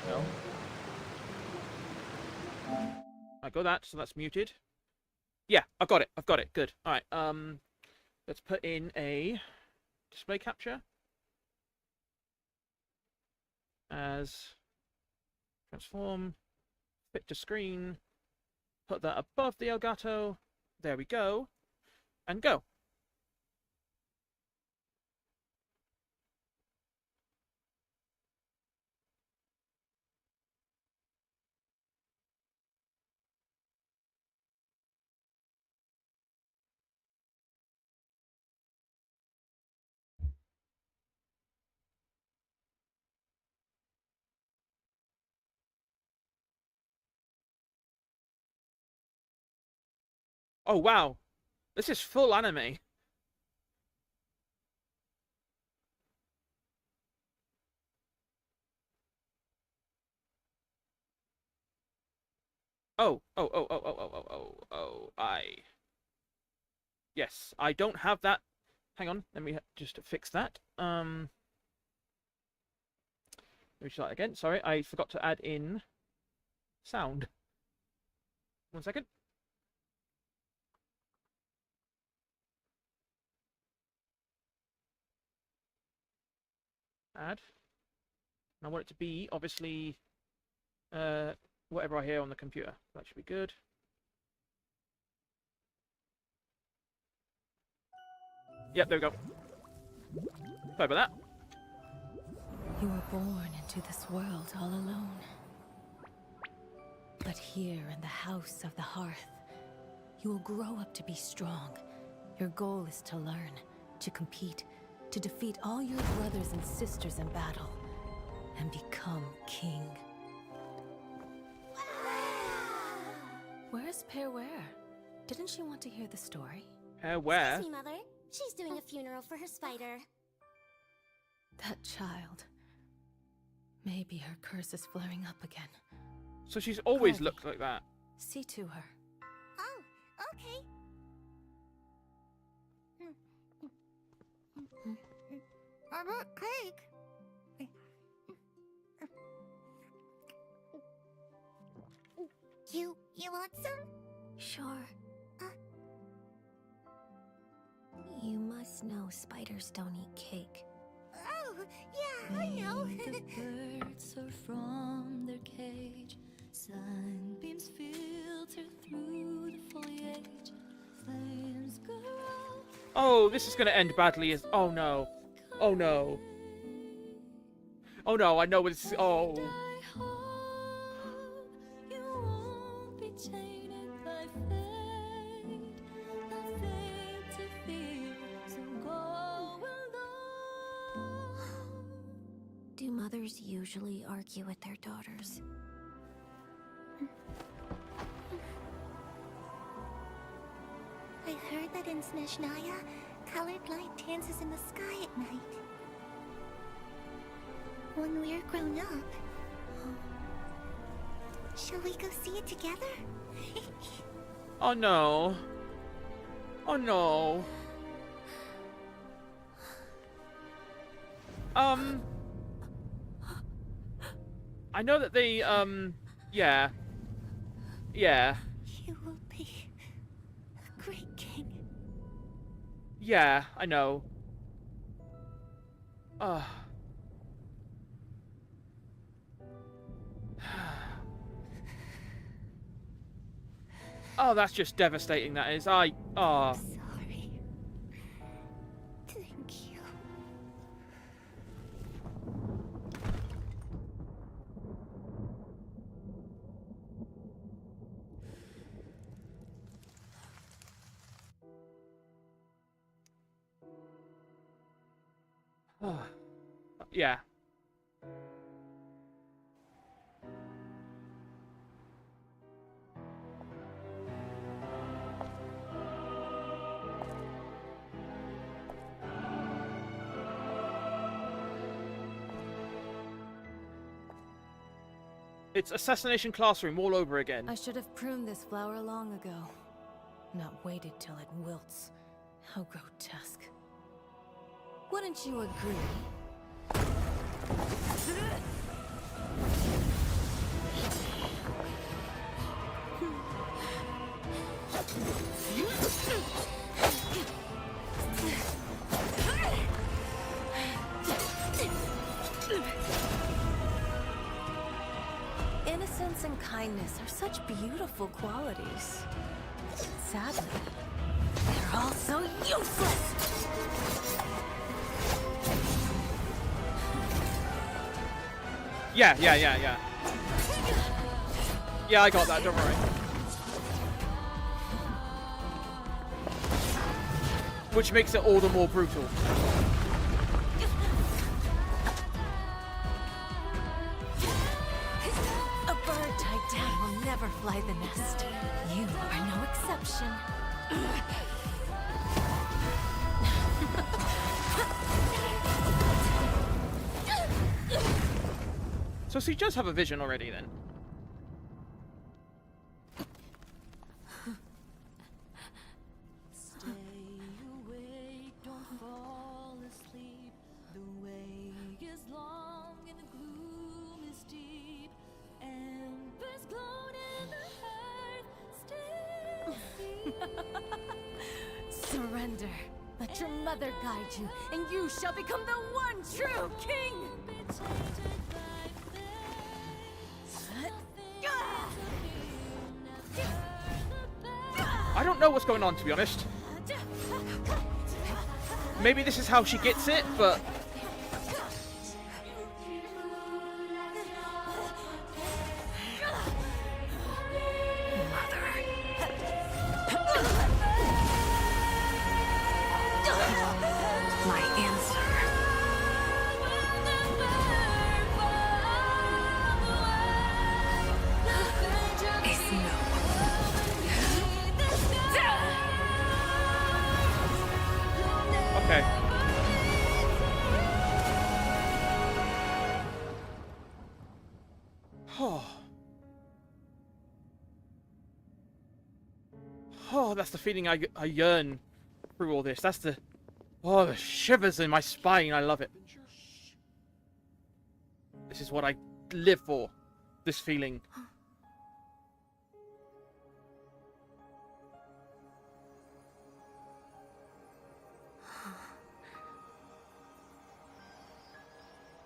No. I got that, so that's muted. Yeah, I've got it. I've got it. Good. All right. Let's put in a display capture as transform, fit to screen, put that above the Elgato. There we go, and go. Oh wow, this is full anime. Yes, I don't have that. Hang on, let me just fix that. Let me start again. Sorry, I forgot to add in sound. 1 second. Add. And I want it to be, obviously, whatever I hear on the computer. That should be good. Yep, there we go. Sorry about that. You were born into this world all alone. But here in the house of the hearth, you will grow up to be strong. Your goal is to learn, to compete, to defeat all your brothers and sisters in battle, and become king. Where's Pear Ware? Didn't she want to hear the story? Pear Ware? Excuse me, Mother. She's doing a funeral for her spider. That child. Maybe her curse is flaring up again. So she's always Harvey, looked like that. See to her. Oh, okay. I want cake. You want some? Sure. You must know spiders don't eat cake. Oh, yeah, I know. The birds soar from their cage. Sunbeams filter through the foliage. Flames go out. Oh, this is going to end badly. Oh no. Oh no. Oh no, I know it's... Oh. You won't be tainted by fate. Nothing to fear, so go alone. Do mothers usually argue with their daughters? I heard that in Snezhnaya, colored light dances in the sky at night. When we're grown up, shall we go see it together? Oh no. Oh no. I know that they, yeah. Yeah. You will be a great king. Yeah, I know. Oh, that's just devastating, that is. Sorry. Thank you. Yeah. It's assassination classroom all over again. I should have pruned this flower long ago. Not waited till it wilts. How grotesque. Wouldn't you agree? Innocence and kindness are such beautiful qualities. Sadly, they're all so useless! Yeah. Yeah, I got that, don't worry. Which makes it all the more brutal. A bird tied down will never fly the nest. You are no exception. So she does have a vision already then. Stay awake, don't fall asleep. The way is long and the gloom is deep. Embers glowed in the earth, still Surrender. Let your mother guide you, and you shall become the one true king! I don't know what's going on, to be honest. Maybe this is how she gets it, but... My answer. Is no. Okay. Oh, that's the feeling I yearn through all this. That's the... Oh, the shivers in my spine. I love it. This is what I live for. This feeling.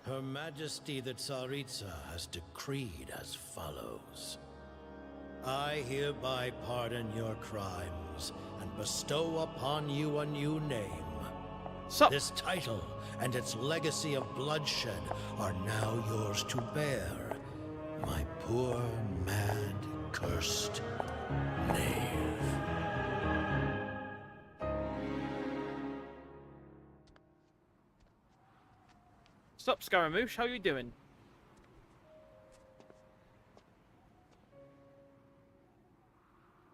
Her Majesty the Tsaritsa has decreed as follows. I hereby pardon your crimes and bestow upon you a new name. This title and its legacy of bloodshed are now yours to bear. My poor, mad, cursed knave. Sup, Scaramouche? How you doing?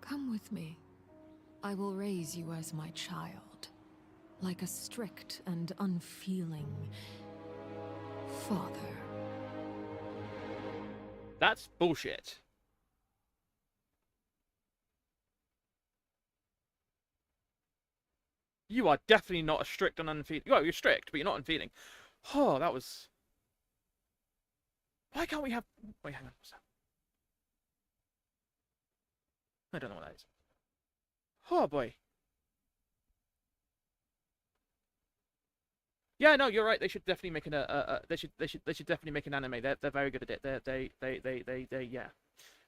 Come with me. I will raise you as my child, like a strict and unfeeling father. That's bullshit. You are definitely not a strict and unfeeling. Well, you're strict, but you're not unfeeling. Oh, that was... Why can't we have... Wait, hang on. What's that? I don't know what that is. Oh, boy. Yeah, no, you're right. They should definitely make they should definitely make an anime. They're very good at it. Yeah.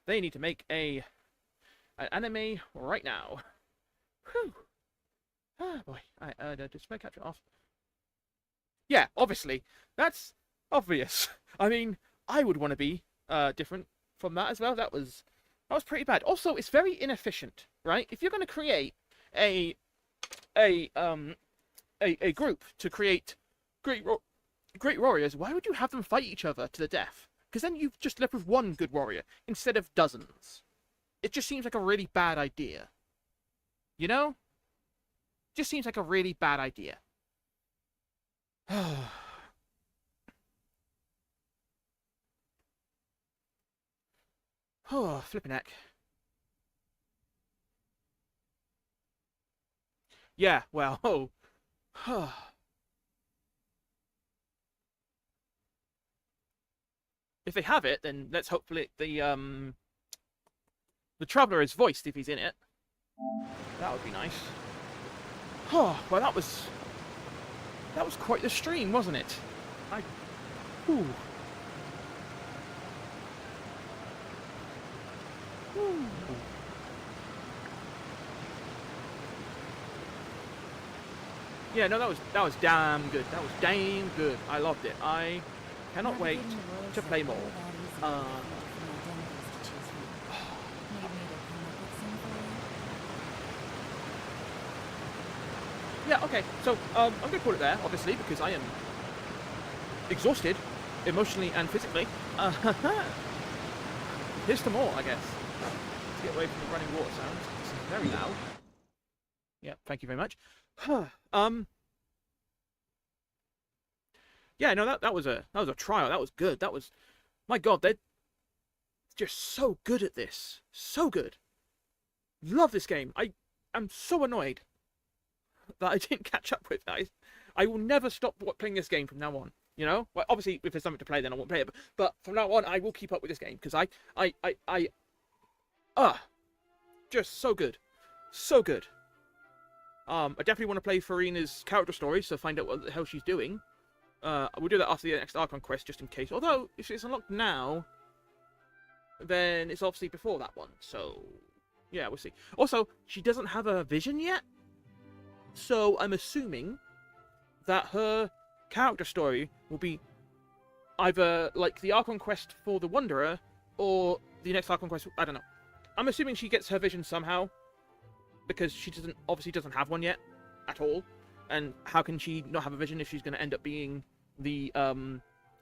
They need to make an anime right now. Whew. Ah, boy. Just make capture off. Yeah, obviously. That's obvious. I mean, I would want to be different from that as well. That was pretty bad. Also, it's very inefficient, right? If you're going to create a group to create great warriors, why would you have them fight each other to the death? Because then you've just left with one good warrior instead of dozens. It just seems like a really bad idea. You know? Just seems like a really bad idea. Oh, flipping heck. Yeah, well, oh. If they have it, then let's hopefully the Traveler is voiced if he's in it. That would be nice. Oh, well, that was quite the stream, wasn't it? Ooh. Ooh. Yeah, no, that was damn good. That was damn good. I loved it. I cannot wait to play more. Yeah, okay. So I'm going to call it there, obviously, because I am exhausted, emotionally and physically. Here's to more, I guess. Let's get away from the running water sounds. This is very loud. Yeah, thank you very much. Yeah, no, that was a trial. That was good. That was, my God, they're just so good at this. So good. Love this game. I am so annoyed that I didn't catch up with that. I will never stop playing this game from now on. You know, well, obviously if there's something to play, then I won't play it. But from now on, I will keep up with this game because just so good, so good. I definitely want to play Farina's character story, so find out what the hell she's doing. We'll do that after the next Archon quest, just in case. Although, if it's unlocked now, then it's obviously before that one. So, yeah, we'll see. Also, she doesn't have a vision yet. So, I'm assuming that her character story will be either, like, the Archon quest for the Wanderer, or the next Archon quest, I don't know. I'm assuming she gets her vision somehow, because she obviously doesn't have one yet, at all. And how can she not have a vision if she's going to end up being the a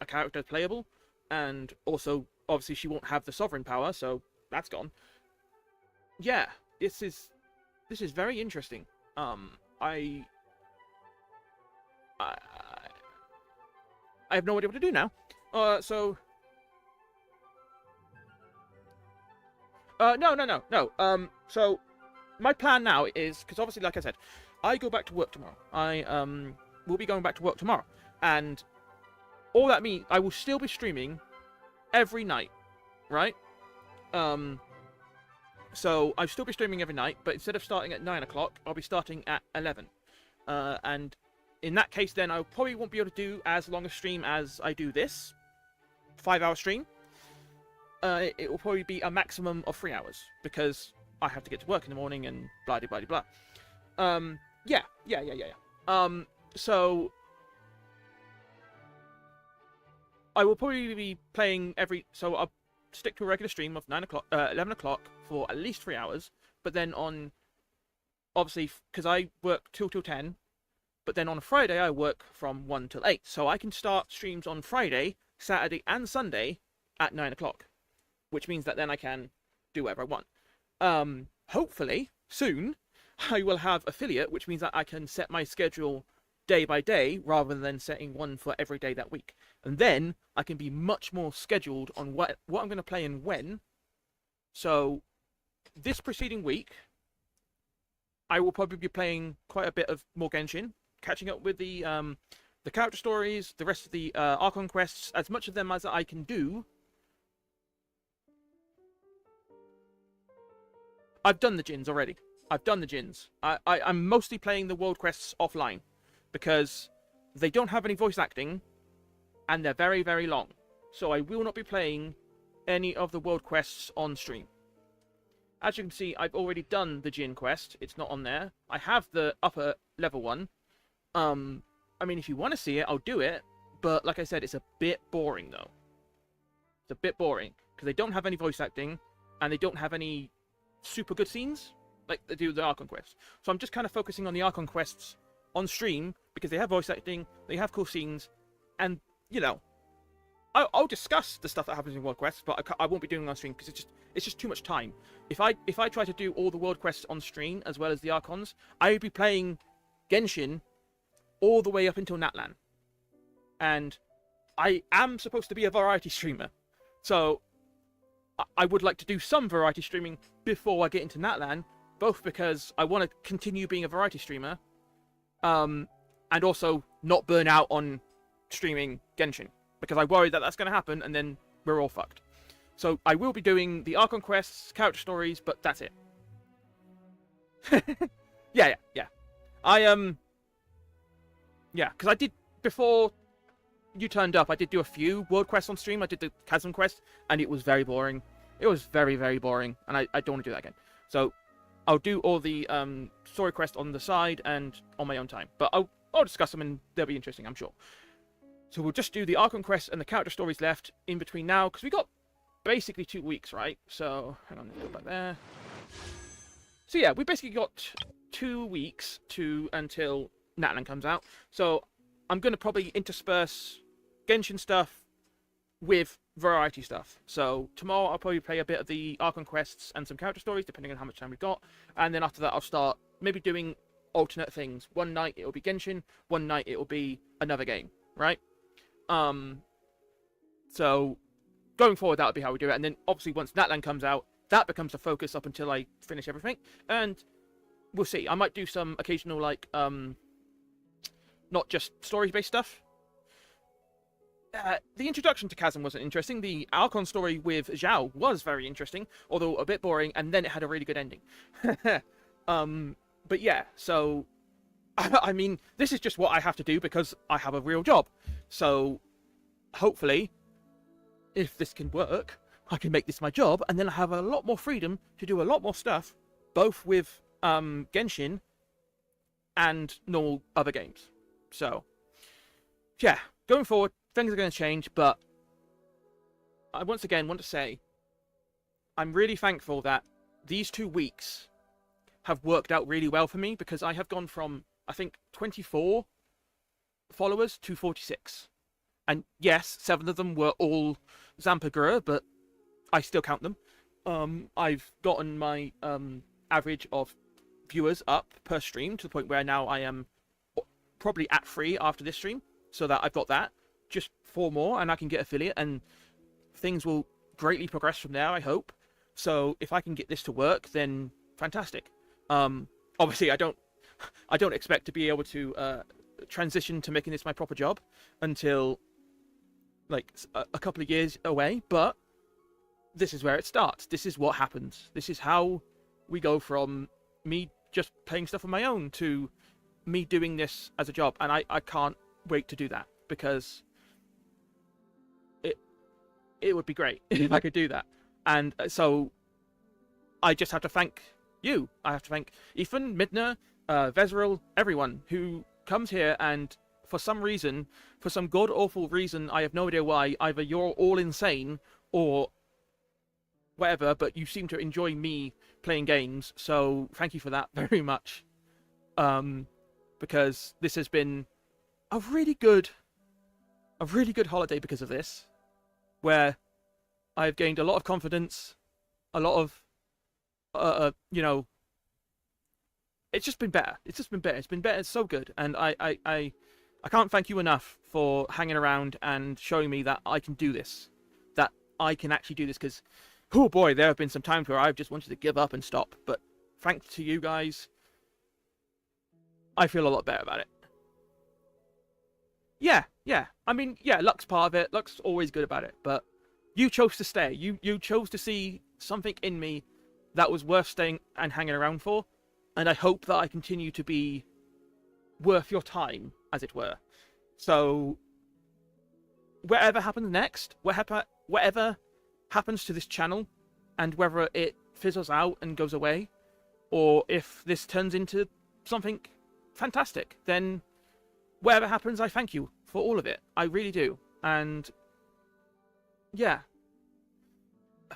character playable? And also, obviously, she won't have the sovereign power, so that's gone. Yeah, this is very interesting. I have no idea what to do now. No. So my plan now is, because obviously, like I said, I go back to work tomorrow. I will be going back to work tomorrow, and all that means I will still be streaming every night, right? So I'll still be streaming every night, but instead of starting at 9 o'clock, I'll be starting at 11. And in that case, then I probably won't be able to do as long a stream as I do this 5-hour stream. It will probably be a maximum of 3 hours because I have to get to work in the morning and blah blah blah blah. Yeah. So I will probably be playing so I'll stick to a regular stream of 11 o'clock for at least 3 hours. But then obviously, because I work 2 till 10, but then on a Friday I work from 1 till 8. So I can start streams on Friday, Saturday, and Sunday at 9 o'clock, which means that then I can do whatever I want. Hopefully soon I will have affiliate, which means that I can set my schedule day by day rather than setting one for every day that week. And then I can be much more scheduled on what I'm going to play and when. So this preceding week, I will probably be playing quite a bit of more Genshin, catching up with the character stories, the rest of the Archon quests, as much of them as I can do. I've done the Djinns already. I'm mostly playing the world quests offline because they don't have any voice acting and they're very, very long. So I will not be playing any of the world quests on stream. As you can see, I've already done the Djinn quest. It's not on there. I have the upper level one. I mean, if you want to see it, I'll do it. But like I said, it's a bit boring though. It's a bit boring because they don't have any voice acting and they don't have any super good scenes like they do the Archon quests. So I'm just kind of focusing on the Archon quests on stream because they have voice acting, they have cool scenes, and you know, I'll discuss the stuff that happens in world quests, but I won't be doing it on stream because it's just too much time. If I try to do all the world quests on stream as well as the Archons, I would be playing Genshin all the way up until Natlan, and I am supposed to be a variety streamer, so I would like to do some variety streaming before I get into Natlan, both because I want to continue being a variety streamer, and also not burn out on streaming Genshin, because I worry that that's going to happen, and then we're all fucked. So I will be doing the Archon quests, character stories, but that's it. Yeah. Yeah, because I did, before you turned up, I did do a few world quests on stream. I did the Chasm quest, and it was very boring. It was very, very boring, and I don't want to do that again. So I'll do all the story quests on the side and on my own time. But I'll discuss them, and they'll be interesting, I'm sure. So we'll just do the Archon quests and the character stories left in between now, because we got basically 2 weeks, right? So, hang on, let's go back there. So yeah, we basically got 2 weeks until Natlan comes out. So I'm going to probably intersperse Genshin stuff with variety stuff. So tomorrow I'll probably play a bit of the Archon quests and some character stories, depending on how much time we've got. And then after that I'll start maybe doing alternate things. One night it'll be Genshin, one night it'll be another game, right? So going forward, that'll be how we do it. And then obviously once Natlan comes out, that becomes the focus up until I finish everything. And we'll see. I might do some occasional, like, not just story-based stuff. The introduction to Chasm wasn't interesting. The Archon story with Zhao was very interesting, although a bit boring, and then it had a really good ending. But yeah, so, I mean, this is just what I have to do because I have a real job. So, hopefully, if this can work, I can make this my job, and then I have a lot more freedom to do a lot more stuff, both with Genshin and normal other games. So, yeah, going forward, things are going to change, but I once again want to say I'm really thankful that these 2 weeks have worked out really well for me, because I have gone from, I think, 24 followers to 46. And yes, 7 of them were all Zampagura, but I still count them. I've gotten my average of viewers up per stream to the point where now I am probably at 3 after this stream, so that I've got that. Just 4 more, and I can get affiliate, and things will greatly progress from there, I hope. So if I can get this to work, then fantastic. Obviously, I don't expect to be able to transition to making this my proper job until like a couple of years away, but this is where it starts. This is what happens. This is how we go from me just playing stuff on my own to me doing this as a job, and I can't wait to do that, because it would be great if I could do that. And so I just have to thank you. I have to thank Ethan, Midna, Vezril, everyone who comes here, and for some reason, for some god-awful reason, I have no idea why, either you're all insane or whatever, but you seem to enjoy me playing games, so thank you for that very much. Because this has been a really good holiday because of this, where I've gained a lot of confidence, a lot of, you know, it's just been better. It's just been better. It's been better. It's so good. And I can't thank you enough for hanging around and showing me that I can do this, that I can actually do this, because, oh boy, there have been some times where I've just wanted to give up and stop. But thanks to you guys, I feel a lot better about it. Yeah. I mean, yeah, luck's part of it. Luck's always good about it. But you chose to stay. You chose to see something in me that was worth staying and hanging around for. And I hope that I continue to be worth your time, as it were. So, whatever happens next, whatever happens to this channel, and whether it fizzles out and goes away, or if this turns into something fantastic, then whatever happens, I thank you for all of it. I really do. And yeah.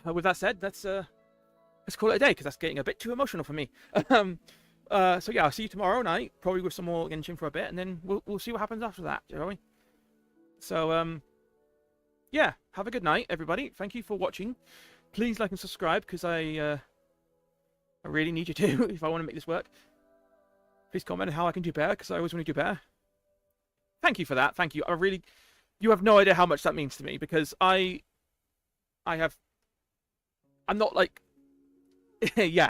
With that said, let's call it a day, because that's getting a bit too emotional for me. So yeah, I'll see you tomorrow night, probably with some more Genshin for a bit, and then we'll see what happens after that, shall we? So yeah, have a good night, everybody. Thank you for watching. Please like and subscribe, because I really need you to if I want to make this work. Please comment on how I can do better, because I always want to do better. Thank you for that. Thank you. You have no idea how much that means to me, because I have I'm not like, yeah.